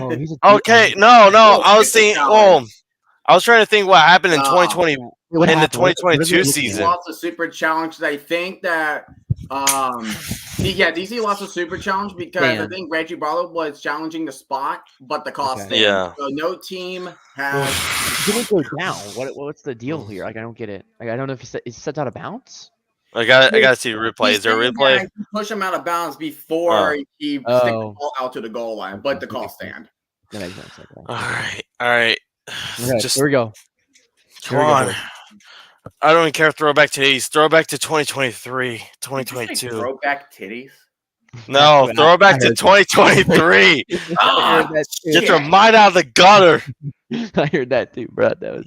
Okay, no. I was trying to think what happened in 2020 in the 2022 season. He lost a super challenge. I think that DC lost a super challenge because I think Reggie Barlow was challenging the spot, but the cost. Okay. Yeah. So no team has. Didn't go down. What's the deal here? Like I don't get it. Like I don't know if he's set out of bounds. I gotta see the replay. Is there a replay? Push him out of bounds before he sticks the ball out to the goal line, but the call stand. That makes sense. All right. Okay, here we go. Come on. I don't even care. Throw back to these. Throw back to 2023, 2022. Throw back titties. No, throw back to 2023. Get your mind out of the gutter. I heard that too, bro. That was.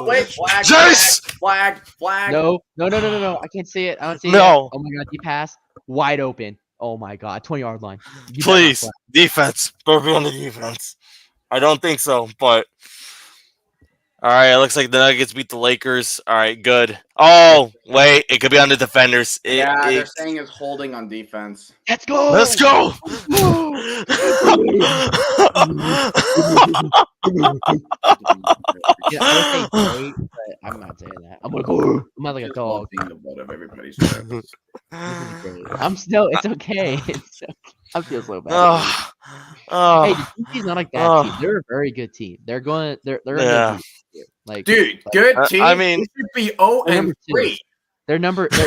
Wait, flag! Jace! Flag! No! I can't see it. I don't see it. No. Oh my god, he passed wide open. Oh my god, 20-yard line. Please, defense. Better be on the defense. I don't think so, but. All right, it looks like the Nuggets beat the Lakers. All right, good. Oh, wait, it could be on the defenders. They're saying it's holding on defense. Let's go! Let's go! Yeah, I would say great, but I'm not saying that. I'm not like a dog. The butt of everybody's I'm still. It's okay. I feel so bad. Hey, the DC's not like that team. They're a very good team. They're a good team. Like, dude, good team. I mean, it should be 0-3. They're number 2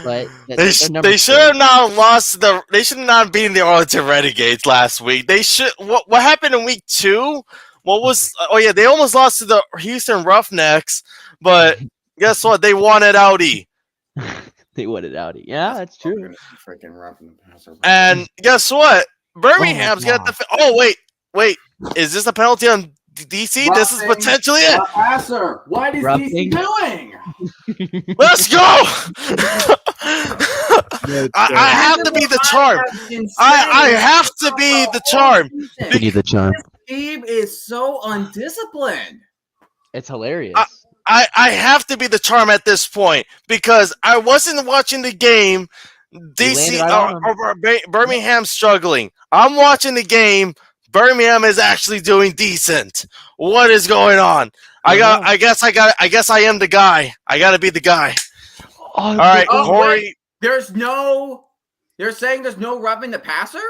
but they should have not lost they should have not beaten the Arlington Renegades last week. They should. What happened in week 2? What was? They almost lost to the Houston Roughnecks, but guess what? They won at Audi. They won it out. Yeah, that's true. Freaking rough in the passer. And guess what? Birmingham's got the. Wait. Is this a penalty on DC? Roughing, this is potentially it. Passer. What is DC doing? Let's go. I have to be the charm. I have to be the charm. You need the charm. This team is so undisciplined. It's hilarious. I have to be the charm at this point because I wasn't watching the game. DC Birmingham struggling. I'm watching the game. Birmingham is actually doing decent. What is going on? I guess I am the guy. I gotta be the guy. All right, Corey. They're saying there's no roughing the passer?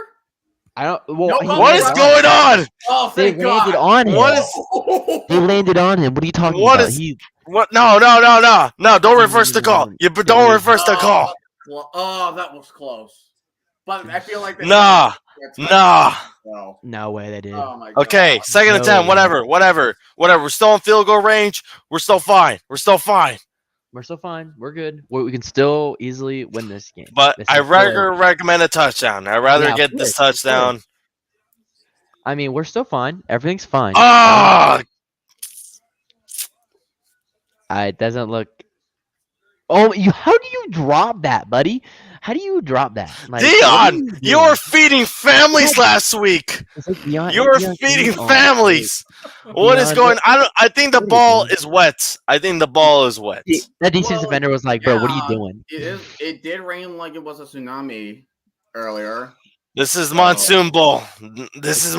I don't. Well, what is going on? Oh, they landed on him. What is? They landed on him. What are you talking What about? is? What? No! Don't reverse the call. Don't reverse the call. Oh, that was close. But I feel like Nah. No way they did. Oh my God. Okay, 2nd and 10. Whatever. We're still in field goal range. We're still fine. We're still fine. We're good. We can still easily win this game. But I recommend a touchdown. I'd rather get this touchdown. I mean, we're still fine. Everything's fine. Ah! It doesn't look. Oh, how do you drop that, buddy? How do you drop that? Like, Dion, you were feeding families last week. You were feeding families. What is going? I think the ball is wet. That defensive defender was like, "Bro, what are you doing?" It did rain like it was a tsunami earlier. This is monsoon ball. Just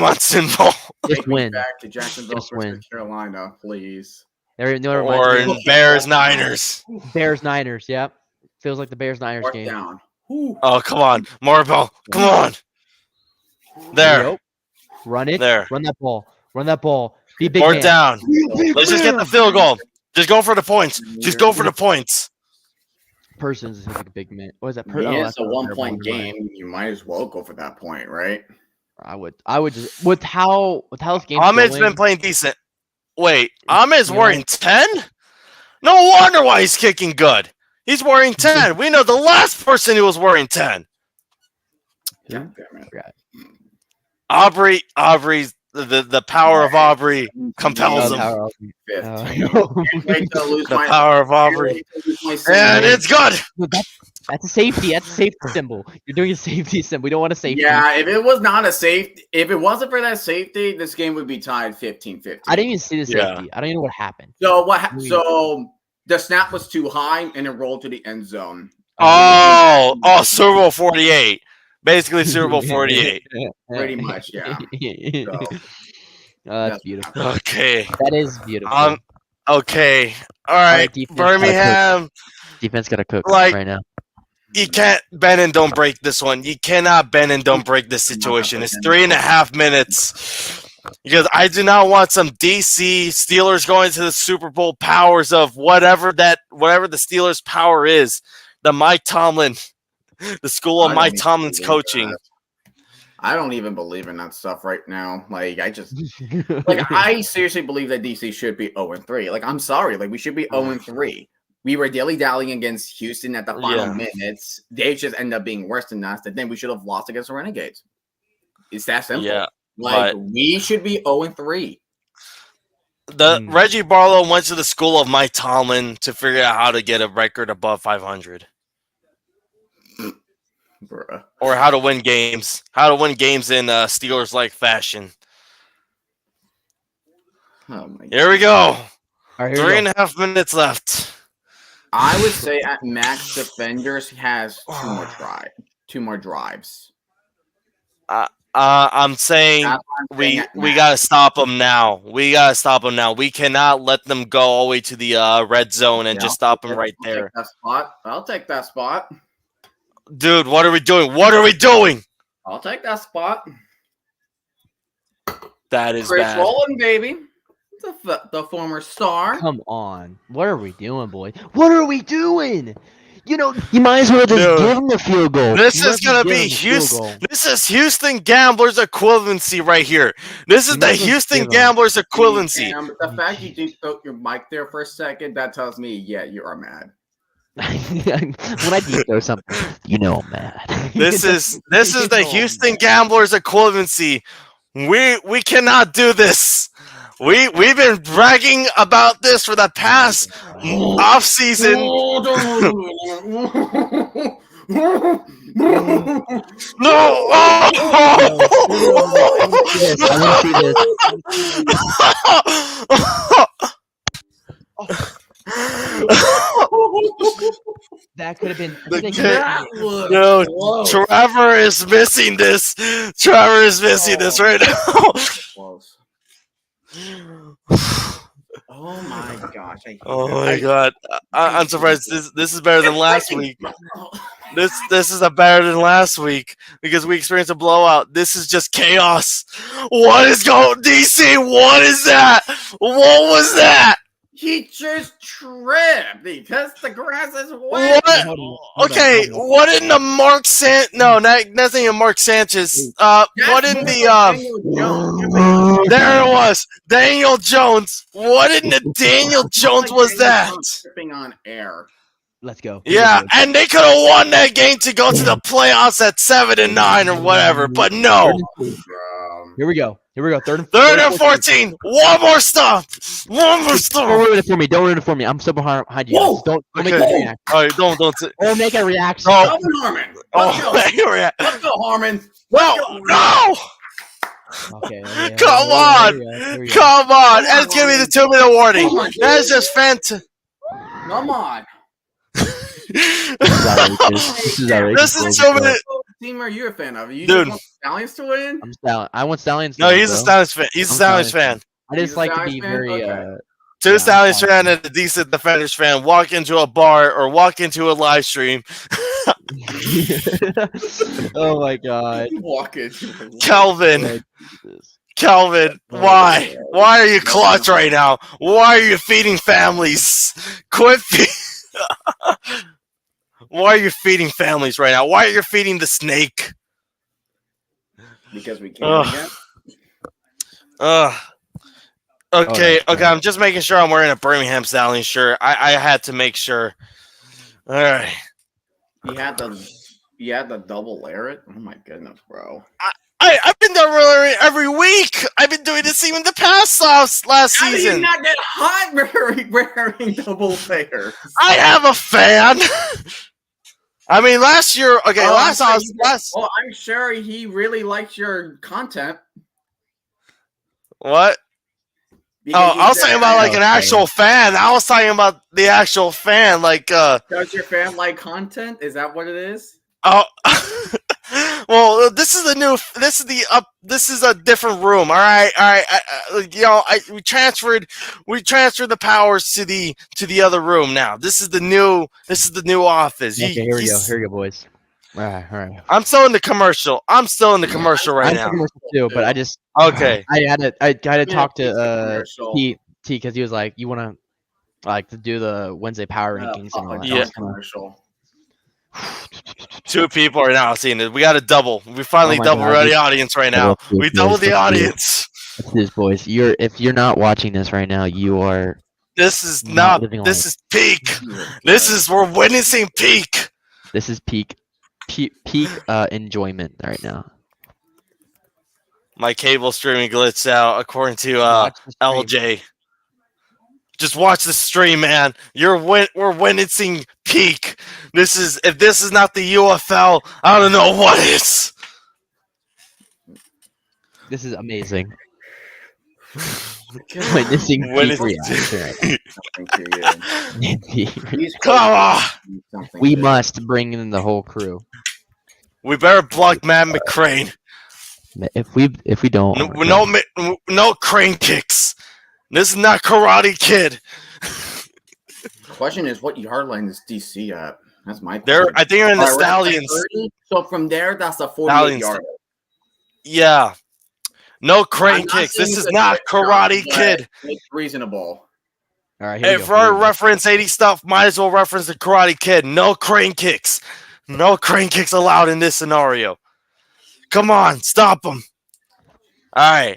win. Back to Jacksonville, North Carolina, please. Or in Bears Niners. Bears Niners. Yep. Feels like the Bears Niners game. Down. Oh, come on. Marble. Come on. There. Run it. There. Run that ball. Be big Or man. down. Let's just get the field goal. Just go for the points. Parsons is like a big man. What is that? It's a 1-point game. You might as well go for that point, right? I would just with how this game's Ahmed's going, been playing decent. Wait, Ahmed's wearing 10? No wonder why he's kicking good. He's wearing 10. We know the last person who was wearing 10. Yeah. Aubrey's the power of Aubrey compels him. The power of Aubrey. And it's good. That's a safety. That's a safety symbol. You're doing a safety symbol. We don't want a safety. Yeah, if it was not a safety, if it wasn't for that safety, this game would be tied 15-15. I didn't even see the safety. I don't even know what happened. So the snap was too high and it rolled to the end zone. Super Bowl 48. Basically Super Bowl 48. Pretty much, yeah. That's beautiful. Okay. That is beautiful. Okay. All right. Birmingham. Defense got to cook right now. You can't bend and don't break this one. You cannot bend and don't break this situation. It's 3.5 minutes. Because I do not want some DC Steelers going to the Super Bowl powers of whatever the Steelers power is. The Mike Tomlin, the school of Mike Tomlin's coaching. I don't even believe in that stuff right now. Like I seriously believe that DC should be 0-3. Like I'm sorry, like we should be 0-3. We were dilly-dallying against Houston at the final minutes. They just end up being worse than us. Then we should have lost against the Renegades. It's that simple. Yeah, we should be 0-3. Reggie Barlow went to the school of Mike Tomlin to figure out how to get a record above 500. Bruh. Or how to win games. How to win games in Steelers-like fashion. Oh my God. Here we go. All right, 3.5 minutes left. I would say at max defenders has two more drives. I'm saying we gotta stop them now. We cannot let them go all the way to the red zone and just stop them right there. I'll take that spot. Dude, what are we doing? I'll take that spot. That is Chris bad. Rowland, baby. The former star. Come on. What are we doing, boy? What are we doing? You might as well just give him the field goal. This is going to be Houston. This is Houston Gamblers equivalency right here. This is the Houston Gamblers equivalency. The fact you did throw your mic there for a second, that tells me, you are mad. When I do throw something, I'm mad. This is the Houston Gamblers equivalency. We cannot do this. We've been bragging about this for the past off season. No! That could have been. No, Trevor is missing this. Trevor is missing this right now. Close. Oh my gosh! Oh my god! I'm surprised. This is better than last week. This is a better than last week because we experienced a blowout. This is just chaos. What is going DC? What is that? What was that? He just tripped because the grass is wet. What? Okay, what in the Mark San? No, nothing in Mark Sanchez. What in the There it was, Daniel Jones. What in the Daniel Jones was that? Tripping on air. Let's go. Yeah, and they could have won that game to go to the playoffs at 7-9 or whatever, but no. Here we go. Third and 14. One more stop. One more stop. Don't ruin it for me. I'm so behind you. Guys. Don't make a reaction. All right, don't. Or make a reaction. Oh, Harmon. Let's go, Harmon. No. Okay. Come on. And it's gonna be the 2-minute warning. That is just fantastic. Come on. This is 2-minute. What team are you a fan of? You Dude, just want Stallions to win? I'm Stallions. I want Stallions. No, he's a Stallions fan. He's a Stallions fan. I just like to be very. Two Stallions fan and a decent Defenders fan walk into a bar or walk into a live stream. Oh my God. Walk into Calvin, why? Why are you clutch right now? Why are you feeding families? Quit feeding. Why are you feeding families right now? Why are you feeding the snake? Because we can't again. Okay, I'm just making sure I'm wearing a Birmingham Stallions shirt. I had to make sure. All right. You had the double layer it? Oh my goodness, bro. I've been there every week. I've been doing this even the past last season. How do you not get hot wearing double layers? I have a fan. I mean, last year. Okay, last. Well, I'm sure he really likes your content. What? Because I was talking about like an actual fan. I was talking about the actual fan. Like, does your fan like content? Is that what it is? Oh, well, this is a different room. All right. We transferred the powers to the other room now. This is the new office. Okay, here we go, boys. All right. I'm still in the commercial. right now. Commercial too, but I just okay. I had to talk to T because he was like, "You want to do the Wednesday power rankings?" And commercial. 2 people are now seeing it. We got a double. We finally doubled the audience right now. We doubled the audience. This boys. If you're not watching this right now, you are. This is not. This is peak. We're witnessing peak. This is peak enjoyment right now. My cable streaming glitched out according to LJ. Just watch the stream, man. We're witnessing peak. If this is not the UFL, I don't know what is. This is amazing. Witnessing peak reaction. Come on. We must bring in the whole crew. We better block Matt McCrane. If we don't, no crane kicks. This is not Karate Kid. The question is, what yard line is DC at? That's my question. I think they're in the Stallions. So from there, that's a 48-yard. Yeah. No crane kicks. This is not Karate Kid. It's reasonable. All right. If we're reference 80 stuff, might as well reference the Karate Kid. No crane kicks. No crane kicks allowed in this scenario. Come on, stop them. All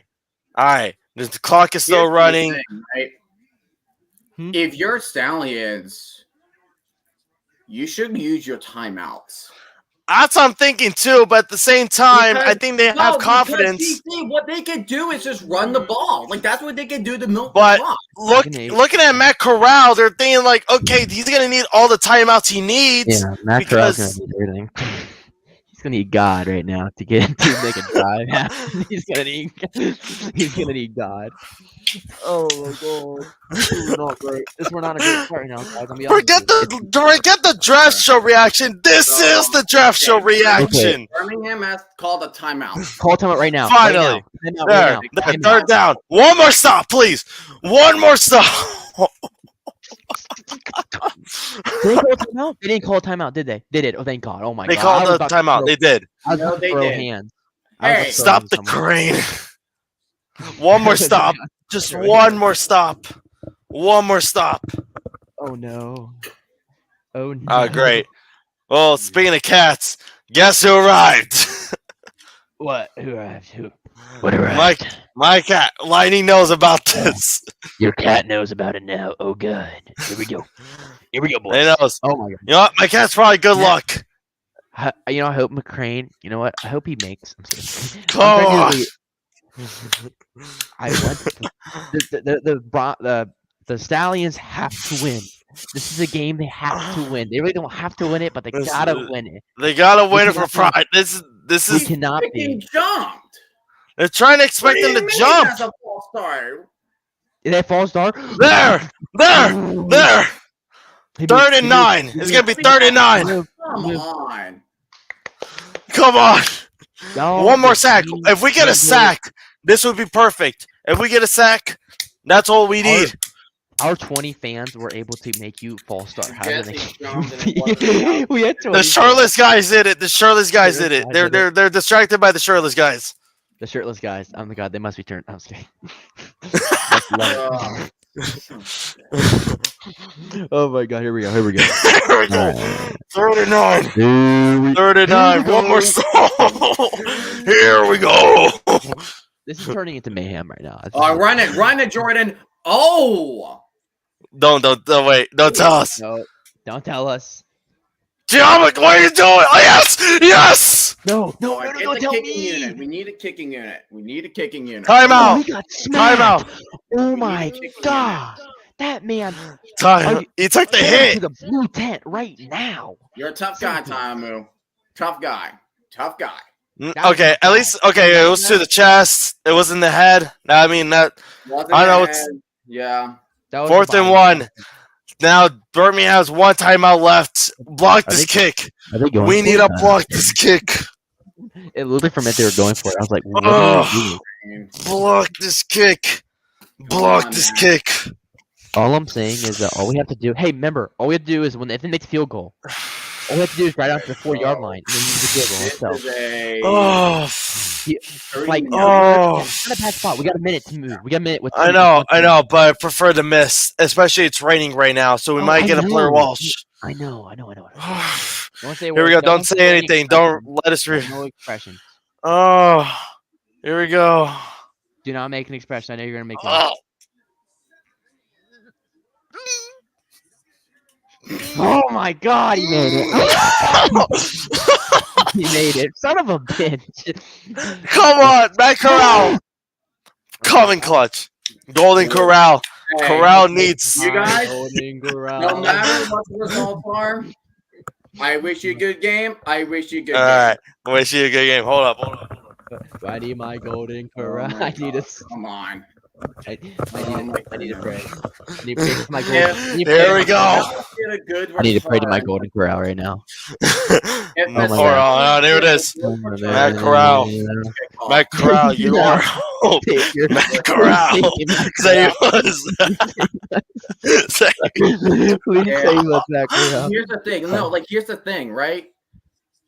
right. The clock is still running. Thing, right? If you're Stallions, you should use your timeouts. That's what I'm thinking too, but at the same time, I think they have confidence. What they can do is just run the ball. Like that's what they can do to milk the clock. Looking at Matt Corral, they're thinking like, okay, he's gonna need all the timeouts he needs. Yeah, Matt Corral's gonna need everything. He's gonna need God right now to make a drive happen. He's gonna need God. Oh my God, this is not great. We're not a great part now, guys. Forget the draft show reaction. This is the draft show reaction. Okay. Birmingham has called a timeout. Call timeout right now. Finally, right now. Third down. One more stop, please. One more stop. Did they call a timeout? They didn't call a timeout, did they? They did. Oh, thank God. Oh my They God. called the timeout. They did. I was No, about to they throw did. hands. Hey, Stop the crane. One more stop. Just one more stop. One more stop. Oh no. Oh no. Great. Well, speaking of cats, guess who arrived? What? Who arrived? Who? What arrived? My cat. Lightning knows about this. Your cat knows about it now. Oh God. Here we go. Here we go, boys. He knows. Oh my God. You know what? My cat's probably good luck. I hope McCrane. You know what? I hope he makes. I'm serious. Come on. I want the Stallions have to win. This is a game they have to win. They really don't have to win it, but they gotta win it. They gotta win it for pride. This We is. cannot He be. jumped. They're trying to expect them to jump. That's a false start. Is that false start? There. 39. It's gonna be 39. Come on. Come on. No, One more sack. If we get a sack, this would be perfect. If we get a sack, that's all we need. Our 20 fans were able to make you false start. How did Jesse jumped and it wasn't out. we had 20 The shirtless guys did it. The shirtless guys did it. They're distracted by the shirtless guys. The shirtless guys. Oh my God, they must be turned. I'm kidding. Oh my God, here we go. Here we go. 39. 39. One more stall. Here we go. This is turning into mayhem right now. Run it, Jordan. Oh. Don't wait. Don't tell us. No, don't tell us. Giannick, what are you doing? Oh, yes. No, Get don't the tell kicking me. unit. We need a kicking unit. Time Oh, out. we got smacked. Time out. Oh my God. That man. He took the Go hit. to the blue tent right now. You're a tough guy, Tamu. Tough guy. Okay, at least it was to the chest. It was in the head. I mean that. I know it's Yeah. That was 4th and 1. Now Birmingham has one timeout left. Block this kick. We need to block this kick. It looked like from it they were going for it. I was like, what Oh. are you doing? Block this kick. Block this kick. All I'm saying is that all we have to do. Hey, remember, all we have to do is if they make the field goal, all we have to do is right after the 4-yard line and then use the field goal itself. Not a bad spot. We got a minute to move. We got a minute with. I know, but I prefer to miss, especially it's raining right now, so we might get a Blair Walsh. I know. Don't say Here we go. Don't say anything. Don't let us. No expression. Oh, here we go. Do not make an expression. I know you're gonna make one. Oh my God, he made it. He made it. Son of a bitch. Come on, Matt Corral. Coming clutch. Golden Corral. Corral needs. You guys, Golden Corral. no matter what the results are, I wish you a good game. All right. I wish you a good game. Hold up. I need my Golden Corral. I need a. Come on. I need to pray. I need to pray to my golden. Yeah. There we go. I need to pray to my Golden Corral right now. Hold on. There it is. Matt Corral. Matt Corral, you are. Matt Corral. Say us. Please say what's Matt Corral. Here's the thing. No, here's the thing, right?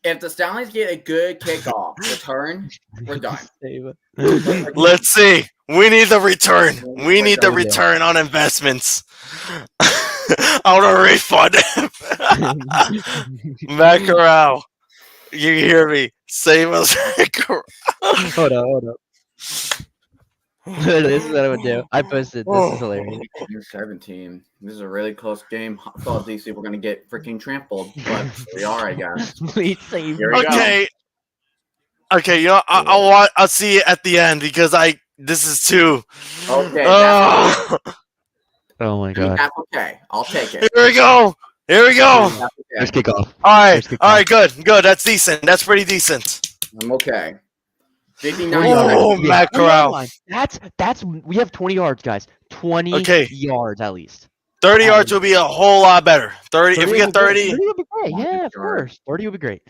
If the Stallions get a good kickoff return, we're done. Let's see. We need the return. We need the return on investments. I want to refund him. Matt Corral. You hear me? Save us, Matt Corral. Hold up. This is what I would do. I posted. This is hilarious. You're 17. This is a really close game. I thought DC were gonna get freaking trampled, but we are, I guess. Please save. Okay. Okay, you know, I'll see it at the end because this is too. Okay. Oh my God. That's okay. I'll take it. Here we go. Let's kick off. All right, good. That's decent. That's pretty decent. I'm okay. 59 Oh, seconds. Matt Corral. That's we have 20 yards, guys. 20 yards at least. 30 yards will be a whole lot better. 30 if we get 30. 30 would be great. Yeah, of course. 30 would be great.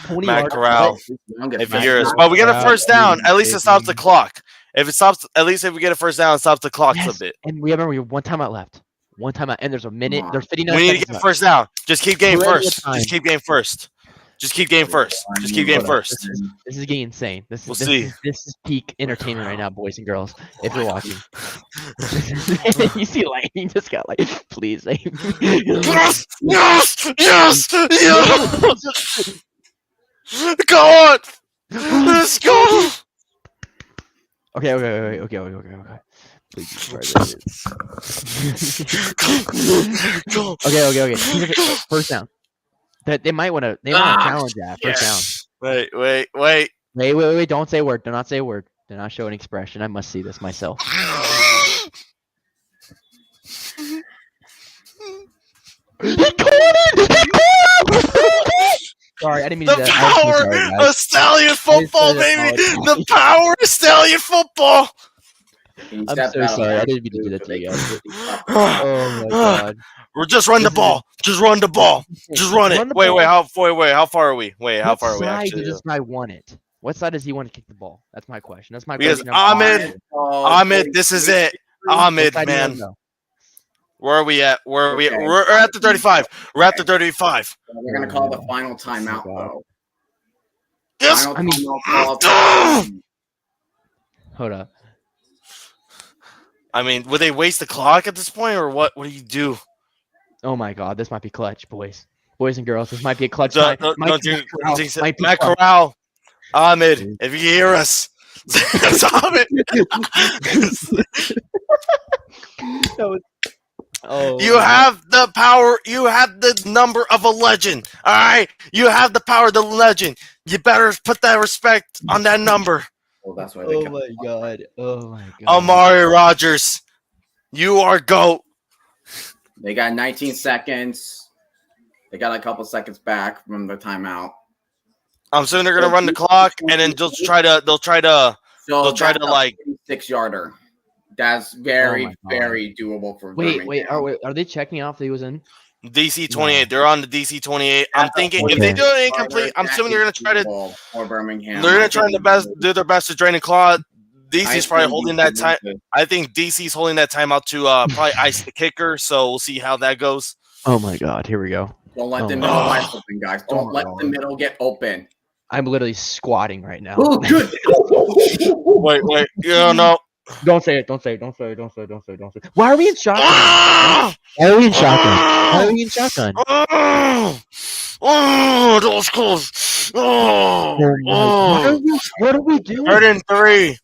20 Matt yards. Corral. If you're yours. But we get a first down, at least it stops the clock. If it stops, at least if we get a first down, it stops the clock a bit. And remember, we have one timeout left. One timeout, and there's a minute. There's 59 We need to seconds get left. first down. Just keep getting Plenty of first. time. Just keep getting first. Just keep getting first. Just keep getting first. This is getting insane. This We'll is see. this is peak entertainment right now, boys and girls. If you're watching, you see, like he just got like, please save me. Yes! Yes! Yes! Yes! Go on! Let's go! Okay. Please be private. Go! Okay. First down. They might want to. They want to challenge that first down. Wait. Wait. Don't say a word. Do not say a word. Do not show an expression. I must see this myself. He caught it! Sorry, I didn't mean to do The that. power of stallion football, baby! The power of stallion football! I'm so sorry. I didn't mean to do that to you guys. Oh my god. We're just run the ball. Just run the ball. Just run it. Wait. How far are we? Wait, how far are we actually? actually? Does this guy want it? What side does he want to kick the ball? That's my question. That's my Because question. Ahmed, this is it. Ahmed, man. Where are we at? Where are we? We're at the 35. We're at the 35. We're gonna call the final timeout though. Yes. Hold up. I mean, would they waste the clock at this point, or what? What do you do? Oh my god, this might be clutch, boys and girls. This might be a clutch Don't time. Matt Corral, Ahmed, if you hear us, Ahmed. You have the power. You have the number of a legend. All right, you have the power of the legend. You better put that respect on that number. Well, that's why Oh my god. Amari Rogers, you are GOAT. They got 19 seconds. They got a couple seconds back from the timeout. I'm assuming they're gonna run the clock, and then they'll try to like 6-yarder. That's very doable for. Wait. Are they checking out if he was in? DC 28. They're on the DC 28. I'm thinking if they do it incomplete, I'm assuming they're gonna try to. Or Birmingham. They're gonna try do their best to drain the clock. DC's probably holding that time. I think DC's holding that time out to probably ice the kicker. So we'll see how that goes. Oh my god, here we go. Don't let the middle wide open, guys. Don't let the middle get open. I'm literally squatting right now. Oh, good. Wait. No. Don't say it. Why are we in shotgun? Why are we in shotgun? Oh, that was close. What are we doing? 3rd and 3.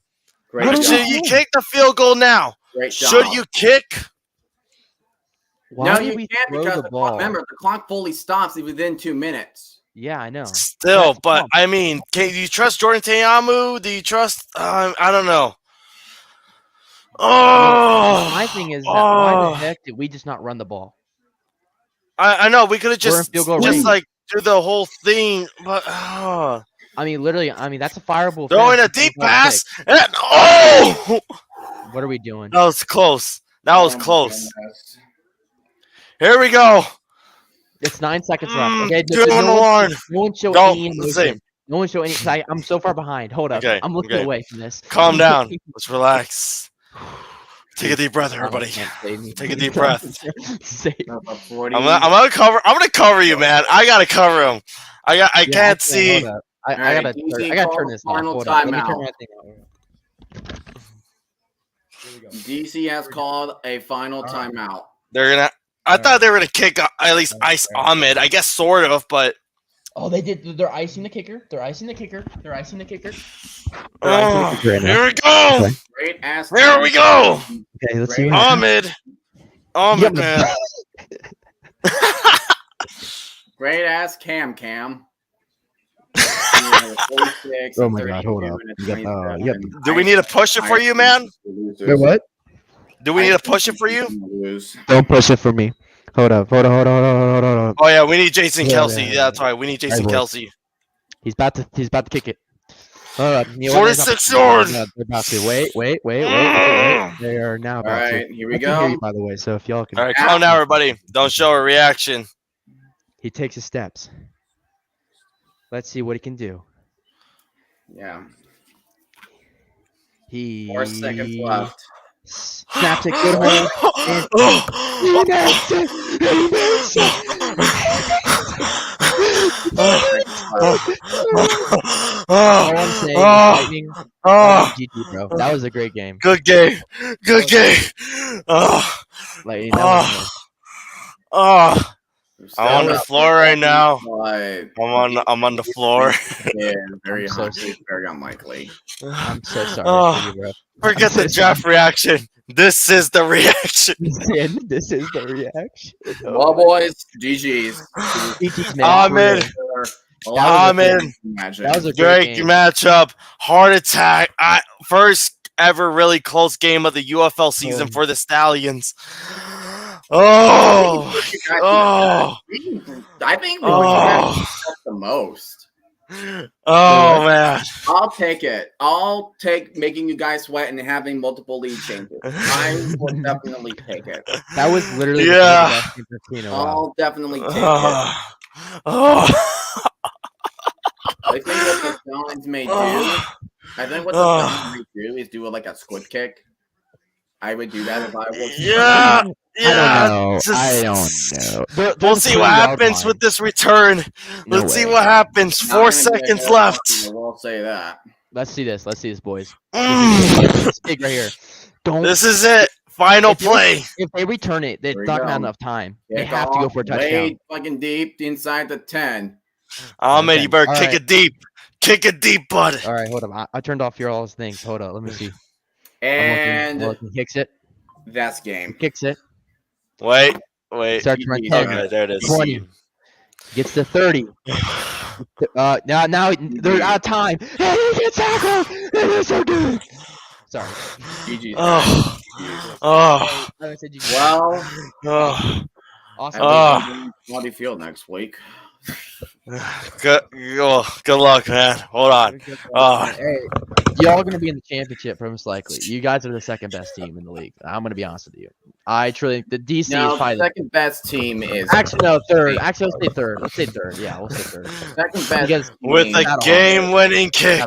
Should you kick the field goal now? Great job. Should you kick? Why No, did you we can't throw because the ball? remember the clock fully stops within 2 minutes. Yeah, I know. Still, but I mean, do you trust Jordan Teamu? Do you trust? I don't know. Oh, my thing is that why the heck did we just not run the ball? I know we could have just range. like do the whole thing, but I mean, literally, that's a fireable. Throwing a deep pass. And, what are we doing? That was close. That was close. Here we go. It's 9 seconds left. Okay, no one show any emotion. No one show any. I'm so far behind. Hold up. Okay, I'm looking away from this. Calm down. Let's relax. Take a deep breath, everybody. Take a deep breath. I'm gonna cover you, man. I gotta cover him. I can't see. I gotta turn this off. Hold on. Let me turn my thing out. DC has called a final timeout. I thought they were gonna kick at least ice Ahmed. I guess sort of, but. Oh, they did. They're icing the kicker. Here we go. Okay. Great ass. There we go. Okay, let's see. Ahmed, man. Great ass Cam. Oh my god, hold up. Do we need to push it for you, man? Wait, what? Do we need to push it for you? Don't push it for me. Hold up. Oh yeah, we need Jason Kelsey. Yeah, that's right. We need Jason Kelsey. He's about to kick it. 46 yards. They're about to wait. They are now about to. All right, here we I can hear go. you, by the way, so if y'all can. All right, calm down, everybody. Don't show a reaction. He takes his steps. Let's see what he can do. Yeah. 4 seconds left. Snaps it good hold. All I'm saying is Lightning, GG, bro. That was a great game. Good game. Good game. Lightning, that was nice. I'm on the floor right now. But I'm on the floor. yeah, very so very unlikely. I'm so sorry for you, bro. Forget the draft reaction. This is the reaction. This is the reaction. Well, boys, GG's. I'm in. That was a great matchup. Heart attack. First ever really close game of the UFL season for the Stallions. I think we the most. Oh man, I'll take it. I'll take making you guys sweat and having multiple lead changes. I will definitely take it. That was literally I'll definitely take it. I think what the Stallions may do, is do like a squid kick. I would do that if I was. Yeah. I don't know. We'll see what happens with this return. Let's see what happens. 4 seconds left. I will say that. Let's see this, boys. This is big right here. This is it. Final play. If they return it, they're not gonna have enough time. They have to go for a touchdown. Way fucking deep inside the 10. Ahmed, you better kick it deep. Kick it deep, bud. All right, hold on. I turned off all his things. Hold on, let me see. And he kicks it. That's game. Kicks it. Wait. Starts from 10. Okay, there it is. 20. Gets to 30. Now they're out of time. And he gets tackled. And it's so good. Sorry. GG. Well. Awesome. How do you feel next week? Good luck, man. Hold on. Hey, y'all gonna be in the championship most likely. You guys are the second best team in the league. I'm gonna be honest with you. I truly the DC is probably the second best team is third. Actually, let's say third. Yeah, we'll say third. Second best with a game-winning kick.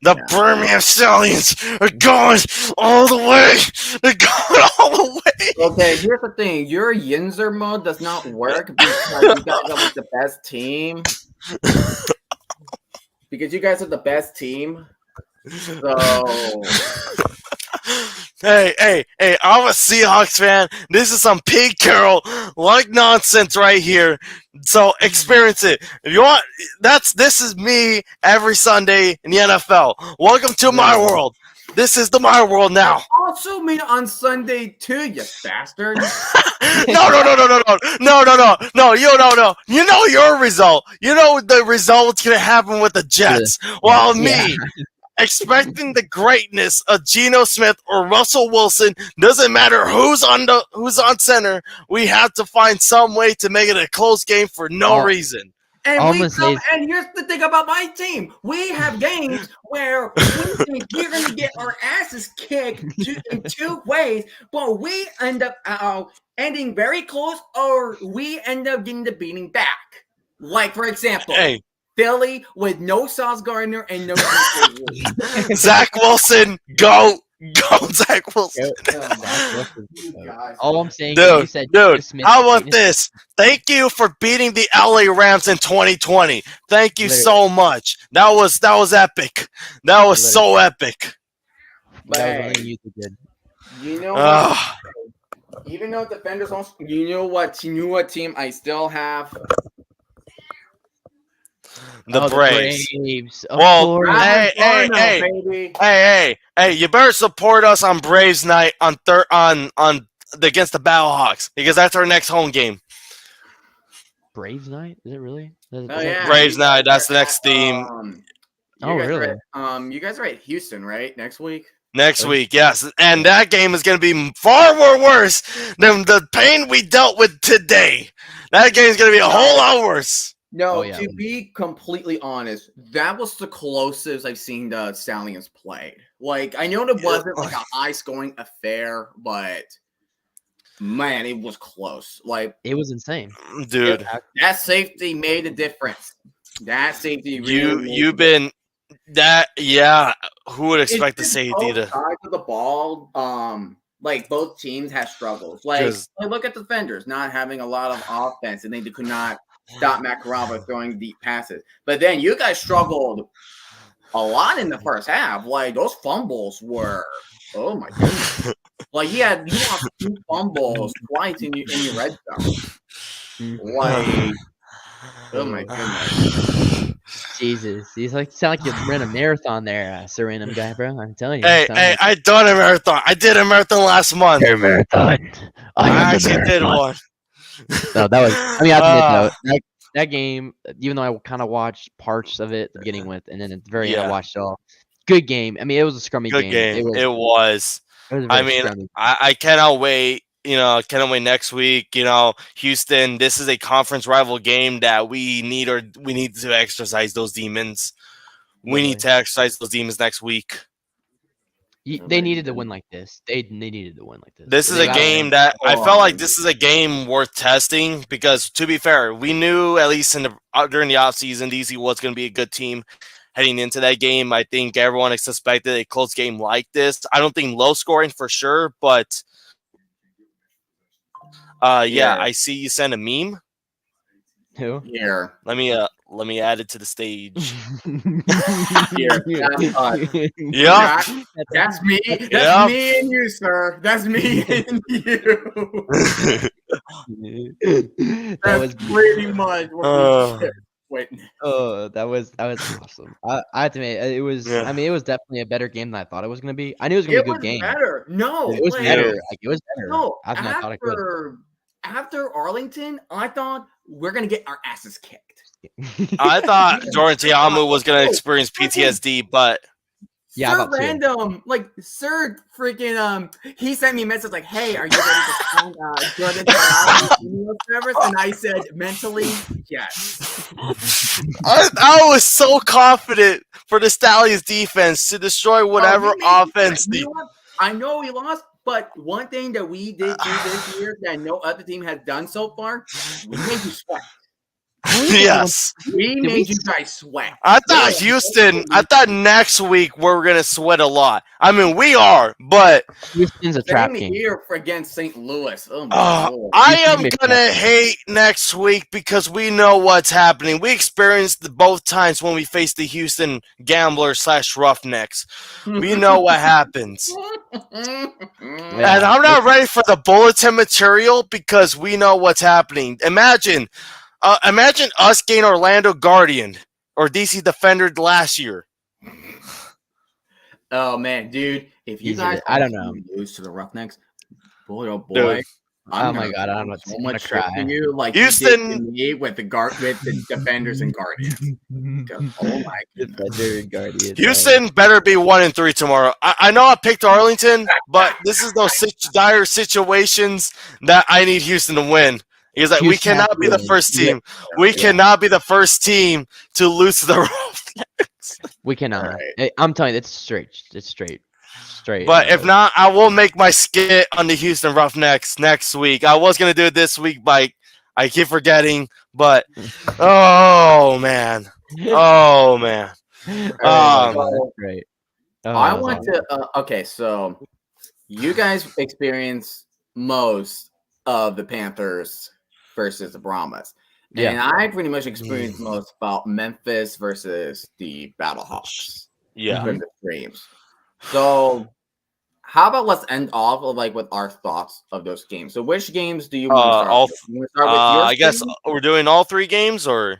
The Birmingham Stallions are going all the way. They're going all the way. Okay, here's the thing. Your Yinzer mode does not work because you guys are like the best team. Because you guys are the best team. So Hey, I'm a Seahawks fan. This is some Pete Carroll like nonsense right here. So experience it. If you want, this is me every Sunday in the NFL. Welcome to my world. This is my world now. Also meet on Sunday too, you bastard. No. You know your result. You know the result's gonna happen with the Jets. While me expecting the greatness of Geno Smith or Russell Wilson, doesn't matter who's on center. We have to find some way to make it a close game for no reason. And here's the thing about my team. We have games where we think we're going to get our asses kicked in two ways, but we end up ending very close, or we end up getting the beating back. Like, for example, Philly with no Sauce Gardner and no Zach Wilson, go Zach Wilson. All I'm saying is how about this? Thank you for beating the LA Rams in 2020. Thank you so much. That was epic. That was so epic. You know what? Even though defenders don't, you know what team I still have? The Braves. Well, hey! You better support us on Braves night on against the Battlehawks because that's our next home game. Braves night? Is it really? Braves night. That's the next theme. Really? You guys are at Houston, right? Next week. Next week, yes, and that game is going to be far more worse than the pain we dealt with today. That game is going to be a whole lot worse. No, to be completely honest, that was the closest I've seen the Stallions play. Like, I know it wasn't like a high-scoring affair, but man, it was close. Like, it was insane, dude. That safety made a difference. That safety really you've been that. Yeah, who would expect the safety to sides of the ball? like both teams have struggles. Like look at the defenders not having a lot of offense, and they could not stop Makarova throwing deep passes. But then you guys struggled a lot in the first half. Like those fumbles were, oh my goodness. Like you lost 2 fumbles twice in your red zone. Like, oh my goodness. Jesus, you sound like you ran a marathon there, Sir Random Guy, bro. I'm telling you. Hey, I done a marathon. I did a marathon last month. Your marathon. I actually did one. No, that was. I mean, I admit though, that game, even though I kind of watched parts of it at the beginning and then at the very end I watched it all. Good game. I mean, it was a scrummy game. It was. I mean, I cannot wait. Cannot wait next week. Houston. This is a conference rival game that we need to exercise those demons. We need to exercise those demons next week. They needed to win like this. They needed to win like this. This is a game that I felt like this is a game worth testing because, to be fair, we knew at least during the offseason DC was going to be a good team heading into that game. I think everyone suspected a close game like this. I don't think low scoring for sure, but I see you sent a meme. Who? Here. Let me add it to the stage. Here. Yeah. That's me. That's me and you, sir. That's me and you. That was pretty much what we Wait. Oh, that was awesome. I have to admit, it was. I mean, it was definitely a better game than I thought it was going to be. I knew it was going to be a good game. Better. No, it was better. Like, it was better. No, I thought it could. After Arlington, I thought we're going to get our asses kicked. I thought Jordan Tiamu was going to experience PTSD, but yeah, Sir Random, like Sir freaking he sent me a message like, "Hey, are you ready to find Jordan Tiamu service?" And I said, mentally, yes. I was so confident for the Stallions defense to destroy whatever offense. I know we lost. But one thing that we did do this year that no other team has done so far, we made you sweat. Yes. We made you guys sweat. I thought next week we're going to sweat a lot. I mean, we are, but Houston's a trap game. Here against St. Louis. Oh my Lord. I am going to hate next week because we know what's happening. We experienced both times when we faced the Houston Gamblers / Roughnecks. We know what happens. And I'm not ready for the bulletin material because we know what's happening. Imagine us getting Orlando Guardian or DC Defender last year. Oh man, dude! If you guys, I don't know, lose to the Roughnecks, boy, oh boy! Dude. Oh my god, I'm so much cry. You like Houston you with the Defenders and Guardians. Oh my goodness. Houston better be 1-3 tomorrow. I know I picked Arlington, but this is those dire situations that I need Houston to win. He's like, we cannot be the first team. We cannot be the first team to lose to the Roughnecks. We cannot. Right. I'm telling you, it's straight. But if not, I will make my skit on the Houston Roughnecks next week. I was going to do it this week, but I keep forgetting. But, oh, man. Great. I want to, okay, so you guys experience most of the Panthers versus the Brahmas. And I pretty much experienced most about Memphis versus the Battlehawks. Yeah. From the streams. So how about let's end off with our thoughts of those games. So which games do you want to start with? I guess we're doing all 3 games or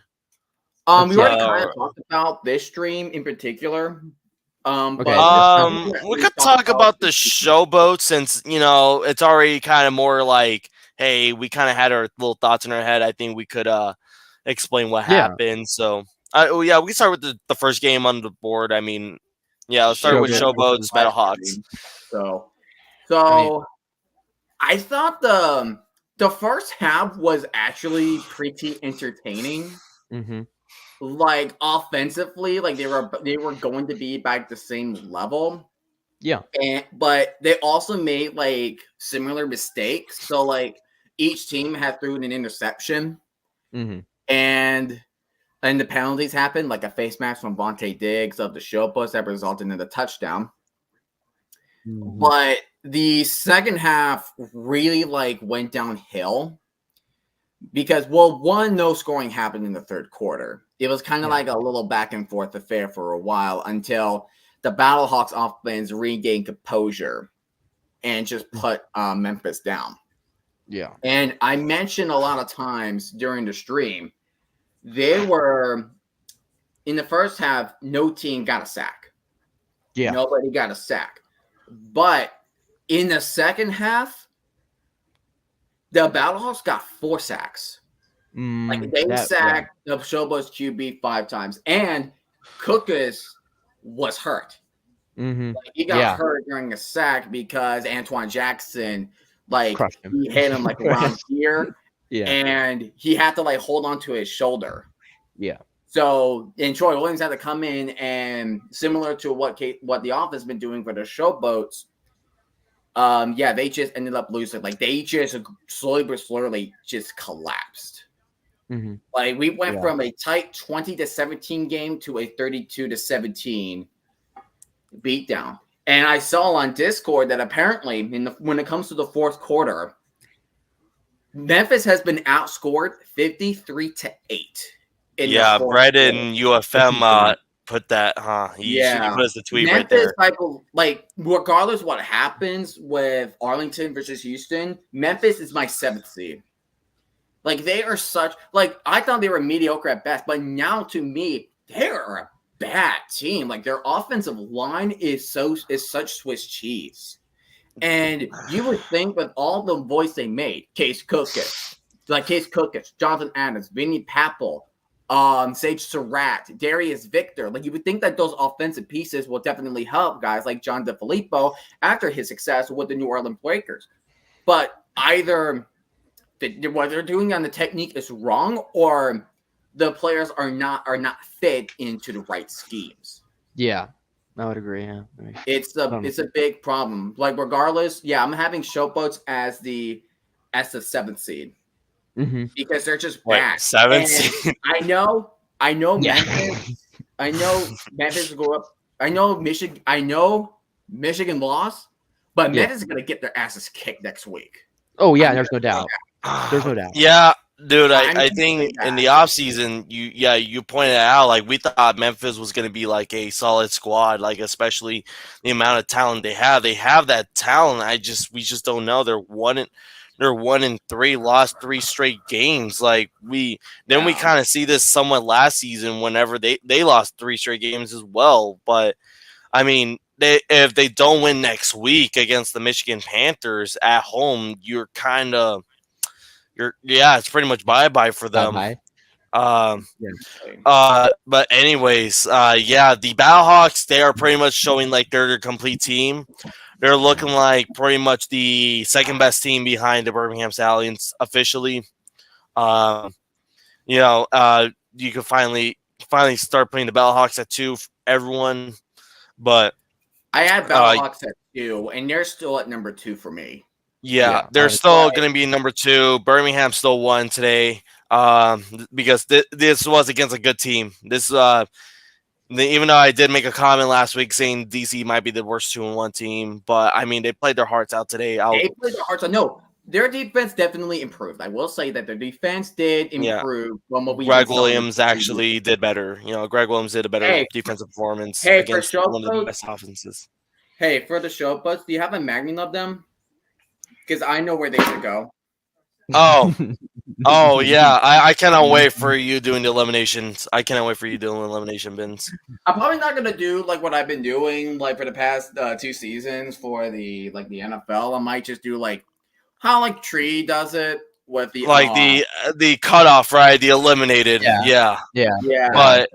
we already kind of talked about this stream in particular. We could talk about the showboat since it's already kind of more like, hey, we kind of had our little thoughts in our head. I think we could explain what happened. So we can start with the first game on the board. I mean, let's start with Showboats, Battlehawks. So I thought the first half was actually pretty entertaining. Mm-hmm. Like offensively, like they were going to be back the same level. Yeah. But they also made like similar mistakes. So like each team had thrown an interception. Mm-hmm. And the penalties happened, like a face mask from Vontae Diggs of the Showboats that resulted in the touchdown. Mm-hmm. But the second half really went downhill because, well, one, no scoring happened in the third quarter. It was kind of like a little back and forth affair for a while until the Battlehawks offense regained composure and just put Memphis down. Yeah. And I mentioned a lot of times during the stream, they were in the first half, no team got a sack. Yeah. Nobody got a sack. But in the second half, the Battlehawks got 4 sacks. They sacked the Showboats QB 5 times. And Cookus was hurt. He got hurt during a sack because Antoine Jackson, he hit him around here. And he had to hold on to his shoulder. Yeah. So, and Troy Williams had to come in and similar to what the offense has been doing for the Showboats, they just ended up losing. They just slowly but slowly just collapsed. We went from a tight 20-17 game to a 32-17 beatdown. And I saw on Discord that apparently when it comes to the fourth quarter, Memphis has been outscored 53-8. Yeah, Brett and UFM put that, huh? He put us the tweet Memphis, right there. Regardless what happens with Arlington versus Houston, Memphis is my 7th seed. They are such, I thought they were mediocre at best, but now to me, they are a bad team. Their offensive line is such Swiss cheese. And you would think with all the voice they made, Case Cookus, Jonathan Adams, Vinny Papel, Sage Surratt, Darius Victor, you would think that those offensive pieces will definitely help guys like John DeFilippo after his success with the New Orleans Breakers. But either what they're doing on the technique is wrong, or the players are not fit into the right schemes. Yeah, I would agree. Yeah, it's a big problem. Regardless, I'm having Showboats as the 7th seed because they're just bad. 7th seed. I know Memphis. I know Memphis will go up. I know Michigan lost, but Memphis is gonna get their asses kicked next week. Oh yeah, there's no doubt. There's no doubt. Yeah, dude, I think in the offseason, you pointed out, we thought Memphis was going to be a solid squad, especially the amount of talent they have. They have that talent. We just don't know. They're 1-3, lost 3 straight games. We kind of see this somewhat last season whenever they lost 3 straight games as well. But I mean, if they don't win next week against the Michigan Panthers at home, you're kind of it's pretty much bye-bye for them. But anyways, the Battlehawks, they are pretty much showing they're their complete team. They're looking like pretty much the second best team behind the Birmingham Stallions officially. You could finally start putting the Battlehawks at 2 for everyone. But I had Battlehawks at 2, and they're still at number 2 for me. Yeah, they're still going to be number 2. Birmingham still won today because this was against a good team. This even though I did make a comment last week saying DC might be the worst 2-1 team, but I mean they played their hearts out today. They played their hearts out. No, their defense definitely improved. I will say that their defense did improve from what we. Greg Williams actually did better. Greg Williams did a better defensive performance against one of the best offenses. Hey, for the Showboats, do you have a magnet of them? Because I know where they should go. Oh yeah. I cannot wait for you doing the eliminations. I cannot wait for you doing elimination bins. I'm probably not gonna do what I've been doing for the past 2 seasons for the NFL. I might just do how Tree does it with the the cutoff, right? The eliminated. Yeah. But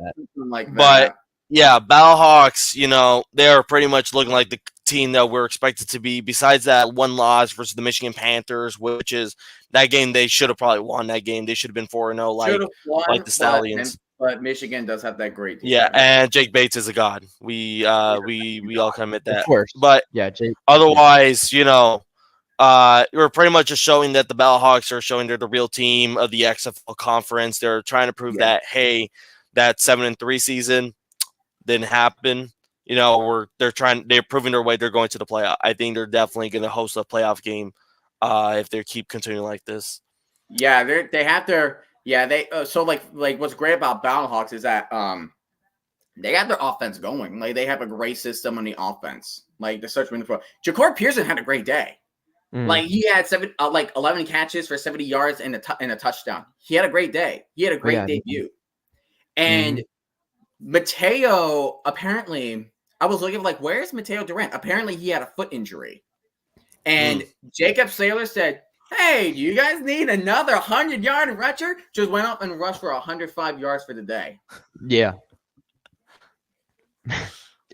Battlehawks, they are pretty much looking like the team that we're expected to be, besides that one loss versus the Michigan Panthers, which is that game they should have probably won that game. They should have been 4-0 like the Stallions. But Michigan does have that great team. Yeah, and Jake Bates is a god. We all can admit that. Of course. But otherwise, we're pretty much just showing that the Battlehawks are showing they're the real team of the XFL conference. They're trying to prove that, hey, that 7-3 season didn't happen. they're proving their way. They're going to the playoff. I think they're definitely going to host a playoff game if they keep continuing like this. Yeah, they have their they so like what's great about Battlehawks is that they got their offense going. Like they have a great system on the offense. Like the search window for Ja'Cory Pearson had a great day. Like he had 11 catches for 70 yards and a touchdown. He had a great day. He had a great debut. And Mateo, apparently, I was looking like, where's Mateo Durant? Apparently, he had a foot injury. And Jacob Saylor said, hey, do you guys need another 100-yard rusher? Just went up and rushed for 105 yards for the day. Yeah.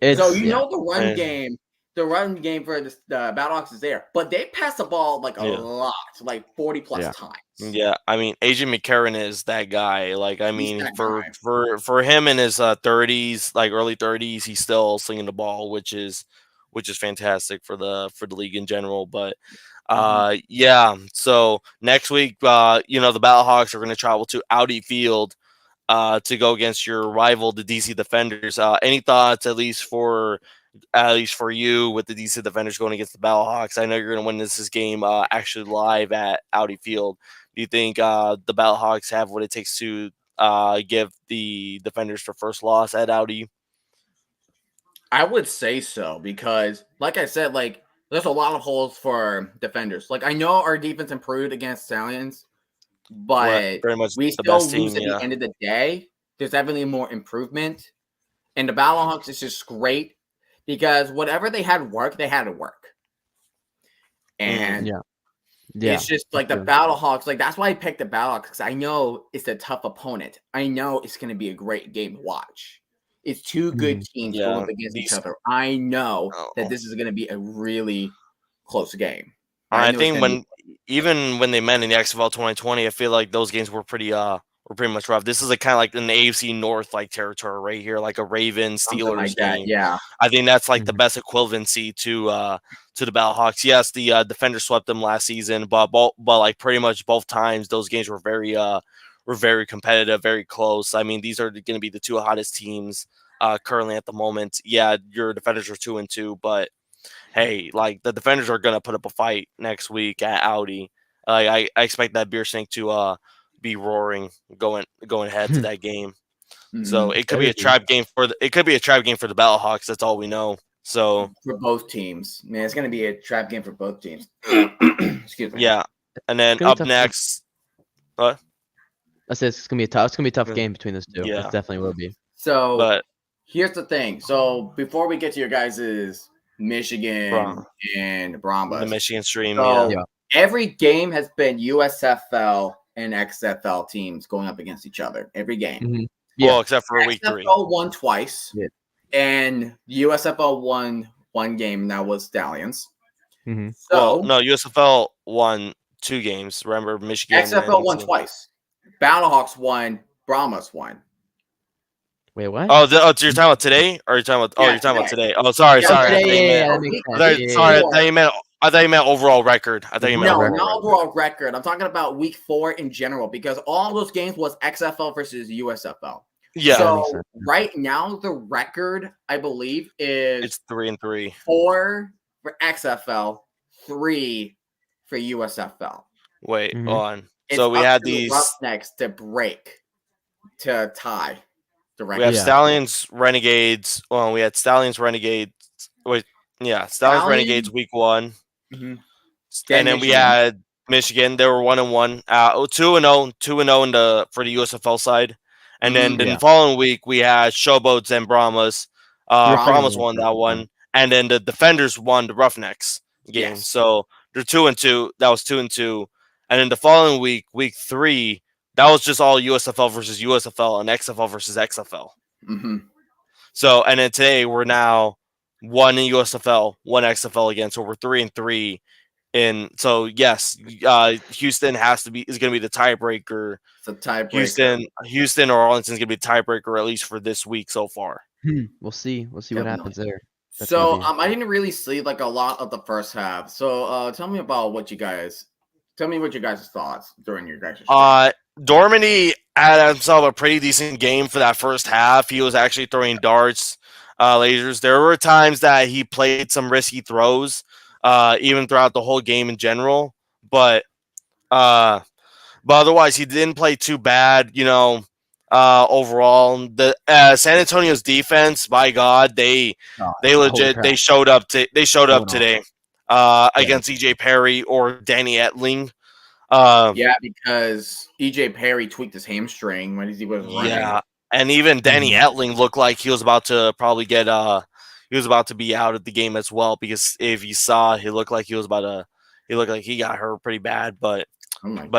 So the run game for the Battlehawks is there, but they pass the ball like a lot, like 40 plus times. Yeah, I mean, AJ McCarron is that guy. Like, I mean, for him in his 30s, like early 30s, he's still slinging the ball, which is fantastic for the league in general. But yeah, so next week, the Battlehawks are going to travel to Audi Field to go against your rival, the DC Defenders. Any thoughts, at least for you, with the DC Defenders going against the Battlehawks? I know you're going to win this game actually live at Audi Field. Do you think the Battlehawks have what it takes to give the Defenders their first loss at Audi? I would say so because, like I said, like there's a lot of holes for Defenders. Like I know our defense improved against Stallions, but very much we still lose at the end of the day. There's definitely more improvement, and the Battlehawks is just great because whatever they had to work, and it's just like the Battlehawks. Like that's why I picked the Battlehawks because I know it's a tough opponent. I know it's going to be a great game to watch. It's two good teams going up against each other. I know that this is going to be a really close game. I think even when they met in the XFL 2020, I feel like those games were pretty much rough. This is kind of like an AFC North like territory right here, like a Ravens Steelers game. Yeah, I think that's like the best equivalency to the Battlehawks. Yes, the Defenders swept them last season, but like pretty much both times those games were very competitive, very close. I mean, these are going to be the two hottest teams currently at the moment. Yeah, your Defenders are 2-2, but hey, like the Defenders are going to put up a fight next week at Audi. I expect that beer sink to be roaring going ahead to that game. So it could be a trap game for the Battlehawks. That's all we know. So for both teams, man, it's going to be a trap game for both teams. Excuse me. Yeah, and then up next, what? I said it's gonna be a tough game between those two. Yeah, it definitely will be. So, but here's the thing. So before we get to your guys' Michigan and Brahmas, the Michigan stream, every game has been USFL and XFL teams going up against each other. Every game, well, except for week 3. XFL won twice, and USFL won one game, and that was Stallions. So no, USFL won 2 games. Remember, Michigan. XFL won twice. Battlehawks won. Brahmas won. Wait, what? Oh, so you're talking about today, or you're talking about? You're talking about today. Oh, sorry. Sorry, I thought you meant overall record. I thought you meant not overall record. I'm talking about week 4 in general because all those games was XFL versus USFL. Yeah. So right now the record, I believe, is it's 3-3. 4 for XFL, 3 for USFL. Wait, on. So we had these Roughnecks to tie the record. We have Stallions, Renegades. Well, we had Stallions, Renegades. Stallions, Renegades week 1. And then we had Michigan. They were 1-1. 2-0 for the USFL side. And then the following week we had Showboats and Brahmas. Brahmas won that one. And then the Defenders won the Roughnecks game. So they're 2-2. That was 2-2. And then the following week, week 3, that was just all USFL versus USFL and XFL versus XFL. So, and then today we're now 1 in USFL, 1 XFL again. So we're 3-3. And so yes, Houston is going to be the tiebreaker. It's a tiebreaker. Houston or Arlington is going to be the tiebreaker, at least for this week so far. We'll see. We'll see what happens there. So I didn't really see like a lot of the first half. So tell me about what you guys. Tell me what your guys' thoughts during your guys' show. Dormady had himself a pretty decent game for that first half. He was actually throwing darts. lasers. There were times that he played some risky throws, even throughout the whole game in general. But otherwise, he didn't play too bad. Overall, the San Antonio's defense, by God, they legit they showed up. They showed up today against EJ Perry or Danny Etling. Yeah, because EJ Perry tweaked his hamstring when he was running. Yeah, and even Danny Etling looked like he was about to probably get he was about to be out of the game as well, because if you saw, he looked like he got hurt pretty bad. But Cam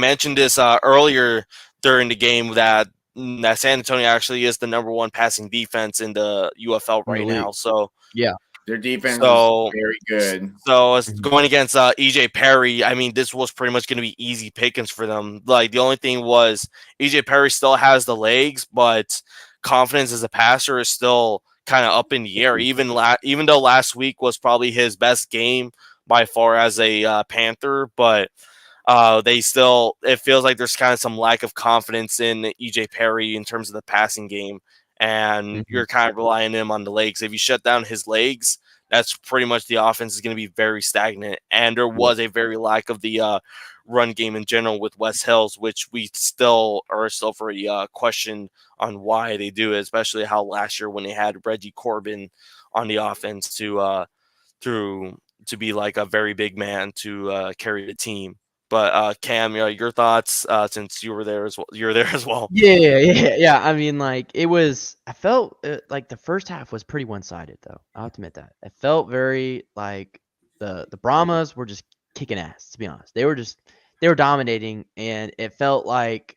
mentioned this earlier during the game that San Antonio actually is the number 1 passing defense in the UFL right now. So yeah. Their defense is very good. So it's going against EJ Perry. I mean, this was pretty much going to be easy pickings for them. Like, the only thing was EJ Perry still has the legs, but confidence as a passer is still kind of up in the air. Even though last week was probably his best game by far as a Panther, but it feels like there's kind of some lack of confidence in EJ Perry in terms of the passing game. And you're kind of relying on him on the legs. If you shut down his legs, that's pretty much the offense is going to be very stagnant. And there was a very lack of the run game in general with West Hills, which we still are for a question on why they do it, especially how last year when they had Reggie Corbin on the offense to be like a very big man to carry the team. But Cam, your thoughts since you were there as well. You're there as well. Yeah. I mean, like, I felt like the first half was pretty one-sided, though. I'll admit that. It felt very like the Brahmas were just kicking ass. To be honest, they were dominating, and it felt like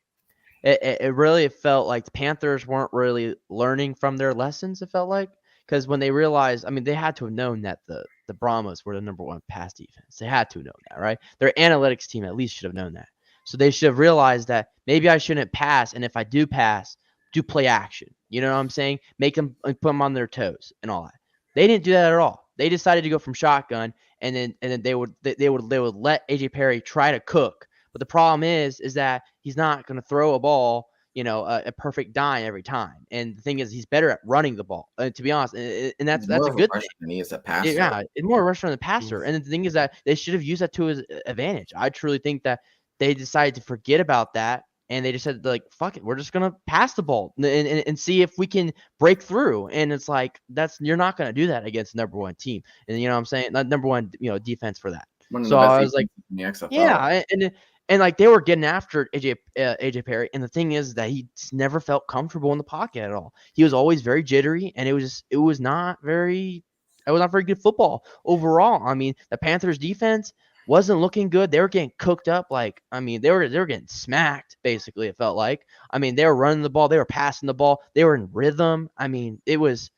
it really felt like the Panthers weren't really learning from their lessons. It felt like, because when they realized, I mean, they had to have known that the Brahmas were the number 1 pass defense. They had to have known that, right? Their analytics team at least should have known that. So they should have realized that maybe I shouldn't pass, and if I do pass, do play action. You know what I'm saying? Make them, put them on their toes and all that. They didn't do that at all. They decided to go from shotgun, and then they would let AJ Perry try to cook. But the problem is that he's not going to throw a ball, a perfect dime every time. And the thing is, he's better at running the ball, to be honest. And that's a good thing. Than he is a passer. Yeah, it's more rusher than the passer. And the thing is that they should have used that to his advantage. I truly think that they decided to forget about that, and they just said, like, fuck it, we're just gonna pass the ball and see if we can break through. And it's like, you're not gonna do that against the number 1 team. And you know what I'm saying? Not number 1, defense for that. So I was like, yeah, and like they were getting after AJ Perry, and the thing is that he just never felt comfortable in the pocket at all. He was always very jittery, and it was not very good football overall. I mean, the Panthers defense wasn't looking good. They were getting cooked up. Like, I mean, they were getting smacked, basically, it felt like. I mean, they were running the ball, they were passing the ball, they were in rhythm. I mean, it wasn't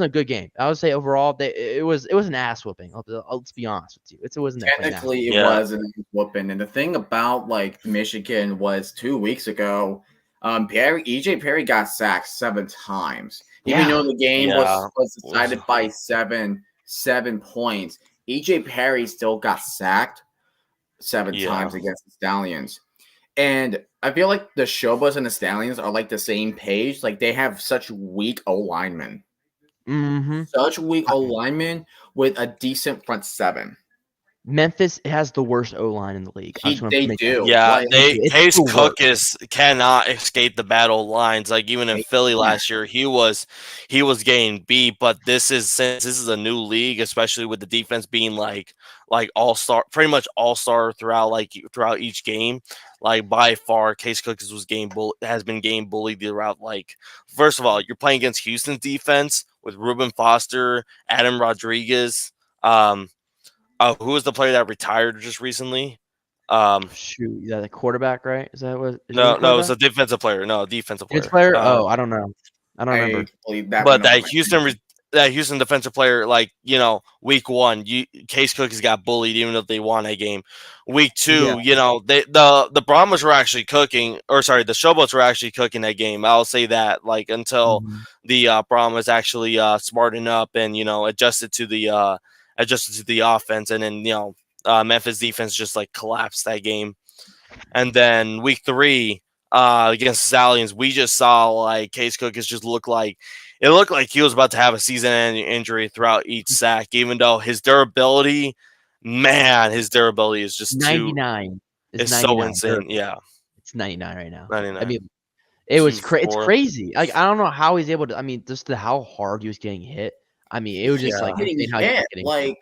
a good game. I would say overall, it was an ass whooping. Let's be honest with you. It wasn't that technically it was an ass whooping. And the thing about like Michigan was 2 weeks ago, EJ Perry got sacked 7 times. Even though the game was decided by seven points, EJ Perry still got sacked 7 times against the Stallions. And I feel like the Showboats and the Stallions are like the same page. Like, they have such weak O-linemen. Such weak O-linemen with a decent front 7. Memphis has the worst O-line in the league. They do. Yeah, Case Cook cannot escape the battle lines. Like, even in Philly last year, he was getting beat. But since this is a new league, especially with the defense being like all-star, pretty much all-star throughout each game. Like, by far, Case Cook has been game bullied throughout. Like, first of all, you're playing against Houston's defense with Reuben Foster, Adam Rodriguez. Who was the player that retired just recently? The quarterback, right? Is that what? No, it was a defensive player. No, defensive player. I don't know. I don't remember. But that Houston defensive player, like, week 1, Case Cook has got bullied even though they won a game. Week 2, the Brahmas were actually cooking, or sorry, the Showboats were actually cooking that game. I'll say that, like, until the Brahmas actually smartened up and adjusted to the offense, and then Memphis defense just like collapsed that game. And then week 3, against the Stallions, we just saw like Case Cookis just looked like he was about to have a season-ending injury throughout each sack, even though his durability is just 99. It's so 99. insane. Yeah, It's 99 right now. 99. I mean, it's 2-4. crazy. Like, I don't know how he's able to. I mean, just how hard he was getting hit. I mean, it was just like insane how he was getting hit.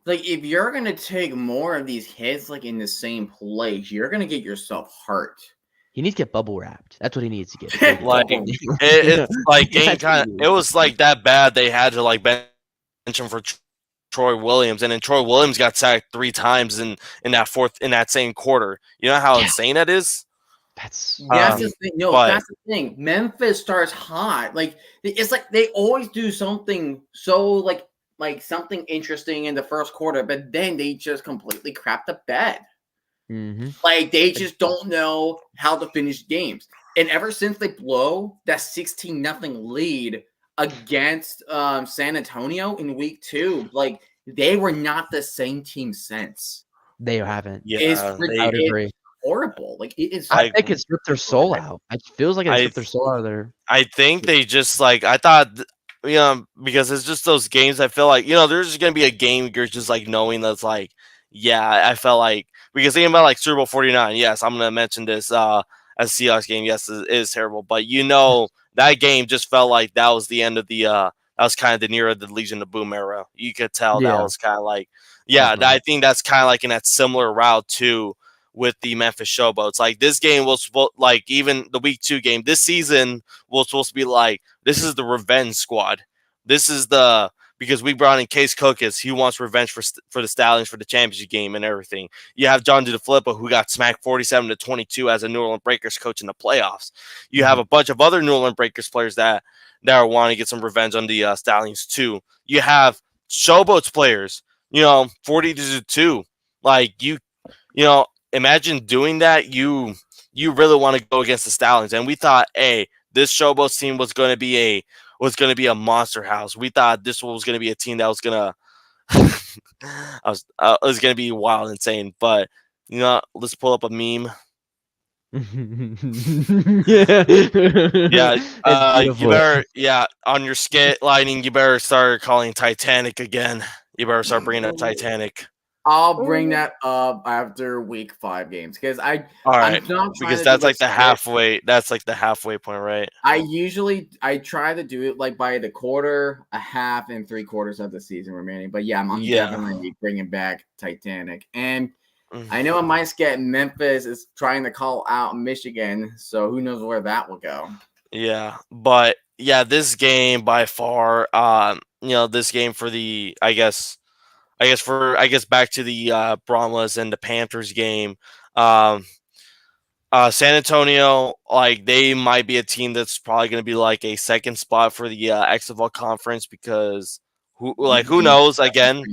Like if you're gonna take more of these hits like in the same place, you're gonna get yourself hurt. He needs to get bubble wrapped. That's what he needs to get. Like it's like game kind of. It was like that bad. They had to like bench him for Troy Williams, and then Troy Williams got sacked 3 times in that same quarter. You know how insane that is. That's the thing. No, that's the thing. Memphis starts hot. Like it's like they always do something so like something interesting in the first quarter, but then they just completely crap the bed. Mm-hmm. Like they just don't know how to finish games. And ever since they blow that 16-0 lead against San Antonio in week 2, like they were not the same team since. They haven't. Yeah, it's horrible. Like it is. I think it's ripped their soul out. It feels like it's ripped their soul out of there. I think they just like I thought. Because it's just those games. I feel like there's just gonna be a game you're just like knowing that's like, yeah, I felt like because thinking about like Super Bowl 49. Yes, I'm gonna mention this as Seahawks game. Yes, it is terrible, but that game just felt like that was the end of the that was kind of the near of the Legion of Boom era. You could tell that was kind of like I think that's kind of like in that similar route too with the Memphis Showboats. Like this game was like even the week 2 game this season was supposed to be like this is the revenge squad. This is because we brought in Case Cookis. He wants revenge for the Stallions for the championship game and everything. You have John DeFilippo, who got smacked 47-22 as a New Orleans Breakers coach in the playoffs. You have a bunch of other New Orleans Breakers players that are wanting to get some revenge on the Stallions too. You have Showboats players, 40-2. Like imagine doing that. You really want to go against the Stallions, and we thought, hey, this Showboats team was going to be a monster house. We thought this was going to be a team that was going to was going to be wild, insane. But let's pull up a meme. You better on your skit lighting. You better start calling Titanic again. You better start bringing up Titanic. I'll bring that up after week 5 games because I'm not because that's like the halfway. That's like the halfway point, right? I try to do it like by the quarter, a half, and 3/4 of the season remaining. But I'm definitely bringing back Titanic, and I know in my skit Memphis is trying to call out Michigan, so who knows where that will go. Yeah, but this game by far, this game for the I guess back to the Brahmas and the Panthers game. San Antonio, like they might be a team that's probably going to be like a second spot for the XFL conference because who knows again?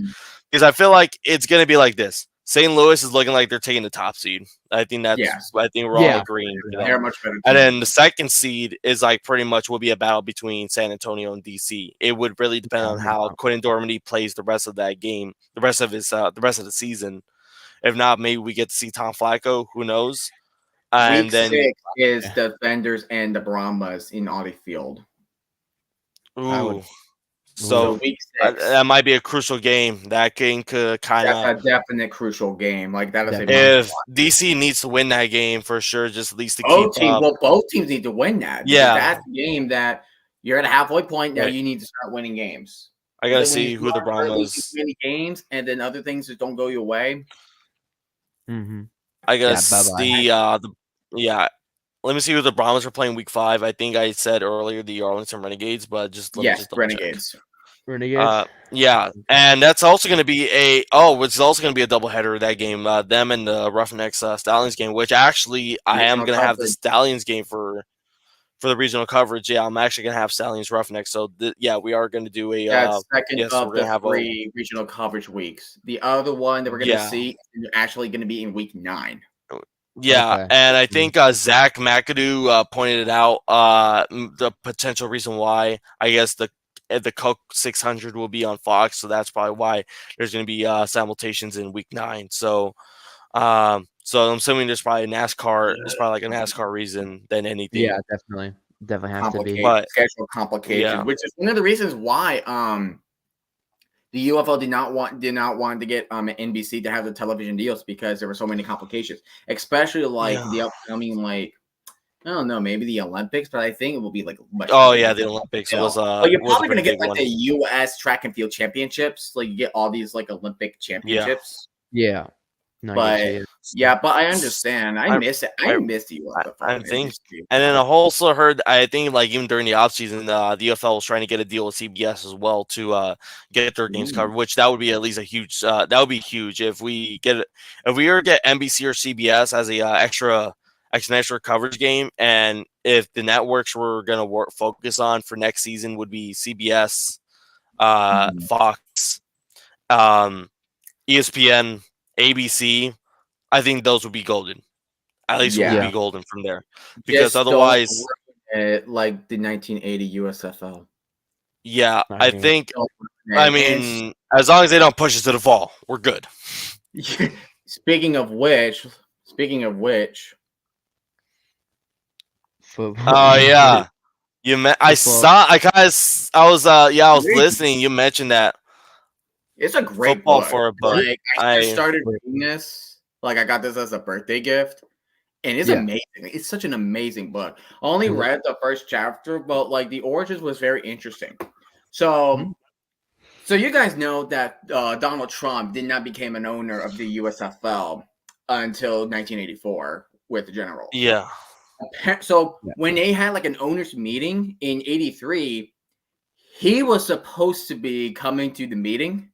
Because I feel like it's going to be like this. St. Louis is looking like they're taking the top seed. I think I think we're all agreeing. They're much better. And then the second seed is like pretty much will be a battle between San Antonio and DC. It would really depend on how Quentin Dormady plays the rest of that game, the rest of the season. If not, maybe we get to see Tom Flacco. Who knows? And week then 6 is the Defenders and the Brahmas in Audi Field. Ooh. So week 6. That might be a crucial game. That game could kind of. That's a definite crucial game. Like that is if DC needs to win that game for sure, just at least to keep up. Well, both teams need to win that. Yeah, that's the game that you're at a halfway point. Now you need to start winning games. I gotta see who the Brahmas. Many games, and then other things that don't go your way. Mm-hmm. I gotta see Let me see who the Brahmas are playing week 5. I think I said earlier the Arlington Renegades, but just let me just Renegades. Renegades. And that's also going to be it's also going to be a doubleheader of that game. Them and the Roughnecks Stallions game, which actually I am going to have the Stallions game for the regional coverage. Yeah, I'm actually going to have Stallions Roughnecks. So we are going to do a second of the 3 regional coverage weeks. The other one that we're going to see is actually going to be in week 9. Yeah, okay. And I think Zach McAdoo pointed it out the potential reason why I guess the Coke 600 will be on Fox, so that's probably why there's going to be simultations in week 9. So So I'm assuming there's probably NASCAR. It's probably like a NASCAR reason than anything. Yeah, definitely has to be. But schedule complications, which is one of the reasons why the UFL did not want to get NBC to have the television deals, because there were so many complications, especially like the upcoming, like, I don't know, maybe the Olympics, but I think it will be like much. Oh yeah, the Olympics was but you're was probably a gonna pretty get big like one. the U.S. track and field championships, like you get all these like Olympic championships. Yeah. No, But but I understand. I miss it. I miss the UFL. I think, and then I also heard. I think like even during the offseason, the UFL was trying to get a deal with CBS as well to get their games covered. Which that would be at least a huge. That would be huge if we ever get NBC or CBS as a extra coverage game, and if the networks we're gonna focus on for next season would be CBS, Fox, ESPN, ABC. I think those would be golden. At least it would be golden from there, because otherwise, like the 1980 USFL. Yeah, I think. I mean, as long as they don't push us to the fall, we're good. Speaking of which. Football. Yeah. I was listening. You mentioned that. It's a great football book. For a book. Like, I just started reading this. Like, I got this as a birthday gift, and it's amazing. It's such an amazing book. I only read the first chapter, but like the origins was very interesting. So you guys know that Donald Trump did not become an owner of the USFL until 1984 with the Generals. Yeah. So when they had like an owners meeting in '83, he was supposed to be coming to the meeting,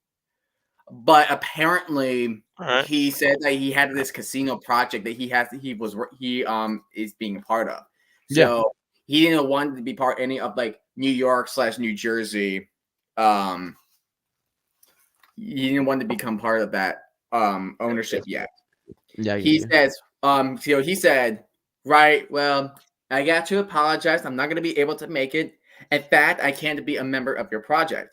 but apparently he said that he had this casino project that he is being a part of. So he didn't want to be part any of like New York / New Jersey. He didn't want to become part of that ownership yet. Yeah, he says. So he said, right, well, I got to apologize. I'm not going to be able to make it. In fact, I can't be a member of your project.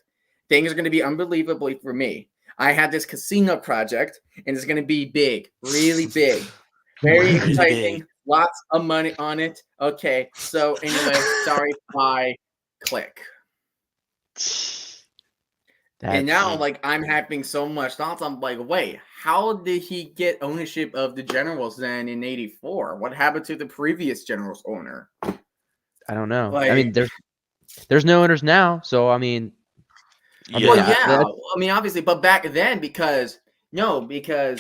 Things are going to be unbelievably for me. I had this casino project, and it's going to be big, really big, very exciting, lots of money on it. Okay, so anyway, sorry, bye, click. And now, like, I'm having so much thoughts. I'm like, wait, how did he get ownership of the Generals then in '84? What happened to the previous Generals owner? I don't know. Like, I mean, there's no owners now, so I mean, I mean, obviously, but back then, because the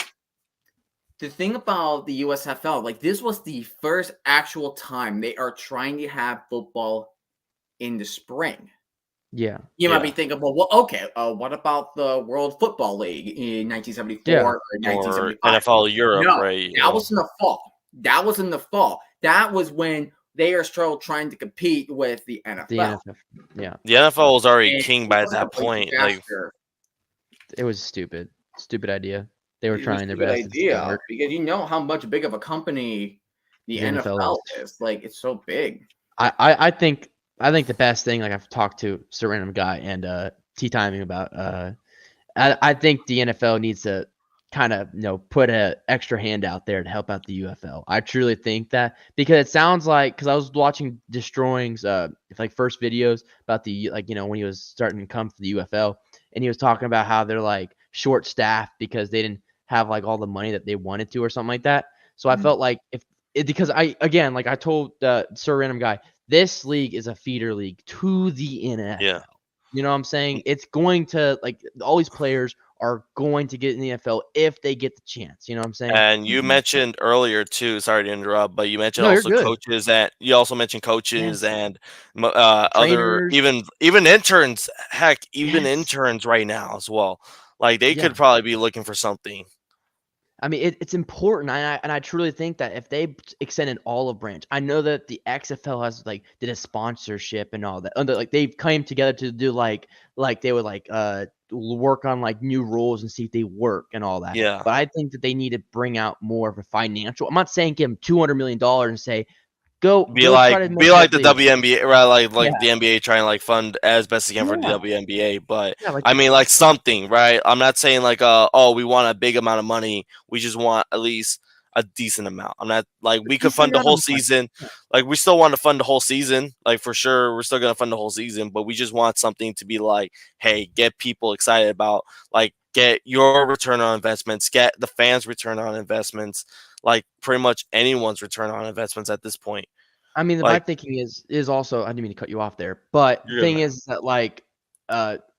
thing about the USFL, like, this was the first actual time they are trying to have football in the spring. Yeah. You might be thinking, well, okay, what about the World Football League in 1974 or 1975? NFL Europe, no, right? That was in the fall. That was when they are still trying to compete with the NFL. The NFL was already king by that point. Like, it was stupid idea. They were trying their best. Idea, because you know how much big of a company the NFL is. Like, it's so big. I think the best thing, like, I've talked to Sir Random Guy and TeeTiming about, I think the NFL needs to kind of, put an extra hand out there to help out the UFL. I truly think that, because it sounds like, because I was watching Destroying's like first videos about the, like, when he was starting to come to the UFL, and he was talking about how they're like short staffed because they didn't have like all the money that they wanted to or something like that. So I felt like because I told Sir Random Guy, this league is a feeder league to the NFL. Yeah. You know what I'm saying? It's going to, like, all these players are going to get in the NFL if they get the chance. You know what I'm saying? And you mentioned earlier too, sorry to interrupt, but you mentioned coaches, and you also mentioned coaches and other even interns. Heck, even interns right now as well. Like, they could probably be looking for something. I mean, it's important, and I truly think that if they extended olive branch, I know that the XFL has did a sponsorship and all that. Like, they've came together to do like they would work on like new rules and see if they work and all that. Yeah. But I think that they need to bring out more of a financial. I'm not saying give them $200 million and say be like the WNBA, right? Like the NBA trying to fund as best they can for the WNBA, but I mean, like, something, right? I'm not saying we want a big amount of money. We just want at least a decent amount. I'm not like we could fund the whole season. Like we still want to fund the whole season. Like for sure, we're still gonna fund the whole season, but we just want something to be like, hey, get people excited about, like get your return on investments, get the fans' return on investments, like pretty much anyone's return on investments at this point. I mean, my Like, thinking is also, I didn't mean to cut you off there, but the you're good, thing man. is that like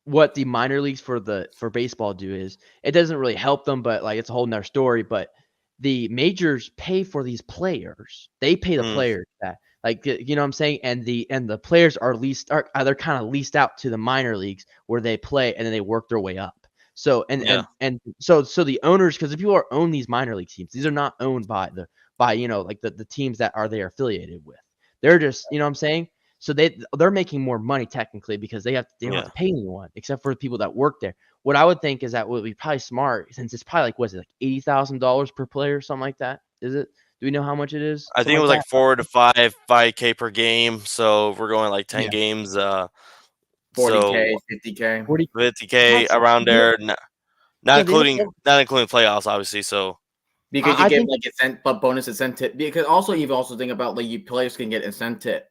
what the minor leagues for baseball do is it doesn't really help them, but like it's a whole nother story. But the majors pay for these players. They pay the players that, like, you know what I'm saying? And the players are they're kind of leased out to the minor leagues where they play and then they work their way up. So and so the owners, because the people are own these minor league teams, these are not owned by like the teams that are they affiliated with. They're just, you know what I'm saying? So they're making more money technically because they don't have to pay anyone except for the people that work there. What I would think is that would be probably smart, since it's probably like, was it like $80,000 per player or something like that? Is it? Do we know how much it is? I think it was like 4 to 5K per game. So if we're going like 10 games. 40K, 50K, 50K around there. Not including playoffs, obviously. So because you get like bonus incentive. Because also you've also think about like players can get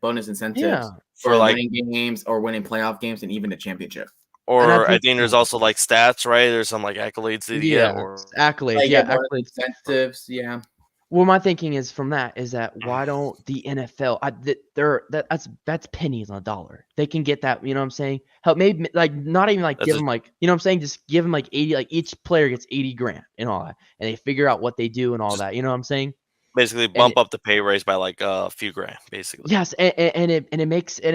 bonus incentives for like winning games or winning playoff games and even the championship. Or I think there's also like stats, right? There's some like accolades that you get, or accolades, like, accolades, incentives, Well, my thinking is from that is that why don't the NFL? That's pennies on a dollar. They can get that. You know what I'm saying? Help, maybe like not even like give them like, you know what I'm saying? Just give them like 80. Like each player gets 80 grand and all that, and they figure out what they do and all that. You know what I'm saying? Basically, bump up the pay raise by like a few grand, basically. Yes, and it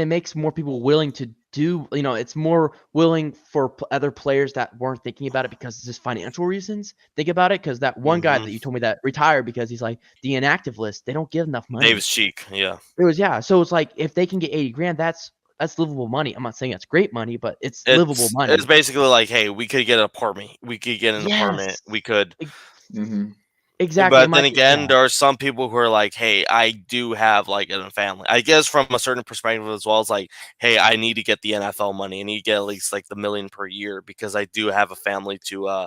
makes more people willing to do. You know, it's more willing for other players that weren't thinking about it because it's just financial reasons. Think about it, because that one guy that you told me that retired because he's like the inactive list. They don't give enough money. Davis Cheek, yeah. It was So it's like if they can get 80 grand, that's livable money. I'm not saying that's great money, but it's livable money. It's basically like, hey, we could get an apartment. We could get an apartment. We could. Exactly. But then again, there are some people who are like, hey, I do have like a family. I guess from a certain perspective as well, it's like, hey, I need to get the NFL money. I need to get at least like the $1 million per year because I do have a family to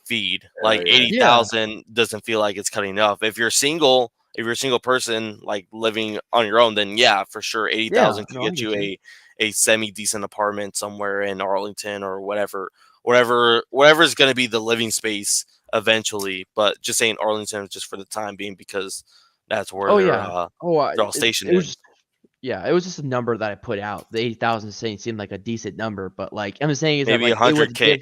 feed. Like 80,000 doesn't feel like it's cutting enough. If you're single, if you're a single person like living on your own, then yeah, for sure, 80,000 could get you a semi decent apartment somewhere in Arlington or whatever is going to be the living space eventually. But just saying Arlington just for the time being because that's where they're all stationed. It was just a number that I put out. The 80,000 seemed like a decent number, but like I'm saying is maybe that like 100K.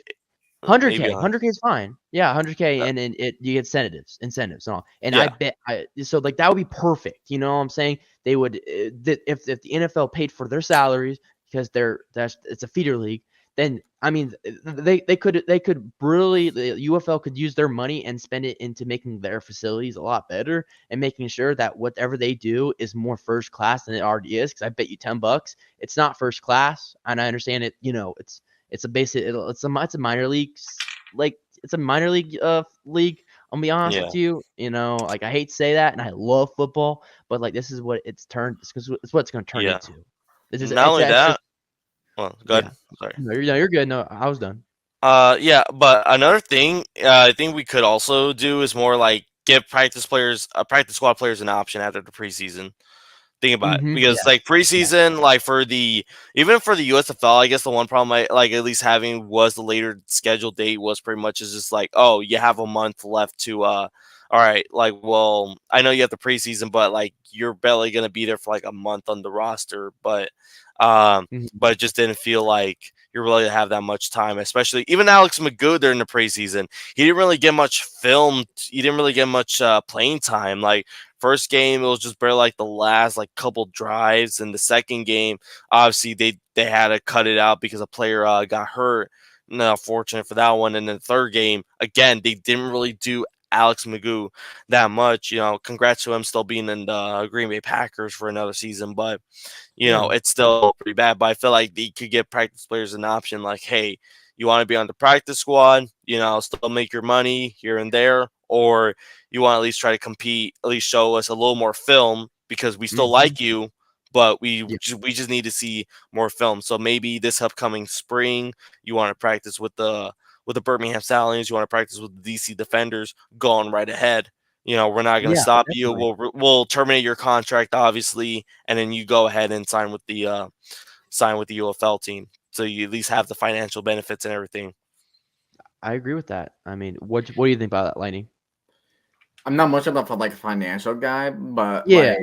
100K is fine. Yeah, 100K, and then you get incentives and all. And I bet so like that would be perfect. You know what I'm saying? They would if the NFL paid for their salaries because it's a feeder league. Then I mean they could really, the UFL could use their money and spend it into making their facilities a lot better and making sure that whatever they do is more first class than it already is. Because I bet you $10 it's not first class, and I understand it. You know, it's a basic. It's a minor league, like it's a minor league league. I'll be honest with you. You know, like I hate to say that, and I love football, but like this is what it's turned. It's what it's going to turn into. This is not only that. Well, go ahead. Sorry. No, you're good. No, I was done. Yeah, but another thing I think we could also do is more like give practice squad players an option after the preseason. Think about it, because like preseason, like even for the USFL, I guess the one problem I like at least having was the later scheduled date was pretty much is just like, oh, you have a month left to all right, like, well, I know you have the preseason, but like you're barely gonna be there for like a month on the roster, but it just didn't feel like you're really gonna have that much time, especially even Alex Magoo during the preseason. He didn't really get much film. He didn't really get much playing time. Like first game, it was just barely like the last like couple drives, and the second game, obviously they had to cut it out because a player got hurt. No, fortunate for that one. And then the third game, again, they didn't really do Alex Magoo that much. You know, congrats to him still being in the Green Bay Packers for another season, but you know, it's still pretty bad. But I feel like they could give practice players an option like, hey, you want to be on the practice squad, you know, still make your money here and there, or you want to at least try to compete, at least show us a little more film because we still like you, but we just need to see more film. So maybe this upcoming spring, you want to practice with the Birmingham Stallions, you want to practice with the DC Defenders, going right ahead. we're not going to stop you. We'll terminate your contract, obviously, and then you go ahead and sign with the UFL team, so you at least have the financial benefits and everything. I agree with that. I mean, what do you think about that, Lightning? I'm not much of a financial guy, but yeah.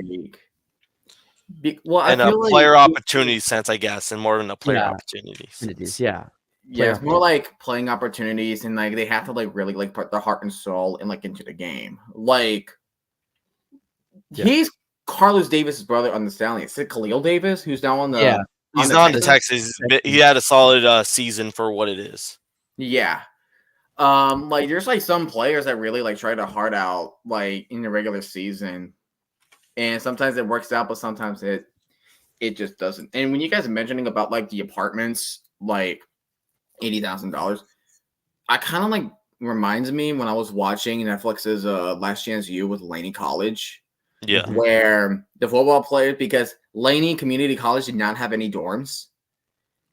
I feel player opportunity sense, I guess, and more than a player opportunities. Yeah. Yeah, it's more like playing opportunities, and like they have to like really like put their heart and soul and like into the game. Like he's Carlos Davis's brother on the Stallions. Is it Khalil Davis who's now on the He's not on the Texans. He had a solid season for what it is. Yeah. Like there's like some players that really like try to hard out like in the regular season, and sometimes it works out, but sometimes it just doesn't. And when you guys are mentioning about like the apartments, like $80,000, I kind of like reminds me when I was watching Netflix's Last Chance U with Laney College. Yeah. Where the football players, because Laney Community College did not have any dorms.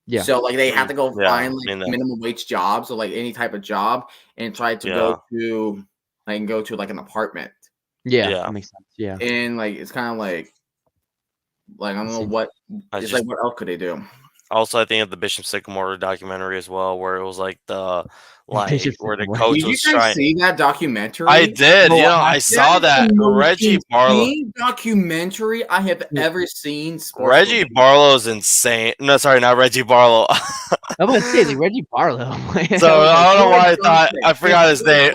Yeah. So like they had to go find like minimum wage jobs or like any type of job and try to go to an apartment. Yeah. That makes sense. Yeah. And like it's kind of like I don't know what it's like. What else could they do? Also, I think of the Bishop Sycamore documentary as well, where it was like where the coach was trying. Did you guys see that documentary? I did. I saw that Reggie Barlow documentary I have ever seen. Reggie Barlow's insane. No, sorry, not Reggie Barlow. I'm gonna say Reggie Barlow. So I don't know why I forgot his name.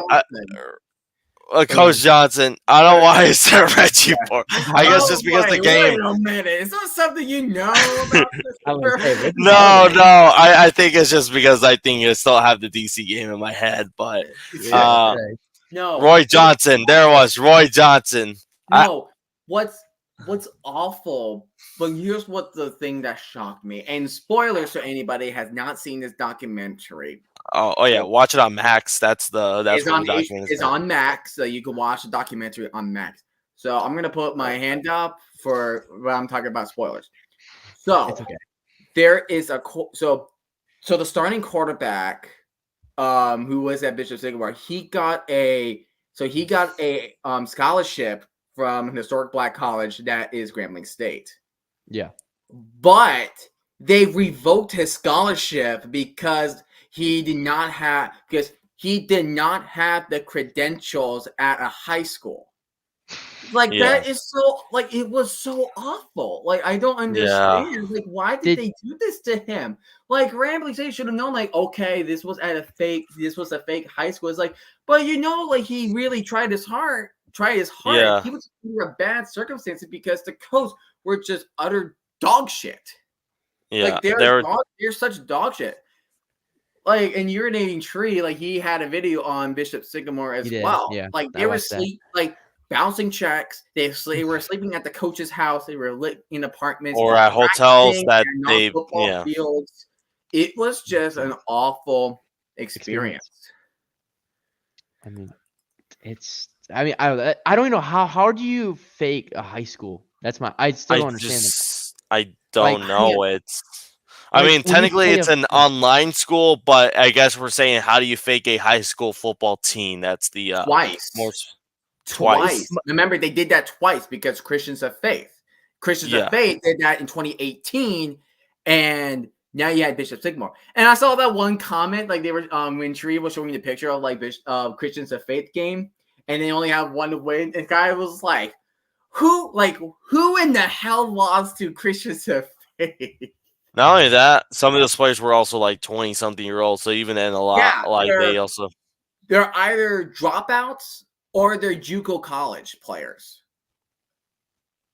Coach Johnson. I don't know why I said Reggie Barlow. I guess just because the game. Wait a minute. Is that something you know about? No. I think it's just because I think I still have the DC game in my head. But no, Roy Johnson. There was Roy Johnson. No, what's awful? But here's what the thing that shocked me. And spoilers for anybody who has not seen this documentary. Oh yeah, watch it on Max. That's it's on Max, so you can watch the documentary on Max. So I'm gonna put my hand up for when I'm talking about spoilers. So it's okay. There is so the starting quarterback, who was at Bishop Sycamore, he got a scholarship from an historic Black college that is Grambling State. Yeah, but they revoked his scholarship because he did not have the credentials at a high school. That is so it was so awful. I don't understand. Why did they do this to him? Grambling State should have known, okay, this was a fake high school. It's but he really tried his heart. Yeah. He was under a bad circumstances because the coach were just utter dog shit. Yeah. They're such dog shit. And urinating tree, he had a video on Bishop Sycamore as well. Yeah, they were bouncing checks. They were sleeping at the coach's house. They were in apartments or at hotels that fields. It was just an awful experience. I mean, I don't even know how do you fake a high school? I still don't understand it. I don't know. I mean, technically it's an online school, but I guess we're saying, how do you fake a high school football team? That's the twice. Remember, they did that twice because Christians of Faith. Christians of Faith did that in 2018, and now you had Bishop Sycamore. And I saw that one comment, they were when Tree was showing the picture of Christians of Faith game, and they only have one to win. And guy was like, who in the hell lost to Christians of Faith? Not only that, some of those players were also 20-something-year-olds. So even then, they're either dropouts or they're JUCO college players.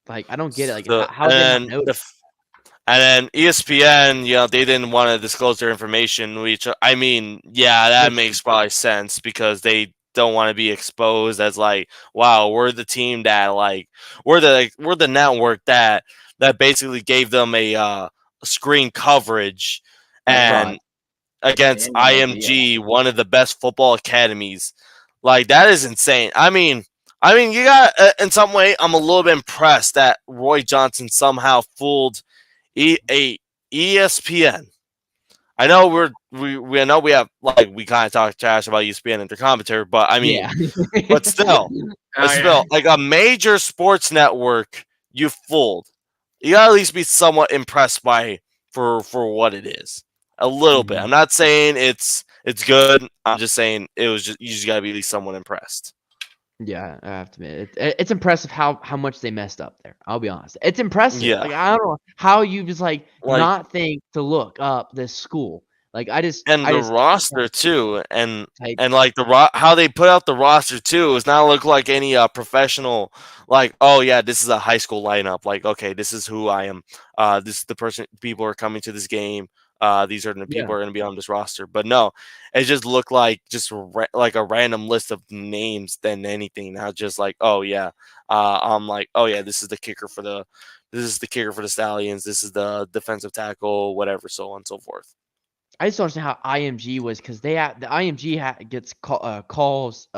I don't get it. And then ESPN, they didn't want to disclose their information. Which that makes probably sense because they don't want to be exposed as wow, we're the team that we're the network that basically gave them a screen coverage and against IMG, one of the best football academies. That is insane. I mean, you got in some way. I'm a little bit impressed that Roy Johnson somehow fooled ESPN. I know we know we have like we kind of talk trash about ESPN and their commentary, but I mean, but still, like a major sports network, you fooled. You gotta at least be somewhat impressed by for what it is. A little bit. I'm not saying it's good. I'm just saying it was just you just gotta be at least somewhat impressed. Yeah, I have to admit it's impressive how much they messed up there. I'll be honest. It's impressive. Yeah. Like I don't know how you just not think to look up this school. Like I just roster too, and like, like how they put out the roster too is not look like any professional. Like, oh yeah, this is a high school lineup. Like, okay, this is who I am. This is the person. People are coming to this game. These are the people are going to be on this roster. But no, it just looked like just like a random list of names than anything. Not just like, oh yeah, I'm like, oh yeah, this is the kicker for the Stallions. This is the defensive tackle, whatever, so on and so forth. I just don't understand how IMG was because the IMG gets calls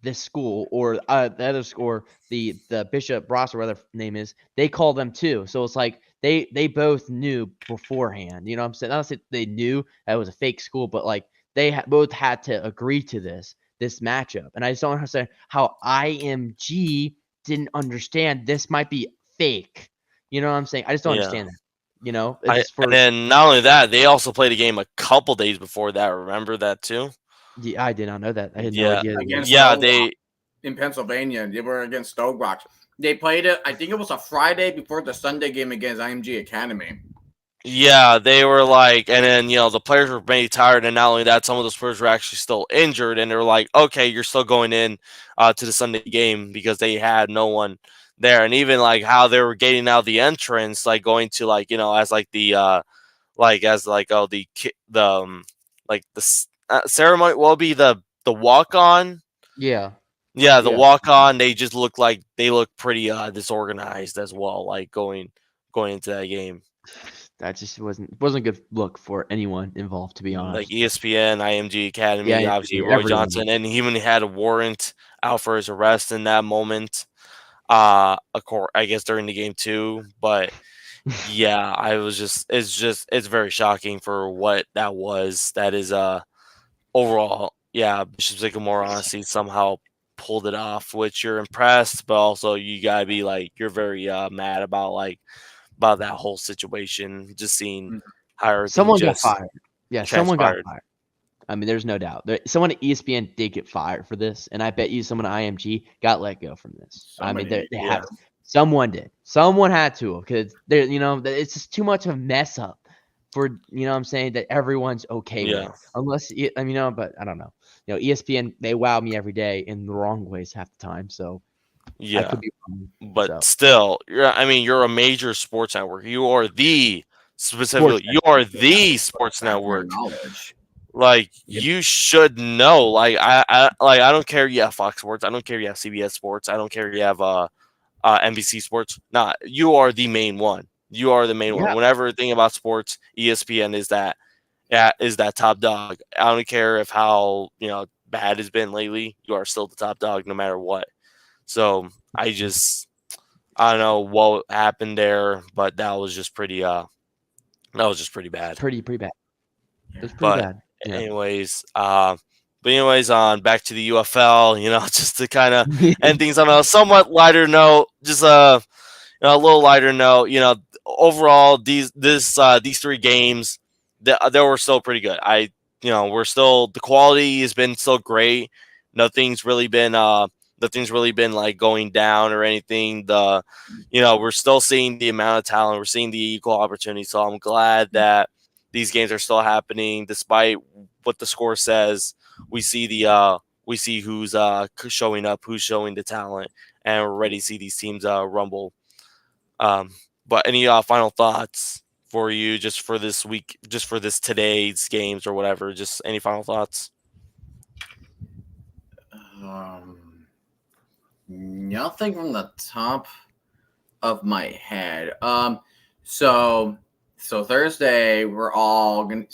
this school or the other school, or the Bishop Ross or whatever name is. They call them too, so it's like they both knew beforehand. You know what I'm saying? Not that they knew that it was a fake school, but like they both had to agree to this matchup, and I just don't understand how IMG didn't understand this might be fake. You know what I'm saying? I just don't understand that. You know, and then not only that, they also played a game a couple days before that. Remember that too? Yeah, I did not know that. I had no idea. They in Pennsylvania. They were against Stoke Rocks. They played it. I think it was a Friday before the Sunday game against IMG Academy. Yeah, they were like, and then the players were maybe tired, and not only that, some of those players were actually still injured, and they're like, okay, you're still going in to the Sunday game because they had no one there, and even like how they were getting out the entrance, like going to like as like the ceremony will be the walk on. Yeah, the walk on. They just look like they look pretty disorganized as well, like going into that game. That just wasn't a good look for anyone involved, to be honest. Like ESPN, IMG Academy, obviously Roy Johnson, and he even had a warrant out for his arrest in that moment. I guess during the game too, but yeah, it's very shocking for what that was. That is overall, yeah, Bishop Sycamore honestly somehow pulled it off, which you're impressed, but also you gotta be like you're very mad about that whole situation. Just seeing how someone got fired. Yeah, someone got fired. I mean, there's no doubt. Someone at ESPN did get fired for this, and I bet you someone at IMG got let go from this. They had someone did. Someone had to, because it's just too much of a mess up for what I'm saying, that everyone's okay with. Unless but I don't know. ESPN, they wow me every day in the wrong ways half the time. So I could be wrong, but still, you're a major sports network. You are the sports network. Like you should know. Like I don't care. You have Fox Sports. I don't care. You have CBS Sports. I don't care. You have NBC Sports. Nah, you are the main one. You are the main one. Whenever think about sports, ESPN is that top dog. I don't care if how bad it's been lately. You are still the top dog no matter what. So I don't know what happened there, but that was just pretty bad. Pretty bad. It was pretty bad. Yeah. Anyways, on back to the UFL, just to kind of end things on a somewhat lighter note, just a little lighter note. Overall, these three games, they were still pretty good. We're still, the quality has been still great. Nothing's really been like going down or anything. We're still seeing the amount of talent. We're seeing the equal opportunity. So I'm glad that these games are still happening despite what the score says. We see who's showing up, who's showing the talent, and we're ready to see these teams rumble. But any final thoughts for you just for this week, just for today's games or whatever? Just any final thoughts? Nothing from the top of my head. So So Thursday, we're all gonna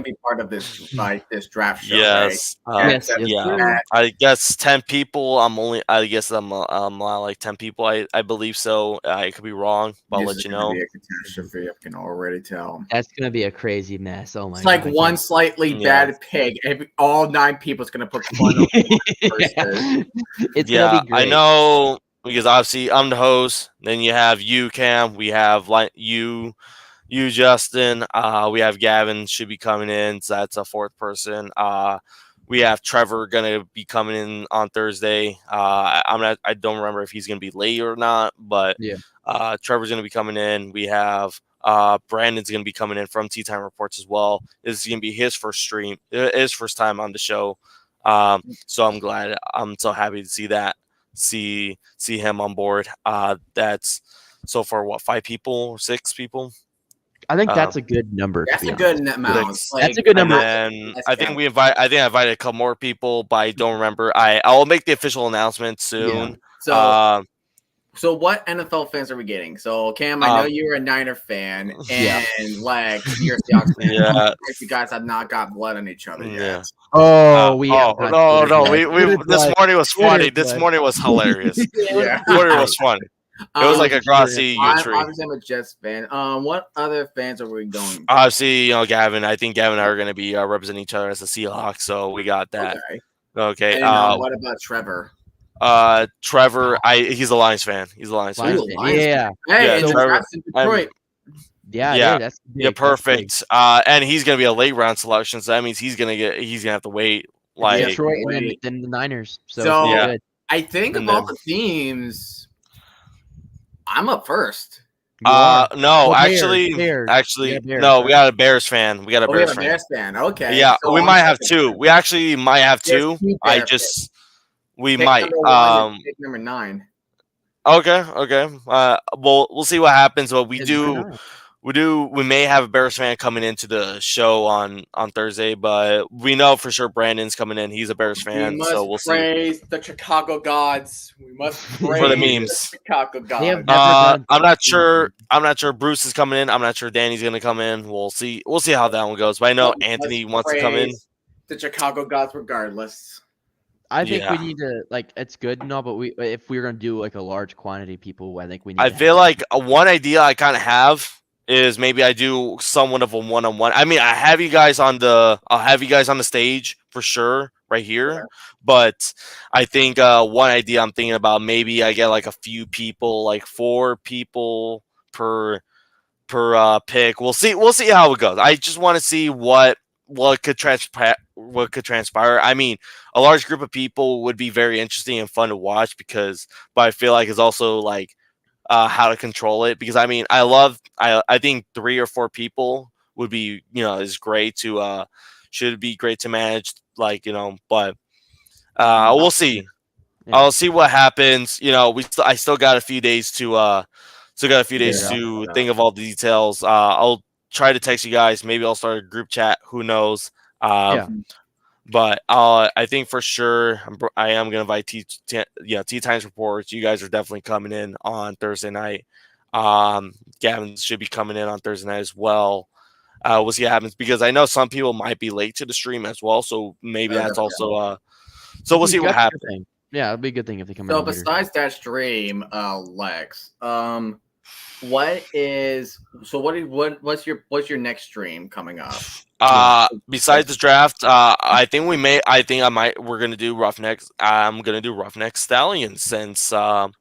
be part of this this draft show, Yes. right? Yes, Yeah. I guess 10 people. I guess I'm like 10 people. I believe so. I could be wrong, but I'll This let is you gonna know. be a catastrophe. I can already tell. That's gonna be a crazy mess. Oh my It's like god! one slightly bad pig. All 9 people's gonna put fun on one person. It's gonna be great. I know because obviously I'm the host. Then you have you, Cam. We have like you, Justin. We have Gavin should be coming in, so that's a 4th person. We have Trevor gonna be coming in on Thursday. I don't remember if he's gonna be late or not, but Yeah. Trevor's gonna be coming in. We have Brandon's gonna be coming in from TeeTimeReports as well. This is gonna be his first stream, his first time on the show. So I'm glad. I'm so happy to see that. See him on board. That's so far what 5 people, 6 people. I think that's a good number. That's a good amount. That's a good number. And I think I invited a couple more people, but I don't remember. I'll make the official announcement soon. Yeah. So what NFL fans are we getting? So Cam, I know you're a Niner fan, and Lex, you're a Seahawks fan. Yeah. You guys have not got blood on each other yet. No. This morning was funny. This morning was hilarious. Yeah. This morning was funny. It was like a grassy tree. Obviously, I'm a Jets fan. What other fans are we going? Obviously, Gavin. I think Gavin and I are going to be representing each other as the Seahawks, so we got that. Okay. And what about Trevor? Trevor, he's a Lions fan. He's a Lions fan. Yeah. Hey, yeah, Trevor, in Detroit. That's perfect. And he's gonna be a late round selection, so that means he's gonna have to wait. Like Detroit and then the Niners. So yeah. I think of all the teams, I'm up first. No, actually, no. We got a Bears fan. We got a Bears fan. Okay. Yeah, so we might have 2. We actually might have 2. We might. Pick number 9. Okay. We'll see what happens. But we may have a Bears fan coming into the show on Thursday, but we know for sure Brandon's coming in. He's a Bears fan, so we'll see. Praise the Chicago gods. We must praise for the memes. The Chicago gods. I'm not sure. Bruce is coming in. I'm not sure Danny's going to come in. We'll see. We'll see how that one goes. But I know Anthony wants to come in. The Chicago gods, regardless. I think we need to it's good and all, but if we're gonna do like a large quantity of people, I think we need. I feel like one idea I kind of have is maybe I do somewhat of a one-on-one. I mean, I'll have you guys on the stage for sure right here. Yeah. But I think one idea I'm thinking about, maybe I get like a few people, like 4 people per pick. We'll see how it goes. I just want to see what could transpire. I mean, a large group of people would be very interesting and fun to watch but I feel like it's also like how to control it, because I mean, I think 3 or 4 people would be, is great to should be great to manage, but we'll see. Yeah. I'll see what happens. I still got a few days to think of all the details. I'll try to text you guys. Maybe I'll start a group chat. Who knows? But I think for sure I am going to invite TeeTimeReports. You guys are definitely coming in on Thursday night. Gavin should be coming in on Thursday night as well. We'll see what happens, because I know some people might be late to the stream as well. So maybe that's also so we'll see what happens. Yeah, it'll be a good thing if they come in. So besides that stream, Lex, what's your next stream coming up? Besides the draft, we're gonna do Roughnecks. I'm gonna do Roughneck Stallions, since that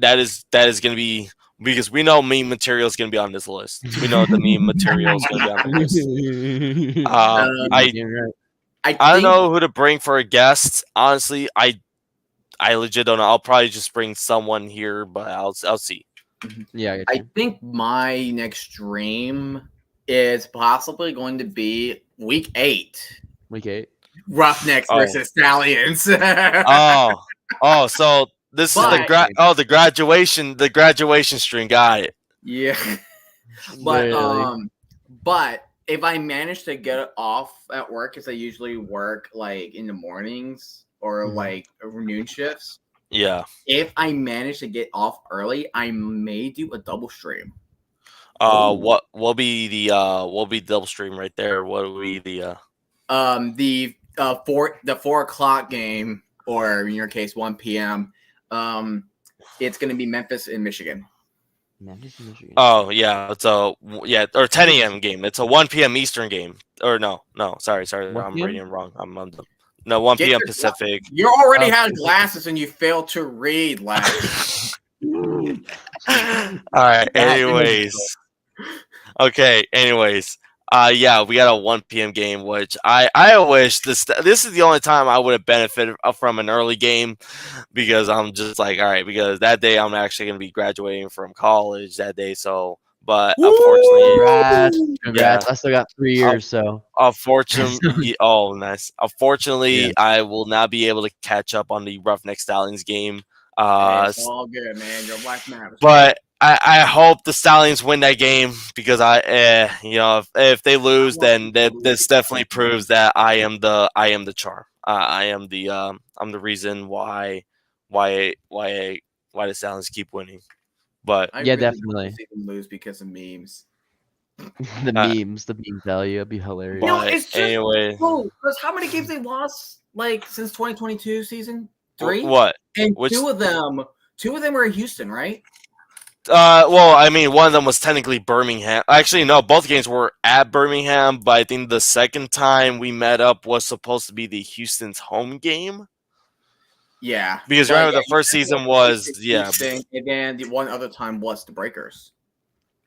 is gonna be, because we know meme material is gonna be on this list. We know the meme material is gonna be on the list. I don't know who to bring for a guest. Honestly, I legit don't know. I'll probably just bring someone here, but I'll see. Yeah, I think my next stream is possibly going to be week 8. Week 8. Roughnecks versus Stallions. So this is the graduation stream. Got it. Yeah. But if I manage to get it off at work, because I usually work like in the mornings or like noon shifts. Yeah. If I manage to get off early, I may do a double stream. What will be the double stream right there? What will be the The 4 o'clock game, or in your case 1 p.m. It's going to be Memphis in Michigan. Memphis, Michigan. Oh yeah, it's a or 10 a.m. game. It's a 1 p.m. Eastern game. Or no, sorry, 1 I'm p.m.? reading it wrong. No 1 Get p.m. your- Pacific. You already had glasses and you failed to read, lad. All right. Anyways, okay. Anyways, yeah, we got a 1 p.m. game, which I wish this is the only time I would have benefited from an early game, because I'm just like, all right, because that day I'm actually going to be graduating from college that day. So, but unfortunately, Congrats. I still got 3 years, so. unfortunately, oh, nice. Unfortunately, Yeah. I will not be able to catch up on the Roughneck Stallions game. Hey, it's all good, man. Your life matters. But I hope the Stallions win that game, because if they lose, then this definitely proves that I am the charm. I'm the reason why the Stallions keep winning. But I Yeah, really want to definitely. see them lose because of memes. the meme value, it'd be hilarious. No, But it's just anyway, because how many games they lost like since 2022 season 3? what? And Which- two of them were in Houston, right? Well, I mean, one of them was technically Birmingham. Actually, no, both games were at Birmingham, but I think the second time we met up was supposed to be the Houston's home game. Yeah, Because but remember, yeah, the first season was Houston, and then the one other time was the Breakers.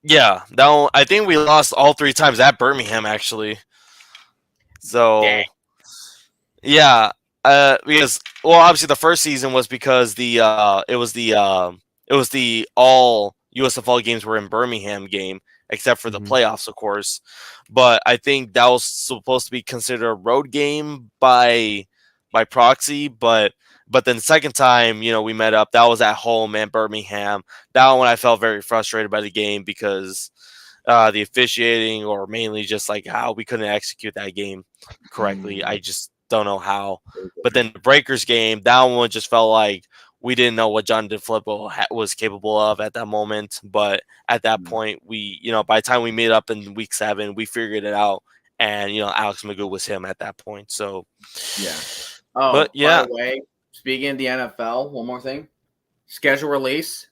Yeah, I think we lost all 3 times at Birmingham, actually. So, Dang. yeah, because obviously the first season was because it was the all USFL games were in Birmingham game, except for the Mhm. playoffs, of course. But I think that was supposed to be considered a road game by proxy, but then the second time, we met up, that was at home in Birmingham. That one I felt very frustrated by the game because the officiating, or mainly just like how we couldn't execute that game correctly. I just don't know how. But then the Breakers game, that one just felt like we didn't know what John DeFilippo was capable of at that moment. But at that point, we, by the time we made up in week 7, we figured it out. And, Alex Magoo was him at that point. So, yeah. Oh, but yeah. By the way, speaking of the NFL, one more thing. Schedule release,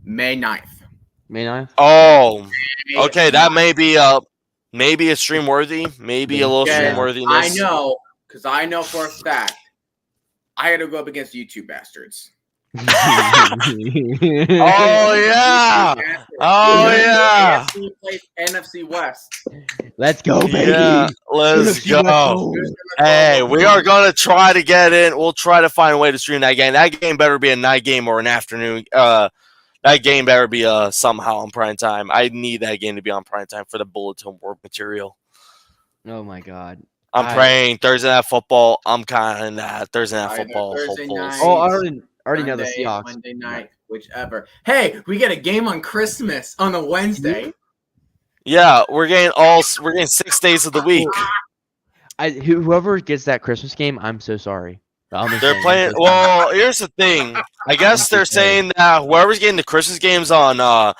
May 9th. May 9th? Oh, okay. That may be maybe a stream worthy, maybe a little stream worthiness. I know, because I know for a fact I had to go up against you two bastards. Oh yeah! Oh yeah! AFC plays NFC West. Let's go, baby. Yeah, let's go. Hey, we are gonna try to get in. We'll try to find a way to stream that game. That game better be a night game or an afternoon. That game better be somehow on prime time. I need that game to be on prime time for the bulletin board material. Oh my god. I'm praying Thursday Night Football. I'm kind of in that Thursday Night Football. Thursday night. Oh, I already know the Sunday, Seahawks. Monday night, whichever. Hey, we get a game on Christmas on a Wednesday. Yeah, we're getting 6 days of the week. Whoever gets that Christmas game, I'm so sorry. They're playing. Well, here's the thing. I guess they're saying that whoever's getting the Christmas games on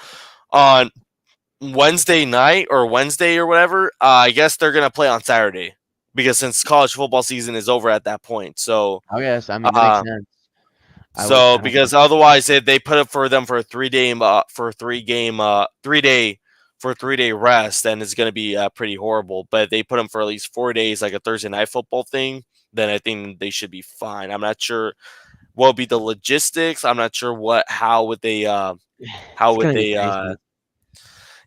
Wednesday night or Wednesday or whatever, I guess they're gonna play on Saturday, because since college football season is over at that point. So I guess that makes sense. Because otherwise they put it for them for a 3-day rest, and it's gonna be pretty horrible. But they put them for at least 4 days, like a Thursday night football thing. Then I think they should be fine. I'm not sure what will be the logistics. I'm not sure how would they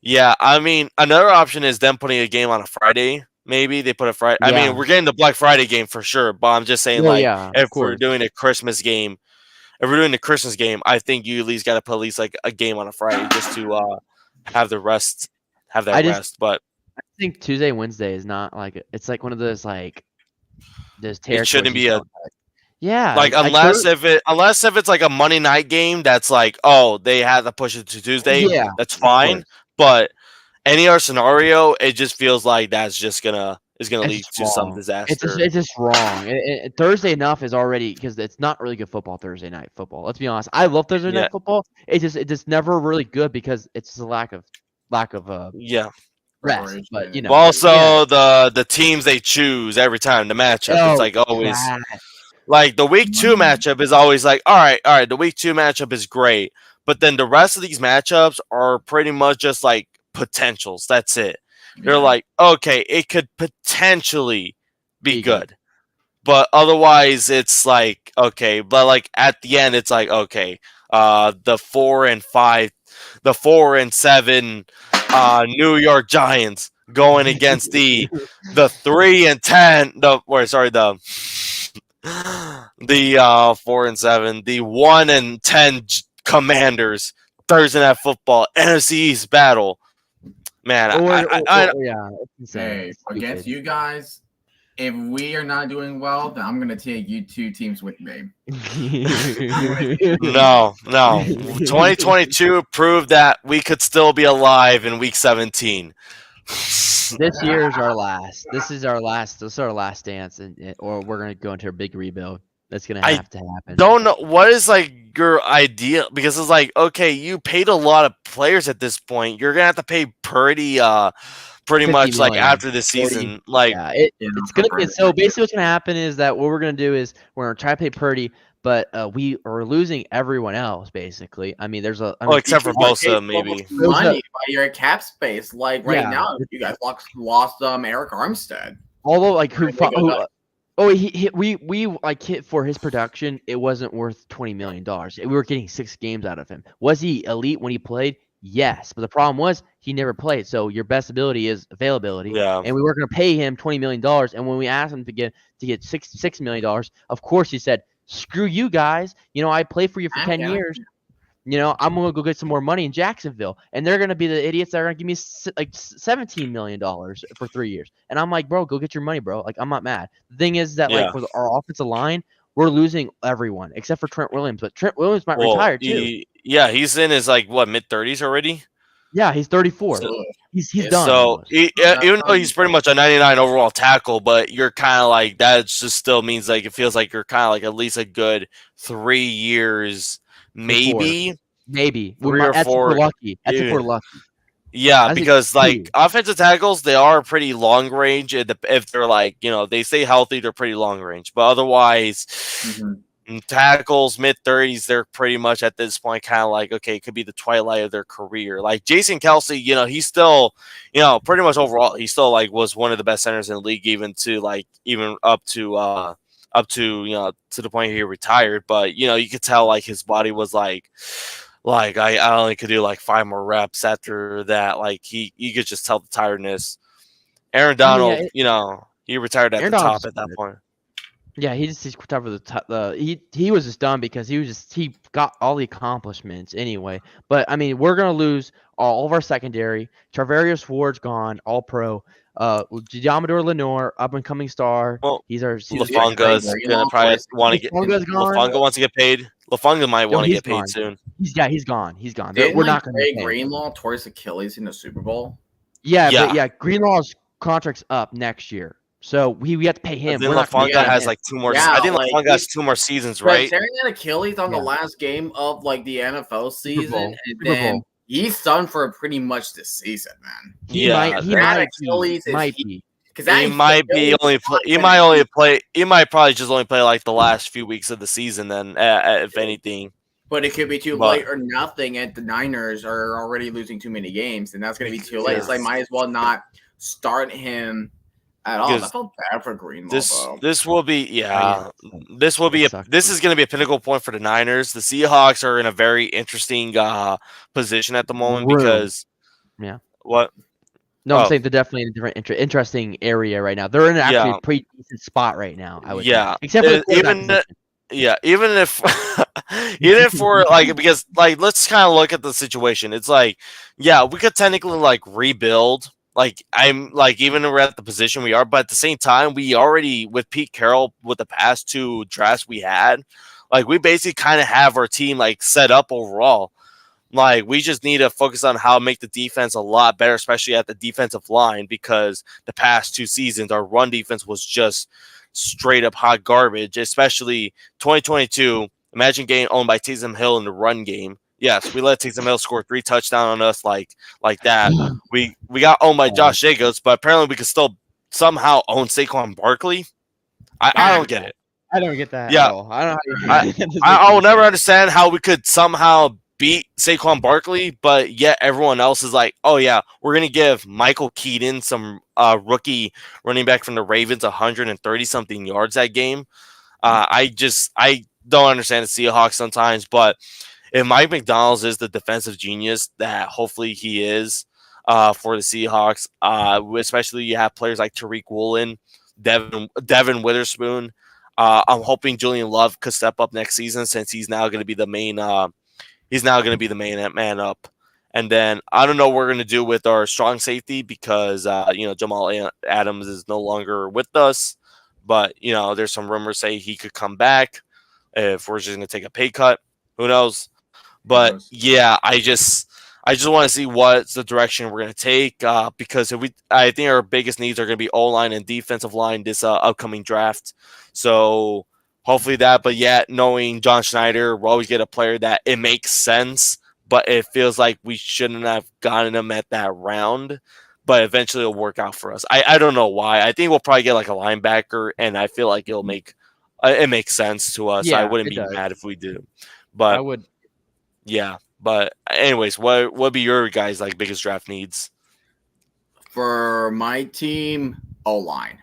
yeah, I mean, another option is them putting a game on a Friday. Maybe they put a Friday. Yeah. I mean, we're getting the Black Friday game for sure, but I'm just saying, if we're doing a Christmas game, I think you at least got to put at least like a game on a Friday just to have the rest, rest. But I think Tuesday, Wednesday is not like it's like one of those like those it shouldn't be unless if it's like a Monday night game that's like, oh, they had to push it to Tuesday. Yeah, that's fine. But any other scenario, it just feels like that's just gonna lead to some disaster. It's just wrong. Thursday enough is already because it's not really good football. Thursday night football. Let's be honest. I love Thursday night football. It's just never really good because it's just a lack of lack of rest. But But also the teams they choose every time the matchup. It's like always like the week 2 matchup is always like all right. The week 2 matchup is great, but then the rest of these matchups are pretty much just like potentials. That's it. They're like okay, it could potentially be good. But otherwise, it's like okay. But like at the end, it's like okay. The 4-5, the 4-7, New York Giants going against the 3-10. The 4-7, the 1-10 Commanders. Thursday Night Football NFC East battle. Man, it's insane. Hey, against you guys. If we are not doing well, then I'm gonna take you 2 teams with me. No. 2022 proved that we could still be alive in week 17. This year is our last. This is our last dance, or we're gonna go into a big rebuild. That's gonna have to happen. Don't know what is like your idea, because it's like okay, you paid a lot of players at this point. You're gonna have to pay pretty much like after the season. 40, like it's gonna be so basically what's gonna happen is that what we're gonna do is we're gonna try to pay Purdy, but we are losing everyone else basically. I mean, except for Bosa, maybe money by your cap space. Like now, you guys lost Eric Armstead. Although like we like hit for his production, it wasn't worth $20 million. We were getting 6 games out of him. Was he elite when he played? Yes, but the problem was he never played. So your best ability is availability. Yeah. And we were going to pay him $20 million. And when we asked him to get $6 million, of course he said, "Screw you guys. I played for you for 10 years. I'm going to go get some more money in Jacksonville." And they're going to be the idiots that are going to give me like $17 million for 3 years. And I'm like, bro, go get your money, bro. Like, I'm not mad. The thing is that like for our offensive line, we're losing everyone except for Trent Williams. But Trent Williams might retire too. He's in his like mid-30s already. Yeah, he's 34. So, he's done. So even though he's pretty much a 99 overall tackle, but you're kind of like that just still means like it feels like you're kind of like at least a good 3 years, maybe 3 or 4. If we're lucky. That's if we're lucky. Yeah, because like offensive tackles, they are pretty long range. If they're like they stay healthy, they're pretty long range. But otherwise, tackles mid-30s, they're pretty much at this point kind of like okay, it could be the twilight of their career. Like Jason Kelsey, he's still pretty much overall he still like was one of the best centers in the league, even up to to the point he retired. But you could tell like his body was like I only could do like 5 more reps after that. Like you could just tell the tiredness. Aaron Donald, he retired at the top at that point. Yeah, he's retired for the top. He was just done because he got all the accomplishments anyway. But I mean, we're gonna lose all of our secondary. Charvarius Ward's gone, all pro. Diamador Lenore, up and coming star. Well, he's our Lafunga's gonna probably want to get. Lafunga wants to get paid. Lafunga might want to get paid soon. He's gone. We're not going to pay Greenlaw towards Achilles in the Super Bowl. Yeah. Greenlaw's contract's up next year, so we have to pay him. Lafunga has like 2 more. I think Lafunga has 2 more seasons, right? Tearing that Achilles on the last game of like the NFL season, and then he's done for pretty much this season, man. He might be. He might probably just only play like the last few weeks of the season then, if anything. But it could be too late or nothing, and the Niners are already losing too many games, and that's going to be too late. It's like might as well not start him at all. I felt bad for Greenlaw. This will be this is going to be a pinnacle point for the Niners. The Seahawks are in a very interesting position at the moment because what. No, I'm saying they're definitely in a different interesting area right now. They're in actually a pretty decent spot right now, I would say. Except for even if we're like, because like let's kind of look at the situation. It's like, we could technically like rebuild. Like I'm like even we're at the position we are, but at the same time, we already with Pete Carroll with the past 2 drafts we had, like we basically kind of have our team like set up overall. Like, we just need to focus on how to make the defense a lot better, especially at the defensive line, because the past 2 seasons, our run defense was just straight up hot garbage, especially 2022. Imagine getting owned by Taysom Hill in the run game. Yes, we let Taysom Hill score 3 touchdowns on us like that. We got owned by Josh Jacobs, but apparently we could still somehow own Saquon Barkley. I don't get it. I don't get that Yeah. at all. I don't know how I will never understand how we could somehow beat Saquon Barkley, but yet everyone else is like, oh yeah, we're gonna give Michael Keaton, some rookie running back from the Ravens, 130 something yards that game. I don't understand the Seahawks sometimes, but if Mike McDonald is the defensive genius that hopefully he is for the Seahawks, especially you have players like Tariq Woolen, Devin Witherspoon. I'm hoping Julian Love could step up next season since he's now going to be the main. He's now going to be the main man up. And then I don't know what we're going to do with our strong safety because Jamal Adams is no longer with us. But there's some rumors say he could come back if we're just going to take a pay cut. Who knows? But yeah, I just want to see what's the direction we're going to take because I think our biggest needs are going to be O-line and defensive line this upcoming draft. So hopefully that, but yet knowing John Schneider, we'll always get a player that it makes sense, but it feels like we shouldn't have gotten him at that round. But eventually it'll work out for us. I don't know why. I think we'll probably get like a linebacker, and I feel like it'll make it makes sense to us. I wouldn't be mad if we do. But I would. Yeah, but anyways, what would be your guys' like biggest draft needs? For my team, O-line.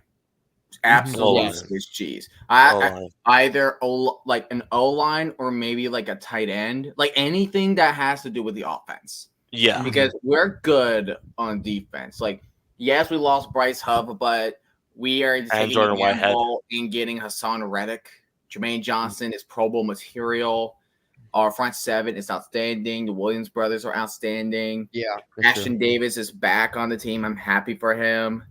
Absolutely Swiss cheese. Either like an O-line or maybe like a tight end, like anything that has to do with the offense. Yeah, because we're good on defense. Like, yes, we lost Bryce Hubb, but we are taking Jordan a Whitehead gamble in getting Hassan Reddick. Jermaine Johnson is Pro Bowl material. Our front seven is outstanding. The Williams brothers are outstanding. Yeah. Ashton Davis is back on the team. I'm happy for him.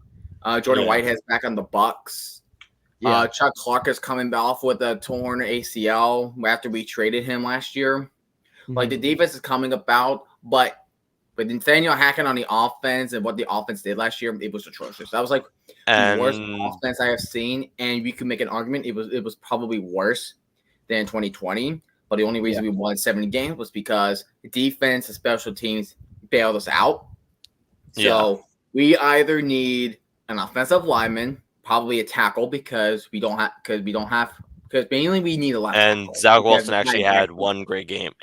Jordan Whitehead's back on the Bucks. Yeah. Chuck Clark is coming off with a torn ACL after we traded him last year. Mm-hmm. Like, the defense is coming about, but Nathaniel Hackett on the offense and what the offense did last year, it was atrocious. That was like the worst offense I have seen, and we could make an argument it was probably worse than 2020. But the only reason we won 70 games was because the defense and special teams bailed us out. So we either need an offensive lineman, probably a tackle because mainly we need a left tackle. And Zach Wilson actually had one great game.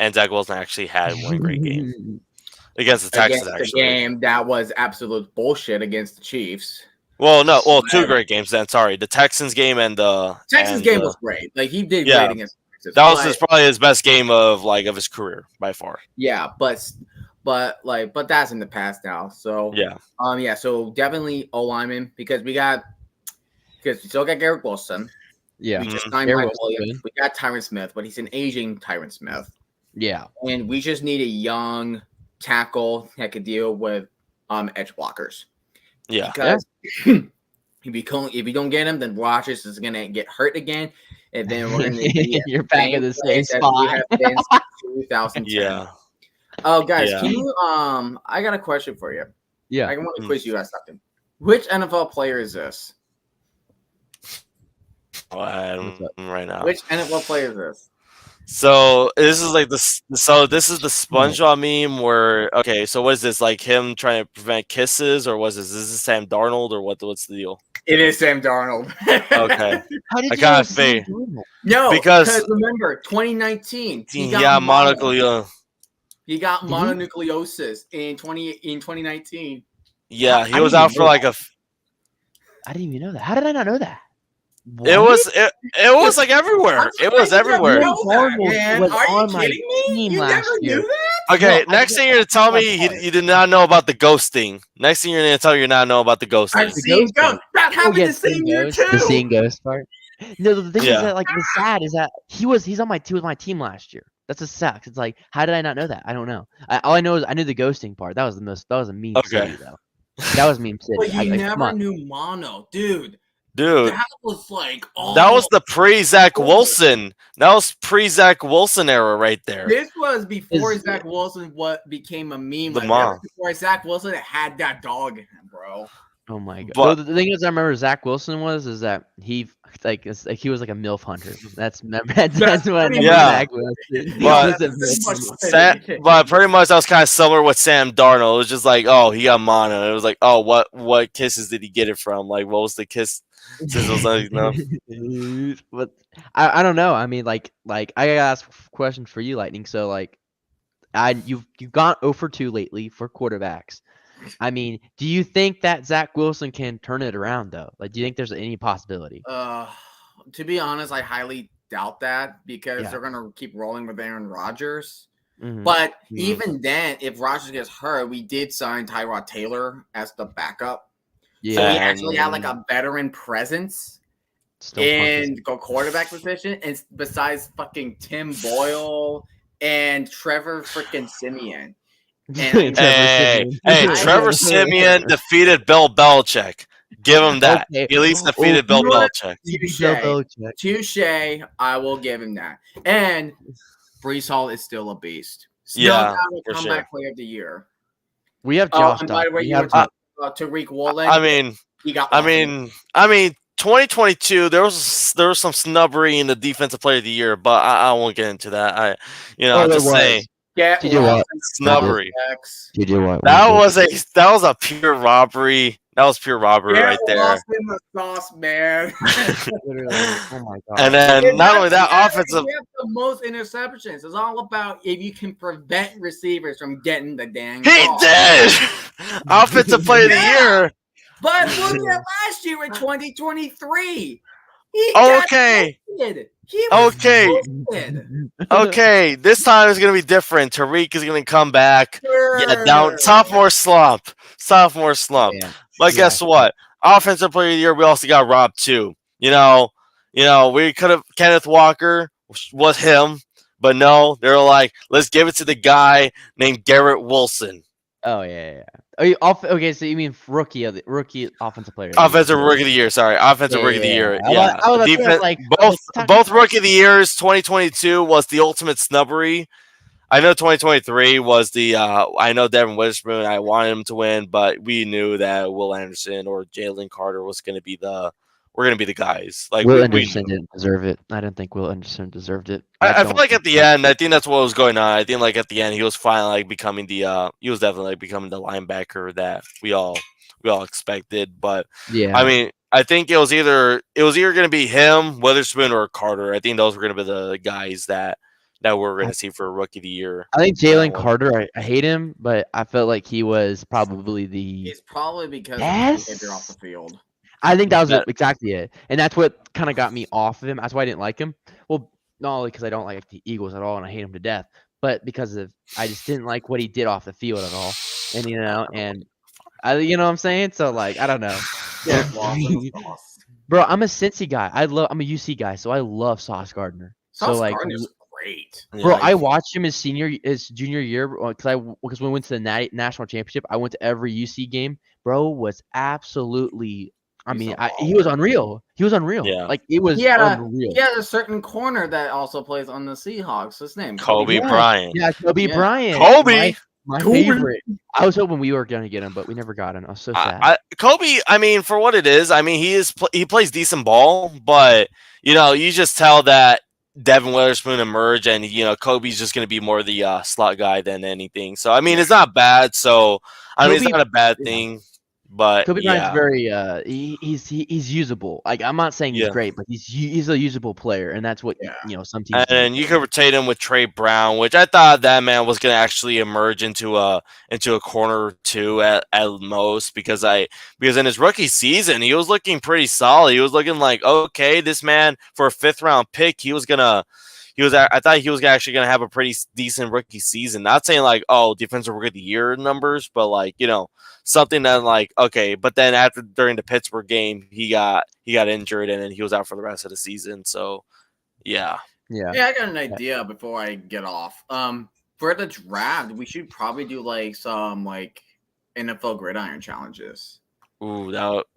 Against the Texans, actually. The game that was absolute bullshit against the Chiefs. Well, 2 great games then. Sorry, the Texans game and the Texans game was great. Like, he did great against. That was probably his best game of his career by far. Yeah, but that's in the past now. So so definitely O lineman because we still got Garrett Wilson. Yeah, we just signed Mike Williams. We got Tyron Smith, but he's an aging Tyron Smith. Yeah, and we just need a young tackle that could deal with edge blockers. Yeah, because if you don't get him, then Rodgers is gonna get hurt again. And then we're going to you're back in the same spot. We have been since 2010. Yeah. Oh, guys, can you? I got a question for you. Yeah. I want to quiz you guys something. Which NFL player is this? Right now. Which NFL player is this? So this is like this. So this is the SpongeBob meme where so what is this, like him trying to prevent kisses, or was this? Is this Sam Darnold, or what's the deal? It is Sam Darnold. Okay. How did I got faith. No, because remember 2019. He got mononucleosis. He got mononucleosis in 2019. Yeah, he was out for like I didn't even know that. How did I not know that? What? It was like everywhere. It was everywhere. Man. Are you kidding me? You never knew that? Okay, next thing you're gonna tell me you did not know about the ghosting. Next thing you're gonna tell me you're not know about the ghosting. I've seen ghosts. That happened the same year too. The seeing ghost part. No, the thing is that the sad is that he's on my team last year. That's a sucks. It's like, how did I not know that? I don't know. All I know is I knew the ghosting part. That was a meme city though. That was meme city. But you never knew mono, dude. Dude, that was like that was the pre-Zach Wilson. That was pre-Zach Wilson era right there. This was before Zach Wilson became a meme. Before Zach Wilson had that dog in him, bro. Oh my god! But The thing is, I remember Zach Wilson is that he he was like a MILF hunter. That's that's what I pretty remember much- Zach Wilson. He But- was a Pretty MILF much hunter. what it is. but pretty much that was kind of similar with Sam Darnold. It was just like, oh, he got mono. It was like, oh, what kisses did he get it from? Like, what was the kiss? Sizzles, But I don't know. I mean, like I gotta ask a question for you, Lightning. So like, you've gone 0 for 2 lately for quarterbacks. I mean, do you think that Zach Wilson can turn it around though? Like, do you think there's any possibility? To be honest, I highly doubt that because Yeah. they're gonna keep rolling with Aaron Rodgers. Mhm. But Mhm. even then, if Rodgers gets hurt, we did sign Tyrod Taylor as the backup. So Yeah, we actually had like a veteran presence still in the quarterback position, and besides fucking Tim Boyle and Trevor freaking Simeon. And Hey, I- Trevor Simeon defeated Bill Belichick. Give him that. Okay. He at least defeated Bill you know what? Belichick. Touche, I will give him that. And Brees Hall is still a beast. Still Yeah, a for comeback player of the year. We have Oh, Josh. and by the way, We you have were talking about Tariq Woolen. I mean, he got. I awesome. mean, 2022. There was some snubbery in the defensive player of the year, but I won't get into that. I'm there just was. saying Get TJ Watt. snubbery. TJ Watt. That was a pure robbery. That was pure robbery right there. Lost in the sauce, man. Literally. Oh my god. And then not only that, offensive. We have the most interceptions. It's all about if you can prevent receivers from getting the dang He ball. did. Offensive player of the year. But look at last year in 2023. He Okay. got busted. He was Okay. busted. Okay. This time it's gonna be different. Tariq is gonna come back. Yeah, down sophomore slump. Yeah. But guess what? Offensive player of the year, we also got Rob too. You know, we could have Kenneth Walker was him, but no, they're like, let's give it to the guy named Garrett Wilson. Oh yeah. Okay, so you mean rookie offensive player? Offensive rookie of the year, sorry. Offensive rookie of the year. Yeah. I was Defense, like, both rookie of the years, 2022 was the ultimate snubbery. I know 2023 was the I know Devin Witherspoon, I wanted him to win, but we knew that Will Anderson or Jalen Carter was gonna be the guys. Like Will Anderson didn't deserve it. I didn't think Will Anderson deserved it. I feel like at the end, I think that's what was going on. I think like at the end, he was finally like becoming he was definitely like becoming the linebacker that we all expected. But yeah, I mean, I think it was either going to be him, Witherspoon, or Carter. I think those were going to be the guys that we're going to see for rookie of the year. I think Jalen Carter. I hate him, but I felt like he was probably It's probably because Yes. of the behavior off the field. I think that was exactly it, and that's what kind of got me off of him. That's why I didn't like him. Well, not only because I don't like the Eagles at all, and I hate him to death, but because of I just didn't like what he did off the field at all, and you know what I'm saying. So like, I don't know. Yeah, Bro, I'm a Cincy guy. I'm a UC guy, so I love Sauce Gardner. Sauce so like, Gardner's great. bro, I watched him his junior year because when we went to the national championship, I went to every UC game. Bro was absolutely. I mean, he was unreal. He was unreal. Yeah. Like it was unreal. He had a certain corner that also plays on the Seahawks. His name Kobe Yeah. Bryant. Yeah, Kobe Yeah. Bryant. Kobe. My Kobe. favorite. I was hoping we were gonna get him, but we never got him. I was so sad. Kobe, I mean, for what it is, I mean, he plays decent ball, but you just tell that Devin Witherspoon emerged, and Kobe's just going to be more the slot guy than anything. So I mean, it's not bad. So I mean, it's not a bad thing. But Kobe Bryant's very he's usable. Like I'm not saying he's great, but he's a usable player, and that's what some teams. And you could rotate him with Trey Brown, which I thought that man was going to actually emerge into a corner or two at most because in his rookie season he was looking pretty solid. He was looking like, okay, this man for a 5th round pick, I thought he was actually going to have a pretty decent rookie season. Not saying like, defensive rookie of the year numbers, but like, something that like, okay, but then during the Pittsburgh game, he got injured and then he was out for the rest of the season. So yeah. I got an idea before I get off. For the draft, we should probably do like some like NFL gridiron challenges. Ooh,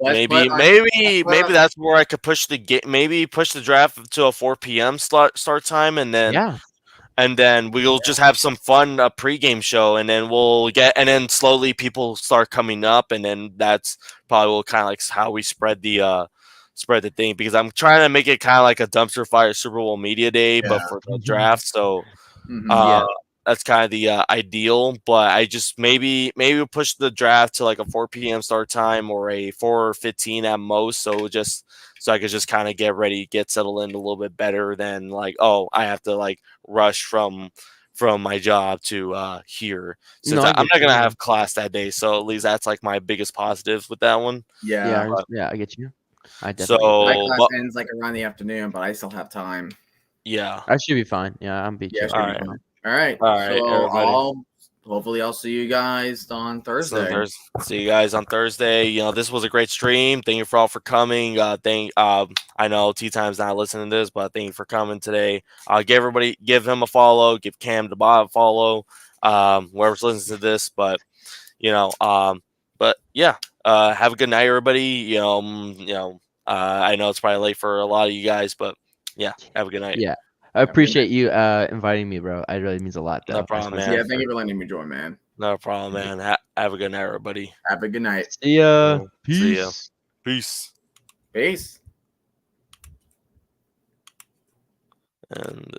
maybe that's where I could push the draft to a 4 p.m. start time, and then and then we'll just have some fun pregame show, and then and then slowly people start coming up, and then that's probably kind of like how we spread the thing, because I'm trying to make it kind of like a dumpster fire Super Bowl media day, but for the draft. So that's kind of the ideal. But I just maybe we'll push the draft to like a 4 p.m. start time or a 4:15 at most. So I could just kind of get ready, get settled in a little bit better than like, oh, I have to like rush from my job to here, since I'm not gonna have class that day. So at least that's like my biggest positive with that one. Yeah, I get you. I definitely. So my class ends like around the afternoon, but I still have time. Yeah, I should be fine. Yeah, I'm be chill. All right. So hopefully I'll see you guys on Thursday. See you guys on Thursday. You know, this was a great stream. Thank you for all for coming. I know TeeTime's not listening to this, but thank you for coming today. Give him a follow. Give Camthebot a follow. Whoever's listening to this, but have a good night, everybody. I know it's probably late for a lot of you guys, but yeah, have a good night. Yeah. I appreciate you inviting me, bro. It really means a lot, though. No problem, man. Yeah, thank you for letting me join, man. No problem, man. Have a good night, everybody. Have a good night. See ya. Peace. See ya. Peace. Peace. And